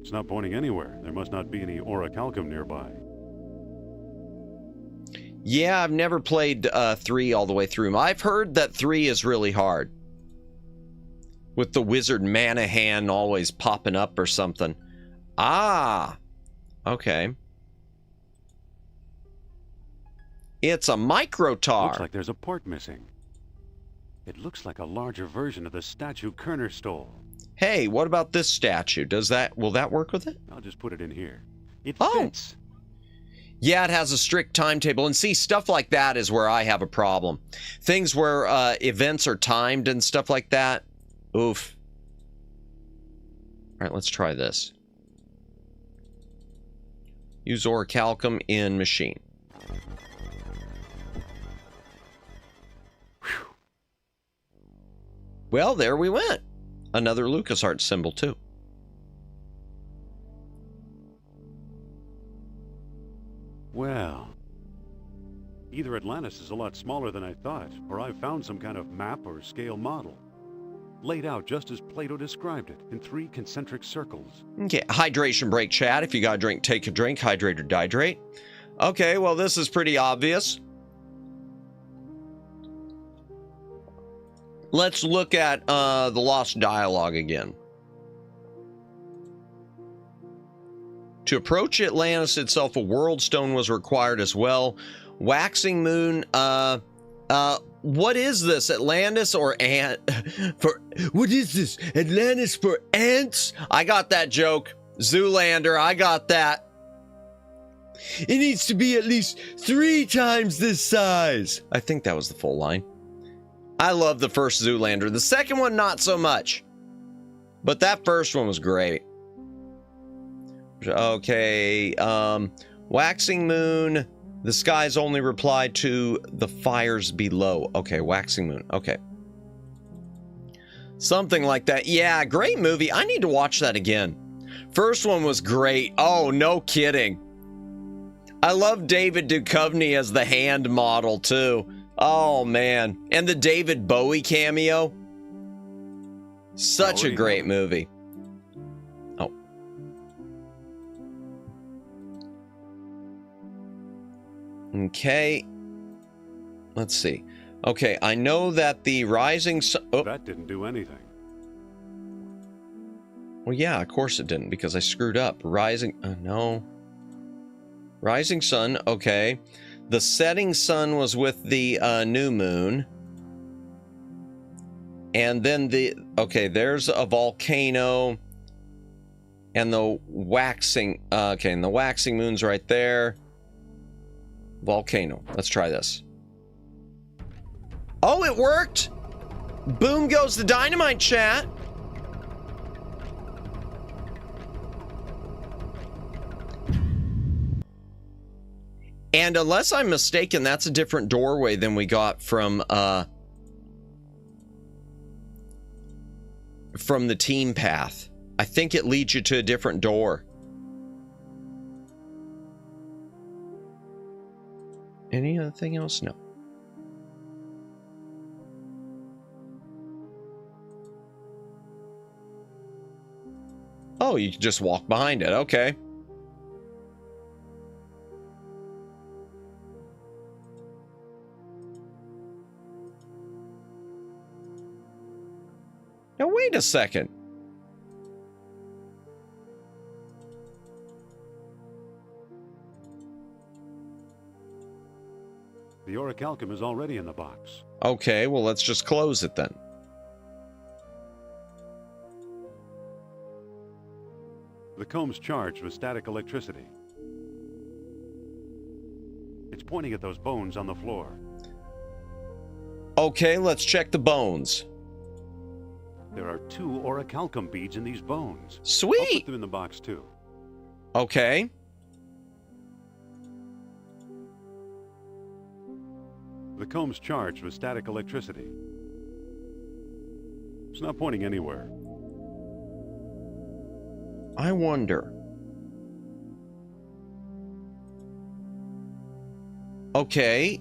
It's not pointing anywhere. There must not be any orichalcum nearby.
Yeah, I've never played 3 all the way through. I've heard that 3 is really hard. With the wizard Manahan always popping up or something. Ah, okay. It's a microtar.
Looks like there's a part missing. It looks like a larger version of the statue Kerner stole.
Hey, what about this statue? Will that work with it?
I'll just put it in here. It
Oh.
fits.
Yeah, it has a strict timetable. And see, stuff like that is where I have a problem. Things where events are timed and stuff like that. Oof. All right, let's try this. Use orichalcum in machine. Whew. Well, there we went. Another LucasArts symbol, too.
Well, either Atlantis is a lot smaller than I thought, or I've found some kind of map or scale model. Laid out just as Plato described it, in 3 concentric circles.
Okay, hydration break, chat. If you got a drink, take a drink. Hydrate or dihydrate. Okay, well, this is pretty obvious. Let's look at the lost dialogue again. To approach Atlantis itself, a world stone was required as well. Waxing moon, what is this? Atlantis or ant? What is this? Atlantis for ants? I got that joke. Zoolander, I got that. It needs to be at least 3 times this size. I think that was the full line. I love the first Zoolander. The second one, not so much. But that first one was great. Okay, waxing moon. The skies only reply to the fires below. Okay, waxing moon. Okay. Something like that. Yeah, great movie. I need to watch that again. First one was great. Oh, no kidding. I love David Duchovny as the hand model, too. Oh, man. And the David Bowie cameo. Such a great movie. Oh. Okay. Let's see. Okay, I know that the rising sun... Oh.
That didn't do anything.
Well, yeah, of course it didn't, because I screwed up. Rising... no. Rising sun, okay. The setting sun was with the new moon. And then the... Okay, there's a volcano. And the waxing... okay, and the waxing moon's right there. Volcano. Let's try this. Oh, it worked! Boom goes the dynamite, chat. And unless I'm mistaken, that's a different doorway than we got from the team path. I think it leads you to a different door. Any other thing else? No. Oh, you can just walk behind it. Okay. Now, wait a second.
The orichalcum is already in the box.
Okay, well, let's just close it then.
The comb's charged with static electricity. It's pointing at those bones on the floor.
Okay, let's check the bones.
There are 2 orichalcum beads in these bones.
Sweet!
I'll put them in the box too.
Okay.
The comb's charged with static electricity. It's not pointing anywhere.
I wonder. Okay,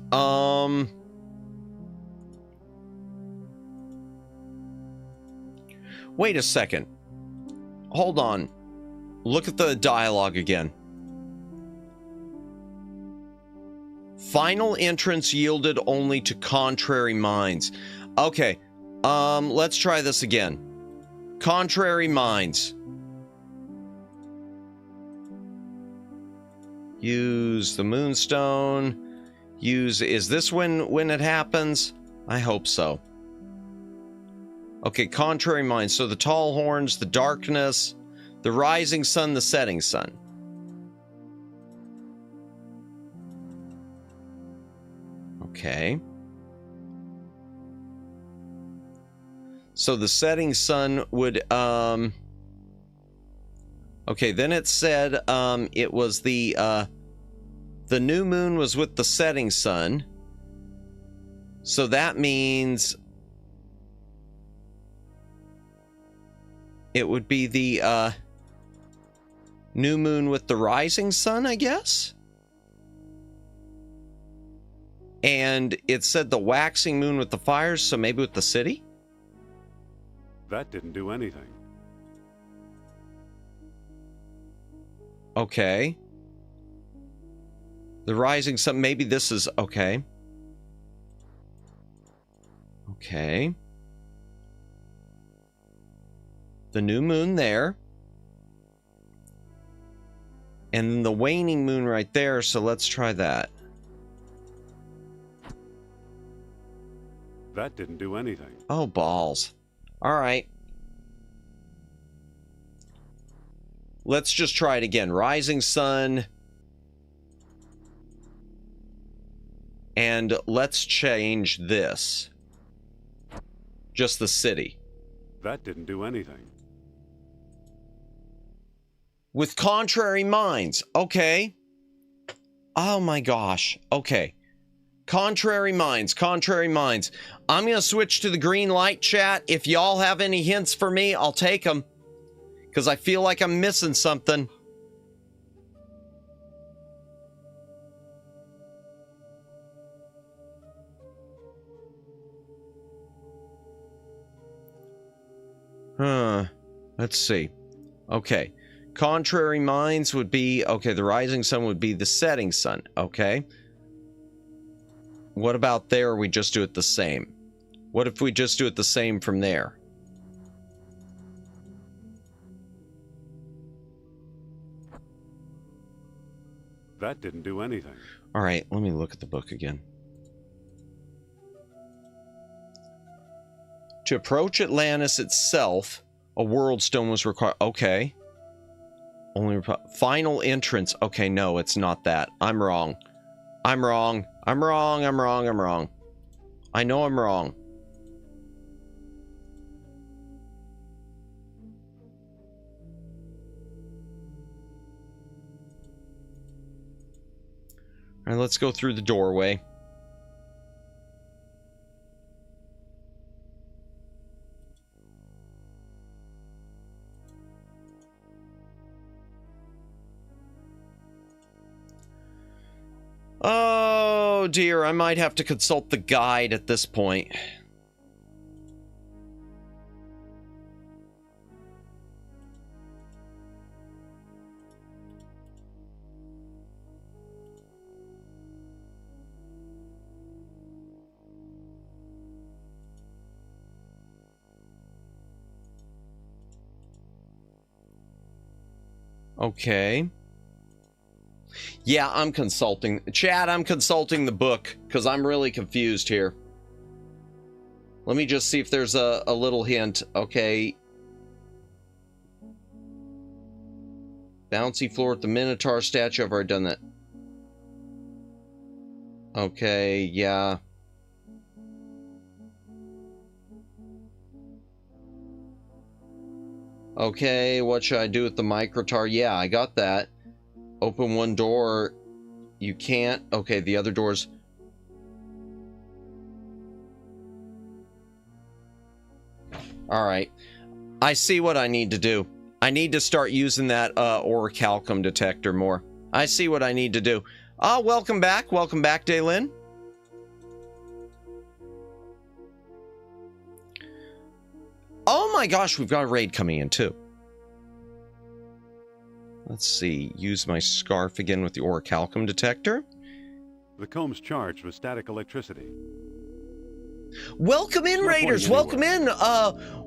wait a second. Hold on. Look at the dialogue again. Final entrance yielded only to contrary minds. Okay, let's try this again. Contrary minds. Use the moonstone. Use, is this when it happens? I hope so. Okay, contrary minds. So the tall horns, the darkness, the rising sun, the setting sun. Okay. So the setting sun would, okay, then it said, it was the new moon was with the setting sun. So that means it would be the, new moon with the rising sun, I guess? And it said the waxing moon with the fires, so maybe with the city?
That didn't do anything.
Okay. The rising sun, maybe this is, okay. Okay. The new moon there. And the waning moon right there, so let's try that.
That didn't do anything.
Oh, balls. All right. Let's just try it again. Rising sun. And let's change this. Just the city.
That didn't do anything.
With contrary minds. Okay. Oh my gosh. Okay. Contrary minds. Contrary minds. I'm going to switch to the green light chat. If y'all have any hints for me, I'll take them. Because I feel like I'm missing something. Let's see. Okay. Contrary minds would be, okay, the rising sun would be the setting sun. Okay. What about there? We just do it the same. What if we just do it the same from there?
That didn't do anything.
All right, let me look at the book again. To approach Atlantis itself, a world stone was required. Okay. Only final entrance. Okay, no, it's not that. I'm wrong. I'm wrong. I'm wrong. I'm wrong. I'm wrong. I know I'm wrong. All right, let's go through the doorway. Oh dear, I might have to consult the guide at this point. Okay. Yeah, I'm consulting. Chad, I'm consulting the book because I'm really confused here. Let me just see if there's a little hint. Okay. Bouncy floor with the Minotaur statue. I've already done that. Okay, yeah. Okay, what should I do with the microtar? Yeah, I got that. Open one door. You can't. Okay, the other doors. Alright. I see what I need to do. I need to start using that orichalcum detector more. I see what I need to do. Welcome back. Welcome back, Daylin. Oh my gosh, we've got a raid coming in too. Let's see. Use my scarf again with the orichalcum detector.
The comb's charged with static electricity.
Welcome in, Raiders. Welcome in.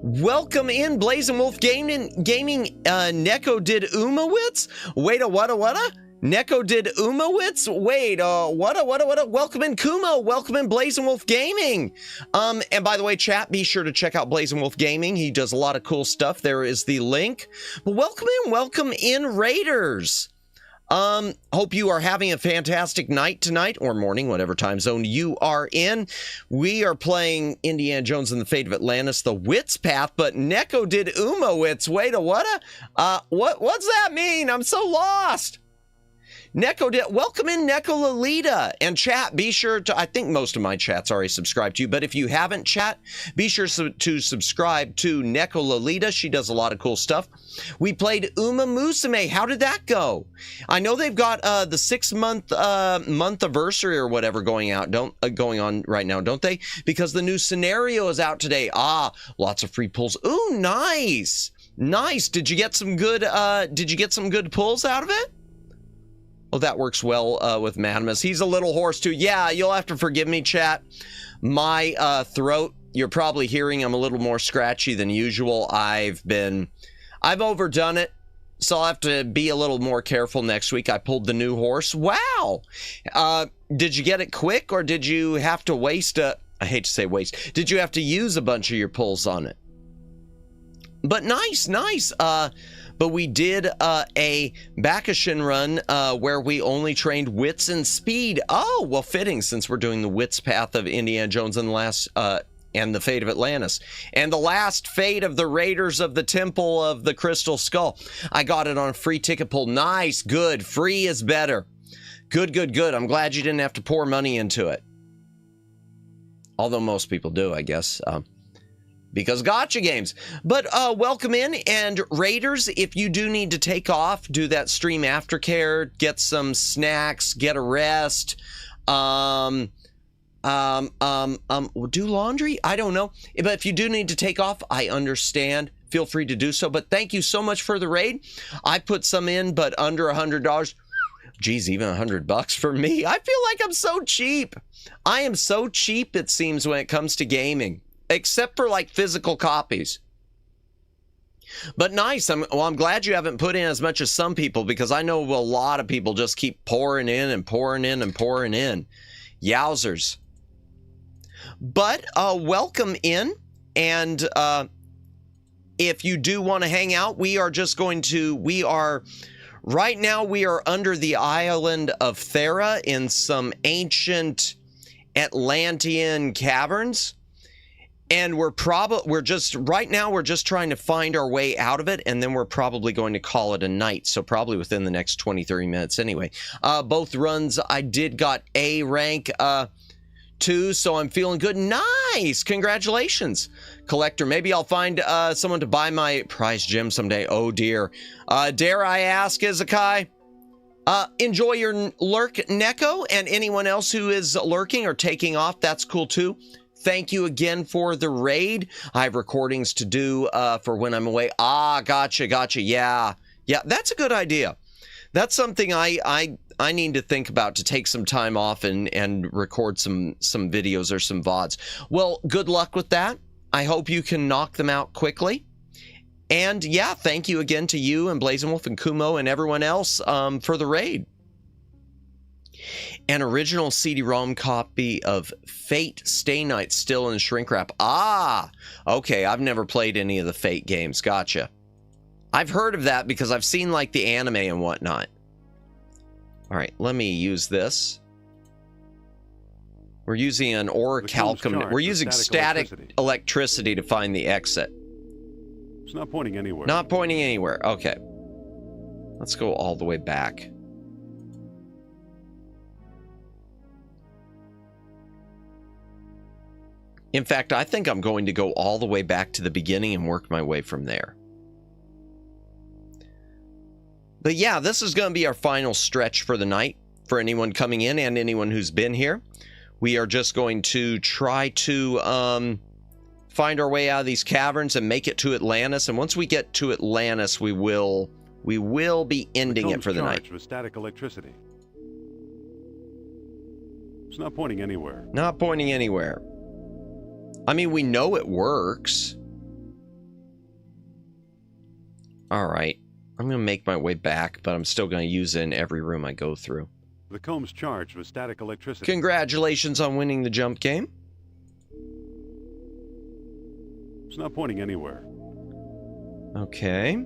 Welcome in, Blazing Wolf Gaming. Neko did Wits. Wait, what? Neko did Wits. Wait, what? Welcome in, Kumo. Welcome in, Blazing Wolf Gaming. And by the way, chat, be sure to check out Blazing Wolf Gaming. He does a lot of cool stuff. There is the link. But welcome in, Raiders. Hope you are having a fantastic night tonight, or morning, whatever time zone you are in. We are playing Indiana Jones and the Fate of Atlantis, the Wits path, but Neko did Wits. Wait, what's that mean? I'm so lost. Neko did. Welcome in, Neko Lolita. And chat, be sure to, I think most of my chat's already subscribed to you, but if you haven't, chat, be sure to subscribe to Neko Lolita. She does a lot of cool stuff. We played Uma Musume. How did that go? I know they've got the 6-month anniversary or whatever going on right now, don't they? Because the new scenario is out today. Lots of free pulls. Ooh, nice. Did you get some good pulls out of it? Oh, that works well with Madamus. He's a little hoarse too. Yeah, you'll have to forgive me, chat. My throat, you're probably hearing I'm a little more scratchy than usual. I've overdone it, so I'll have to be a little more careful next week. I pulled the new horse. Wow. Did you get it quick, or did you have to I hate to say waste. Did you have to use a bunch of your pulls on it? But nice. But we did a Bakashin run where we only trained wits and speed. Oh, well, fitting, since we're doing the wits path of Indiana Jones and the Fate of Atlantis. And the last fate of the Raiders of the Temple of the Crystal Skull. I got it on a free ticket pull. Nice, good. Free is better. Good. I'm glad you didn't have to pour money into it. Although most people do, I guess. Because gotcha games. But welcome in, and Raiders, if you do need to take off, do that stream aftercare, get some snacks, get a rest, do laundry? I don't know. But if you do need to take off, I understand. Feel free to do so. But thank you so much for the raid. I put some in, but under $100. Geez, even $100 for me. I feel like I'm so cheap. I am so cheap, it seems, when it comes to gaming. Except for like physical copies. But nice. I'm glad you haven't put in as much as some people, because I know a lot of people just keep pouring in. Yowzers. But welcome in. And if you do want to hang out, right now we are under the island of Thera in some ancient Atlantean caverns. And we're just trying to find our way out of it, and then we're probably going to call it a night. So probably within the next 20-30 minutes anyway. Both runs I did got A rank 2, so I'm feeling good. Nice! Congratulations, collector. Maybe I'll find someone to buy my prize gem someday. Oh dear. Dare I ask, Izakai? Enjoy your lurk, Neko, and anyone else who is lurking or taking off, that's cool too. Thank you again for the raid. I have recordings to do for when I'm away. Gotcha. Yeah, that's a good idea. That's something I need to think about, to take some time off and record some videos or some VODs. Well, good luck with that. I hope you can knock them out quickly. And yeah, thank you again to you and Blazing Wolf and Kumo and everyone else for the raid. An original CD-ROM copy of Fate Stay Night still in shrink wrap. Okay, I've never played any of the Fate games. Gotcha. I've heard of that because I've seen like the anime and whatnot. All right, let me use this. We're using an orichalcum. We're using static electricity to find the exit.
It's not pointing anywhere.
Not pointing anywhere. Okay. Let's go all the way back. In fact, I think I'm going to go all the way back to the beginning and work my way from there. But yeah, this is going to be our final stretch for the night for anyone coming in and anyone who's been here. We are just going to try to find our way out of these caverns and make it to Atlantis. And once we get to Atlantis, we will be ending it for the night.
With static electricity. It's not pointing anywhere.
Not pointing anywhere. I mean, we know it works. All right. I'm going to make my way back, but I'm still going to use it in every room I go through.
The comb's charged with static electricity.
Congratulations on winning the jump game.
It's not pointing anywhere.
Okay.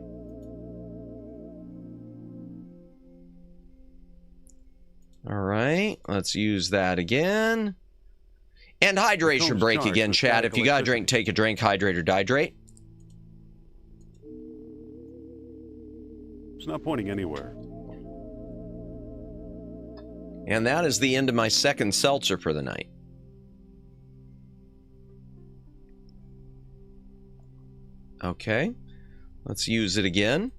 All right. Let's use that again. And hydration break again, chat. If you got a drink, take a drink. Hydrate or dihydrate.
It's not pointing anywhere.
And that is the end of my second seltzer for the night. Okay. Let's use it again.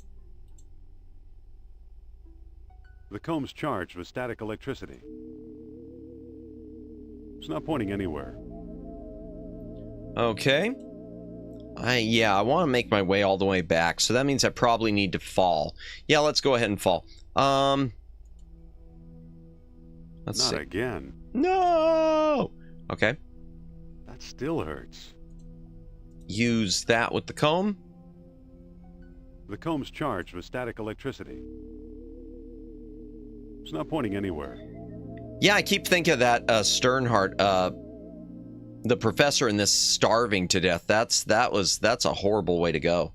The comb's charged with static electricity. It's not pointing anywhere.
Okay. I want to make my way all the way back, so that means I probably need to fall. Yeah, let's go ahead and fall. Let's see.
Not again.
No! Okay.
That still hurts.
Use that with the comb.
The comb's charged with static electricity. It's not pointing anywhere.
Yeah, I keep thinking of that Sternhardt, the professor in this starving to death. That's a horrible way to go.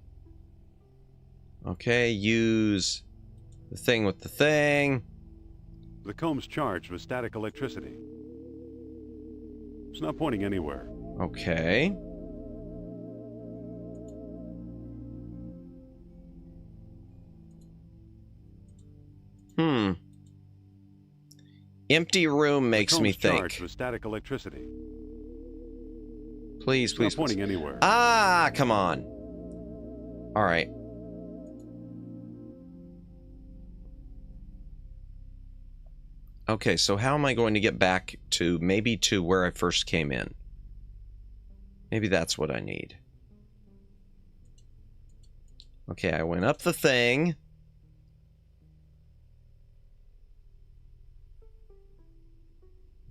Okay, use the thing with the thing.
The comb's charged with static electricity. It's not pointing anywhere.
Okay. Empty room makes me think.
Charged with static electricity.
Please, please.
Not pointing anywhere.
Ah, come on. All right. Okay, so how am I going to get back to maybe to where I first came in? Maybe that's what I need. Okay, I went up the thing.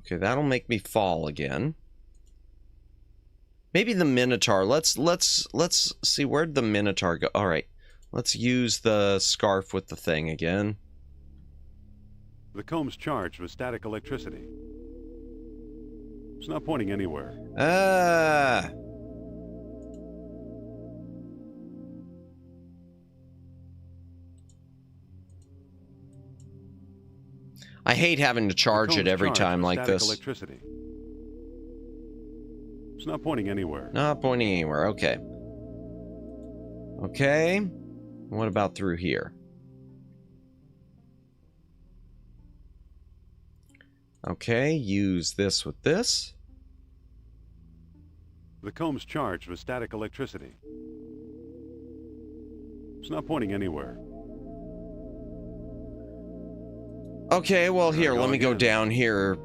Okay, that'll make me fall again. Maybe the Minotaur. Let's see, where'd the Minotaur go? All right, let's use the scarf with the thing again.
The comb's charged with static electricity. It's not pointing anywhere.
Ah. I hate having to charge it every time like this.
Electricity. It's not pointing anywhere.
Not pointing anywhere. Okay. Okay. What about through here? Okay, use this with this.
The comb's charged with static electricity. It's not pointing anywhere.
Okay, well, here, let me go down here.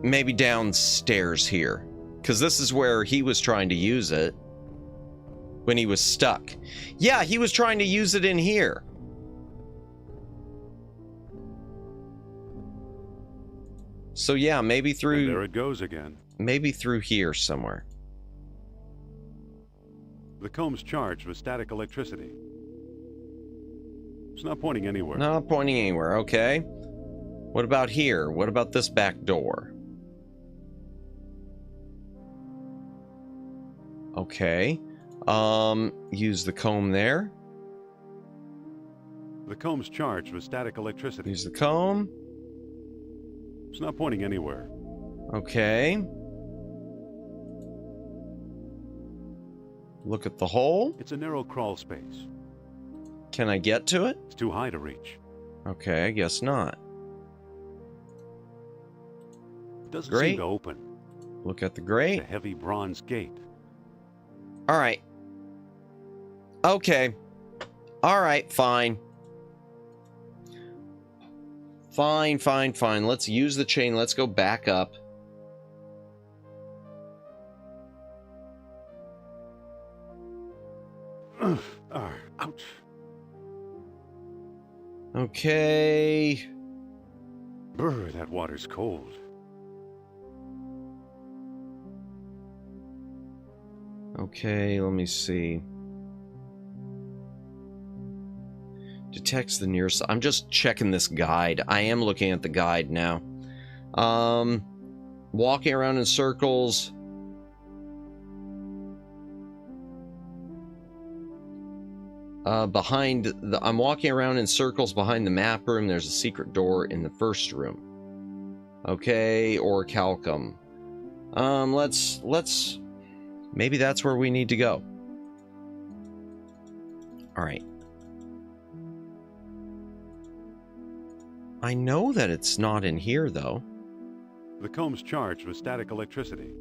Maybe downstairs here. Because this is where he was trying to use it when he was stuck. Yeah, he was trying to use it in here. So yeah, maybe through...
And there it goes again.
Maybe through here somewhere.
The comb's charged with static electricity. It's not pointing anywhere.
Not pointing anywhere, okay. What about here? What about this back door? Okay. Use the comb there.
The comb's charged with static electricity.
Use the comb.
It's not pointing anywhere.
Okay. Look at the hole.
It's a narrow crawl space.
Can I get to it?
It's too high to reach.
Okay, I guess not.
It doesn't
Grate.
seem to open.
Look at the grate.
It's a heavy bronze gate.
All right. Okay. All right, fine. Fine, fine, fine. Let's use the chain. Let's go back up.
Ouch.
Okay.
Brr, that water's cold.
Okay, let me see. Detects the nearest... I'm just checking this guide. I am looking at the guide now. Walking around in circles. I'm walking around in circles behind the map room. There's a secret door in the first room. Okay, or Calcum. Let's... Maybe that's where we need to go. Alright. I know that it's not in here, though.
The comb's charged with static electricity.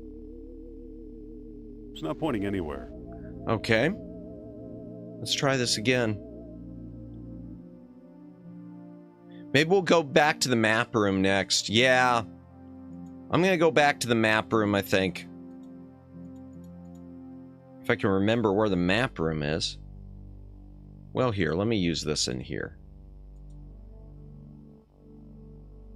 It's not pointing anywhere.
Okay. Let's try this again. Maybe we'll go back to the map room next. Yeah. I'm going to go back to the map room, I think. If I can remember where the map room is. Well, here, let me use this in here.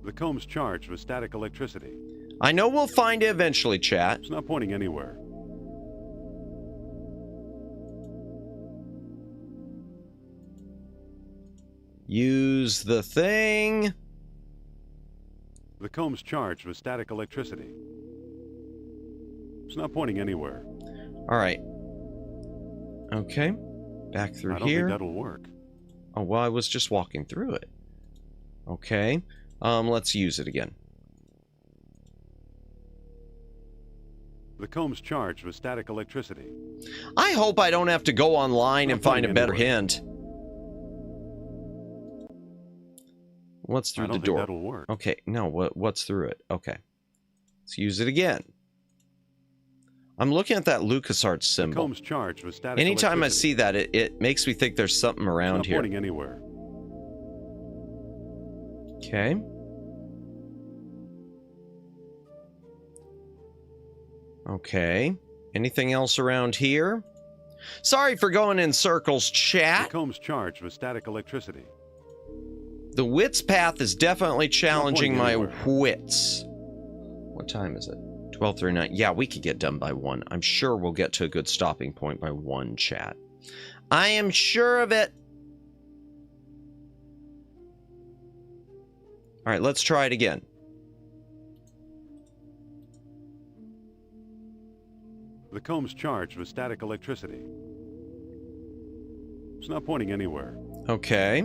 The comb's charged with static electricity.
I know we'll find it eventually, chat.
It's not pointing anywhere.
Use the thing.
The comb's charged with static electricity. It's not pointing anywhere.
All right. Okay. Back through
I don't
here.
think that'll work.
Oh, well, I was just walking through it. Okay. Let's use it again.
The comb's charged with static electricity.
I hope I don't have to go online and find a better hint. What's through the door?
That'll work.
Okay, no, what's through it? Okay. Let's use it again. I'm looking at that LucasArts symbol.
The comb's charged with static
Anytime I
electricity.
see that, it makes me think there's something around
It's not
here.
pointing anywhere.
Okay. Okay. Anything else around here? Sorry for going in circles, chat.
The comb's charged with static electricity.
The Wits path is definitely challenging my wits. What time is it? 12:39. Yeah, we could get done by 1. I'm sure we'll get to a good stopping point by 1, chat. I am sure of it. All right, let's try it again.
The comb's charged with static electricity. It's not pointing anywhere.
Okay.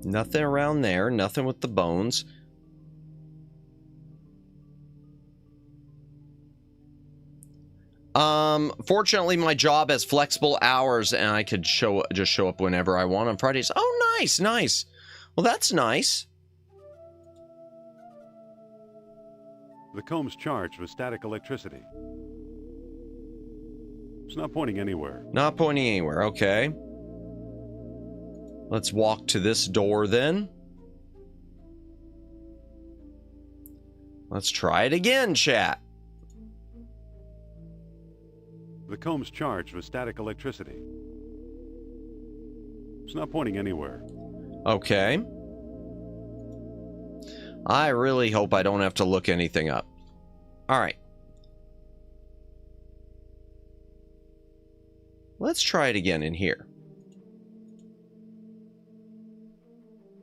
Nothing around there. Nothing with the bones. Fortunately, my job has flexible hours, and I could just show up whenever I want on Fridays. Oh, nice, nice. Well, that's nice.
The comb's charged with static electricity. It's not pointing anywhere.
Not pointing anywhere. Okay. Let's walk to this door then. Let's try it again, chat.
The comb's charged with static electricity. It's not pointing anywhere.
Okay. I really hope I don't have to look anything up. All right. Let's try it again in here.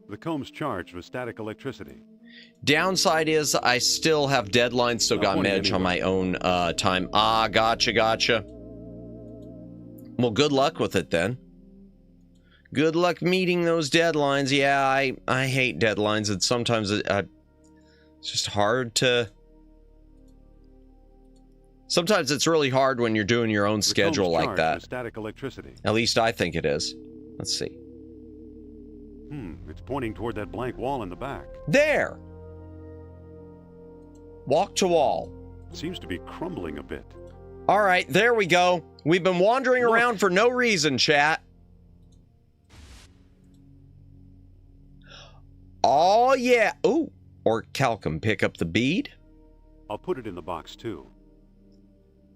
The comb's charged with static electricity.
Downside is I still have deadlines, so got Medge on my own time. Ah, gotcha, gotcha. Well, good luck with it then. Good luck meeting those deadlines. Yeah, I hate deadlines, and sometimes it's just hard to... Sometimes it's really hard when you're doing your own schedule like that.
Static electricity.
At least I think it is. Let's see.
It's pointing toward that blank wall in the back.
There! Walk to wall.
Seems to be crumbling a bit.
All right, there we go. We've been wandering around for no reason, chat. Oh, yeah. Ooh. Or Calcum, pick up the bead.
I'll put it in the box, too.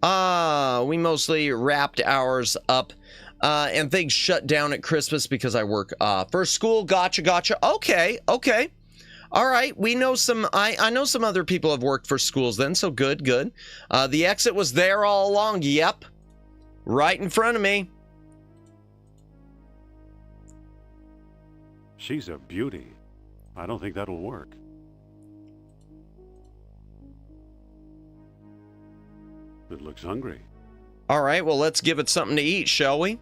We mostly wrapped ours up. And things shut down at Christmas because I work for school. Gotcha, gotcha. Okay, okay. All right, we know some, I know some other people have worked for schools then, so good, good. The exit was there all along, yep. Right in front of me.
She's a beauty. I don't think that'll work. It looks hungry.
All right, well, let's give it something to eat, shall we?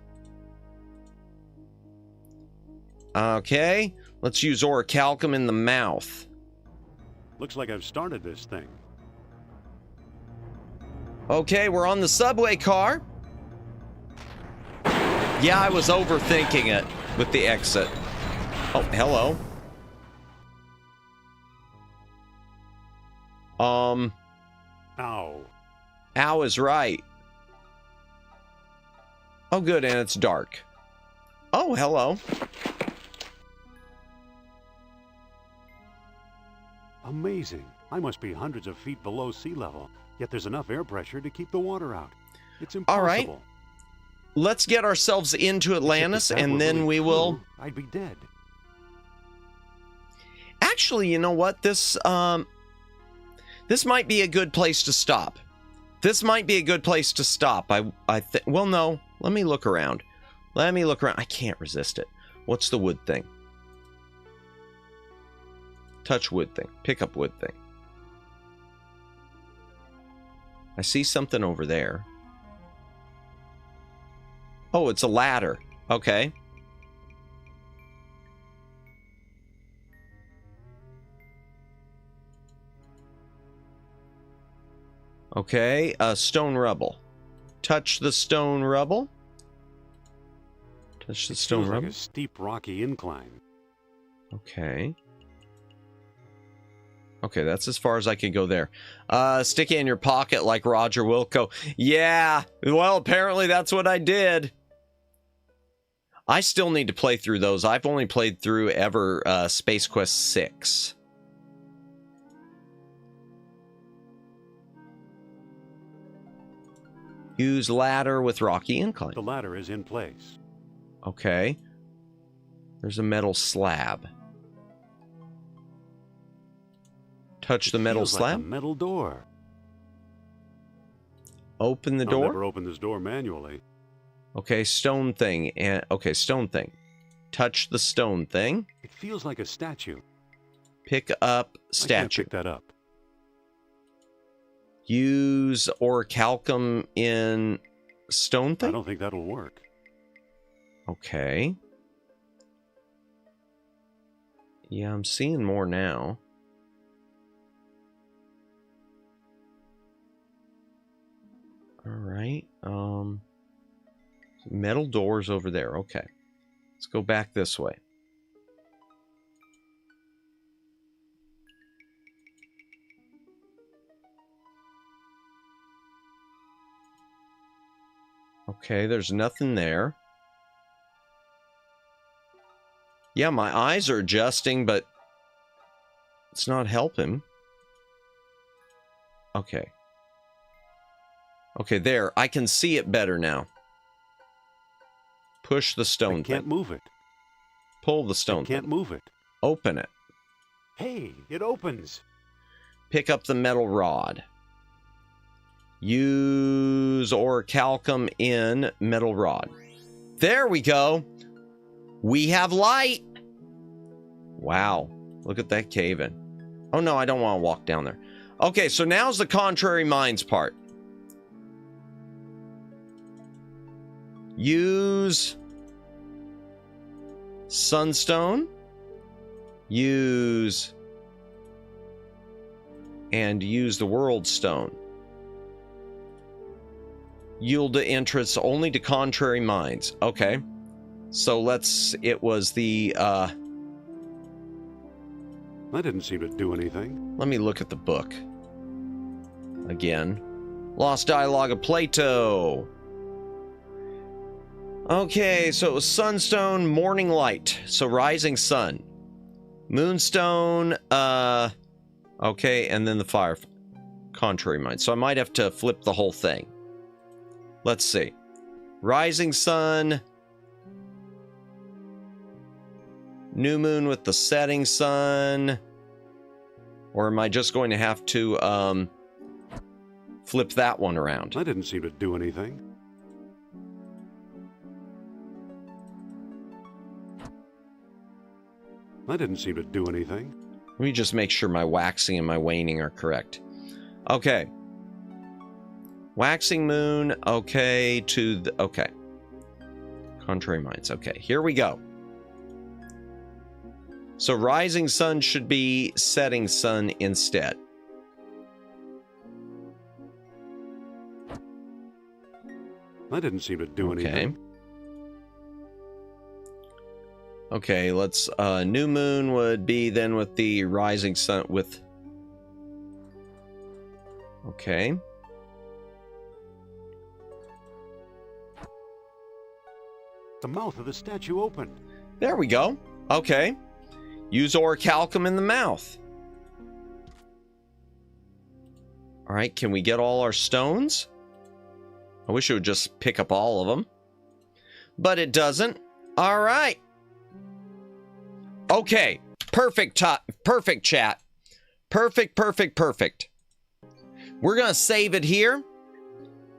Okay, let's use orichalcum in the mouth.
Looks like I've started this thing.
Okay, we're on the subway car. Yeah, I was overthinking it with the exit. Oh, hello.
Ow.
Ow is right. Oh, good, and it's dark. Oh, hello.
Amazing. I must be hundreds of feet below sea level, yet there's enough air pressure to keep the water out. It's impossible.
All right. Let's get ourselves into Atlantis, and then we will...
I'd be dead.
Actually, you know what? This might be a good place to stop. This might be a good place to stop. Well, no. Let me look around. Let me look around. I can't resist it. What's the wood thing? Touch wood thing. Pick up wood thing. I see something over there. Oh, it's a ladder. Okay. Okay, stone rubble. Touch the stone rubble. Touch the stone rubble.
Like a steep, rocky incline.
Okay. Okay, that's as far as I can go there. Stick it in your pocket like Roger Wilco. Yeah, well, apparently that's what I did. I still need to play through those. I've only played through ever Space Quest 6. Use ladder with rocky incline.
The ladder is in place.
Okay. There's a metal slab. Touch the metal slab.
Like a metal door.
Open the door.
I'll never open this door manually.
Okay, stone thing. And okay, stone thing. Touch the stone thing.
It feels like a statue.
Pick up statue.
I can't pick that up.
Use orichalcum in stone thing?
I don't think that'll work.
Okay. Yeah, I'm seeing more now. All right. Metal doors over there. Okay. Let's go back this way. Okay, there's nothing there. Yeah, my eyes are adjusting, but it's not helping. Okay. Okay, there. I can see it better now. Push the stone thing.
I can't move it.
Pull the stone thing.
I can't move it.
Open it.
Hey, it opens.
Pick up the metal rod. Use orichalcum in metal rod. There we go. We have light. Wow. Look at that cave in. Oh, no, I don't want to walk down there. Okay, so now's the contrary minds part. Use sunstone. Use the world stone. Yield to entrance only to contrary minds. Okay. So it was the,
That didn't seem to do anything.
Let me look at the book. Again. Lost Dialogue of Plato. Okay, so it was sunstone, morning light. So rising sun. Moonstone, okay, and then the fire. Contrary mind. So I might have to flip the whole thing. Let's see. Rising sun. New moon with the setting sun. Or am I just going to have to flip that one around?
I didn't seem to do anything. I didn't seem to do anything.
Let me just make sure my waxing and my waning are correct. Okay. Waxing moon, okay, to the... Okay. Contrary minds, okay. Here we go. So rising sun should be setting sun instead.
I didn't seem to do anything.
Okay, let's... new moon would be then with the rising sun with... Okay.
The mouth of the statue opened.
There we go. Okay. Use orichalcum in the mouth. All right, can we get all our stones? I wish it would just pick up all of them. But it doesn't. All right. Okay. Perfect, perfect chat. Perfect, perfect, perfect. We're going to save it here.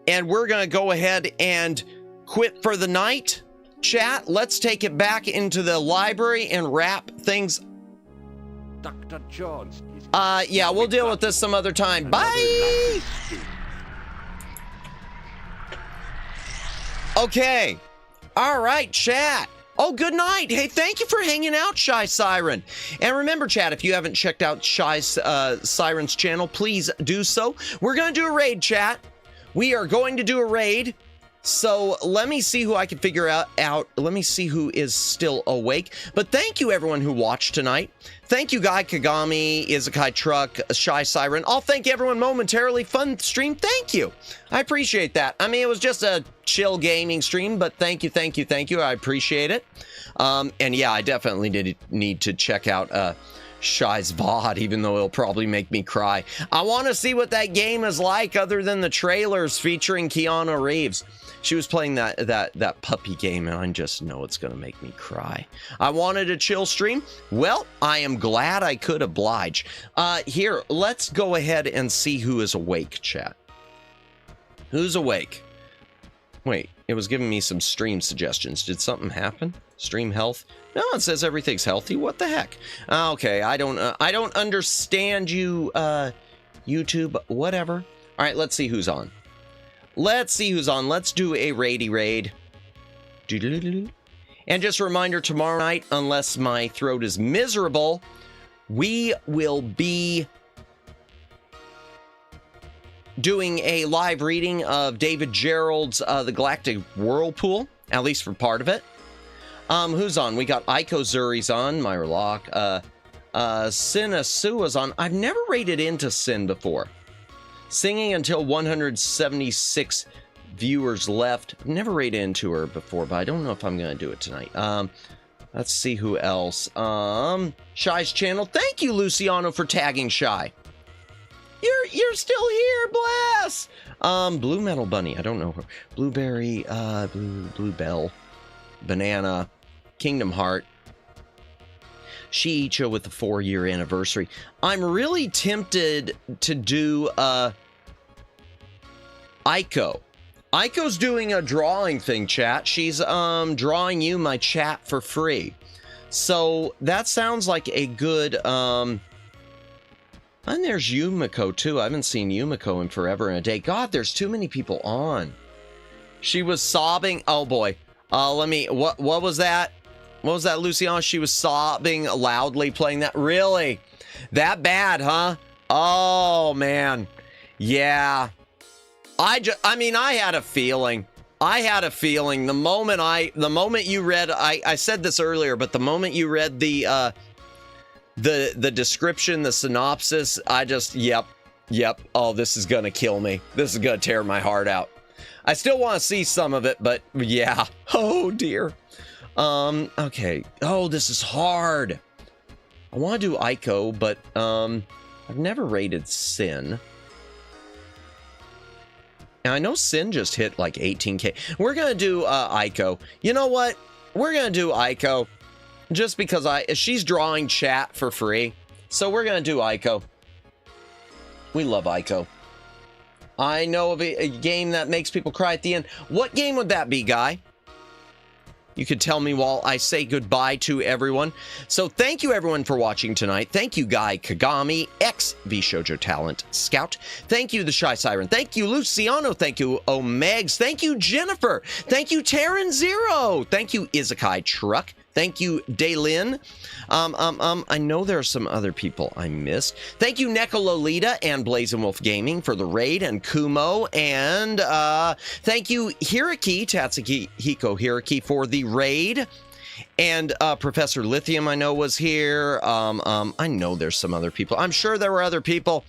And we're going to go ahead and quit for the night. Chat, let's take it back into the library and wrap things.
Dr. Jones.
Yeah, we'll deal with this some other time. Bye! Okay. All right, chat. Oh, good night. Hey, thank you for hanging out, Shy Siren. And remember, chat, if you haven't checked out Shy Siren's channel, please do so. We're going to do a raid, chat. We are going to do a raid. So let me see who I can figure out. Let me see who is still awake. But thank you, everyone who watched tonight. Thank you, Guy Kagami, Izakai Truck, Shy Siren. I'll thank everyone momentarily. Fun stream. Thank you. I appreciate that. I mean, it was just a chill gaming stream, but thank you, thank you, thank you. I appreciate it. And yeah, I definitely did need to check out Shy's VOD, even though it'll probably make me cry. I want to see what that game is like other than the trailers featuring Keanu Reeves. She was playing that puppy game, and I just know it's going to make me cry. I wanted a chill stream. Well, I am glad I could oblige. Here, let's go ahead and see who is awake, chat. Who's awake? Wait, it was giving me some stream suggestions. Did something happen? Stream health? No, it says everything's healthy. What the heck? Okay, I don't understand you, YouTube. Whatever. All right, let's see who's on. Let's see who's on. Let's do a raidy raid. And just a reminder, tomorrow night, unless my throat is miserable, we will be doing a live reading of David Gerald's The Galactic Whirlpool, at least for part of it. Who's on? We got Aiko Zuri's on, Myra Locke. Sin Asua's on. I've never raided into Sin before. Singing until 176 viewers left. I've never raided into her before, but I don't know if I'm going to do it tonight. Let's see who else. Shy's channel. Thank you, Luciano, for tagging Shy. You're still here, bless. Blue Metal Bunny. I don't know her. Blueberry, Bluebell, Banana, Kingdom Heart. Shiicho with the 4-year anniversary. I'm really tempted to do Aiko. Aiko's doing a drawing thing, chat. She's drawing you my chat for free. So that sounds like a good and there's Yumiko too. I haven't seen Yumiko in forever and a day. God, there's too many people on. She was sobbing. Oh boy. What was that? What was that, Luciano? She was sobbing loudly playing that. Really? That bad, huh? Oh, man. Yeah. I mean, I had a feeling. The moment you read, I said this earlier, but the moment you read the description, the synopsis, I just, yep. Oh, this is gonna kill me. This is gonna tear my heart out. I still want to see some of it, but yeah. Oh, dear. Okay. Oh, this is hard. I want to do Aiko, but, I've never rated Sin. And I know Sin just hit like 18K. We're going to do, Aiko. You know what? We're going to do Aiko just because she's drawing chat for free. So we're going to do Aiko. We love Ico. I know of a game that makes people cry at the end. What game would that be, Guy? You could tell me while I say goodbye to everyone. So thank you, everyone, for watching tonight. Thank you, Guy Kagami, ex-VShojo Talent Scout. Thank you, The Shy Siren. Thank you, Luciano. Thank you, Omegs. Thank you, Jennifer. Thank you, Terran Zero. Thank you, Izakai Truck. Thank you, Daylin. I know there are some other people I missed. Thank you, Nekololita and Blazing Wolf Gaming for the raid, and Kumo, and thank you, Hiraki, Tatsuhiko Hiraki, for the raid. And Professor Lithium, I know, was here. I know there's some other people. I'm sure there were other people.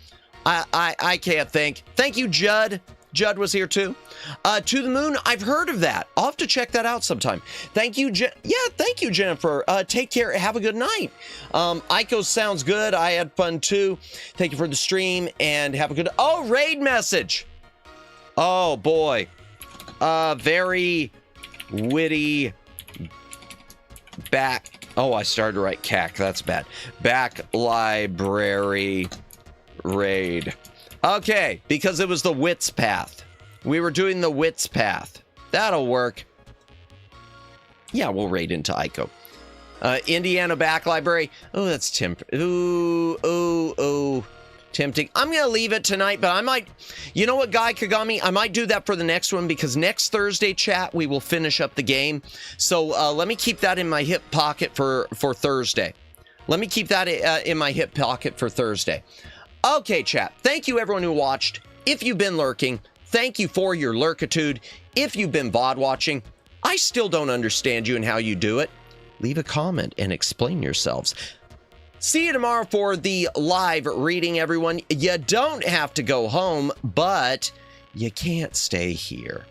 I can't think. Thank you, Judd. Judd was here too. To the Moon, I've heard of that. I'll have to check that out sometime. Thank you, thank you, Jennifer. Take care. Have a good night. Ico sounds good. I had fun too. Thank you for the stream and have a good. Oh, raid message. Oh boy, very witty. Oh, I started to write cack. That's bad. Back library raid. Okay, because it was the Wits path. We were doing the Wits path. That'll work. Yeah, we'll raid into Ico. Indiana Back Library. Oh, that's tempting. Ooh. Tempting. I'm going to leave it tonight, but I might... You know what, Guy Kagami? I might do that for the next one, because next Thursday, chat, we will finish up the game. So let me keep that in my hip pocket for Thursday. Let me keep that in my hip pocket for Thursday. Okay, chat. Thank you, everyone who watched. If you've been lurking, thank you for your lurkitude. If you've been VOD watching, I still don't understand you and how you do it. Leave a comment and explain yourselves. See you tomorrow for the live reading, everyone. You don't have to go home, but you can't stay here.